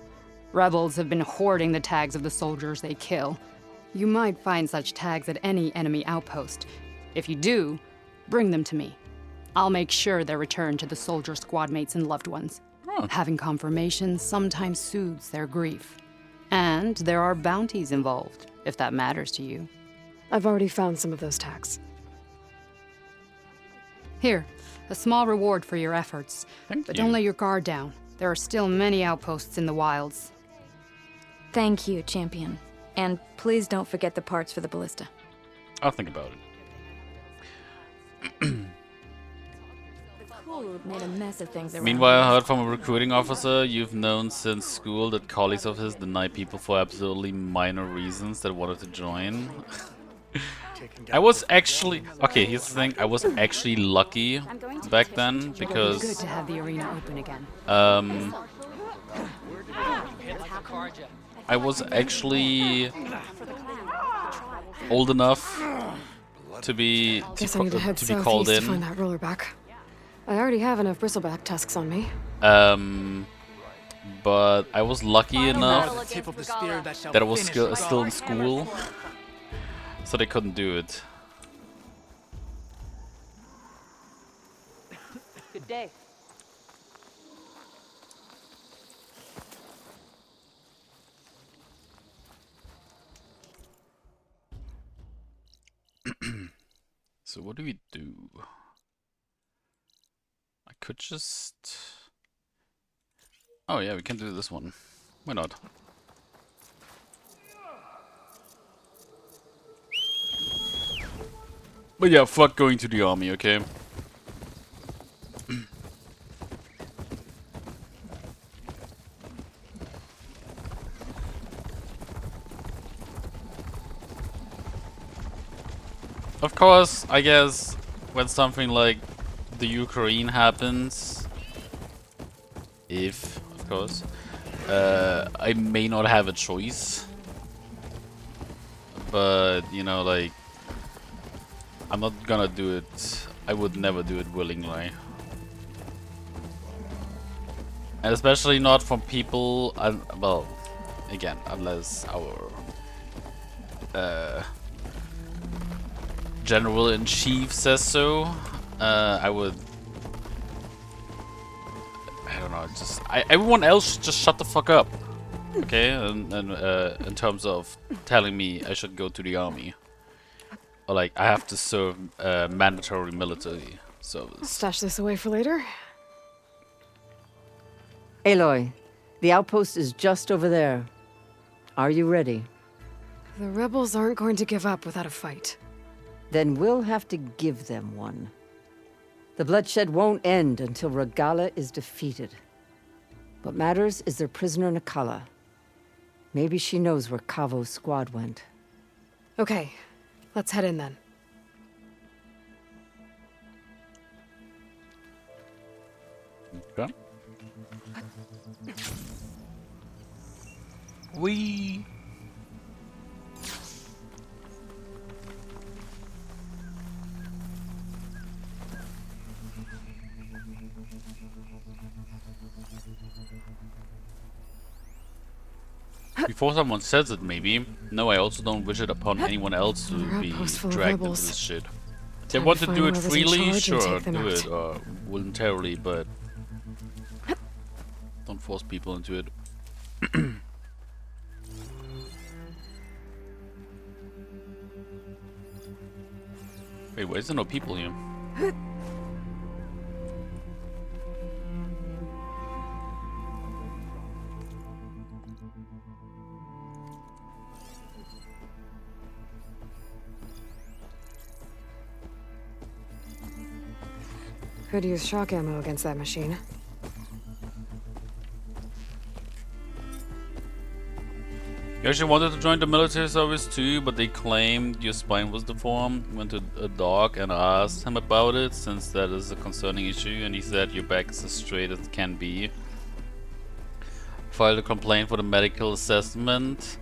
Rebels have been hoarding the tags of the soldiers they kill. You might find such tags at any enemy outpost. If you do, bring them to me. I'll make sure they're returned to the soldier squad mates and loved ones. Having confirmation sometimes soothes their grief. And there are bounties involved, if that matters to you. I've already found some of those tags. Here, a small reward for your efforts. But don't let your guard down. There are still many outposts in the wilds. Thank you, Champion. And please don't forget the parts for the ballista. I'll think about it. The cool made a mess of things around. Meanwhile, I heard from a recruiting officer you've known since school that colleagues of his deny people for absolutely minor reasons that wanted to join. I was actually... Okay, here's the thing. I was actually lucky back then because... Good to have the arena open again. I was actually old enough to be Guess I need to head called southeast in. to find that rollerback. I already have enough bristleback tusks on me. but I was lucky enough Tip of the spear that shall that I was finish still in school, so they couldn't do it. Good day. So what do we do? I could just... Oh yeah, we can do this one. Why not? But yeah, fuck going to the army, okay? Of course, I guess when something like the Ukraine happens, if, of course, I may not have a choice. But, you know, like, I'm not gonna do it. I would never do it willingly. And especially not from people, well, again, unless our General-in-Chief says so. I would... I don't know, just... everyone else should just shut the fuck up. Okay? And in terms of telling me I should go to the army. Or like, I have to serve mandatory military service. Stash this away for later. Aloy, the outpost is just over there. Are you ready? The rebels aren't going to give up without a fight. Then we'll have to give them one. The bloodshed won't end until Regalla is defeated. What matters is their prisoner Nikala. Maybe she knows where Kavo's squad went. Okay, let's head in then. Okay. We. Before someone says it, maybe. No, I also don't wish it upon anyone else to be dragged into this shit. They want to do it freely, sure, do it, or voluntarily, but don't force people into it. Wait, why is there no people here? Could use shock ammo against that machine. You actually wanted to join the military service too, but they claimed your spine was deformed. Went to a doc and asked him about it, since that is a concerning issue, and he said your back is as straight as it can be. Filed a complaint for the medical assessment.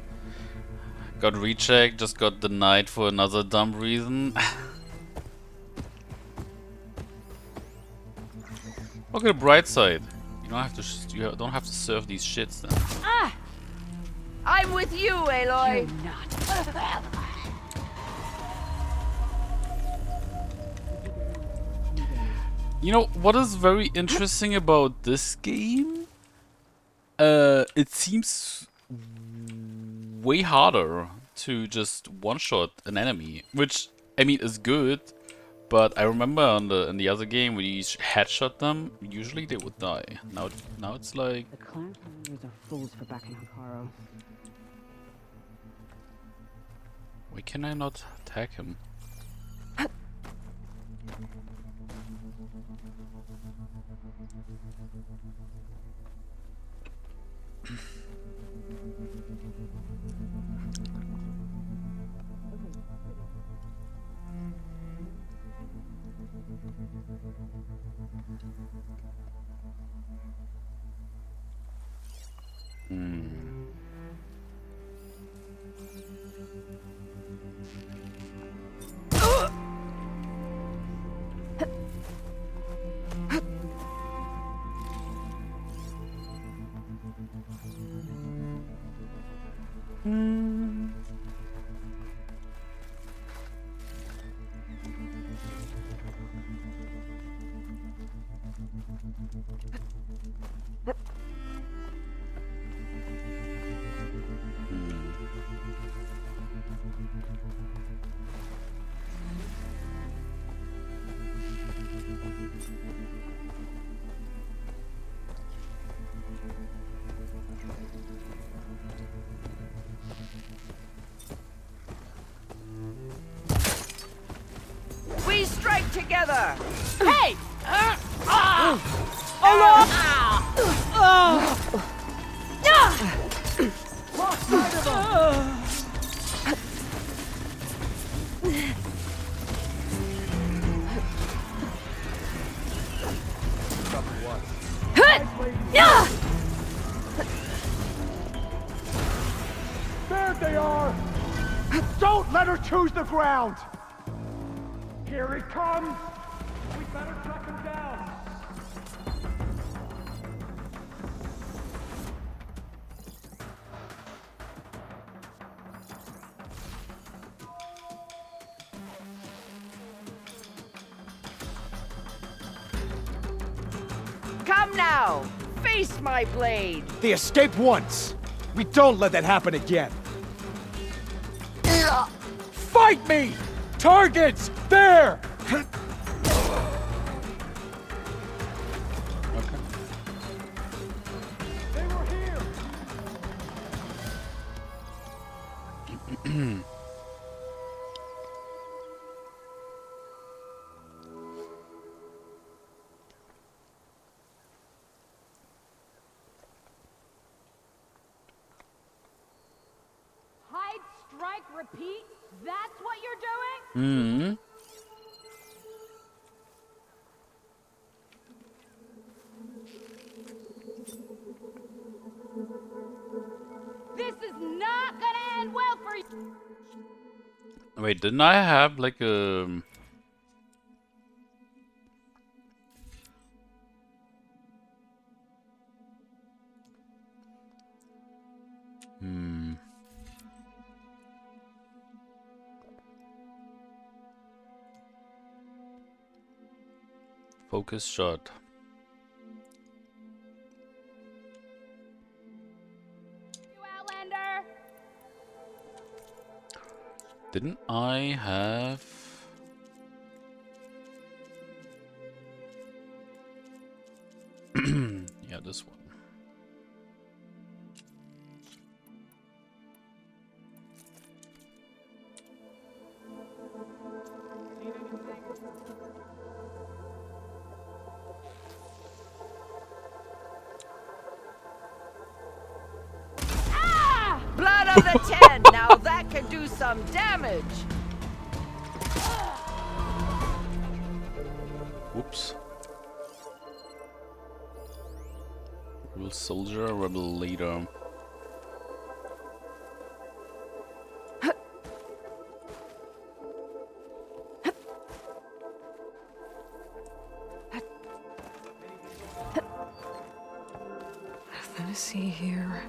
Got rechecked, just got denied for another dumb reason. Look at the bright side. You don't have to serve these shits then. Ah! I'm with you, Aloy. You're not. You know what is very interesting about this game? It seems way harder to just one-shot an enemy, which I mean is good. But I remember in the other game when you headshot them, usually they would die. Now it's like the clan commanders are fools for backing Amparo. Why can I not attack him? We strike together! Hey! Lost sight of him! There they are! Don't let her choose the ground! Here he comes! We better track him down! Come now! Face my blade! They escaped once. We don't let that happen again. Fight me! Targets! There! They were here! Hide, strike, repeat? That's what you're doing? Hmm. This is not gonna end well for you. Wait, didn't I have like a... Focus shot. Outlander. Didn't I have... yeah, this one. Blood of the 10! Now that can do some damage! Whoops. Rebel soldier, rebel leader. Nothing to see here.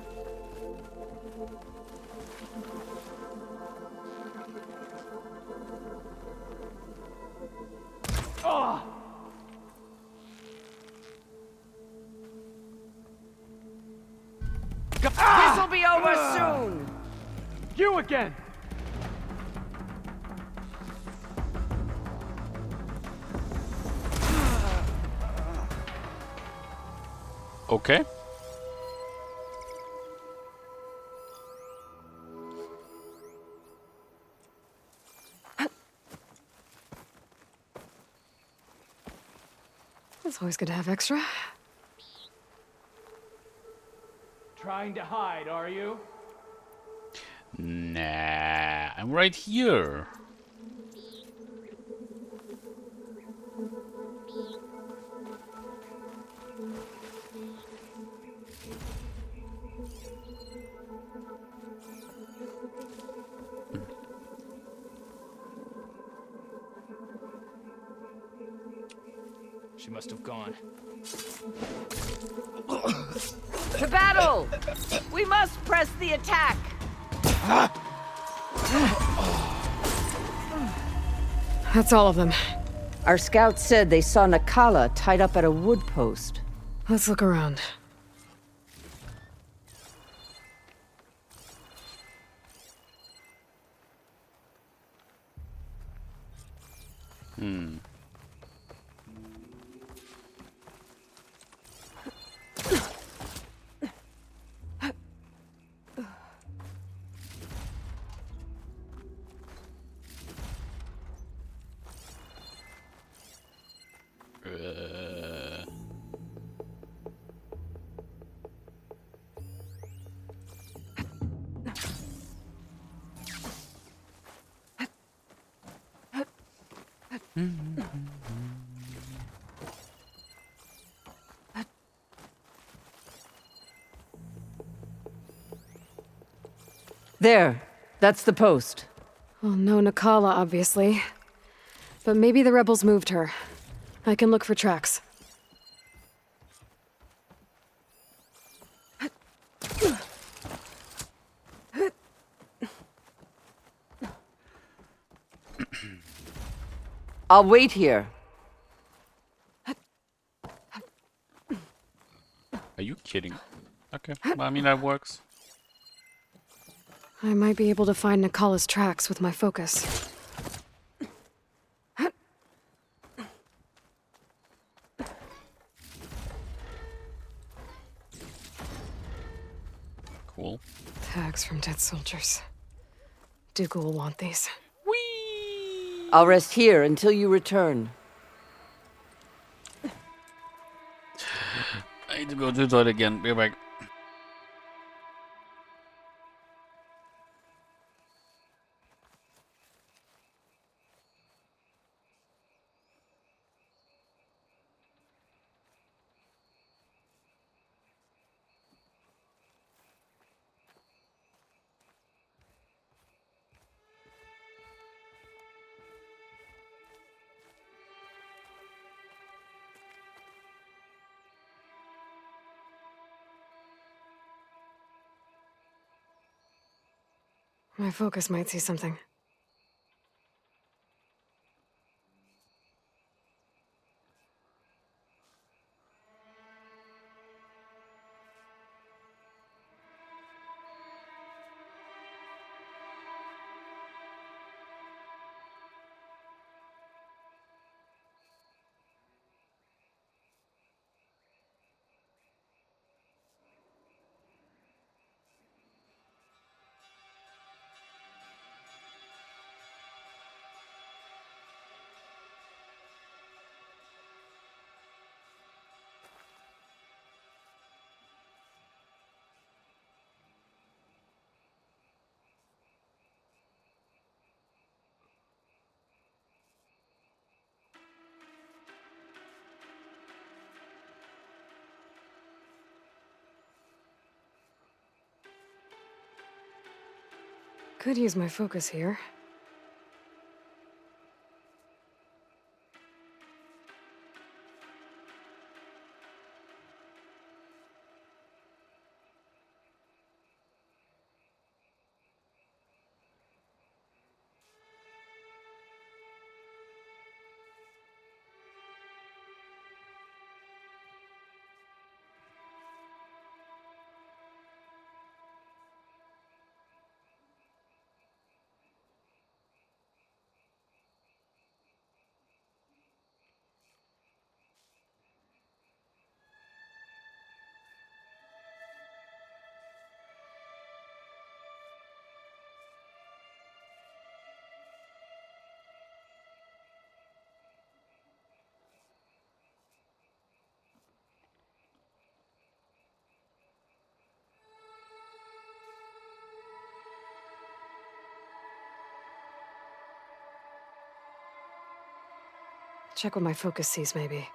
This'll be over soon! You again! Okay. It's always good to have extra. Trying to hide, are you? Nah, I'm right here. She must have gone. To battle! We must press the attack! That's all of them. Our scouts said they saw Nakala tied up at a wood post. Let's look around. There. That's the post. Well, no Nakala, obviously. But maybe the rebels moved her. I can look for tracks. I'll wait here. Are you kidding? Okay, well, I mean, that works. I might be able to find Nakala's tracks with my focus. Cool. Tags from dead soldiers. Dooku will want these. I'll rest here until you return. I need to go to the toilet again. Be right back. My focus might see something. Could use my focus here. Check what my focus sees, maybe.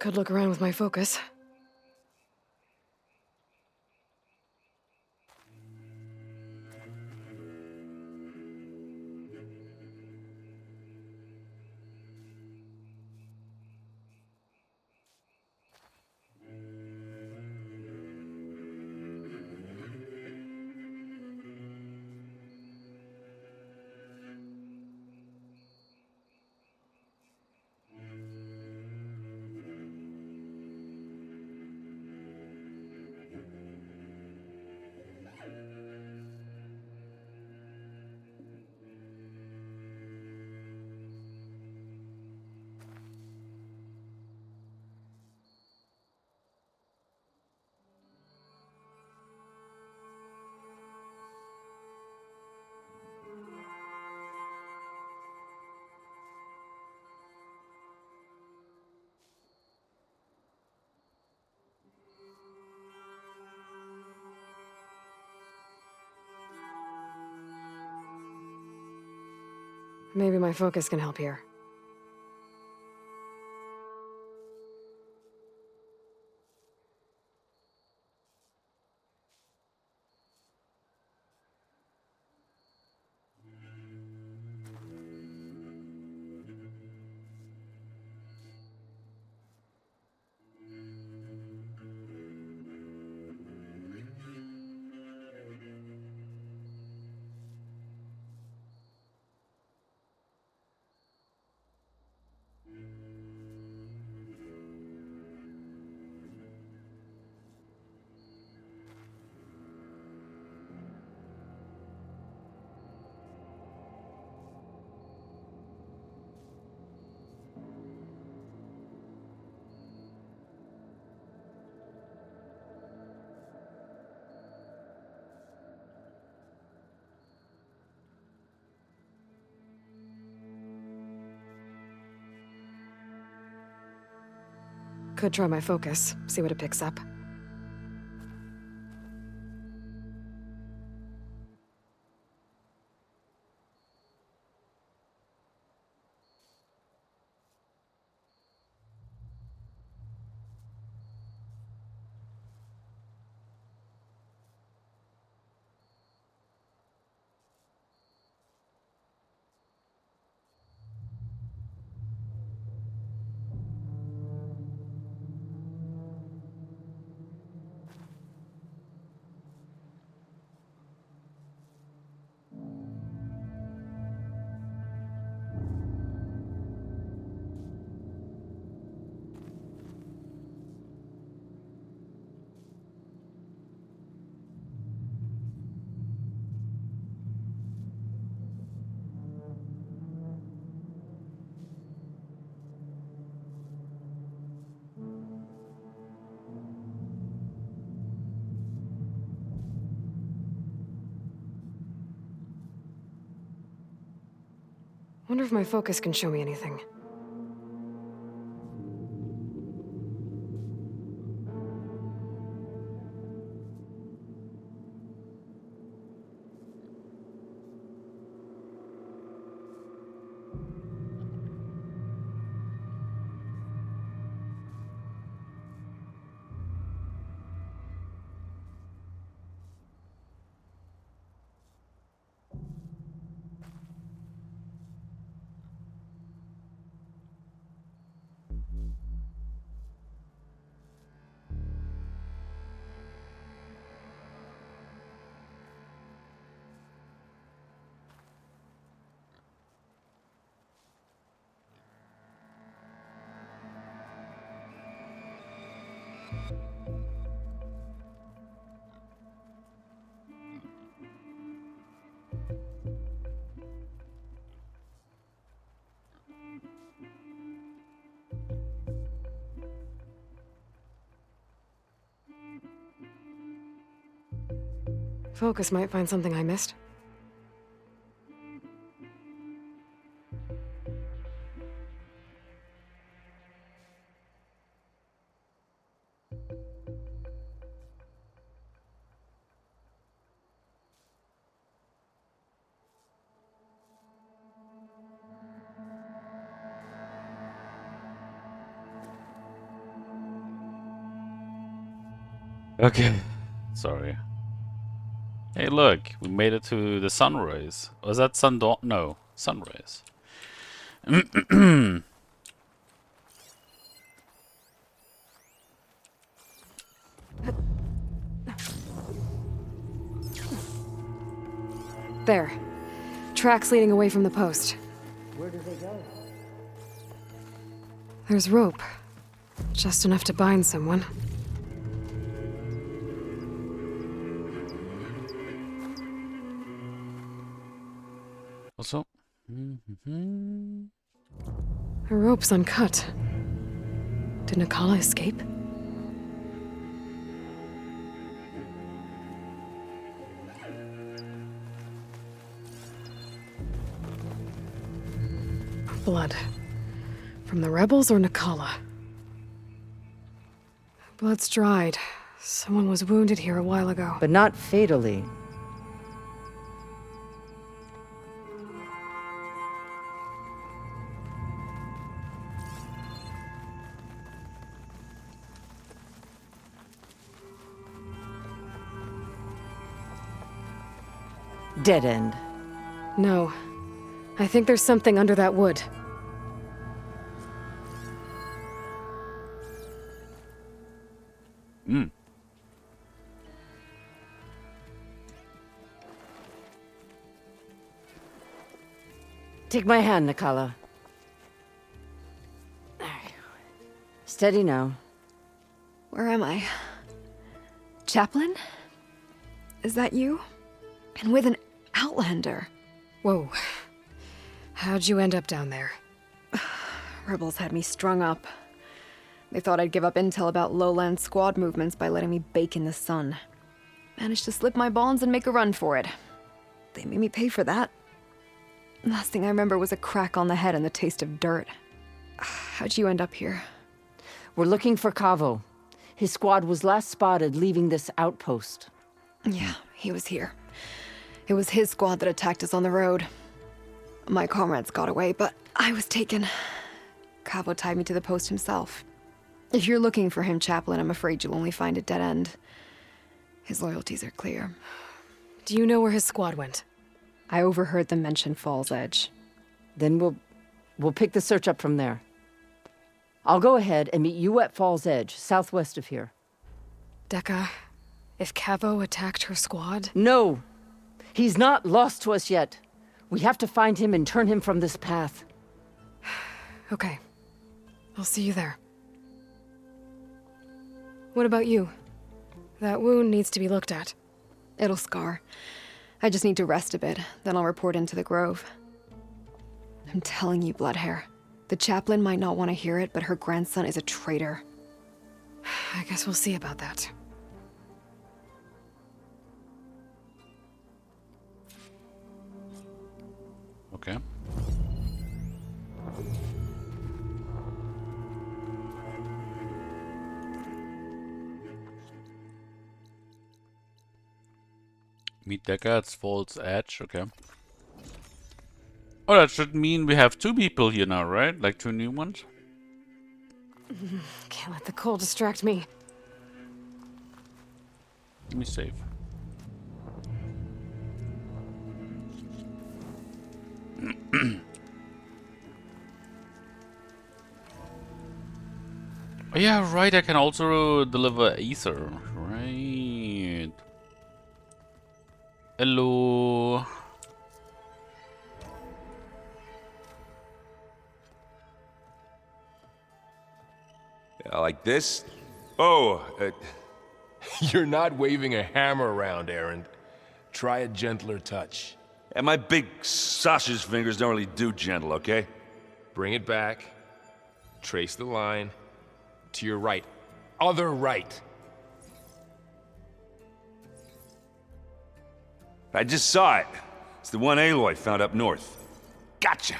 Could look around with my focus. Maybe my focus can help here. Could try my focus, see what it picks up. Wonder if my focus can show me anything. Focus might find something I missed. Okay. Sorry. Hey, look, we made it to the sunrise. Was that sundawn? No, sunrise. There. Tracks leading away from the post. Where do they go? There's rope. Just enough to bind someone. Also. The rope's uncut. Did Nakala escape? Blood. From the rebels or Nakala? Blood's dried. Someone was wounded here a while ago. But not fatally. Dead end. No. I think there's something under that wood. Take my hand, Nakala. Steady now. Where am I? Chaplain? Is that you? And with an Outlander. Whoa. How'd you end up down there? Rebels had me strung up. They thought I'd give up intel about lowland squad movements by letting me bake in the sun. Managed to slip my bonds and make a run for it. They made me pay for that. Last thing I remember was a crack on the head and the taste of dirt. How'd you end up here? We're looking for Kavo. His squad was last spotted leaving this outpost. Yeah, he was here. It was his squad that attacked us on the road. My comrades got away, but I was taken. Kavo tied me to the post himself. If you're looking for him, Chaplain, I'm afraid you'll only find a dead end. His loyalties are clear. Do you know where his squad went? I overheard them mention Fall's Edge. Then we'll pick the search up from there. I'll go ahead and meet you at Fall's Edge, southwest of here. Dekka, if Kavo attacked her squad? No! He's not lost to us yet. We have to find him and turn him from this path. Okay. I'll see you there. What about you? That wound needs to be looked at. It'll scar. I just need to rest a bit, then I'll report into the Grove. I'm telling you, Bloodhair. The chaplain might not want to hear it, but her grandson is a traitor. I guess we'll see about that. Okay. Meet Dekka at Fall's Edge, okay. Oh, that should mean we have 2 people here now, right? Like 2 new ones? Can't let the cold distract me. Let me save. Oh yeah, right, I can also deliver Aether. Right. Hello. Yeah, like this? Oh, You're not waving a hammer around, Erend. Try a gentler touch. And my big sausage fingers don't really do gentle, okay? Bring it back. Trace the line. To your right. Other right. I just saw it. It's the one Aloy found up north. Gotcha!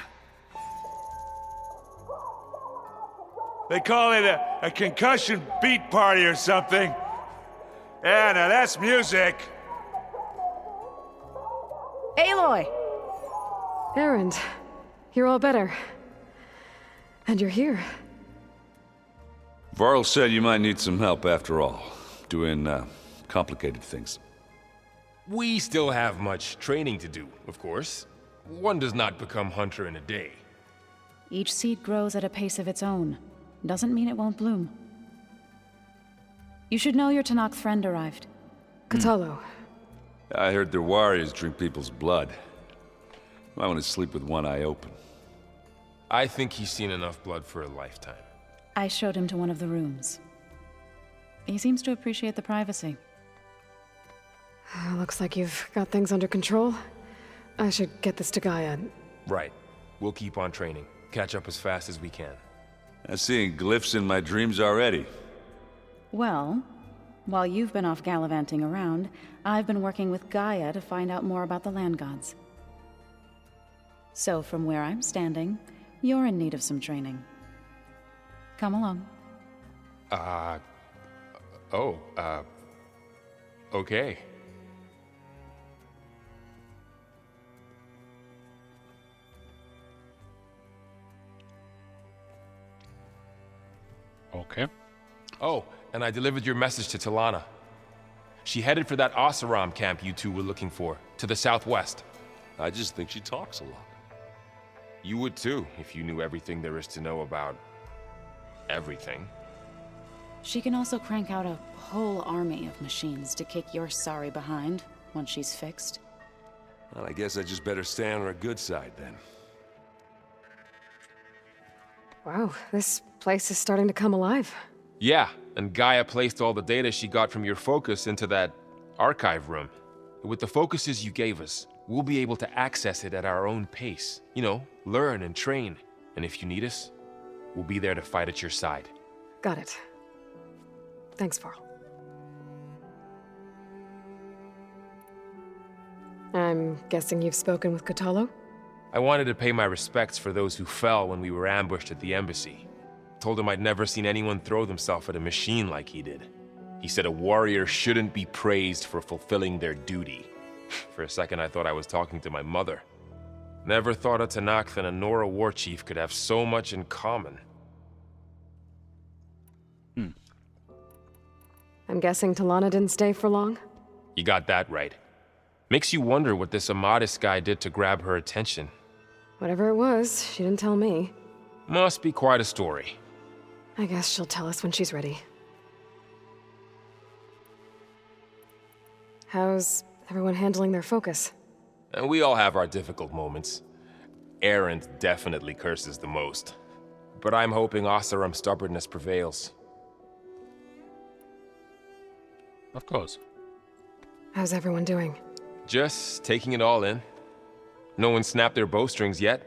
They call it a concussion beat party or something. Yeah, now that's music. Aloy! Erend, you're all better. And you're here. Varl said you might need some help after all. doing complicated things. We still have much training to do, of course. One does not become hunter in a day. Each seed grows at a pace of its own. Doesn't mean it won't bloom. You should know your Tanakh friend arrived. Kotallo. I heard their warriors drink people's blood. I want to sleep with one eye open. I think he's seen enough blood for a lifetime. I showed him to one of the rooms. He seems to appreciate the privacy. Looks like you've got things under control. I should get this to Gaia. Right. We'll keep on training. Catch up as fast as we can. I'm seeing glyphs in my dreams already. Well, while you've been off gallivanting around, I've been working with Gaia to find out more about the land gods. So from where I'm standing, you're in need of some training. Come along. Okay. Okay. Oh, and I delivered your message to Talana. She headed for that Oseram camp you two were looking for, to the southwest. I just think she talks a lot. You would too, if you knew everything there is to know about everything. She can also crank out a whole army of machines to kick your sorry behind once she's fixed. Well, I guess I just better stay on her good side then. Wow, this place is starting to come alive. Yeah, and Gaia placed all the data she got from your focus into that archive room. With the focuses you gave us, we'll be able to access it at our own pace. You know, learn and train. And if you need us, we'll be there to fight at your side. Got it. Thanks, Varl. I'm guessing you've spoken with Kotallo? I wanted to pay my respects for those who fell when we were ambushed at the embassy. Told him I'd never seen anyone throw themselves at a machine like he did. He said a warrior shouldn't be praised for fulfilling their duty. For a second I thought I was talking to my mother. Never thought a Tanakh and a Nora war chief could have so much in common. I'm guessing Talana didn't stay for long? You got that right. Makes you wonder what this Amadis guy did to grab her attention. Whatever it was, she didn't tell me. Must be quite a story. I guess she'll tell us when she's ready. How's everyone handling their focus? And we all have our difficult moments. Erend definitely curses the most. But I'm hoping Oseram's stubbornness prevails. Of course. How's everyone doing? Just taking it all in. No one snapped their bowstrings yet.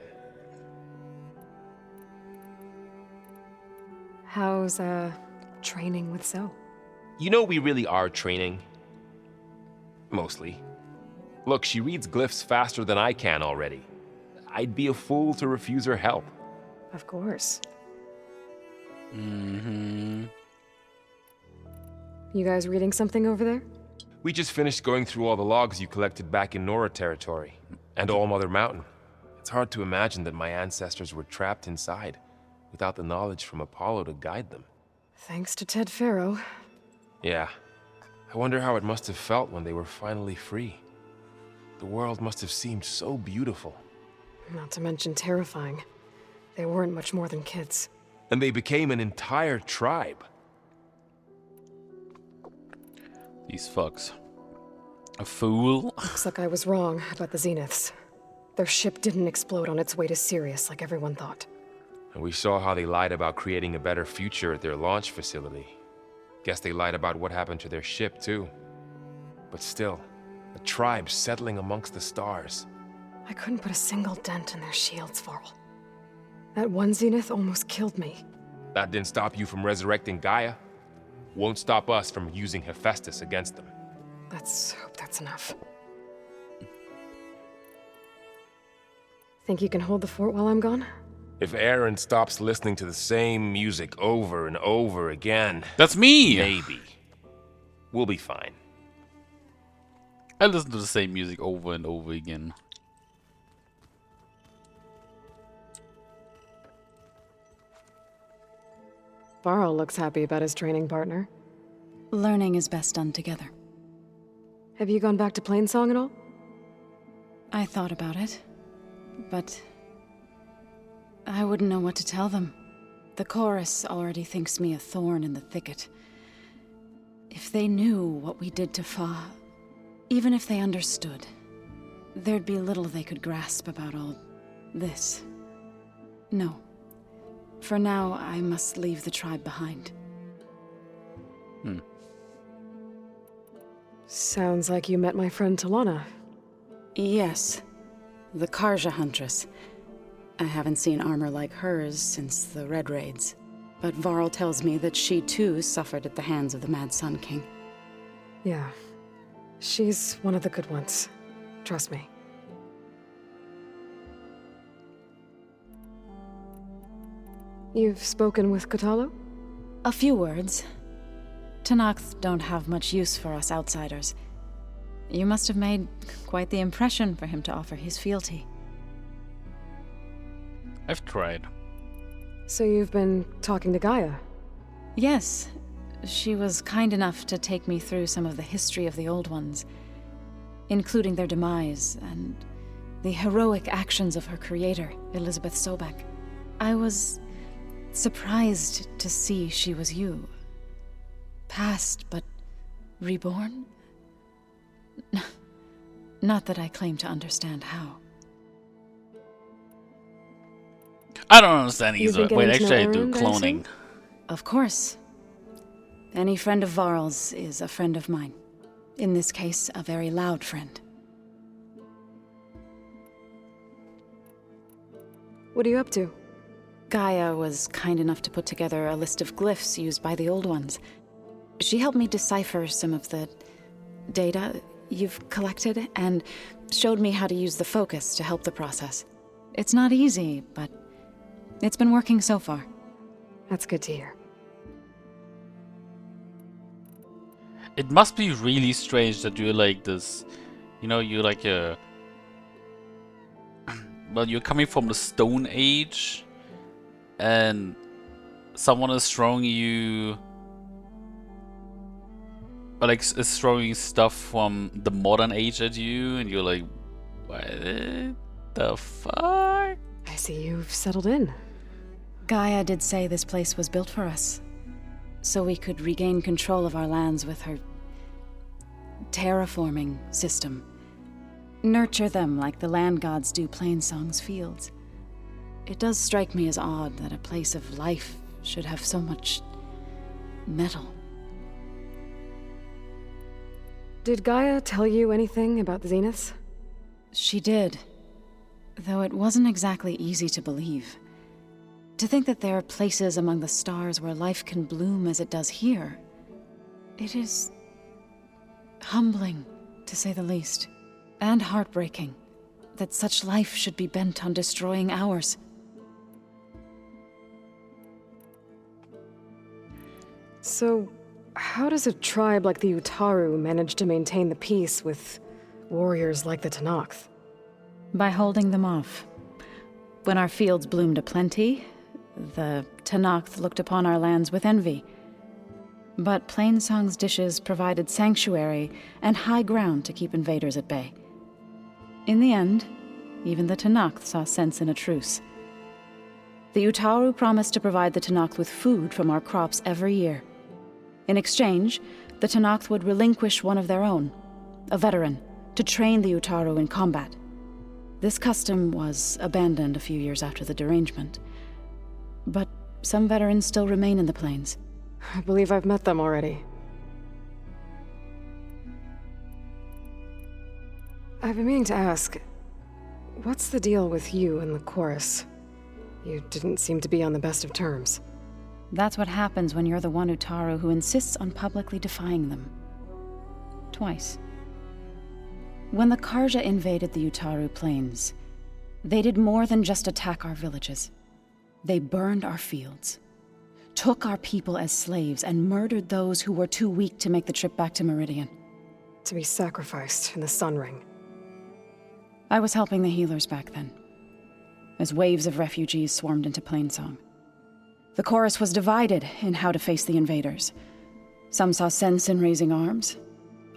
How's, training with Zoe? You know we really are training. Mostly. Look, she reads glyphs faster than I can already. I'd be a fool to refuse her help. Of course. Mm-hmm. You guys reading something over there? We just finished going through all the logs you collected back in Nora territory, and All Mother Mountain. It's hard to imagine that my ancestors were trapped inside, without the knowledge from Apollo to guide them. Thanks to Ted Faro. Yeah. I wonder how it must have felt when they were finally free. The world must have seemed so beautiful. Not to mention terrifying. They weren't much more than kids. And they became an entire tribe. These fucks. A fool. Looks like I was wrong about the Zeniths. Their ship didn't explode on its way to Sirius like everyone thought. And we saw how they lied about creating a better future at their launch facility. Guess they lied about what happened to their ship, too. But still, a tribe settling amongst the stars. I couldn't put a single dent in their shields, Varl. That one Zenith almost killed me. That didn't stop you from resurrecting Gaia. Won't stop us from using Hephaestus against them. Let's hope that's enough. Think you can hold the fort while I'm gone? If Erend stops listening to the same music over and over again... That's me! Maybe. We'll be fine. I listen to the same music over and over again. Varl looks happy about his training partner. Learning is best done together. Have you gone back to Plainsong at all? I thought about it, but I wouldn't know what to tell them. The chorus already thinks me a thorn in the thicket. If they knew what we did to Fa, even if they understood, there'd be little they could grasp about all this. No. For now, I must leave the tribe behind. Sounds like you met my friend Talana. Yes. The Karja Huntress. I haven't seen armor like hers since the Red Raids. But Varl tells me that she too suffered at the hands of the Mad Sun King. Yeah. She's one of the good ones. Trust me. You've spoken with Kotallo? A few words. Tenakth don't have much use for us outsiders. You must have made quite the impression for him to offer his fealty. I've tried. So you've been talking to Gaia? Yes. She was kind enough to take me through some of the history of the Old Ones, including their demise and the heroic actions of her creator, Elizabeth Sobek. I was surprised to see she was you. Past, but reborn? Not that I claim to understand how. I don't understand either. Wait, actually I do. Cloning. Of course. Any friend of Varl's is a friend of mine. In this case, a very loud friend. What are you up to? Gaia was kind enough to put together a list of glyphs used by the Old Ones. She helped me decipher some of the data you've collected and showed me how to use the focus to help the process. It's not easy, but it's been working so far. That's good to hear. It must be really strange that you're like this, you know, you're like a... Well, you're coming from the Stone Age, and someone is throwing you... Like, is throwing stuff from the modern age at you, and you're like, what the fuck? I see you've settled in. Gaia did say this place was built for us, so we could regain control of our lands with her terraforming system. Nurture them like the land gods do Plainsong's fields. It does strike me as odd that a place of life should have so much metal. Did Gaia tell you anything about the Zeniths? She did, though it wasn't exactly easy to believe. To think that there are places among the stars where life can bloom as it does here. It is humbling, to say the least, and heartbreaking that such life should be bent on destroying ours. So, how does a tribe like the Utaru manage to maintain the peace with warriors like the Tenakth? By holding them off. When our fields bloomed aplenty, the Tenakth looked upon our lands with envy. But Plainsong's dishes provided sanctuary and high ground to keep invaders at bay. In the end, even the Tenakth saw sense in a truce. The Utaru promised to provide the Tenakth with food from our crops every year. In exchange, the Tenakth would relinquish one of their own, a veteran, to train the Utaru in combat. This custom was abandoned a few years after the derangement. But some veterans still remain in the plains. I believe I've met them already. I've been meaning to ask, what's the deal with you and the chorus? You didn't seem to be on the best of terms. That's what happens when you're the one Utaru who insists on publicly defying them. Twice. When the Karja invaded the Utaru plains, they did more than just attack our villages. They burned our fields, took our people as slaves, and murdered those who were too weak to make the trip back to Meridian. To be sacrificed in the Sun Ring. I was helping the healers back then, as waves of refugees swarmed into Plainsong. The chorus was divided in how to face the invaders. Some saw sense in raising arms.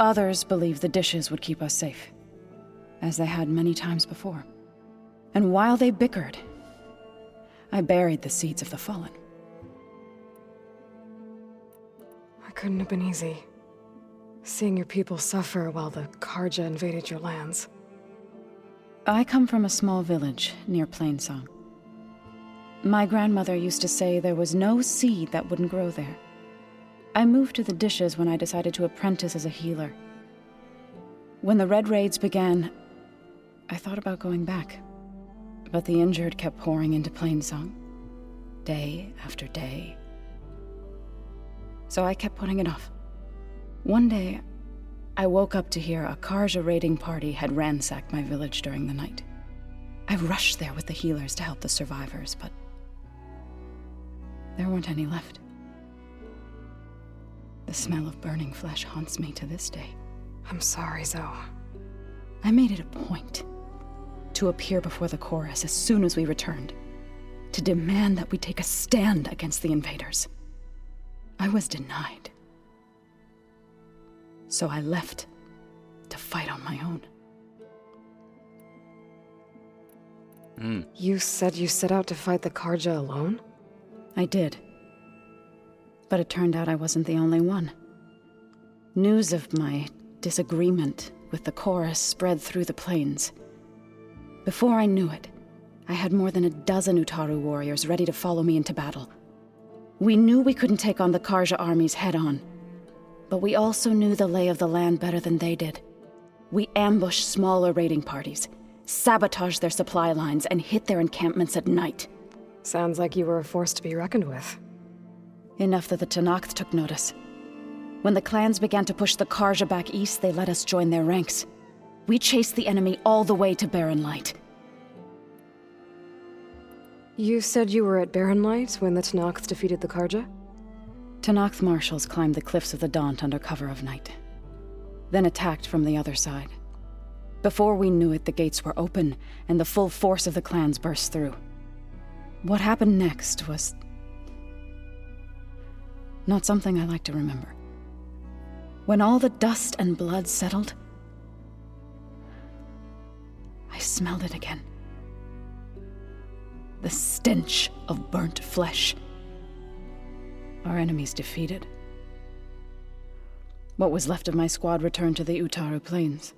Others believed the dishes would keep us safe, as they had many times before. And while they bickered, I buried the seeds of the fallen. It couldn't have been easy. Seeing your people suffer while the Carja invaded your lands. I come from a small village near Plainsong. My grandmother used to say there was no seed that wouldn't grow there. I moved to the dishes when I decided to apprentice as a healer. When the Red Raids began, I thought about going back. But the injured kept pouring into Plainsong, day after day. So I kept putting it off. One day, I woke up to hear a Carja raiding party had ransacked my village during the night. I rushed there with the healers to help the survivors, but there weren't any left. The smell of burning flesh haunts me to this day. I'm sorry, Zoe. I made it a point to appear before the chorus as soon as we returned, to demand that we take a stand against the invaders. I was denied. So I left to fight on my own. You said you set out to fight the Carja alone? I did. But it turned out I wasn't the only one. News of my disagreement with the chorus spread through the plains. Before I knew it, I had more than a dozen Utaru warriors ready to follow me into battle. We knew we couldn't take on the Carja armies head-on, but we also knew the lay of the land better than they did. We ambushed smaller raiding parties, sabotaged their supply lines, and hit their encampments at night. Sounds like you were a force to be reckoned with. Enough that the Tenakth took notice. When the clans began to push the Carja back east, they let us join their ranks. We chased the enemy all the way to Barren Light. You said you were at Barren Light when the Tenakth defeated the Carja? Tenakth marshals climbed the cliffs of the Daunt under cover of night, then attacked from the other side. Before we knew it, the gates were open, and the full force of the clans burst through. What happened next was not something I like to remember. When all the dust and blood settled, I smelled it again. The stench of burnt flesh. Our enemies defeated. What was left of my squad returned to the Utaru Plains.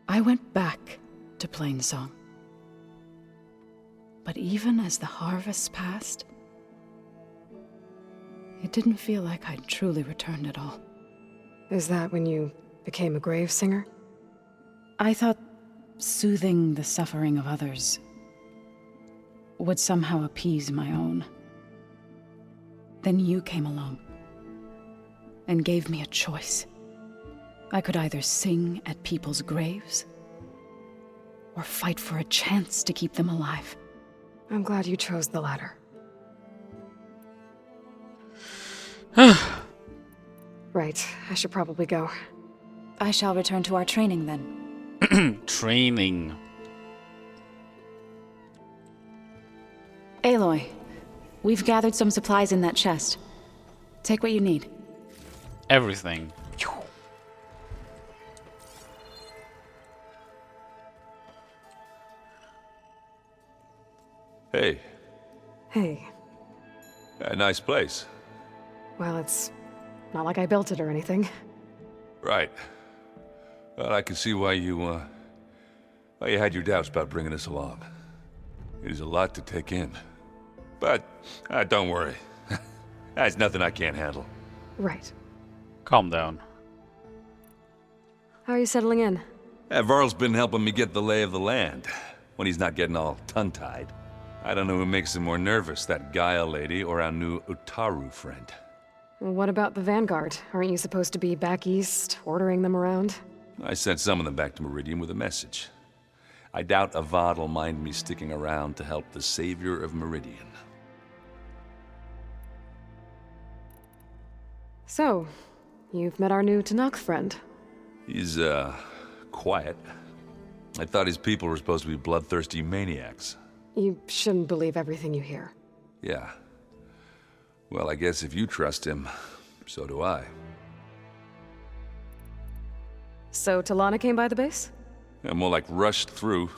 I went back to Plainsong. But even as the harvests passed, it didn't feel like I'd truly returned at all. Is that when you became a grave singer? I thought soothing the suffering of others would somehow appease my own. Then you came along and gave me a choice. I could either sing at people's graves or fight for a chance to keep them alive. I'm glad you chose the latter. Right, I should probably go. I shall return to our training then. Training. Aloy, we've gathered some supplies in that chest. Take what you need. Everything. Hey. Hey. A nice place. Well, it's not like I built it or anything. Right. Well, I can see why you had your doubts about bringing us along. It is a lot to take in. But, don't worry. That's nothing I can't handle. Right. Calm down. How are you settling in? Varl's been helping me get the lay of the land, when he's not getting all tongue-tied. I don't know who makes him more nervous, that Gaia lady or our new Utaru friend. What about the Vanguard? Aren't you supposed to be back east, ordering them around? I sent some of them back to Meridian with a message. I doubt Avad will mind me sticking around to help the savior of Meridian. So, you've met our new Tenakth friend. He's, quiet. I thought his people were supposed to be bloodthirsty maniacs. You shouldn't believe everything you hear. Yeah. Well, I guess if you trust him, so do I. So Talana came by the base? Yeah, more like rushed through.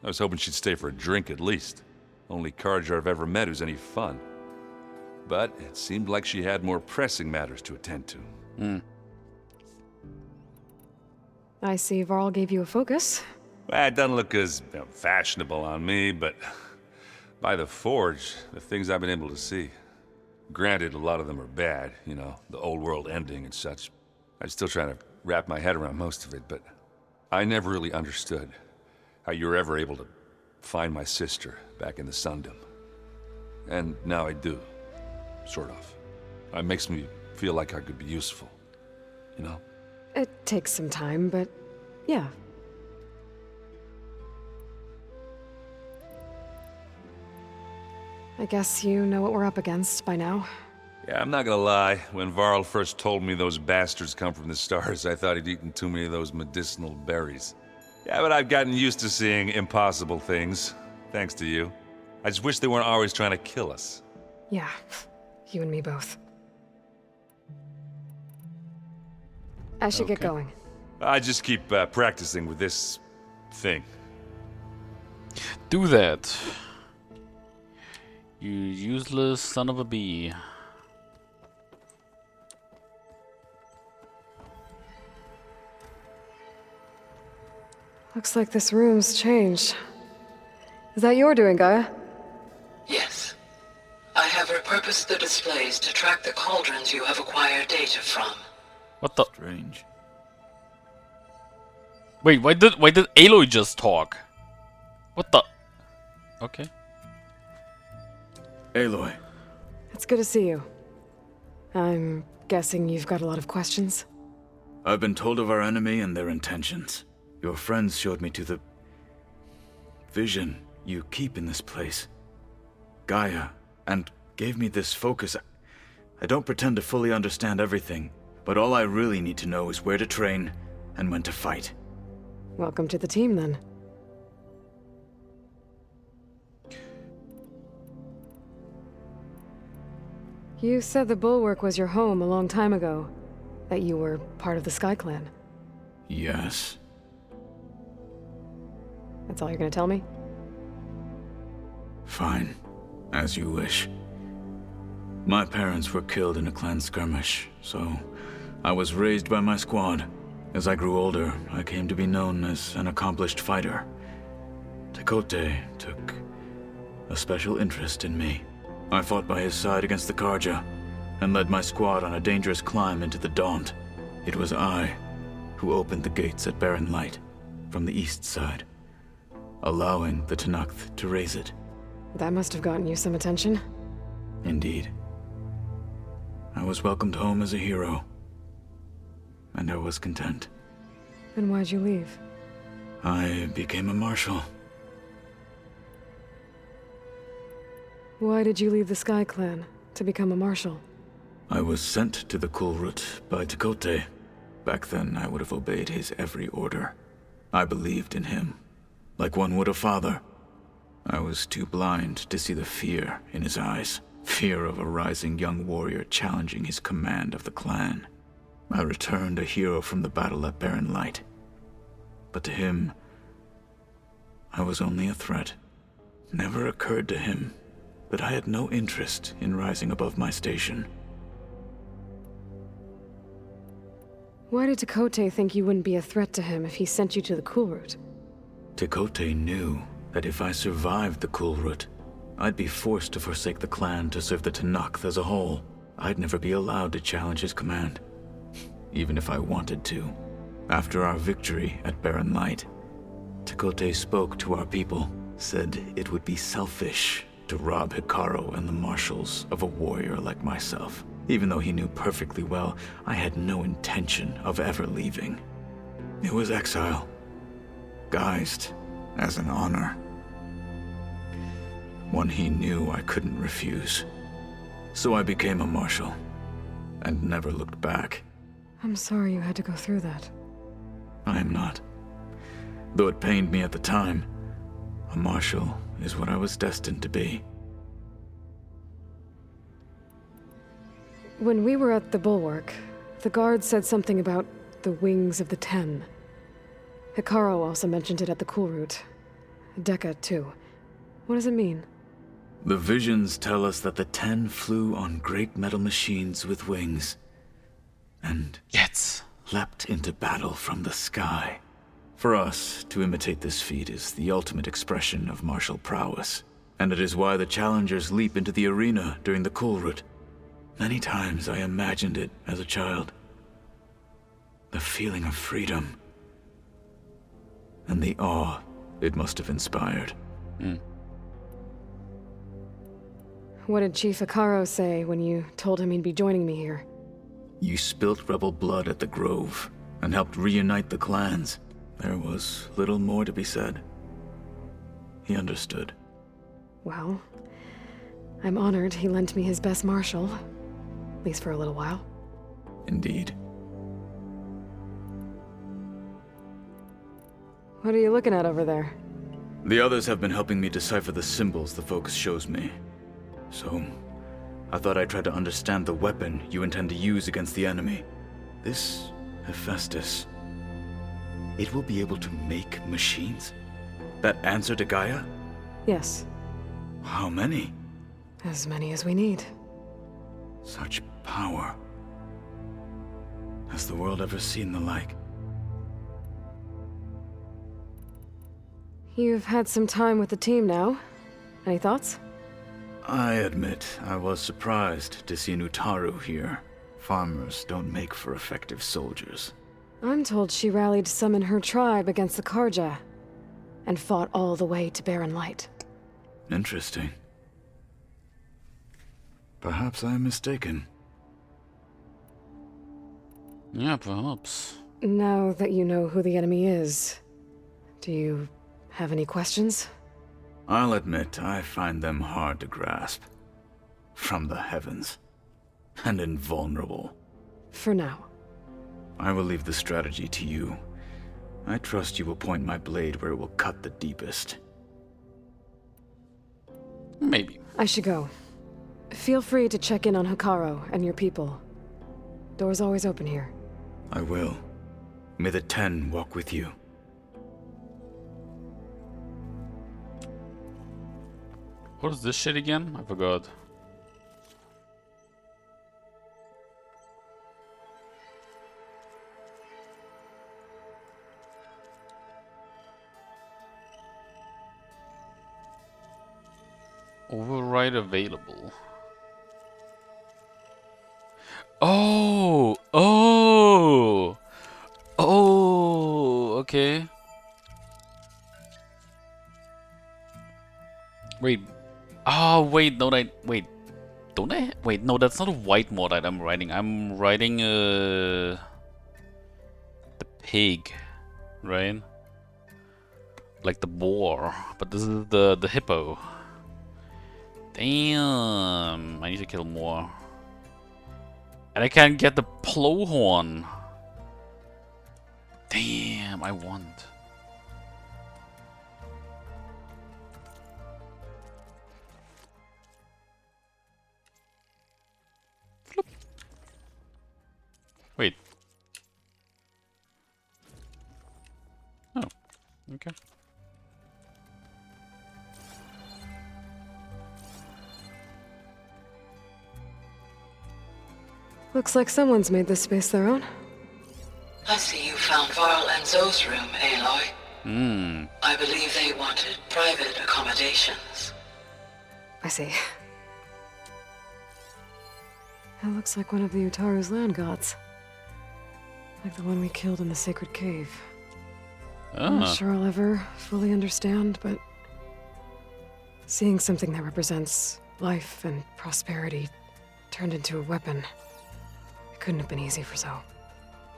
I was hoping she'd stay for a drink at least. Only Carja I've ever met who's any fun. But it seemed like she had more pressing matters to attend to. I see Varl gave you a focus. Well, it doesn't look as fashionable on me, but by the Forge, the things I've been able to see. Granted, a lot of them are bad, you know, the old world ending and such. I'm still trying to wrap my head around most of it, but I never really understood how you were ever able to find my sister back in the Sundom. And now I do, sort of. It makes me feel like I could be useful, you know? It takes some time, but yeah. I guess you know what we're up against by now. Yeah, I'm not gonna lie. When Varl first told me those bastards come from the stars, I thought he'd eaten too many of those medicinal berries. Yeah, but I've gotten used to seeing impossible things, thanks to you. I just wish they weren't always trying to kill us. Yeah, you and me both. I should get going. I just keep practicing with this thing. Do that. You useless son of a bee. Looks like this room's changed. Is that your doing, Gaia? Yes. I have repurposed the displays to track the cauldrons you have acquired data from. What the? Strange. Wait, why did Aloy just talk? What the? Okay. Aloy. It's good to see you. I'm guessing you've got a lot of questions? I've been told of our enemy and their intentions. Your friends showed me to the vision you keep in this place, Gaia, and gave me this focus. I don't pretend to fully understand everything, but all I really need to know is where to train and when to fight. Welcome to the team, then. You said the Bulwark was your home a long time ago, that you were part of the Sky Clan. Yes. That's all you're gonna tell me? Fine. As you wish. My parents were killed in a clan skirmish, so I was raised by my squad. As I grew older, I came to be known as an accomplished fighter. Tekotteh took a special interest in me. I fought by his side against the Carja, and led my squad on a dangerous climb into the Daunt. It was I who opened the gates at Barren Light, from the east side, allowing the Tenakth to raise it. That must have gotten you some attention. Indeed. I was welcomed home as a hero, and I was content. Then why'd you leave? I became a marshal. Why did you leave the Sky Clan to become a marshal? I was sent to the Kulrut by Tekotteh. Back then, I would have obeyed his every order. I believed in him, like one would a father. I was too blind to see the fear in his eyes. Fear of a rising young warrior challenging his command of the clan. I returned a hero from the battle at Barren Light. But to him, I was only a threat. Never occurred to him that I had no interest in rising above my station. Why did Tekotteh think you wouldn't be a threat to him if he sent you to the Kulrut? Tekotteh knew that if I survived the Kulrut, I'd be forced to forsake the clan to serve the Tenakth as a whole. I'd never be allowed to challenge his command, even if I wanted to. After our victory at Barren Light, Tekotteh spoke to our people, said it would be selfish to rob Hekarro and the marshals of a warrior like myself, even though he knew perfectly well I had no intention of ever leaving. It was exile, guised as an honor. One he knew I couldn't refuse. So I became a marshal, and never looked back. I'm sorry you had to go through that. I am not. Though it pained me at the time, a marshal is what I was destined to be. When we were at the Bulwark, the guard said something about the Wings of the Ten. Hikaru also mentioned it at the Cool Route. Dekka, too. What does it mean? The visions tell us that the Ten flew on great metal machines with wings, and leapt into battle from the sky. For us, to imitate this feat is the ultimate expression of martial prowess, and it is why the challengers leap into the arena during the Cool Route. Many times I imagined it as a child. The feeling of freedom, and the awe it must have inspired. What did Chief Hikaru say when you told him he'd be joining me here? You spilt rebel blood at the Grove, and helped reunite the clans. There was little more to be said. He understood. Well, I'm honored he lent me his best martial. At least for a little while. Indeed. What are you looking at over there? The others have been helping me decipher the symbols the Focus shows me. So, I thought I'd try to understand the weapon you intend to use against the enemy. This Hephaestus, it will be able to make machines? That answer to Gaia? Yes. How many? As many as we need. Such power. Has the world ever seen the like? You've had some time with the team now. Any thoughts? I admit, I was surprised to see Utaru here. Farmers don't make for effective soldiers. I'm told she rallied some in her tribe against the Karja, and fought all the way to Barren Light. Interesting. Perhaps I'm mistaken. Yeah, perhaps. Now that you know who the enemy is, do you have any questions? I'll admit, I find them hard to grasp. From the heavens. And invulnerable. For now. I will leave the strategy to you. I trust you will point my blade where it will cut the deepest. Maybe. I should go. Feel free to check in on Hikaru and your people. Door's always open here. I will. May the Ten walk with you. What is this shit again? I forgot. Override available. Oh! Oh! Oh! Okay. Wait. Oh, wait, no, wait. Don't I? Wait, no, that's not a white mod I'm writing. I'm writing, the pig, right? Like the boar. But this is the hippo. Damn. I need to kill more. And I can't get the Plohorn. Damn, I want. Wait. Oh, okay. Looks like someone's made this space their own. I see you found Varl and Zoe's room, Aloy. Hmm. I believe they wanted private accommodations. I see. It looks like one of the Utaru's land gods. Like the one we killed in the sacred cave. I'm not sure I'll ever fully understand, but seeing something that represents life and prosperity turned into a weapon, it couldn't have been easy for Zoe.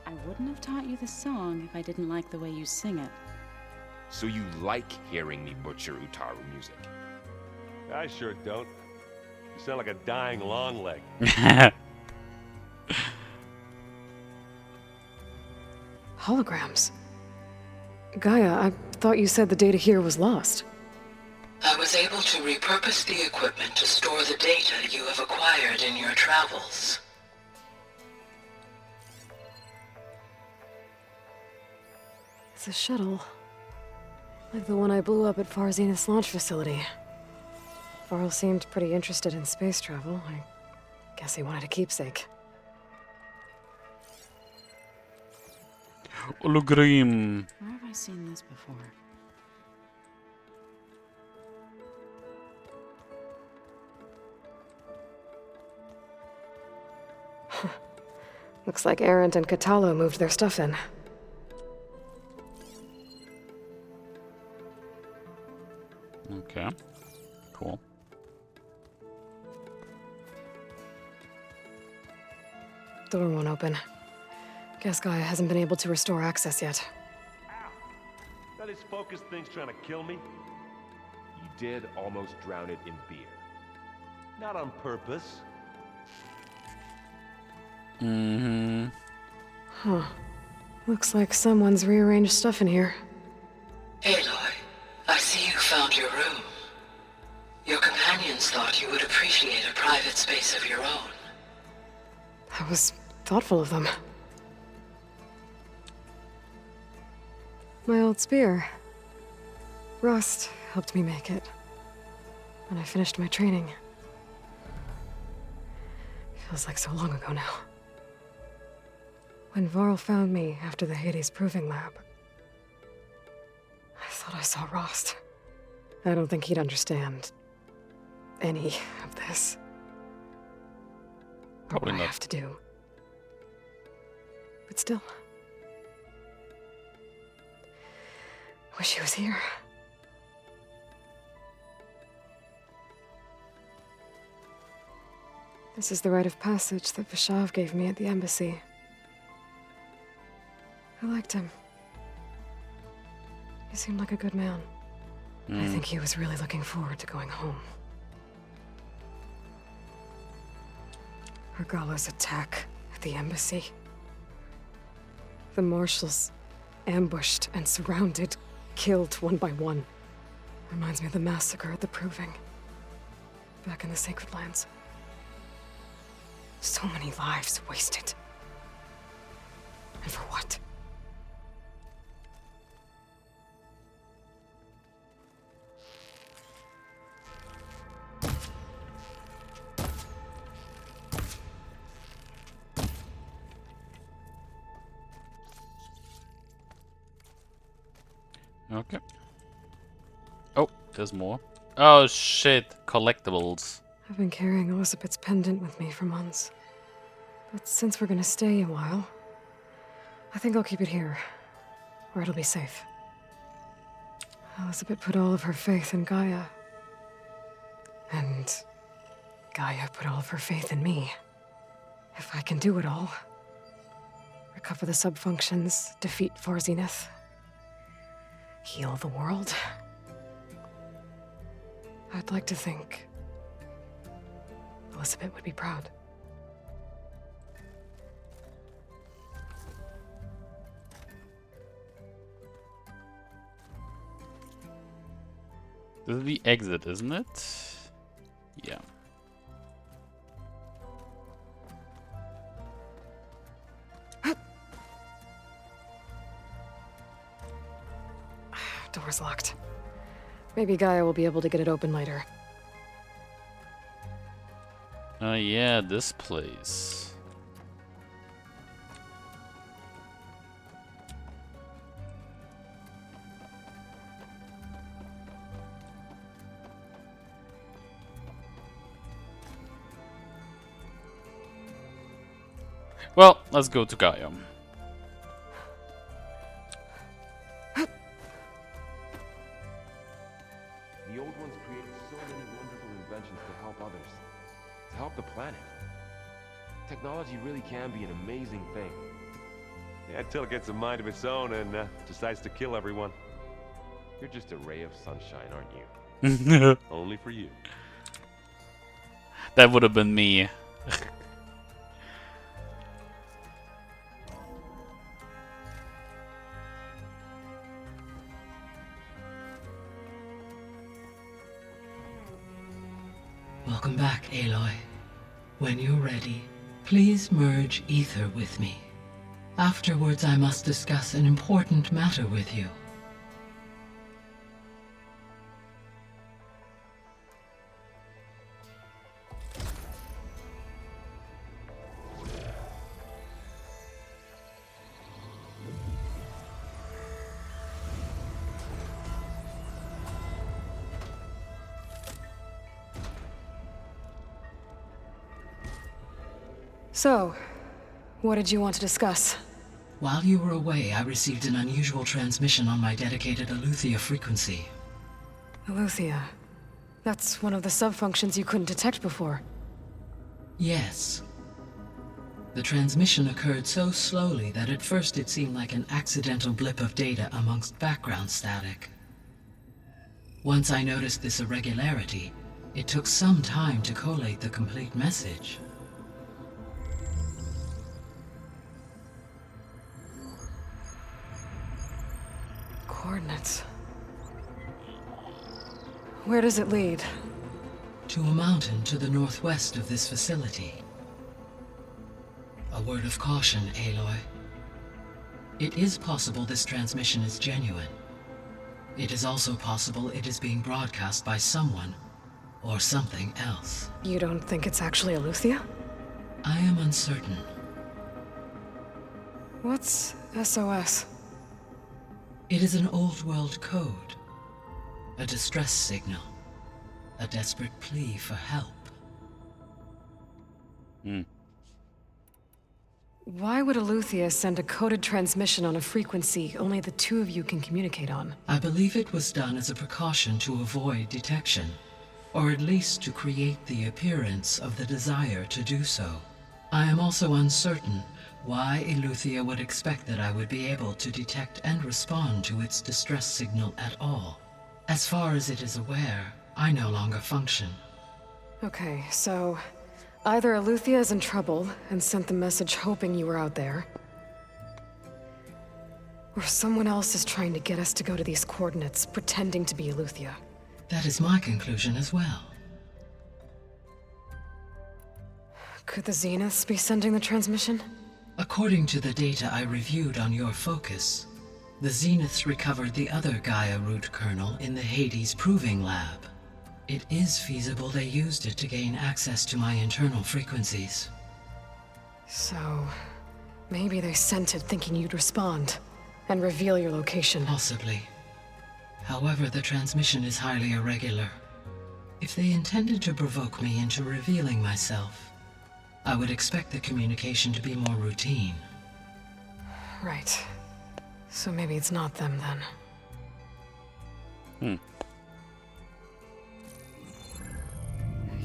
I wouldn't have taught you the song if I didn't like the way you sing it. So you like hearing me butcher Utaru music? I sure don't. You sound like a dying Longleg. Holograms. Gaia, I thought you said the data here was lost. I was able to repurpose the equipment to store the data you have acquired in your travels. It's a shuttle. Like the one I blew up at Far Zenith's launch facility. Varl seemed pretty interested in space travel. I guess he wanted a keepsake. Hologram. Where have I seen this before? Looks like Arendt and Katalo moved their stuff in. Okay. Cool. Door won't open. Guess Gaia hasn't been able to restore access yet. That his focus thing's trying to kill me? You did almost drown it in beer. Not on purpose. Mm-hmm. Huh. Looks like someone's rearranged stuff in here. Aloy, I see you found your room. Your companions thought you would appreciate a private space of your own. That was thoughtful of them. My old spear. Rust helped me make it. When I finished my training. Feels like so long ago now. When Varl found me after the Hades Proving Lab, I thought I saw Rost. I don't think he'd understand any of this. Probably what not. I have to do. But still. Wish he was here. This is the rite of passage that Vishav gave me at the embassy. I liked him. He seemed like a good man. I think he was really looking forward to going home. Regala's attack at the embassy. The marshals ambushed and surrounded, killed one by one. Reminds me of the massacre at the Proving. Back in the Sacred Lands. So many lives wasted. And for what? Okay. Oh, there's more. Oh shit, collectibles. I've been carrying Elizabeth's pendant with me for months. But since we're gonna stay a while, I think I'll keep it here, where it'll be safe. Elizabeth put all of her faith in Gaia. And Gaia put all of her faith in me. If I can do it all, recover the subfunctions, defeat Far Zenith, heal the world, I'd like to think Elizabeth would be proud. This is the exit, isn't it? Yeah. Door's locked. Maybe Gaia will be able to get it open later. Yeah, this place. Well, let's go to Gaia. The old ones created so many wonderful inventions to help others. To help the planet. Technology really can be an amazing thing. Yeah, until it gets a mind of its own and decides to kill everyone. You're just a ray of sunshine, aren't you? Only for you. That would have been me. Welcome back, Aloy. When you're ready, please merge ether with me. Afterwards, I must discuss an important matter with you. So, what did you want to discuss? While you were away, I received an unusual transmission on my dedicated Eleuthia frequency. Eleuthia. That's one of the sub-functions you couldn't detect before. Yes. The transmission occurred so slowly that at first it seemed like an accidental blip of data amongst background static. Once I noticed this irregularity, it took some time to collate the complete message. Coordinates. Where does it lead? To a mountain to the northwest of this facility. A word of caution, Aloy. It is possible this transmission is genuine. It is also possible it is being broadcast by someone or something else. You don't think it's actually Eleuthia? I am uncertain. What's SOS? It is an old-world code. A distress signal. A desperate plea for help. Why would Eleuthia send a coded transmission on a frequency only the two of you can communicate on? I believe it was done as a precaution to avoid detection, or at least to create the appearance of the desire to do so. I am also uncertain why Eleuthia would expect that I would be able to detect and respond to its distress signal at all. As far as it is aware, I no longer function. Okay, so either Eleuthia is in trouble and sent the message hoping you were out there, or someone else is trying to get us to go to these coordinates, pretending to be Eleuthia. That is my conclusion as well. Could the Zeniths be sending the transmission? According to the data I reviewed on your focus, the Zeniths recovered the other Gaia root kernel in the Hades Proving Lab. It is feasible they used it to gain access to my internal frequencies. So, maybe they sent it thinking you'd respond and reveal your location. Possibly. However, the transmission is highly irregular. If they intended to provoke me into revealing myself, I would expect the communication to be more routine. Right. So maybe it's not them then.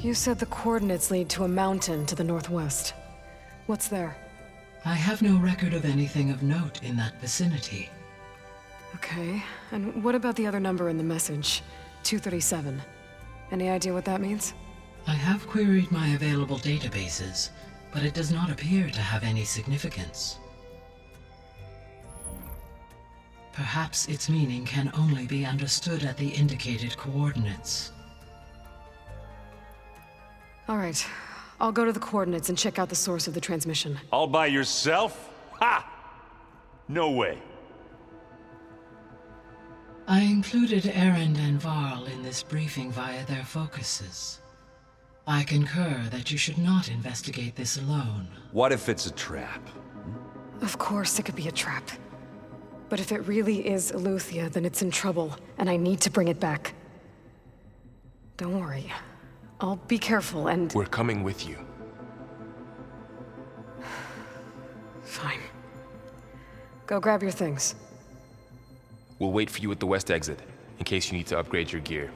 You said the coordinates lead to a mountain to the northwest. What's there? I have no record of anything of note in that vicinity. Okay, and what about the other number in the message? 237. Any idea what that means? I have queried my available databases, but it does not appear to have any significance. Perhaps its meaning can only be understood at the indicated coordinates. All right, I'll go to the coordinates and check out the source of the transmission. All by yourself? Ha! No way. I included Erend and Varl in this briefing via their focuses. I concur that you should not investigate this alone. What if it's a trap? Of course it could be a trap. But if it really is Eleuthia, then it's in trouble, and I need to bring it back. Don't worry. I'll be careful and... We're coming with you. Fine. Go grab your things. We'll wait for you at the west exit, in case you need to upgrade your gear.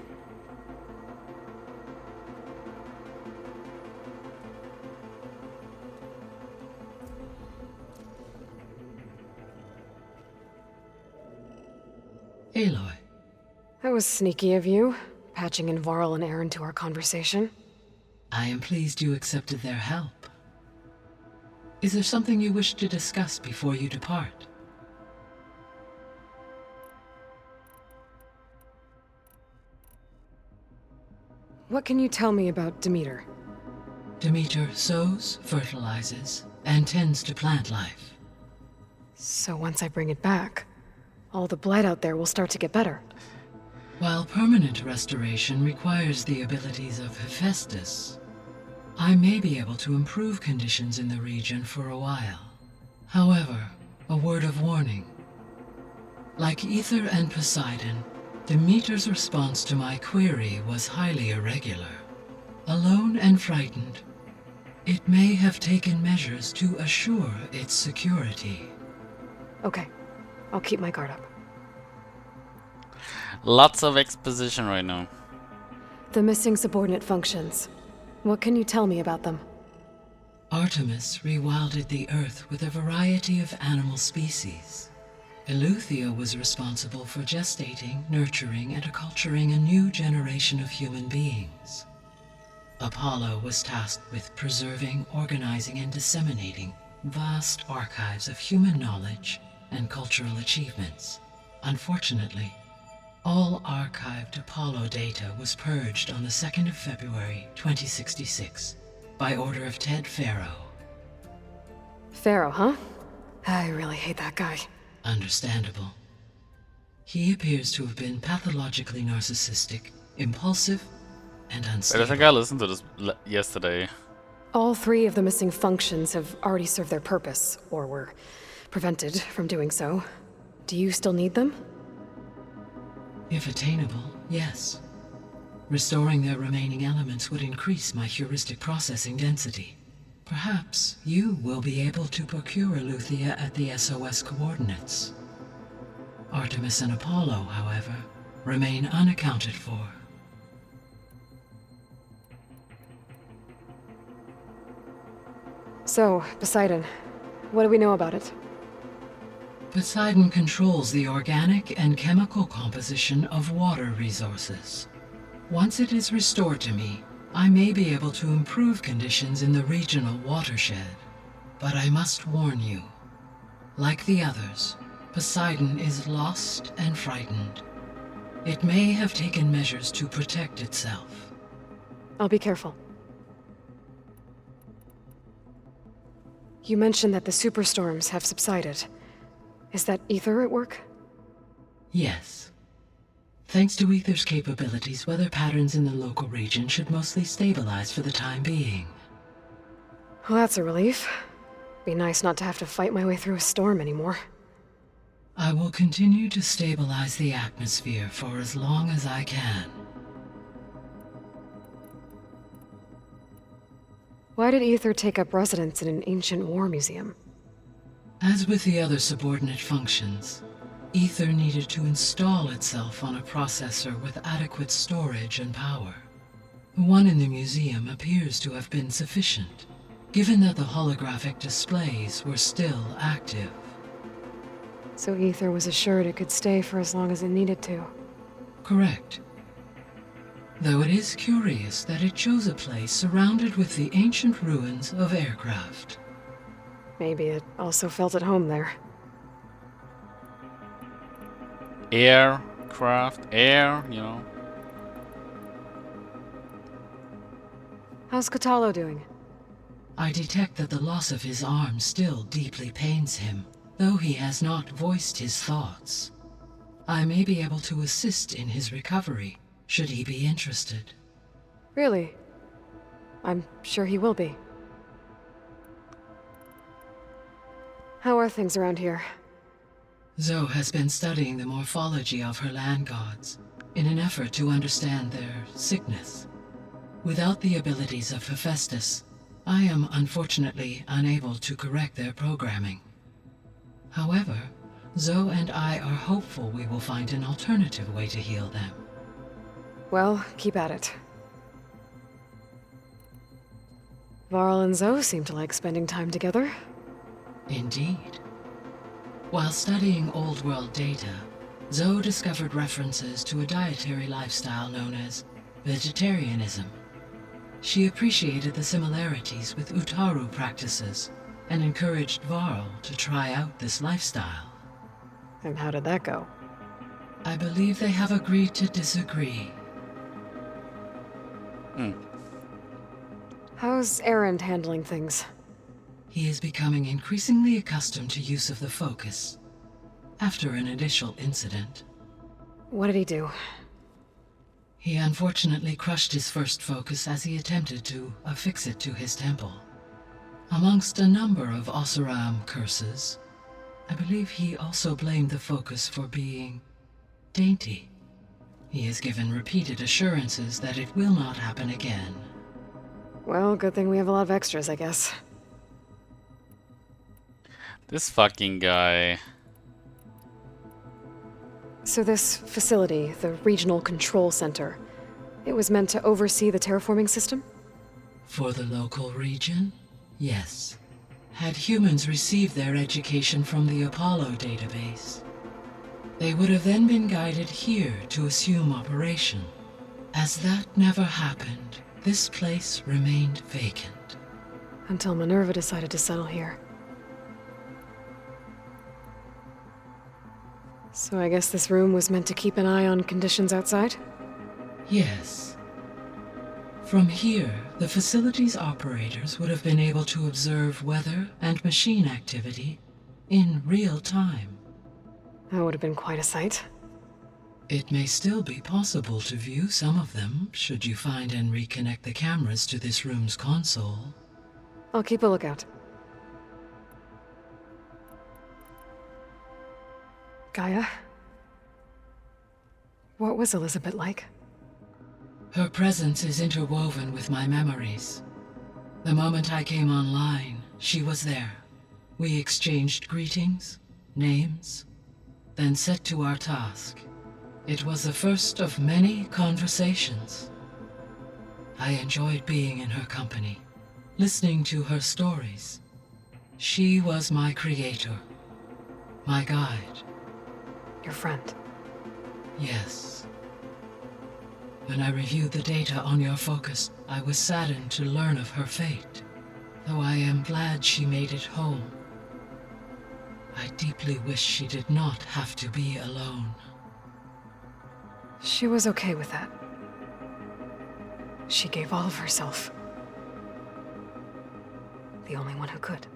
Aloy. That was sneaky of you, patching in Varl and Erend to our conversation. I am pleased you accepted their help. Is there something you wish to discuss before you depart? What can you tell me about Demeter? Demeter sows, fertilizes, and tends to plant life. So once I bring it back, all the blight out there will start to get better. While permanent restoration requires the abilities of Hephaestus, I may be able to improve conditions in the region for a while. However, a word of warning. Like Aether and Poseidon, Demeter's response to my query was highly irregular. Alone and frightened, it may have taken measures to assure its security. Okay, I'll keep my guard up. Lots of exposition right now. The missing subordinate functions. What can you tell me about them? Artemis rewilded the Earth with a variety of animal species. Eleuthia was responsible for gestating, nurturing, and acculturating a new generation of human beings. Apollo was tasked with preserving, organizing, and disseminating vast archives of human knowledge and cultural achievements. Unfortunately, all archived Apollo data was purged on the 2nd of February, 2066, by order of Ted Faro. Faro, huh? I really hate that guy. Understandable. He appears to have been pathologically narcissistic, impulsive, and unstable. I think I listened to this yesterday. All 3 of the missing functions have already served their purpose, or were prevented from doing so. Do you still need them? If attainable, yes. Restoring their remaining elements would increase my heuristic processing density. Perhaps you will be able to procure Eleuthia at the SOS coordinates. Artemis and Apollo, however, remain unaccounted for. So, Poseidon, what do we know about it? Poseidon controls the organic and chemical composition of water resources. Once it is restored to me, I may be able to improve conditions in the regional watershed. But I must warn you, like the others, Poseidon is lost and frightened. It may have taken measures to protect itself. I'll be careful. You mentioned that the superstorms have subsided. Is that Aether at work? Yes. Thanks to Aether's capabilities, weather patterns in the local region should mostly stabilize for the time being. Well, that's a relief. Be nice not to have to fight my way through a storm anymore. I will continue to stabilize the atmosphere for as long as I can. Why did Aether take up residence in an ancient war museum? As with the other subordinate functions, Aether needed to install itself on a processor with adequate storage and power. The one in the museum appears to have been sufficient, given that the holographic displays were still active. So Aether was assured it could stay for as long as it needed to. Correct. Though it is curious that it chose a place surrounded with the ancient ruins of aircraft. Maybe it also felt at home there. Aircraft, air, you know. How's Kotallo doing? I detect that the loss of his arm still deeply pains him, though he has not voiced his thoughts. I may be able to assist in his recovery, should he be interested. Really? I'm sure he will be. How are things around here? Zoe has been studying the morphology of her land gods in an effort to understand their sickness. Without the abilities of Hephaestus, I am unfortunately unable to correct their programming. However, Zoe and I are hopeful we will find an alternative way to heal them. Well, keep at it. Varl and Zoe seem to like spending time together. Indeed. While studying Old World data, Zoe discovered references to a dietary lifestyle known as vegetarianism. She appreciated the similarities with Utaru practices and encouraged Varl to try out this lifestyle. And how did that go? I believe they have agreed to disagree. How's Erend handling things? he is becoming increasingly accustomed to use of the focus after an initial incident. What did he do? He unfortunately crushed his first focus as he attempted to affix it to his temple. Amongst a number of Oseram curses, I believe he also blamed the focus for being dainty. He has given repeated assurances that it will not happen again. Well, good thing we have a lot of extras, I guess. This fucking guy. So this facility, the Regional Control Center, it was meant to oversee the terraforming system? For the local region, yes. Had humans received their education from the Apollo database, they would have then been guided here to assume operation. As that never happened, this place remained vacant. Until Minerva decided to settle here. So I guess this room was meant to keep an eye on conditions outside? Yes. From here, the facility's operators would have been able to observe weather and machine activity in real time. That would have been quite a sight. It may still be possible to view some of them, should you find and reconnect the cameras to this room's console. I'll keep a lookout. Gaia? What was Elizabeth like? Her presence is interwoven with my memories. The moment I came online, she was there. We exchanged greetings, names, then set to our task. It was the first of many conversations. I enjoyed being in her company, listening to her stories. She was my creator, my guide. Your friend? Yes. When I reviewed the data on your focus, I was saddened to learn of her fate, though I am glad she made it home. I deeply wish she did not have to be alone. She was okay with that. She gave all of herself. The only one who could.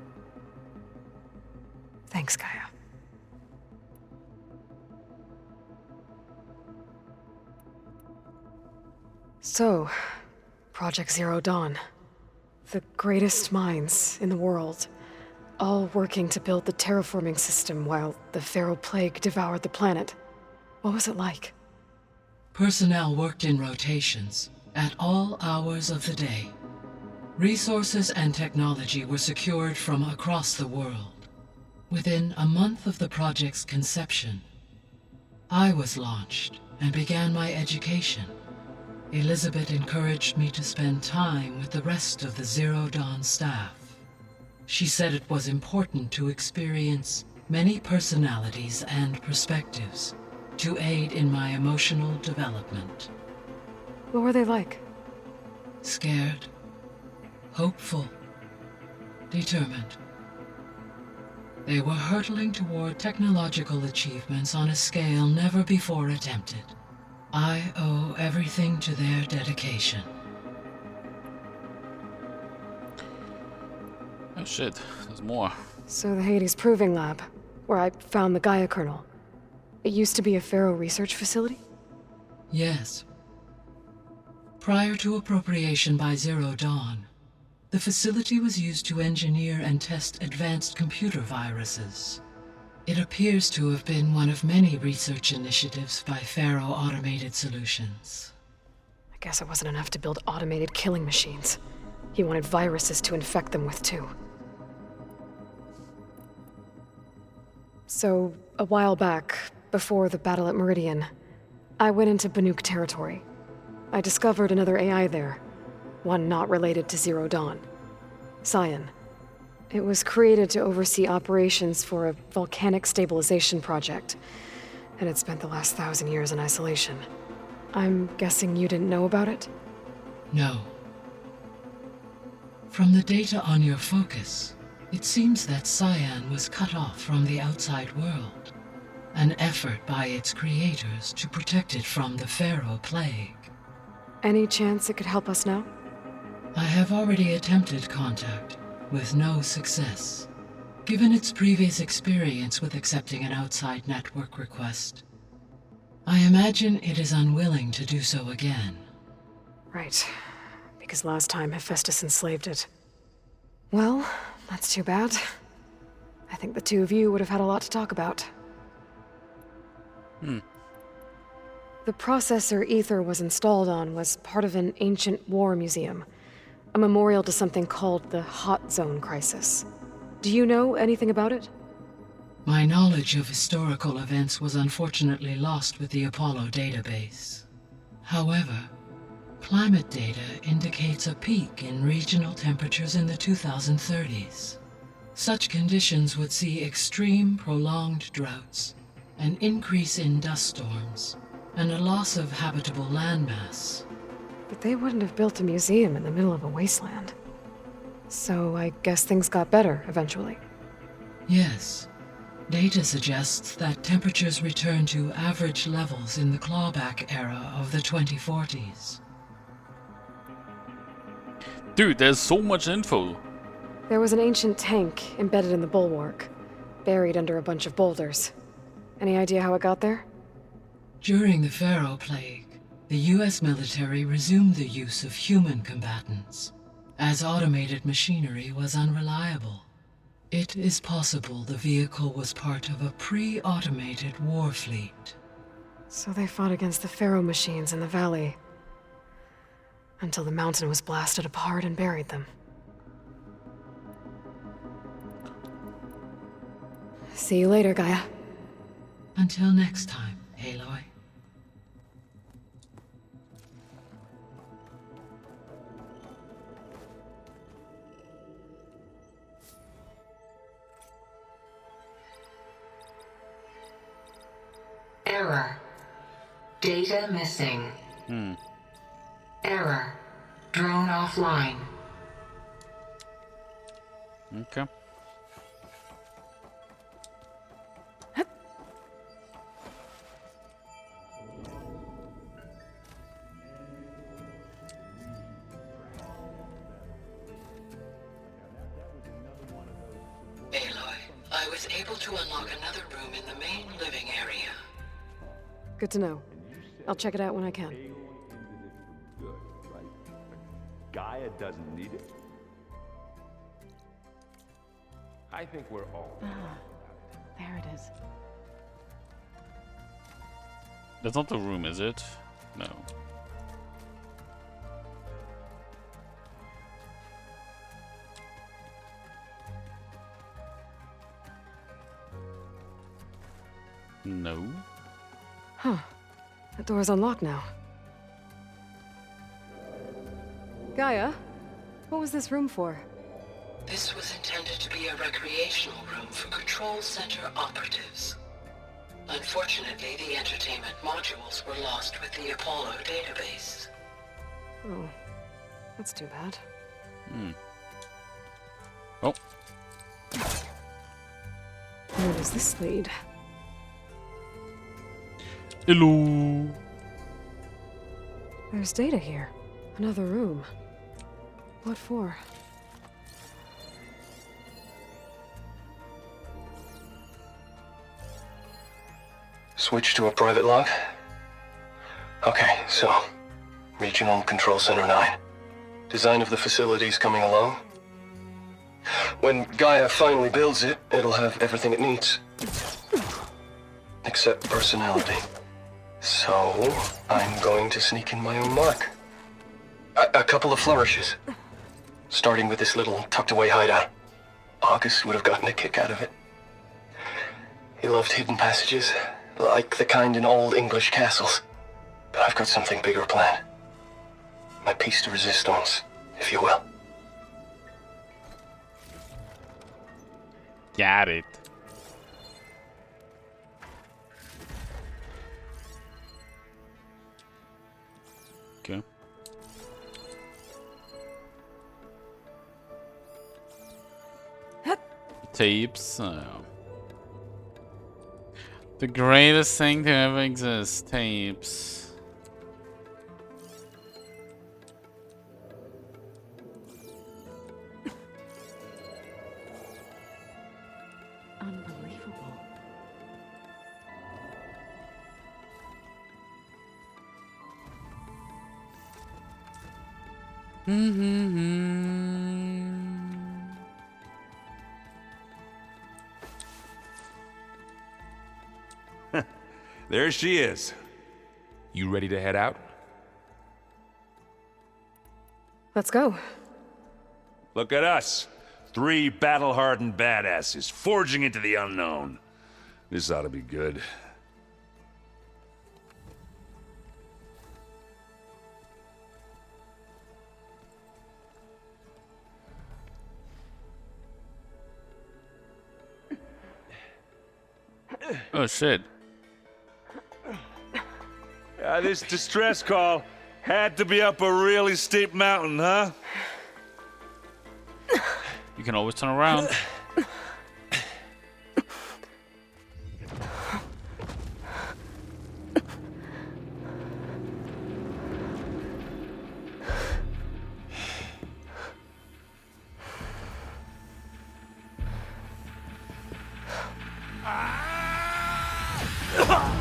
Thanks, Gaia. So, Project Zero Dawn. The greatest minds in the world, all working to build the terraforming system while the Pharaoh Plague devoured the planet. What was it like? Personnel worked in rotations, at all hours of the day. Resources and technology were secured from across the world. Within a month of the project's conception, I was launched and began my education. Elizabeth encouraged me to spend time with the rest of the Zero Dawn staff. She said it was important to experience many personalities and perspectives to aid in my emotional development. What were they like? Scared, hopeful, determined. They were hurtling toward technological achievements on a scale never before attempted. I owe everything to their dedication. Oh shit, there's more. So the Hades Proving Lab, where I found the Gaia kernel. It used to be a Pharaoh research facility? Yes. Prior to appropriation by Zero Dawn, the facility was used to engineer and test advanced computer viruses. It appears to have been one of many research initiatives by Pharaoh Automated Solutions. I guess it wasn't enough to build automated killing machines. He wanted viruses to infect them with too. So, a while back, before the battle at Meridian, I went into Banuk territory. I discovered another AI there, one not related to Zero Dawn. Cyan. It was created to oversee operations for a volcanic stabilization project, and it spent the last 1,000 years in isolation. I'm guessing you didn't know about it? No. From the data on your focus, it seems that Cyan was cut off from the outside world, an effort by its creators to protect it from the Pharaoh Plague. Any chance it could help us now? I have already attempted contact, with no success. Given its previous experience with accepting an outside network request, I imagine it is unwilling to do so again. Right. Because last time Hephaestus enslaved it. Well, that's too bad. I think the two of you would have had a lot to talk about. The processor Ether was installed on was part of an ancient war museum, a memorial to something called the Hot Zone Crisis. Do you know anything about it? My knowledge of historical events was unfortunately lost with the Apollo database. However, climate data indicates a peak in regional temperatures in the 2030s. Such conditions would see extreme, prolonged droughts, an increase in dust storms, and a loss of habitable landmass. But they wouldn't have built a museum in the middle of a wasteland. So I guess things got better eventually. Yes. Data suggests that temperatures returned to average levels in the clawback era of the 2040s. Dude, there's so much info. There was an ancient tank embedded in the bulwark, buried under a bunch of boulders. Any idea how it got there? During the Pharaoh Plague, the US military resumed the use of human combatants, as automated machinery was unreliable. It is possible the vehicle was part of a pre-automated war fleet. So they fought against the Pharaoh machines in the valley, until the mountain was blasted apart and buried them. See you later, Gaia. Until next time, Aloy. Error. Data missing. Error. Drone offline. Okay. I was able to unlock another room in the main living area. Good to know. I'll check it out when I can. Gaia doesn't need it. I think we're all. There it is. That's not the room, is it? No. No. Huh. That door's unlocked now. Gaia, what was this room for? This was intended to be a recreational room for Control Center operatives. Unfortunately, the entertainment modules were lost with the Apollo database. Oh, that's too bad. Oh. Where does this lead? Hello. There's data here. Another room. What for? Switch to a private log? Okay, so... Regional Control Center 9. Design of the facility's coming along. When Gaia finally builds it, it'll have everything it needs. Except personality. So, I'm going to sneak in my own mark. A couple of flourishes. Starting with this little tucked-away hideout. August would have gotten a kick out of it. He loved hidden passages, like the kind in old English castles. But I've got something bigger planned. My piece de resistance, if you will. Got it. Okay. Tapes. The greatest thing to ever exist. Tapes. There she is. You ready to head out? Let's go. Look at us. 3 battle-hardened badasses forging into the unknown. This ought to be good. Oh shit. This distress call had to be up a really steep mountain, huh? You can always turn around.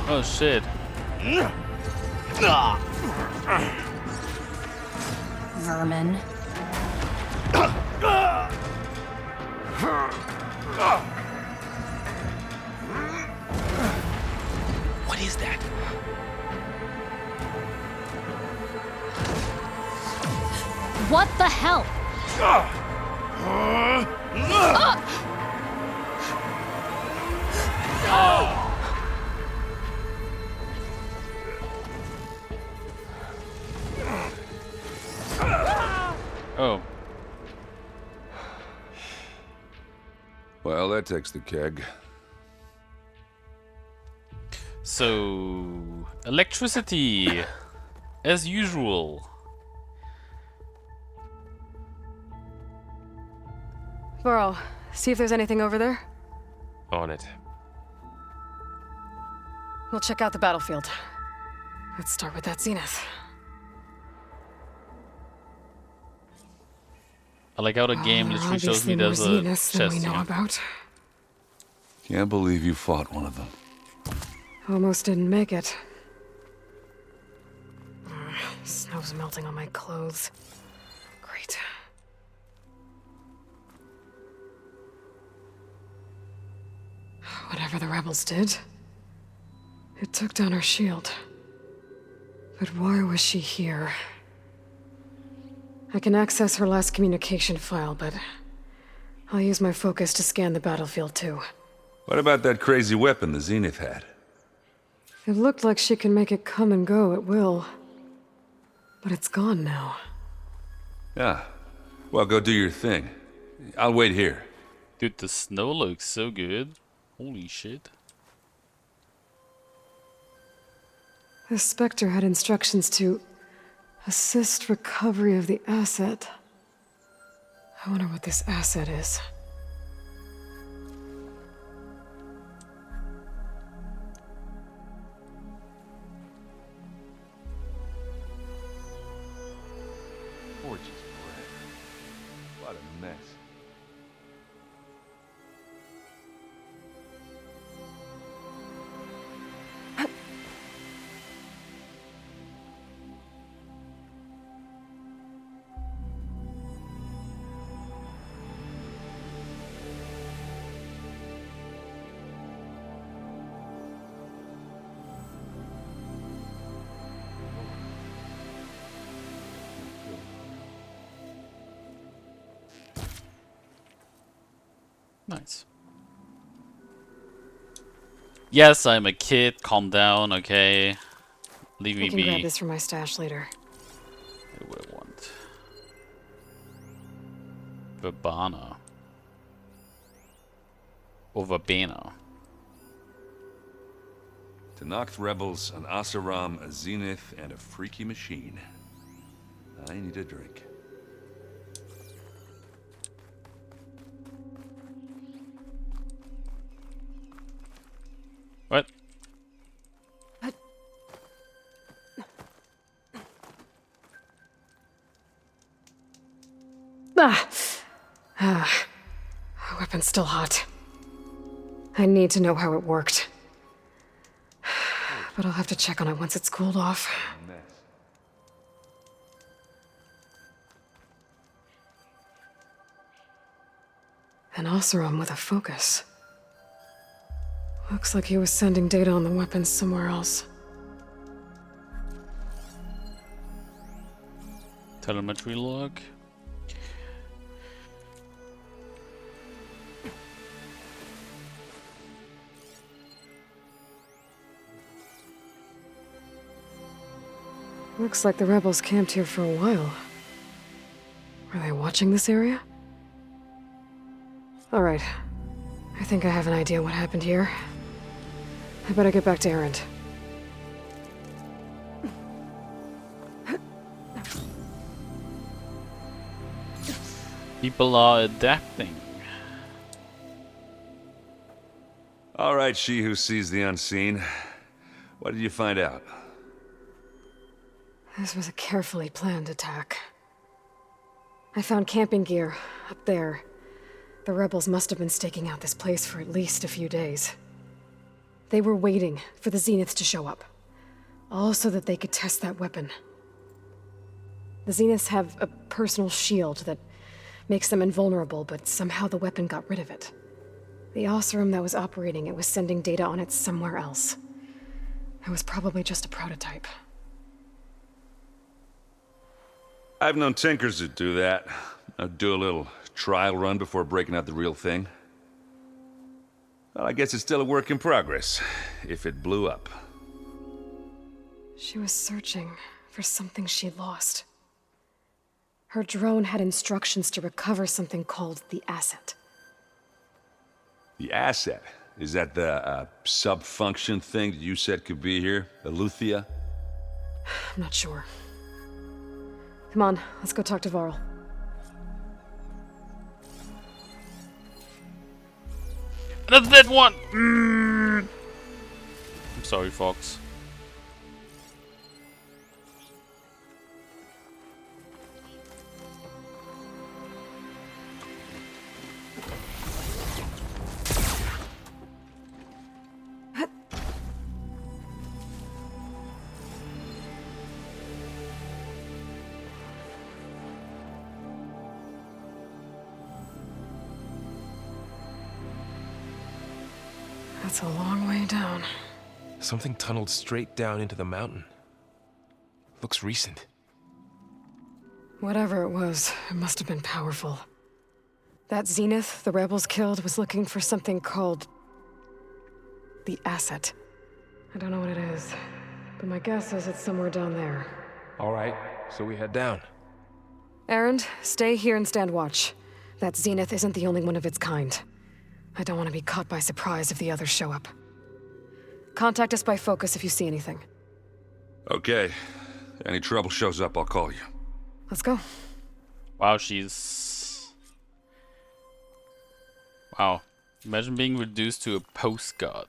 Oh shit. Vermin. What is that? What the hell? Oh. Well, that takes the keg. So, electricity, as usual. Varl, see if there's anything over there. On it. We'll check out the battlefield. Let's start with that zenith. I like how the game literally shows me there's a zeniths than we chest know here. about. Can't believe you fought one of them. Almost didn't make it. Snow's melting on my clothes. Great. Whatever the rebels did, it took down her shield. But why was she here? I can access her last communication file, but I'll use my focus to scan the battlefield too. What about that crazy weapon the Zenith had? It looked like she can make it come and go at will. But it's gone now. Yeah. Well, go do your thing. I'll wait here. Dude, the snow looks so good. Holy shit. The Spectre had instructions to assist recovery of the asset. I wonder what this asset is. Gorgeous bread. What a mess. Nice. Yes, I'm a kid. Calm down, okay? Leave me I can be. grab this from my stash later. What do I want? Verbana. Or Verbena. Tenakth rebels, an Asaram, a Zenith, and a freaky machine. I need a drink. What? Weapon's still hot. I need to know how it worked. But I'll have to check on it once it's cooled off. An Oseram with a focus. Looks like he was sending data on the weapons somewhere else. Telemetry log. Looks like the rebels camped here for a while. Were they watching this area? Alright. I think I have an idea what happened here. I better get back to Erend. People are adapting. All right, she who sees the unseen. What did you find out? This was a carefully planned attack. I found camping gear up there. The rebels must have been staking out this place for at least a few days. They were waiting for the Zeniths to show up, all so that they could test that weapon. The Zeniths have a personal shield that makes them invulnerable, but somehow the weapon got rid of it. The Oseram that was operating it was sending data on it somewhere else. It was probably just a prototype. I've known tinkers that do that. I'd do a little trial run before breaking out the real thing. Well, I guess it's still a work in progress, if it blew up. She was searching for something she lost. Her drone had instructions to recover something called the Asset. The Asset? Is that the sub-function thing that you said could be here? Eleuthia? I'm not sure. Come on, let's go talk to Varl. Another dead one! I'm sorry, Fox. That's a long way down. Something tunneled straight down into the mountain. Looks recent. Whatever it was, it must have been powerful. That Zenith the rebels killed was looking for something called the Asset. I don't know what it is, but my guess is it's somewhere down there. All right, so we head down. Erend, stay here and stand watch. That Zenith isn't the only one of its kind. I don't want to be caught by surprise if the others show up. Contact us by focus if you see anything. Okay. Any trouble shows up, I'll call you. Let's go. Wow, she's... Wow. Imagine being reduced to a post-god.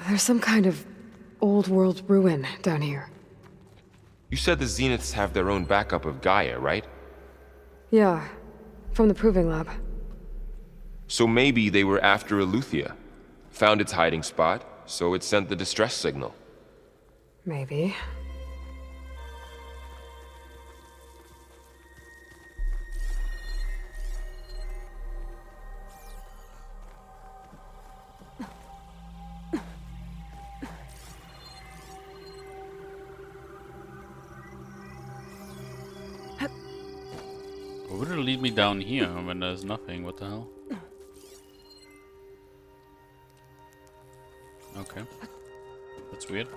There's some kind of old world ruin down here. You said the Zeniths have their own backup of Gaia, right? Yeah, from the Proving Lab. So maybe they were after Eleuthia. Found its hiding spot, so it sent the distress signal. Maybe. Why would it lead me down here when there's nothing? What the hell? Okay. That's weird.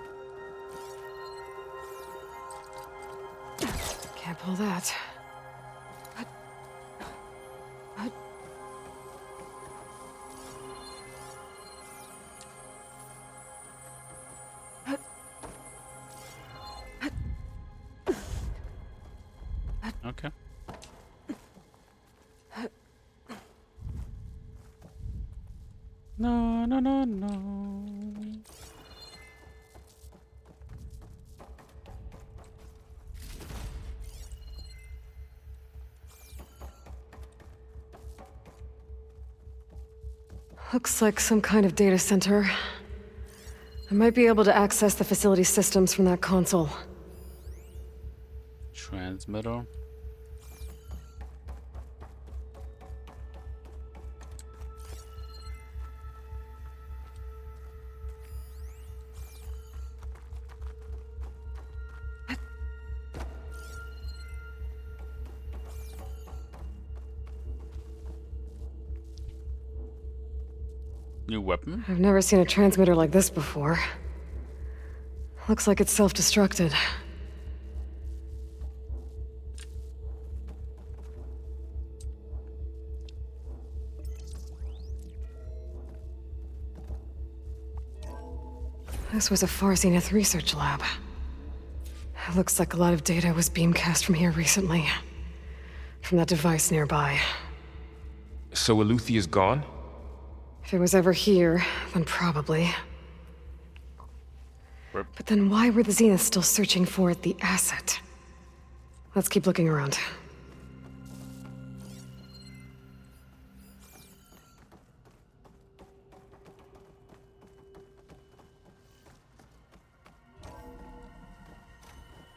Can't pull that. Okay. No, no, no, no. Looks like some kind of data center. I might be able to access the facility systems from that console. Transmitter. New weapon? I've never seen a transmitter like this before. Looks like it's self-destructed. This was a Far Zenith research lab. It looks like a lot of data was beamcast from here recently. From that device nearby. So Eleuthea's gone? If it was ever here, then probably. But then why were the Zeniths still searching for the asset? Let's keep looking around.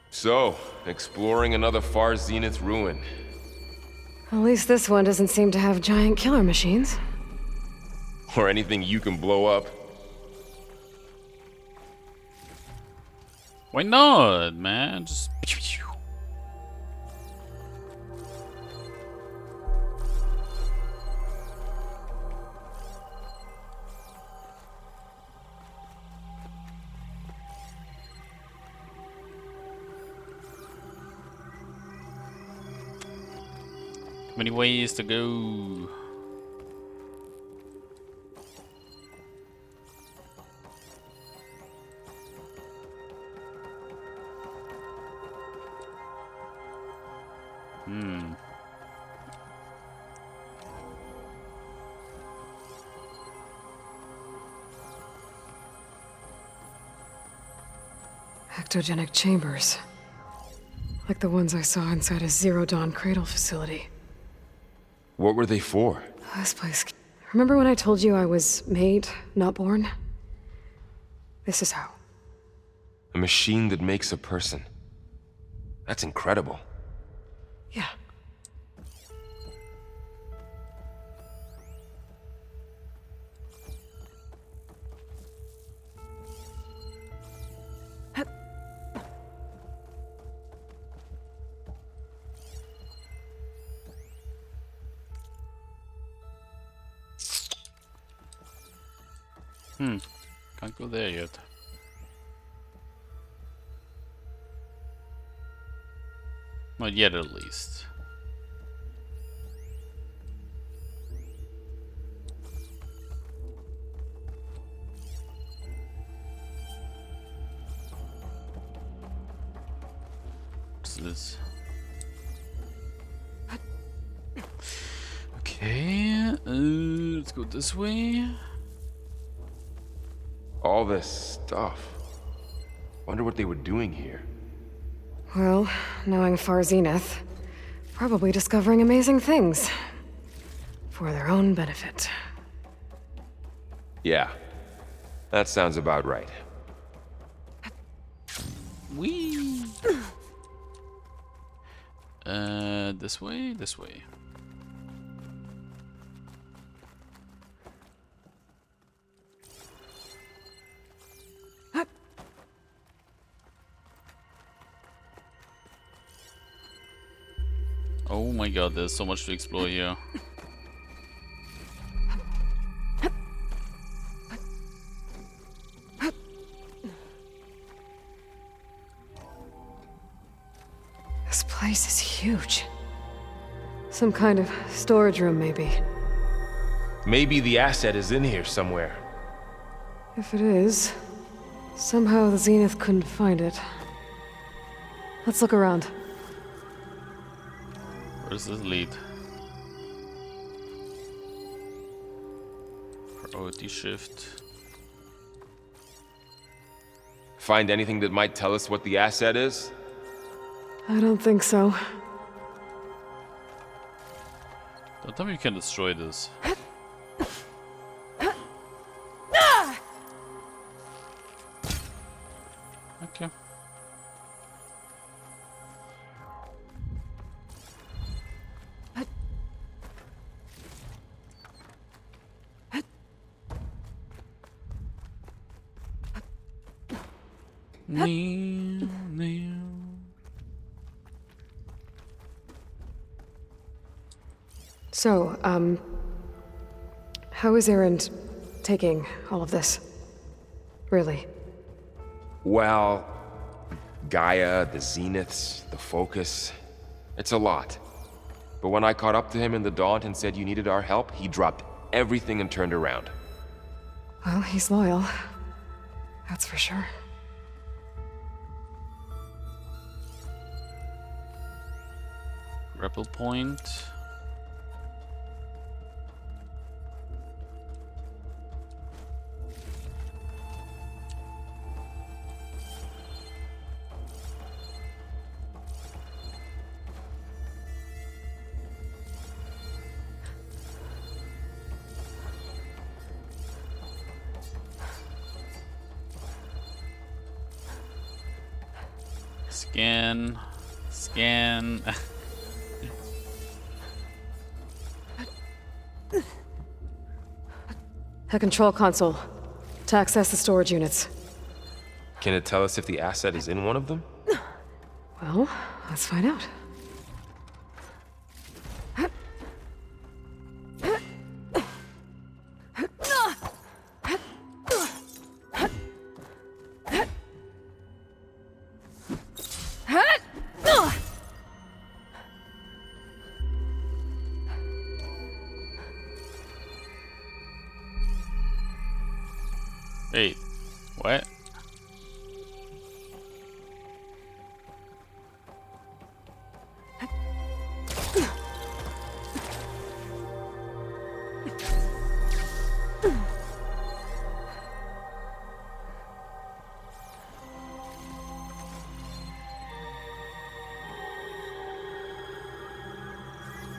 So, exploring another Far Zenith ruin. At least this one doesn't seem to have giant killer machines. Or anything you can blow up. Why not, man? Just... Many ways to go. Ectogenic chambers. Like the ones I saw inside a Zero Dawn cradle facility. What were they for? This place... Remember when I told you I was made, not born? This is how. A machine that makes a person. That's incredible. Yeah. Can't go there yet. Not yet, at least. What's this? Okay, let's go this way. All this stuff. Wonder what they were doing here. Well, knowing Far Zenith, probably discovering amazing things. For their own benefit. Yeah, that sounds about right. Whee! This way, this way. Oh my god, there's so much to explore here. This place is huge. Some kind of storage room, maybe. Maybe the asset is in here somewhere. If it is, somehow the Zenith couldn't find it. Let's look around. Where does this lead? Priority shift. Find anything that might tell us what the asset is? I don't think so. Don't tell me you can destroy this. Okay. So, how is Erend taking all of this? Really? Well, Gaia, the Zeniths, the Focus, it's a lot. But when I caught up to him in the Daunt and said you needed our help, he dropped everything and turned around. Well, he's loyal. That's for sure. Rebel point. Scan. Scan. A control console. To access the storage units. Can it tell us if the asset is in one of them? Well, let's find out. Wait, what?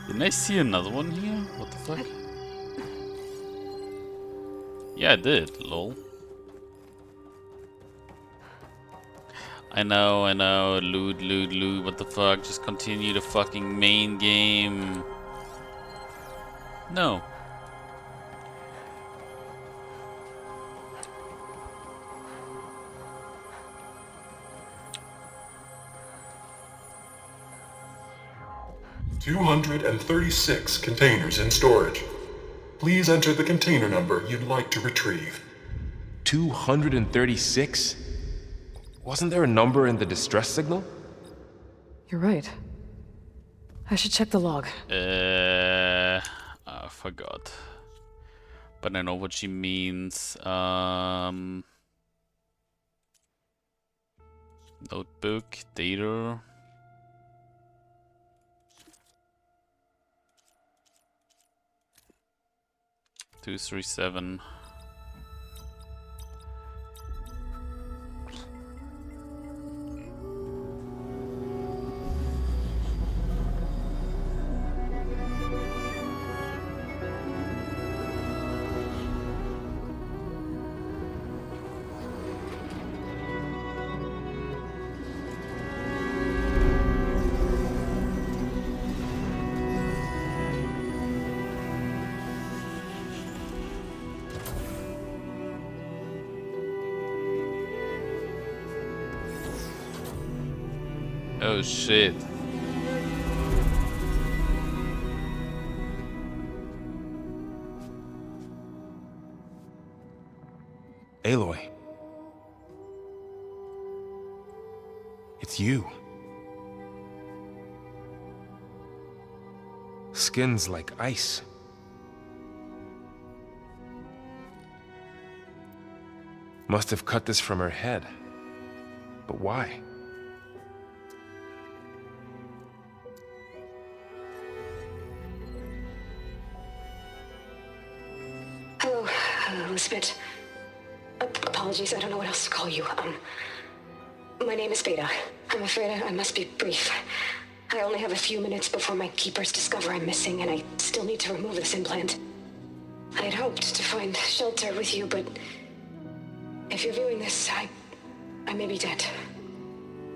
Didn't I see another one here? What the fuck? Yeah, I did, lol. I know, loot, what the fuck? Just continue the fucking main game. No. $236 containers in storage. Please enter the container number you'd like to retrieve. 236? Wasn't there a number in the distress signal? You're right. I should check the log. I forgot. But I know what she means. Notebook, data. Two, 3, 7. Oh shit. Aloy. It's you. Skin's like ice. Must have cut this from her head. But why? Hello, Elizabeth. Apologies, I don't know what else to call you. My name is Beta. I'm afraid I must be brief. I only have a few minutes before my keepers discover I'm missing, and I still need to remove this implant. I had hoped to find shelter with you, but if you're viewing this, I may be dead.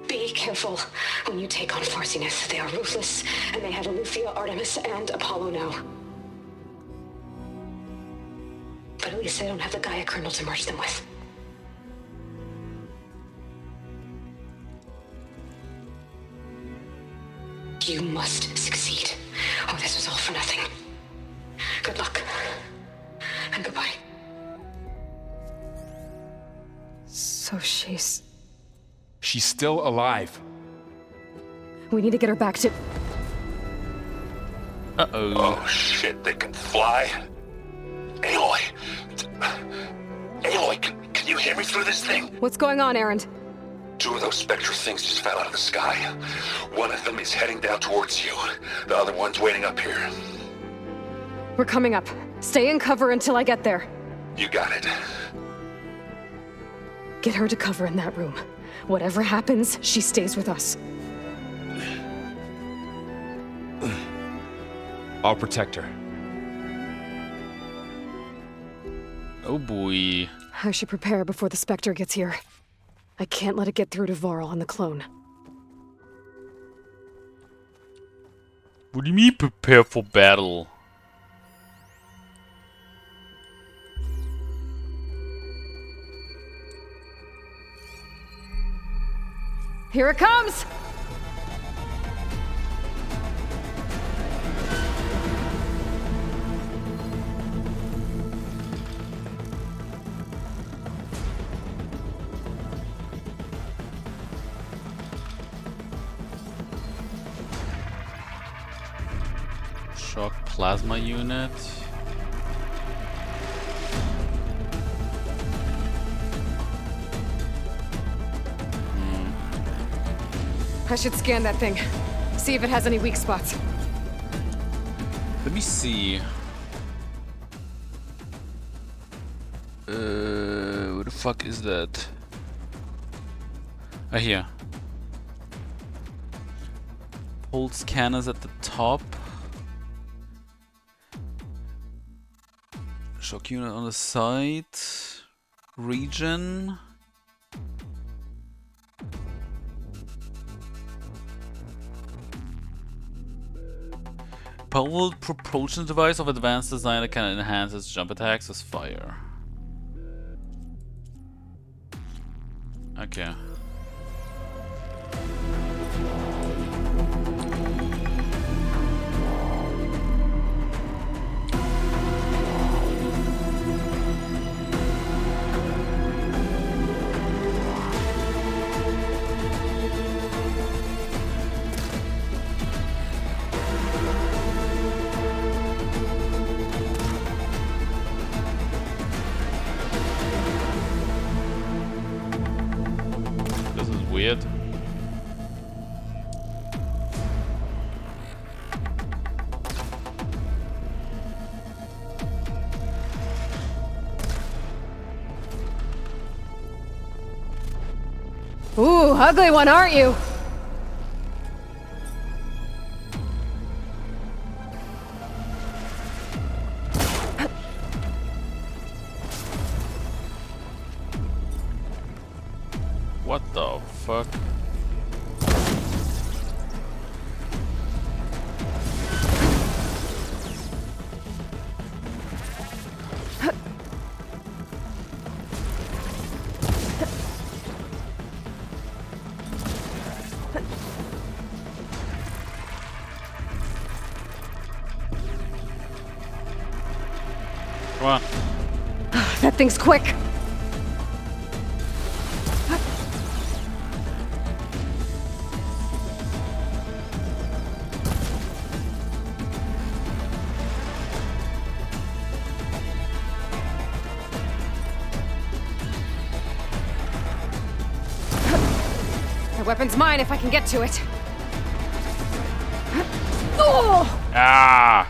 Be careful when you take on Farsiness. They are ruthless, and they have Eleuthia, Artemis, and Apollo now. But at least they don't have the Gaia kernel to merge them with. You must succeed, or this was all for nothing. Good luck. And goodbye. So she's... She's still alive. We need to get her back to... Uh-oh. Oh shit, they can fly? Aloy! Aloy, can you hear me through this thing? What's going on, Erend? 2 of those Spectre things just fell out of the sky. One of them is heading down towards you. The other one's waiting up here. We're coming up. Stay in cover until I get there. You got it. Get her to cover in that room. Whatever happens, she stays with us. I'll protect her. Oh boy. I should prepare before the Spectre gets here. I can't let it get through to Varl and the clone. What do you mean prepare for battle? Here it comes! Shock plasma unit. I should scan that thing. See if it has any weak spots. Let me see. What the fuck is that? Ah, here. Hold scanners at the top. Shock unit on the side. Region. Powerful propulsion device of advanced design that can enhance its jump attacks with fire. Okay. Weird. Ooh, ugly one, aren't you? What the fuck? Come on. That thing's quick. The weapon's mine if I can get to it. Oh! Ah!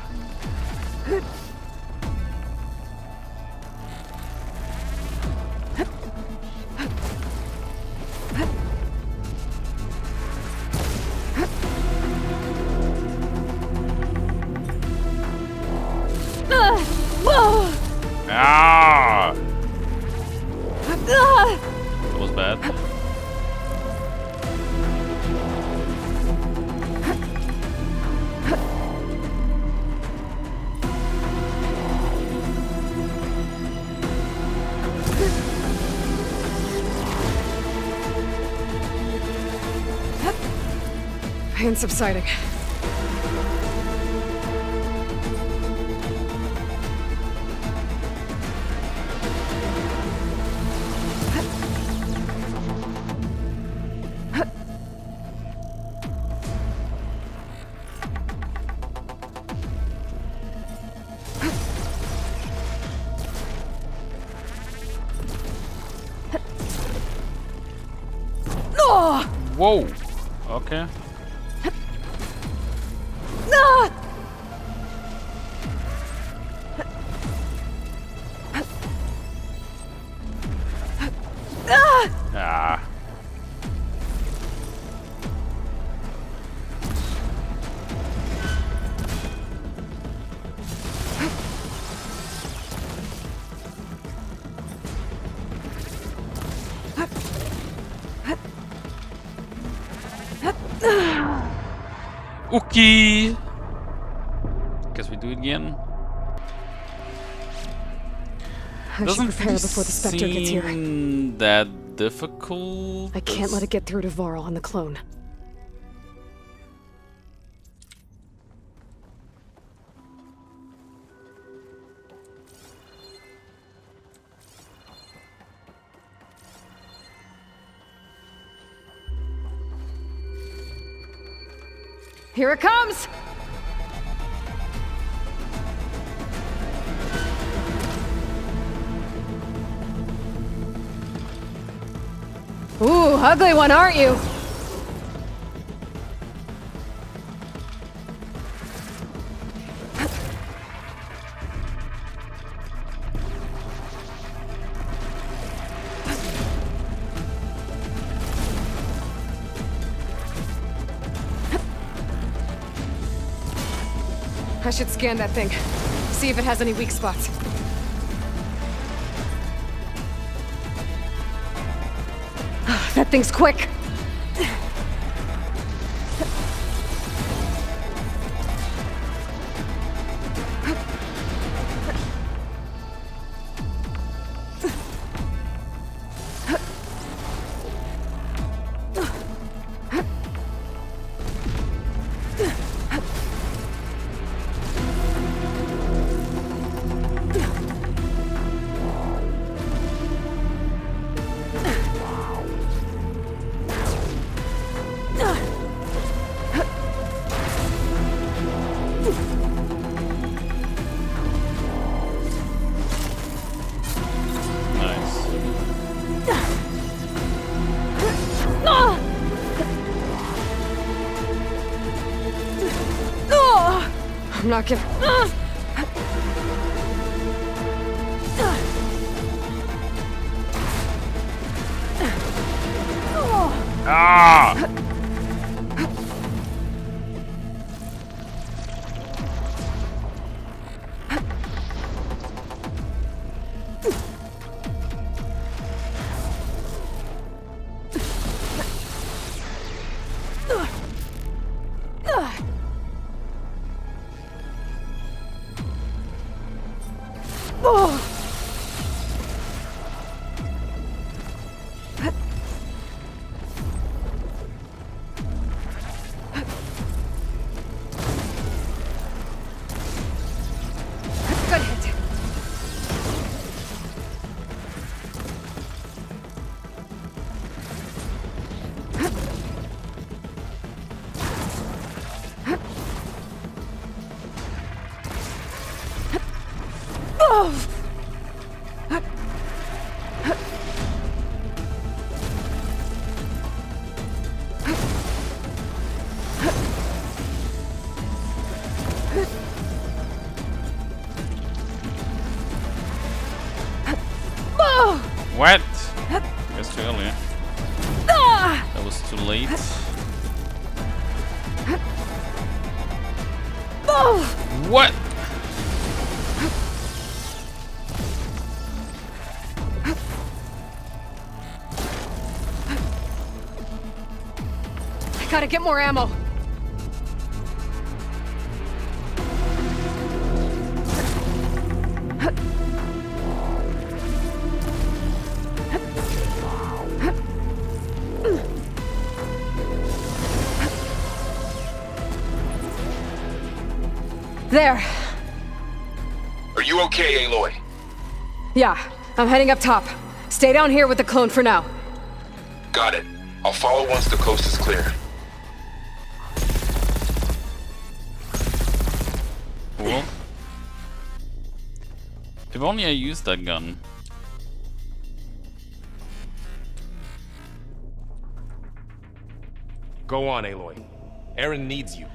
Ah! That was bad. Pain subsiding. Whoa. Okay. Ah. Okay. Guess we do it again. I should prepare before the Spectre gets here. Seem that difficult. I can't let it get through to Varl on the clone. Here it comes! Ooh, ugly one, aren't you? I should scan that thing. See if it has any weak spots. That thing's quick. I'm not giving. Ah! Good hit. What? Guess too early. That was too late. What? I gotta get more ammo. There. Are you okay, Aloy? Yeah, I'm heading up top. Stay down here with the clone for now. Got it. I'll follow once the coast is clear. Cool. If only I used that gun. Go on, Aloy. Aaron needs you.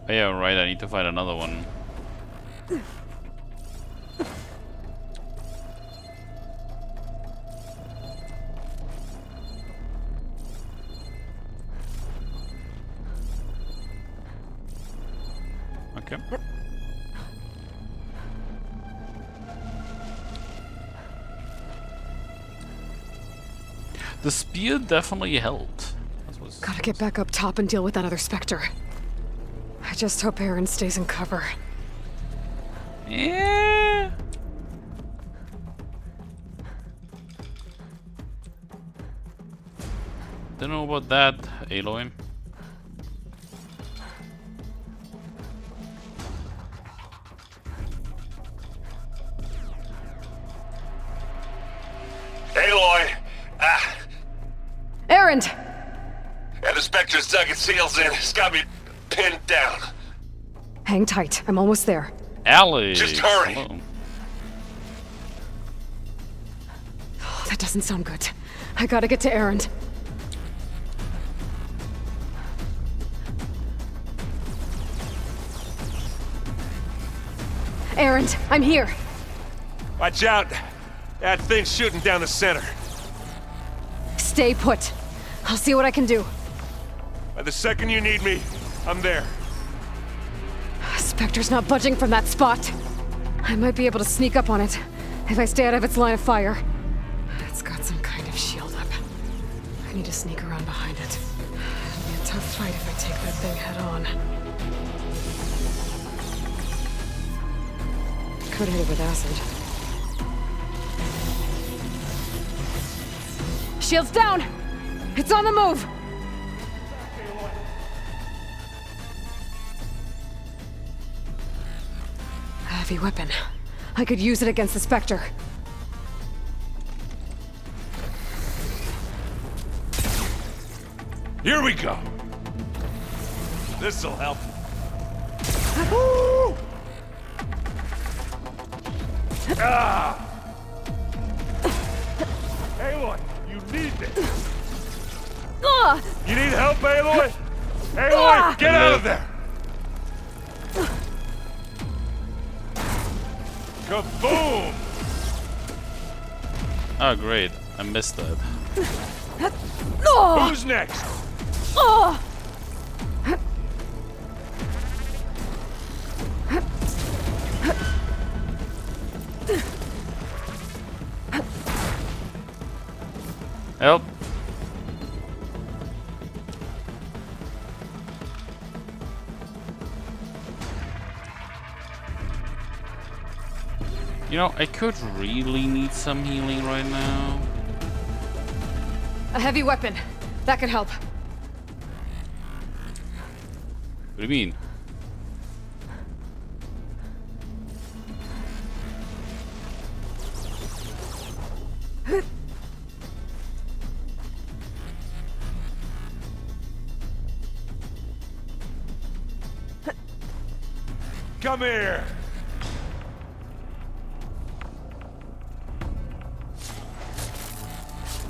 Oh, yeah, right. I need to find another one. Okay. The spear definitely helped. Gotta get back up top and deal with that other Spectre. I just hope Aaron stays in cover. Yeah. Don't know about that, Aloy. Aloy! Aaron! And the Spectre's dug its heels in. It's got me pinned down. Hang tight. I'm almost there. Alex! Just hurry! Hello. Oh, that doesn't sound good. I gotta get to Aaron. Aaron, I'm here. Watch out. That thing's shooting down the center. Stay put. I'll see what I can do. By the second you need me, I'm there. Spectre's not budging from that spot. I might be able to sneak up on it if I stay out of its line of fire. It's got some kind of shield up. I need to sneak around behind it. It'll be a tough fight if I take that thing head on. Could hit it with acid. Shield's down! It's on the move! A heavy weapon. I could use it against the Spectre. Here we go. This'll help. Ah! Aloy, you need this. You need help, Aloy? Aloy, get out of there! Kaboom! Oh, great. I missed that. Who's next? Help. You know, I could really need some healing right now. A heavy weapon. That could help. What do you mean? Come here!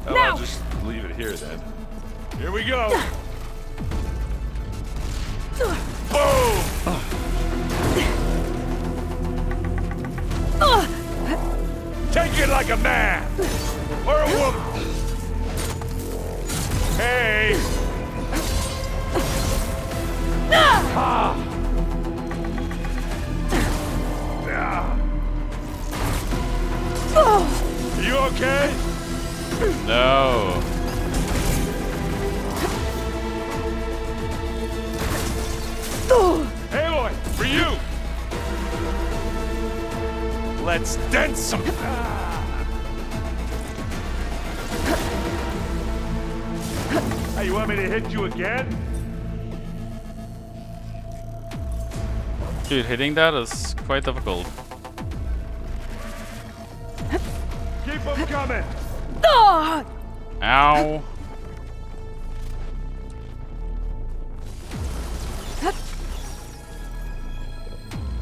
Oh, I'll just leave it here then. Here we go! Boom! Take it like a man! Or a woman! Hey! Ah! Are you okay? No. Aloy, for you! Let's dent some. Hey, you want me to hit you again? Dude, hitting that is quite difficult. Keep them coming! Ow.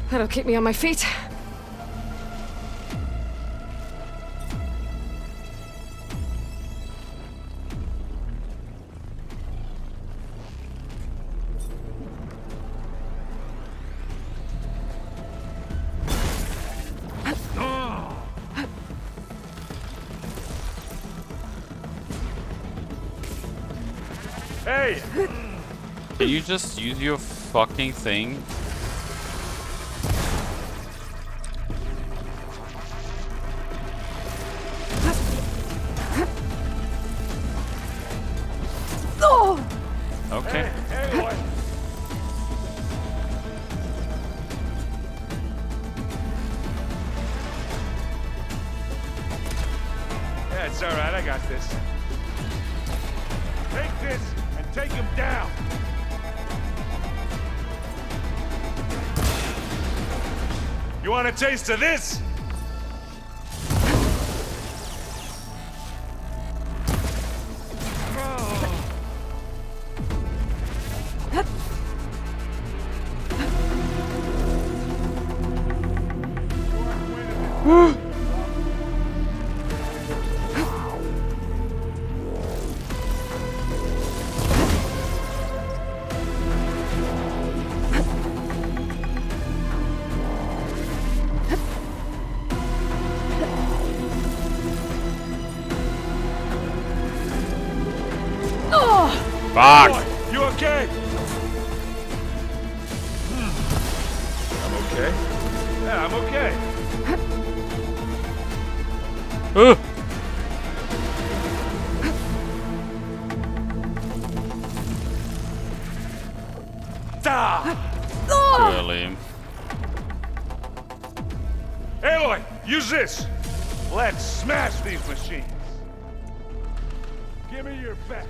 That'll keep me on my feet. Hey! Can you just use your fucking thing? Okay. Hey, boy. Yeah, it's alright, I got this. Take this and take him down! You want a taste of this? Fuck! Boy, you okay? I'm okay. Yeah, I'm okay. Really? Aloy, use this. Let's smash these machines. Give me your best.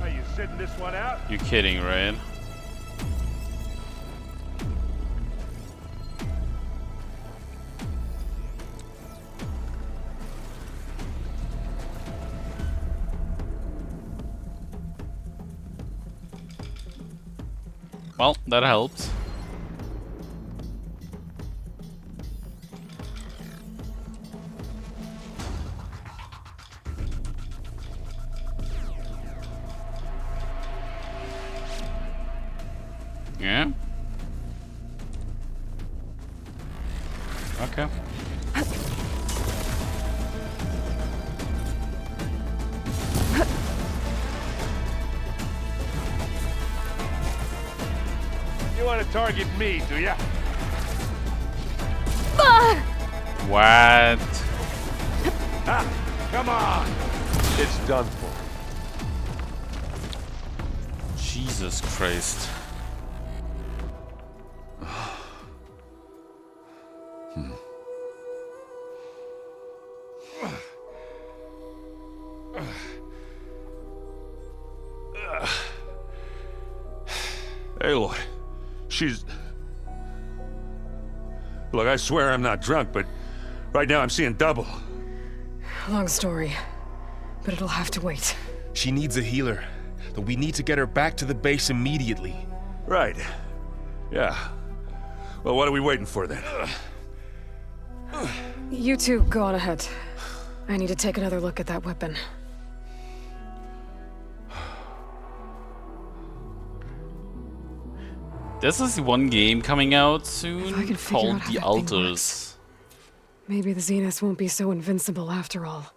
Are you sitting this one out? You kidding, right? Well, that helps. Yeah. Okay. You want to target me, do ya? What? Ah, come on! It's done for. Jesus Christ. Aloy, she's... Look, I swear I'm not drunk, but right now I'm seeing double. Long story, but it'll have to wait. She needs a healer, but we need to get her back to the base immediately. Right. Yeah. Well, what are we waiting for then? You two go on ahead. I need to take another look at that weapon. This is one game coming out soon I can figure called out how The that thing Altars. Maybe the Zeniths won't be so invincible after all.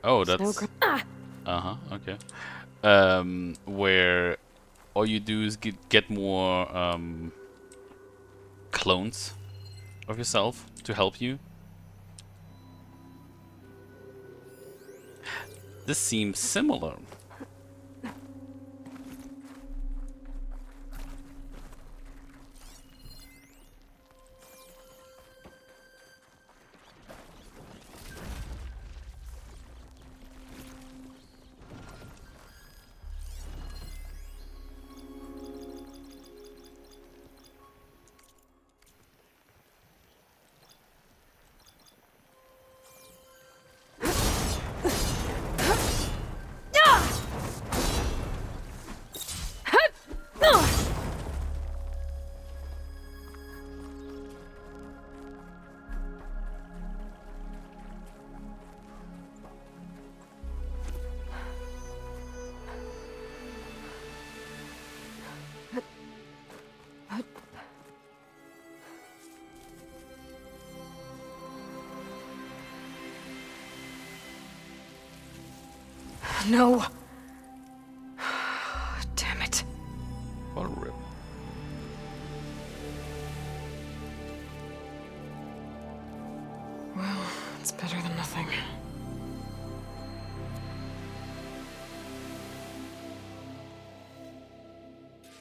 Oh, that's... Uh-huh, okay. Where all you do is get more clones of yourself to help you. This seems similar. no. Damn it. What a rip. Well, it's better than nothing.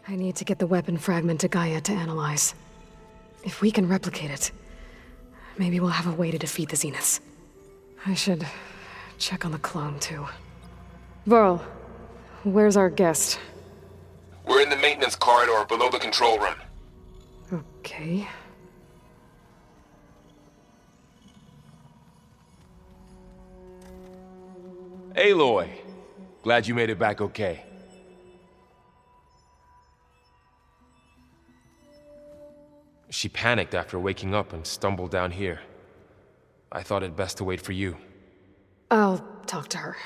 I need to get the weapon fragment to Gaia to analyze. If we can replicate it, maybe we'll have a way to defeat the Zeniths. I should check on the clone, too. Varl, where's our guest? We're in the maintenance corridor below the control room. Okay. Aloy! Glad you made it back okay. She panicked after waking up and stumbled down here. I thought it best to wait for you. I'll talk to her.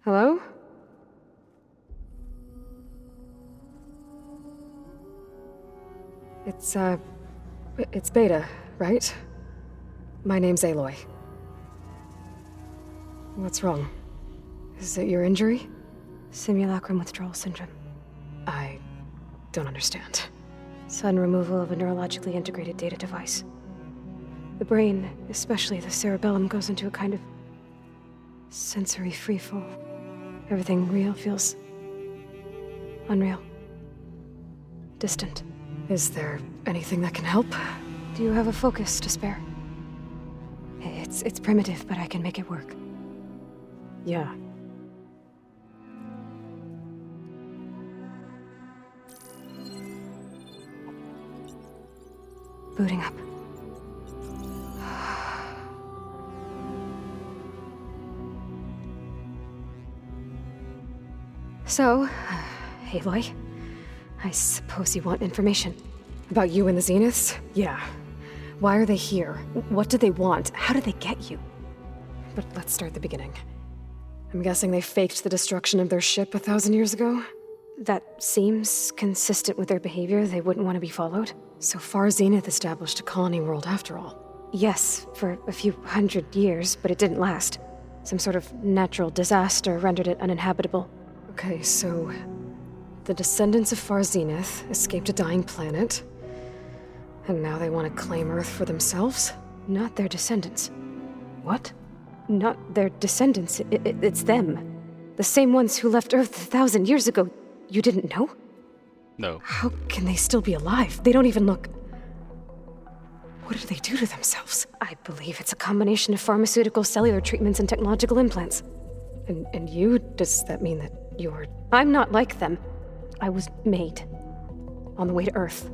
Hello? It's Beta, right? My name's Aloy. What's wrong? Is it your injury? Simulacrum withdrawal syndrome. I don't understand. Sudden removal of a neurologically integrated data device. The brain, especially the cerebellum, goes into a kind of sensory freefall. Everything real feels unreal. Distant. Is there anything that can help? Do you have a focus to spare? It's primitive, but I can make it work. Yeah. Booting up. So, Aloy, I suppose you want information. About you and the Zeniths? Yeah. Why are they here? What do they want? How did they get you? But let's start at the beginning. I'm guessing they faked the destruction of their ship 1,000 years ago? That seems consistent with their behavior. They wouldn't want to be followed. So far, Zenith established a colony world after all. Yes, for a few hundred years, but it didn't last. Some sort of natural disaster rendered it uninhabitable. Okay, so the descendants of Far Zenith escaped a dying planet, and now they want to claim Earth for themselves? Not their descendants. What? Not their descendants. It's them. The same ones who left Earth 1,000 years ago. You didn't know? No. How can they still be alive? They don't even look... What did they do to themselves? I believe it's a combination of pharmaceutical, cellular treatments, and technological implants. And you? Does that mean that you're... I'm not like them. I was made. On the way to Earth.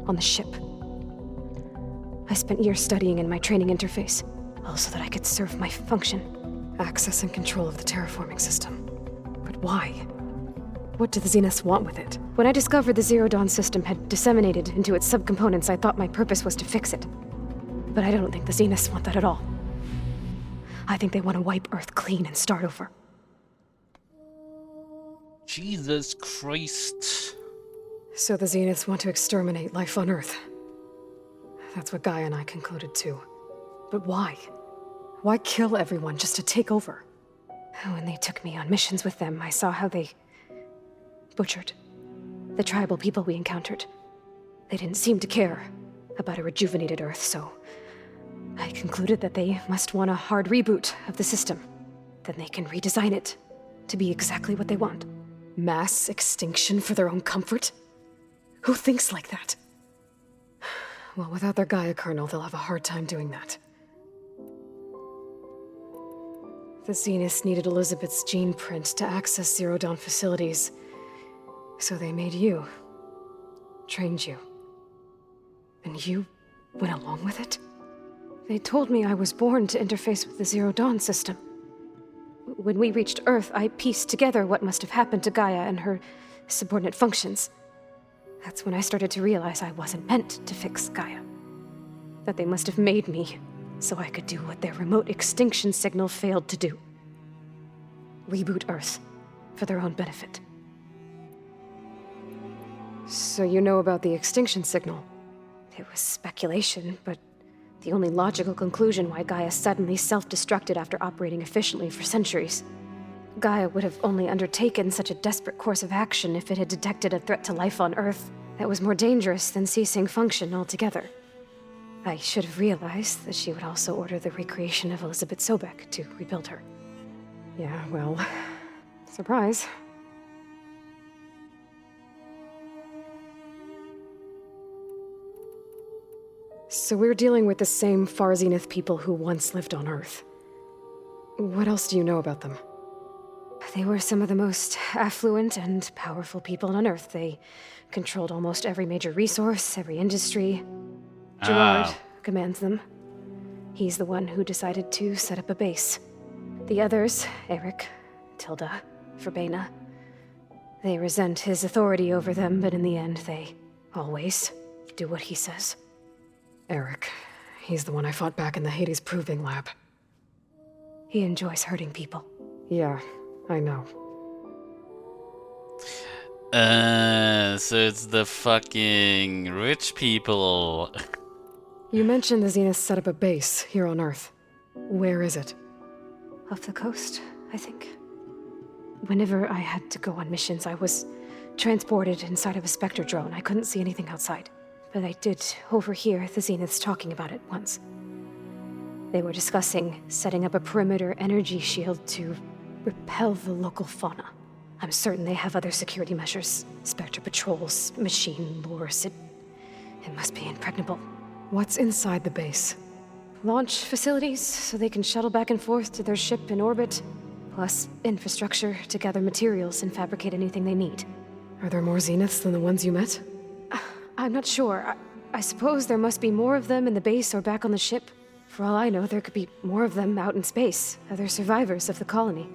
On the ship. I spent years studying in my training interface, all so that I could serve my function. Access and control of the terraforming system. But why? What do the Zeniths want with it? When I discovered the Zero Dawn system had disseminated into its subcomponents, I thought my purpose was to fix it. But I don't think the Zeniths want that at all. I think they want to wipe Earth clean and start over. Jesus Christ. So the Zeniths want to exterminate life on Earth. That's what Gaia and I concluded too. But why? Why kill everyone just to take over? When they took me on missions with them, I saw how they butchered the tribal people we encountered. They didn't seem to care about a rejuvenated Earth, so I concluded that they must want a hard reboot of the system. Then they can redesign it to be exactly what they want. Mass extinction for their own comfort? Who thinks like that? Well, without their Gaia kernel, they'll have a hard time doing that. The Zeniths needed Elizabeth's gene print to access Zero Dawn facilities. So they made you. Trained you. And you went along with it? They told me I was born to interface with the Zero Dawn system. When we reached Earth, I pieced together what must have happened to Gaia and her subordinate functions. That's when I started to realize I wasn't meant to fix Gaia. That they must have made me so I could do what their remote extinction signal failed to do. Reboot Earth for their own benefit. So you know about the extinction signal? It was speculation, but The only logical conclusion why Gaia suddenly self-destructed after operating efficiently for centuries. Gaia would have only undertaken such a desperate course of action if it had detected a threat to life on Earth that was more dangerous than ceasing function altogether. I should have realized that she would also order the recreation of Elizabeth Sobek to rebuild her. Yeah, well, surprise. So we're dealing with the same Far Zenith people who once lived on Earth. What else do you know about them? They were some of the most affluent and powerful people on Earth. They controlled almost every major resource, every industry. Gerard commands them. He's the one who decided to set up a base. The others, Eric, Tilda, Verbena, they resent his authority over them, but in the end, they always do what he says. Eric. He's the one I fought back in the Hades Proving Lab. He enjoys hurting people. Yeah, I know. So it's the fucking rich people. You mentioned the Zenith set up a base here on Earth. Where is it? Off the coast, I think. Whenever I had to go on missions, I was transported inside of a Spectre drone. I couldn't see anything outside. But I did overhear the Zeniths talking about it once. They were discussing setting up a perimeter energy shield to repel the local fauna. I'm certain they have other security measures. Spectre patrols, machine lures. It must be impregnable. What's inside the base? Launch facilities, so they can shuttle back and forth to their ship in orbit. Plus infrastructure to gather materials and fabricate anything they need. Are there more Zeniths than the ones you met? I'm not sure. I suppose there must be more of them in the base or back on the ship. For all I know, there could be more of them out in space, other survivors of the colony.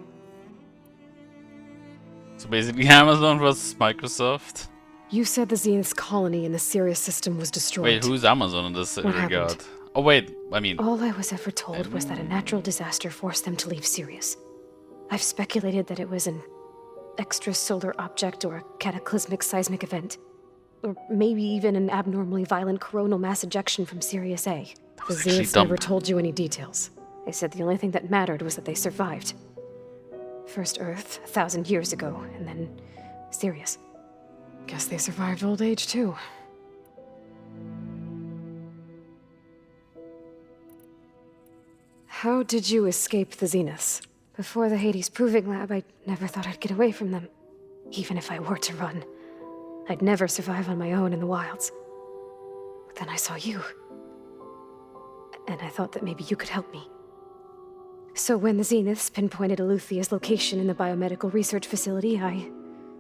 So basically Amazon was Microsoft? You said the Zenith's colony in the Sirius system was destroyed. Wait, who's Amazon in this regard? Happened? Oh wait, I mean... All I was ever told was that a natural disaster forced them to leave Sirius. I've speculated that it was an extrasolar object or a cataclysmic seismic event. Or maybe even an abnormally violent coronal mass ejection from Sirius A. The Zeniths never told you any details. They said the only thing that mattered was that they survived. First Earth, 1,000 years ago, and then Sirius. Guess they survived old age, too. How did you escape the Zeniths? Before the Hades Proving Lab, I never thought I'd get away from them. Even if I were to run. I'd never survive on my own in the wilds. But then I saw you. And I thought that maybe you could help me. So when the Zeniths pinpointed Eluthia's location in the biomedical research facility, I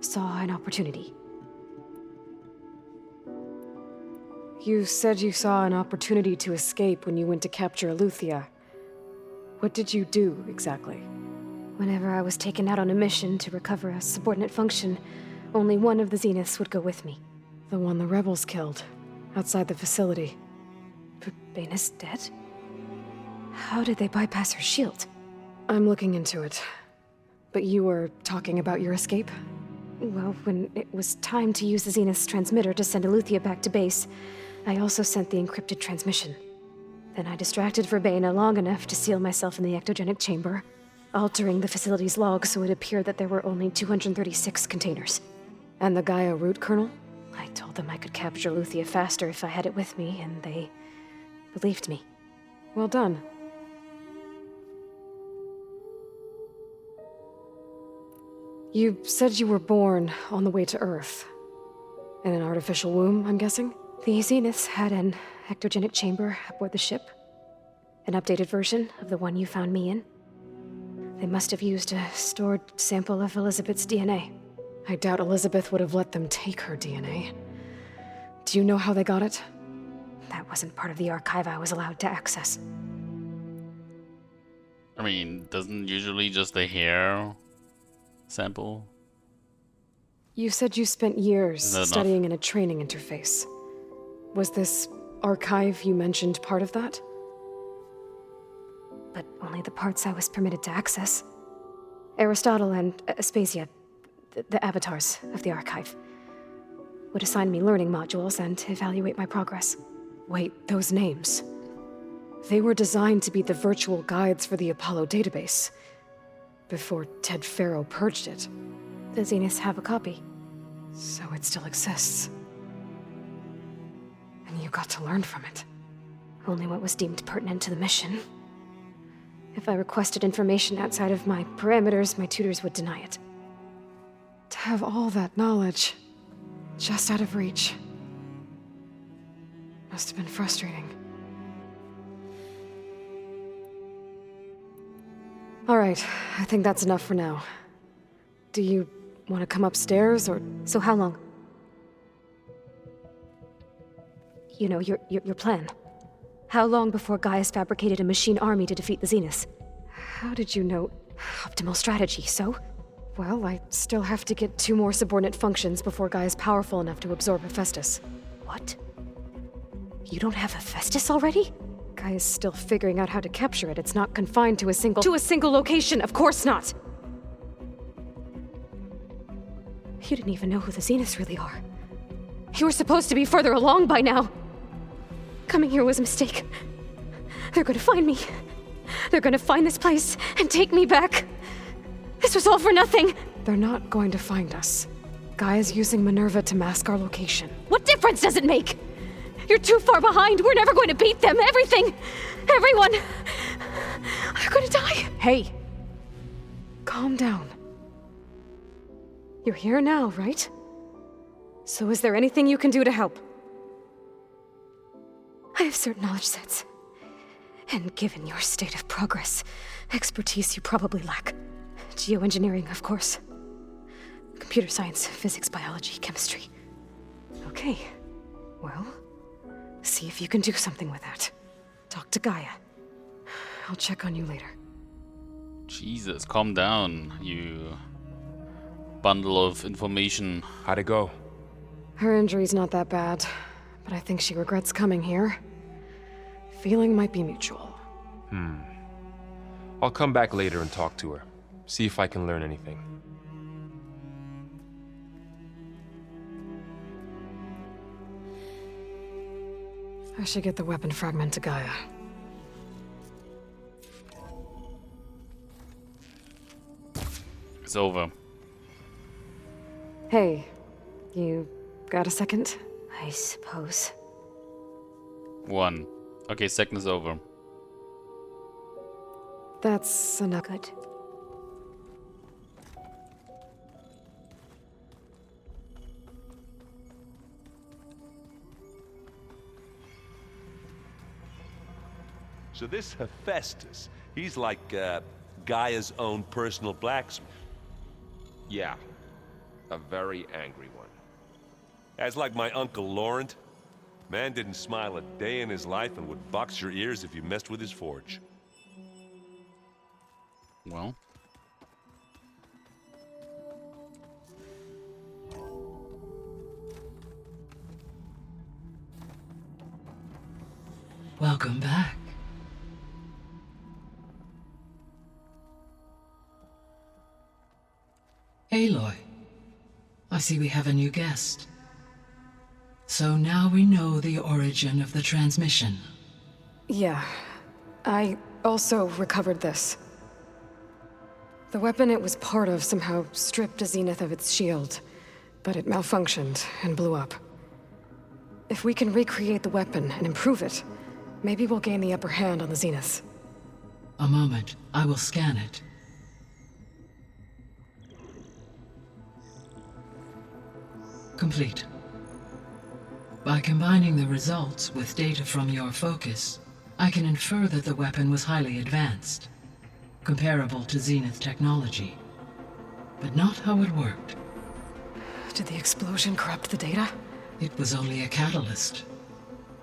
saw an opportunity. You said you saw an opportunity to escape when you went to capture Eluthia. What did you do, exactly? Whenever I was taken out on a mission to recover a subordinate function, only one of the Zeniths would go with me. The one the rebels killed, outside the facility. Verbena's dead? How did they bypass her shield? I'm looking into it. But you were talking about your escape? Well, when it was time to use the Zenith's transmitter to send Eluthia back to base, I also sent the encrypted transmission. Then I distracted Verbena long enough to seal myself in the ectogenic chamber, altering the facility's log so it appeared that there were only 236 containers. And the Gaia root kernel? I told them I could capture Eluthia faster if I had it with me, and they believed me. Well done. You said you were born on the way to Earth. In an artificial womb, I'm guessing? The Zeniths had an ectogenic chamber aboard the ship. An updated version of the one you found me in. They must have used a stored sample of Elizabeth's DNA. I doubt Elizabeth would have let them take her DNA. Do you know how they got it? That wasn't part of the archive I was allowed to access. I mean, doesn't usually just the hair sample? You said you spent years Isn't that studying in a training interface. Was this archive you mentioned part of that? But only the parts I was permitted to access. Aristotle and Aspasia, the avatars of the archive, would assign me learning modules and evaluate my progress. Wait, those names. They were designed to be the virtual guides for the Apollo database, before Ted Faro purged it. The Zeniths have a copy. So it still exists. And you got to learn from it. Only what was deemed pertinent to the mission. If I requested information outside of my parameters, my tutors would deny it. To have all that knowledge, just out of reach, must have been frustrating. All right, I think that's enough for now. Do you want to come upstairs, or... So how long? You know, your plan. How long before Gaius fabricated a machine army to defeat the Zeniths? How did you know? Optimal strategy, so? Well, I still have to get 2 more subordinate functions before Gaia's powerful enough to absorb Hephaestus. What? You don't have Hephaestus already? Gaia's still figuring out how to capture it. It's not confined to a single location, of course not! You didn't even know who the Zeniths really are. You were supposed to be further along by now. Coming here was a mistake. They're gonna find me. They're gonna find this place and take me back. This was all for nothing. They're not going to find us. Gaia's using Minerva to mask our location. What difference does it make? You're too far behind. We're never going to beat them. Everything. Everyone. They're gonna die. Hey. Calm down. You're here now, right? So is there anything you can do to help? I have certain knowledge sets. And given your state of progress, expertise you probably lack. Geoengineering, of course. Computer science, physics, biology, chemistry. Okay. Well, see if you can do something with that. Talk to Gaia. I'll check on you later. Jesus, calm down, you bundle of information. How'd it go? Her injury's not that bad, but I think she regrets coming here. Feeling might be mutual. I'll come back later and talk to her. See if I can learn anything. I should get the weapon fragment to Gaia. It's over. Hey, you got a second? I suppose. 1. Okay, second is over. That's enough. Good. So this Hephaestus, he's like Gaia's own personal blacksmith. Yeah. A very angry one. As like my Uncle Laurent. Man didn't smile a day in his life and would box your ears if you messed with his forge. Well. Welcome back. Aloy, I see we have a new guest. So now we know the origin of the transmission. Yeah. I also recovered this. The weapon it was part of somehow stripped a Zenith of its shield, but it malfunctioned and blew up. If we can recreate the weapon and improve it, maybe we'll gain the upper hand on the Zeniths. A moment, I will scan it. Complete. By combining the results with data from your focus, I can infer that the weapon was highly advanced, comparable to Zenith technology, but not how it worked. Did the explosion corrupt the data? It was only a catalyst.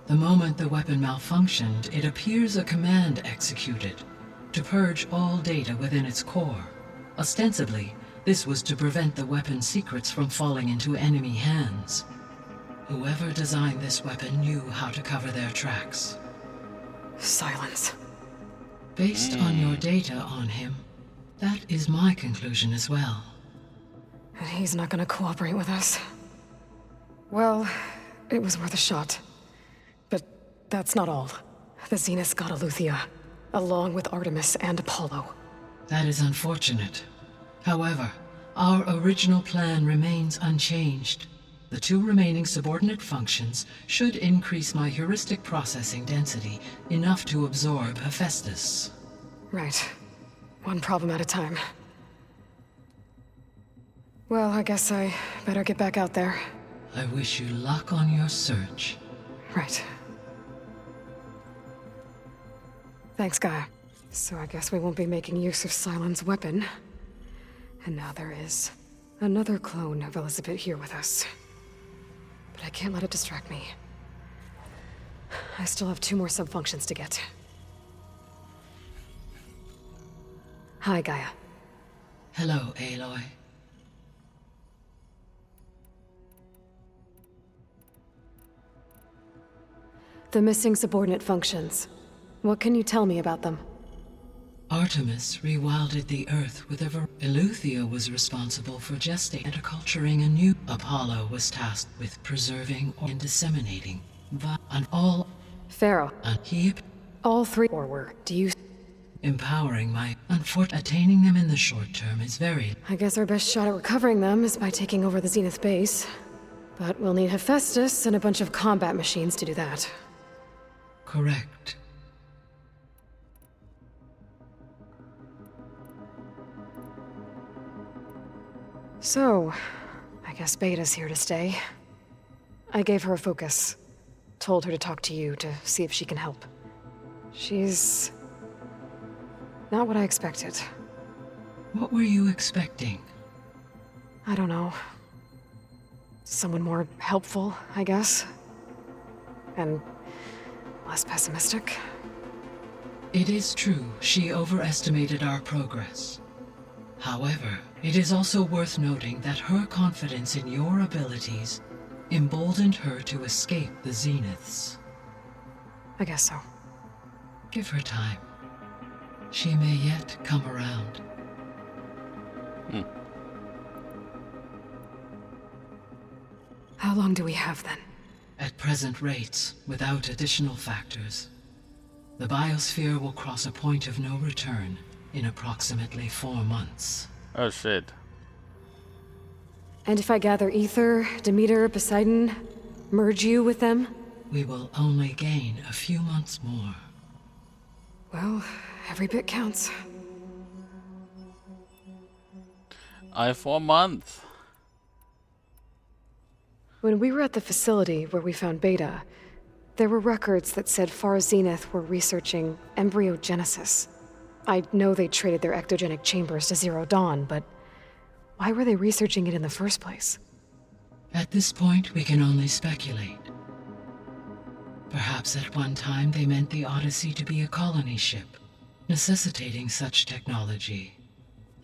The moment the weapon malfunctioned, it appears a command executed to purge all data within its core. Ostensibly, this was to prevent the weapon's secrets from falling into enemy hands. Whoever designed this weapon knew how to cover their tracks. Silence. Based on your data on him, that is my conclusion as well. And he's not gonna cooperate with us. Well, it was worth a shot. But that's not all. The Zenith god Eleuthia, along with Artemis and Apollo. That is unfortunate. However, our original plan remains unchanged. The 2 remaining subordinate functions should increase my heuristic processing density enough to absorb Hephaestus. Right. One problem at a time. Well, I guess I better get back out there. I wish you luck on your search. Right. Thanks, Gaia. So I guess we won't be making use of Sylens' weapon. And now there is another clone of Elizabeth here with us. But I can't let it distract me. I still have 2 more subfunctions to get. Hi, Gaia. Hello, Aloy. The missing subordinate functions. What can you tell me about them? Artemis rewilded the Earth with Eleuthia was responsible for gestating and acculturating a new. Apollo was tasked with preserving and disseminating. And all. Pharaoh. And he. All 3 or were. Do you. Empowering my. Attaining them in the short term is very. I guess our best shot at recovering them is by taking over the Zenith base. But we'll need Hephaestus and a bunch of combat machines to do that. Correct. So, I guess Beta's here to stay. I gave her a focus. Told her to talk to you to see if she can help. She's... not what I expected. What were you expecting? I don't know. Someone more helpful, I guess. And less pessimistic. It is true she overestimated our progress. However, it is also worth noting that her confidence in your abilities emboldened her to escape the Zeniths. I guess so. Give her time. She may yet come around. How long do we have then? At present rates, without additional factors, the biosphere will cross a point of no return in approximately 4 months. Oh shit. And if I gather Ether, Demeter, Poseidon, merge you with them? We will only gain a few months more. Well, every bit counts. I 4 months. When we were at the facility where we found Beta, there were records that said Far Zenith were researching embryogenesis. I know they traded their ectogenic chambers to Zero Dawn, but why were they researching it in the first place? At this point, we can only speculate. Perhaps at one time they meant the Odyssey to be a colony ship, necessitating such technology.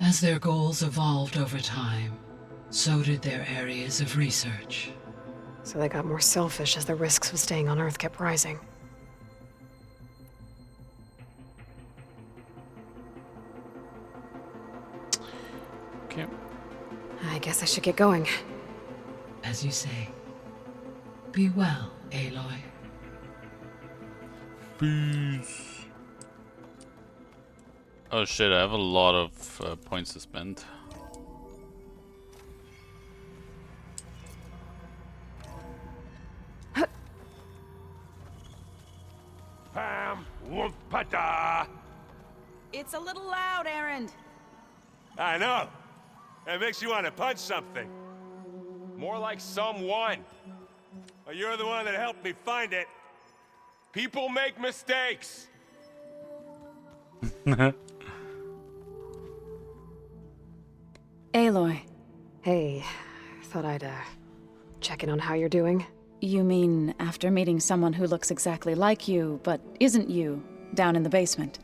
As their goals evolved over time, so did their areas of research. So they got more selfish as the risks of staying on Earth kept rising. Okay. I guess I should get going. As you say. Be well, Aloy. Peace. Oh shit, I have a lot of points to spend. Pam, whoop-pata! It's a little loud, Erend. I know. It makes you want to punch something. More like someone. Well, you're the one that helped me find it. People make mistakes. Aloy. Hey, thought I'd check in on how you're doing. You mean after meeting someone who looks exactly like you, but isn't you, down in the basement?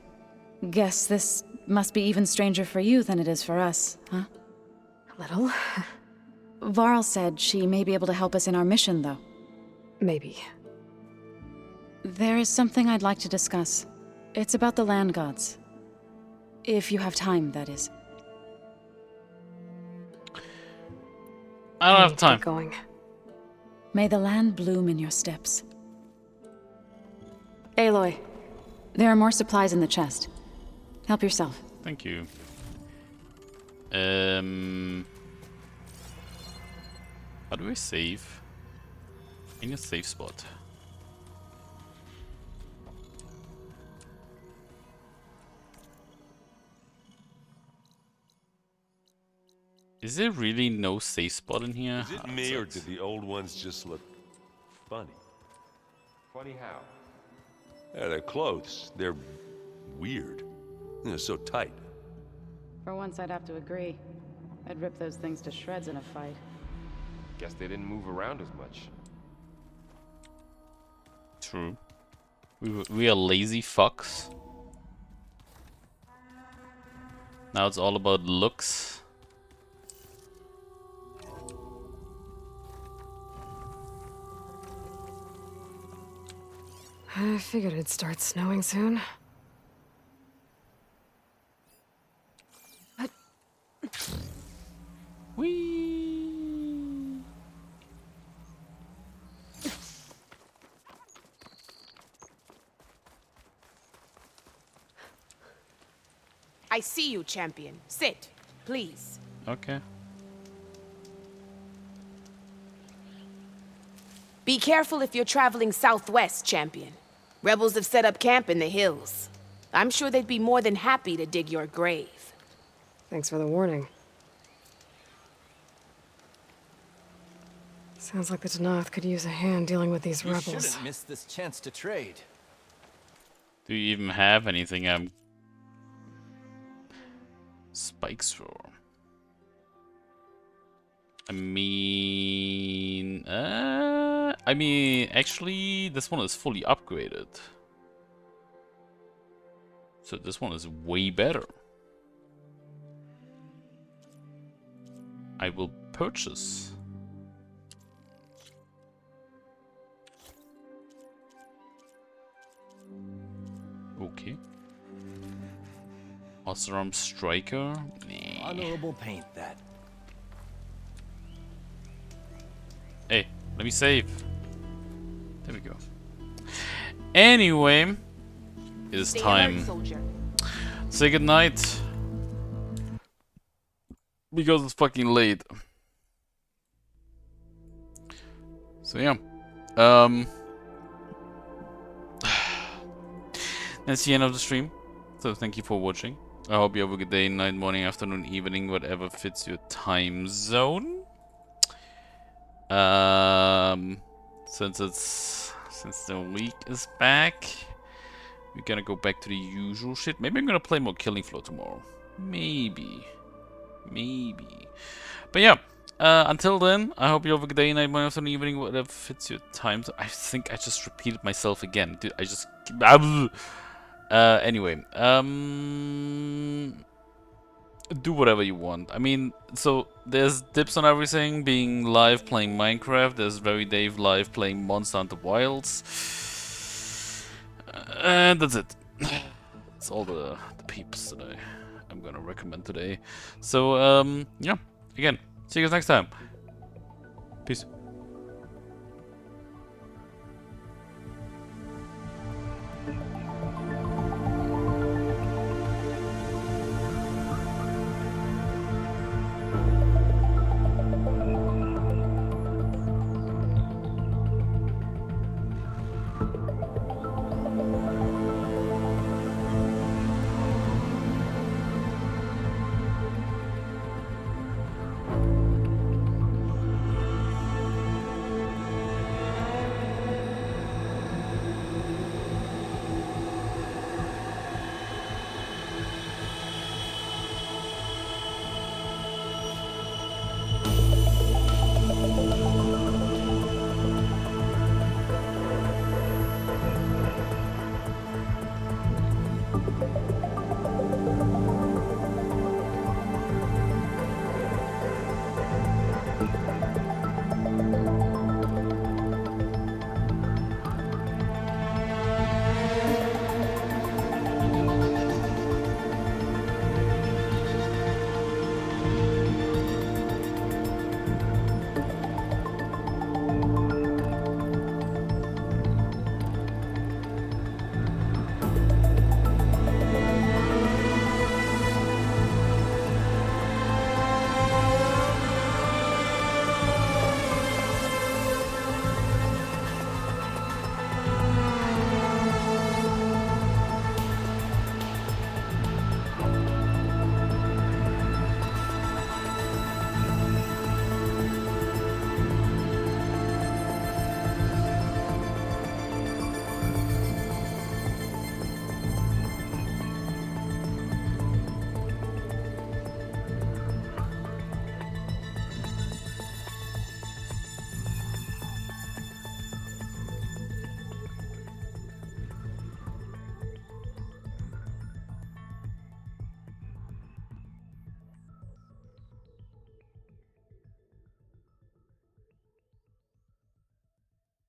Guess this must be even stranger for you than it is for us, huh? A little. Varl said she may be able to help us in our mission, though. Maybe. There is something I'd like to discuss. It's about the land gods. If you have time, that is. I don't have time. Keep going. May the land bloom in your steps. Aloy, There are more supplies in the chest. Help yourself. Thank you. How do we save? In a safe spot. Is there really no safe spot in here? Is it me, or did the old ones just look funny? Funny how? Yeah, their clothes, they're weird. They're so tight. For once, I'd have to agree. I'd rip those things to shreds in a fight. Guess they didn't move around as much. True. We are lazy fucks. Now it's all about looks. I figured it'd start snowing soon. Whee! I see you, champion. Sit, please. Okay. Be careful if you're traveling southwest, champion. Rebels have set up camp in the hills. I'm sure they'd be more than happy to dig your grave. Thanks for the warning. Sounds like the Danath could use a hand dealing with these rebels. You shouldn't miss this chance to trade. Do you even have anything? Spikes for. I mean, actually, this one is fully upgraded. So this one is way better. I will purchase. Okay. Oseram Striker? Nah. Honorable paint, that. Hey, let me save. There we go. Anyway, it is time to say goodnight. Because it's fucking late. So yeah. That's the end of the stream. So thank you for watching. I hope you have a good day, night, morning, afternoon, evening, whatever fits your time zone. Since the week is back, we're gonna go back to the usual shit. Maybe I'm gonna play more Killing Floor tomorrow. Maybe. But yeah, until then, I hope you have a good day, night, morning, afternoon, evening, whatever fits your time zone. I think I just repeated myself again. Dude, I just... anyway, do whatever you want. I mean, so there's dips on everything, being live playing Minecraft. There's Very Dave live playing Monster Hunter Wilds. And that's it. That's all the peeps that I'm gonna recommend today. So, yeah, again, see you guys next time. Peace.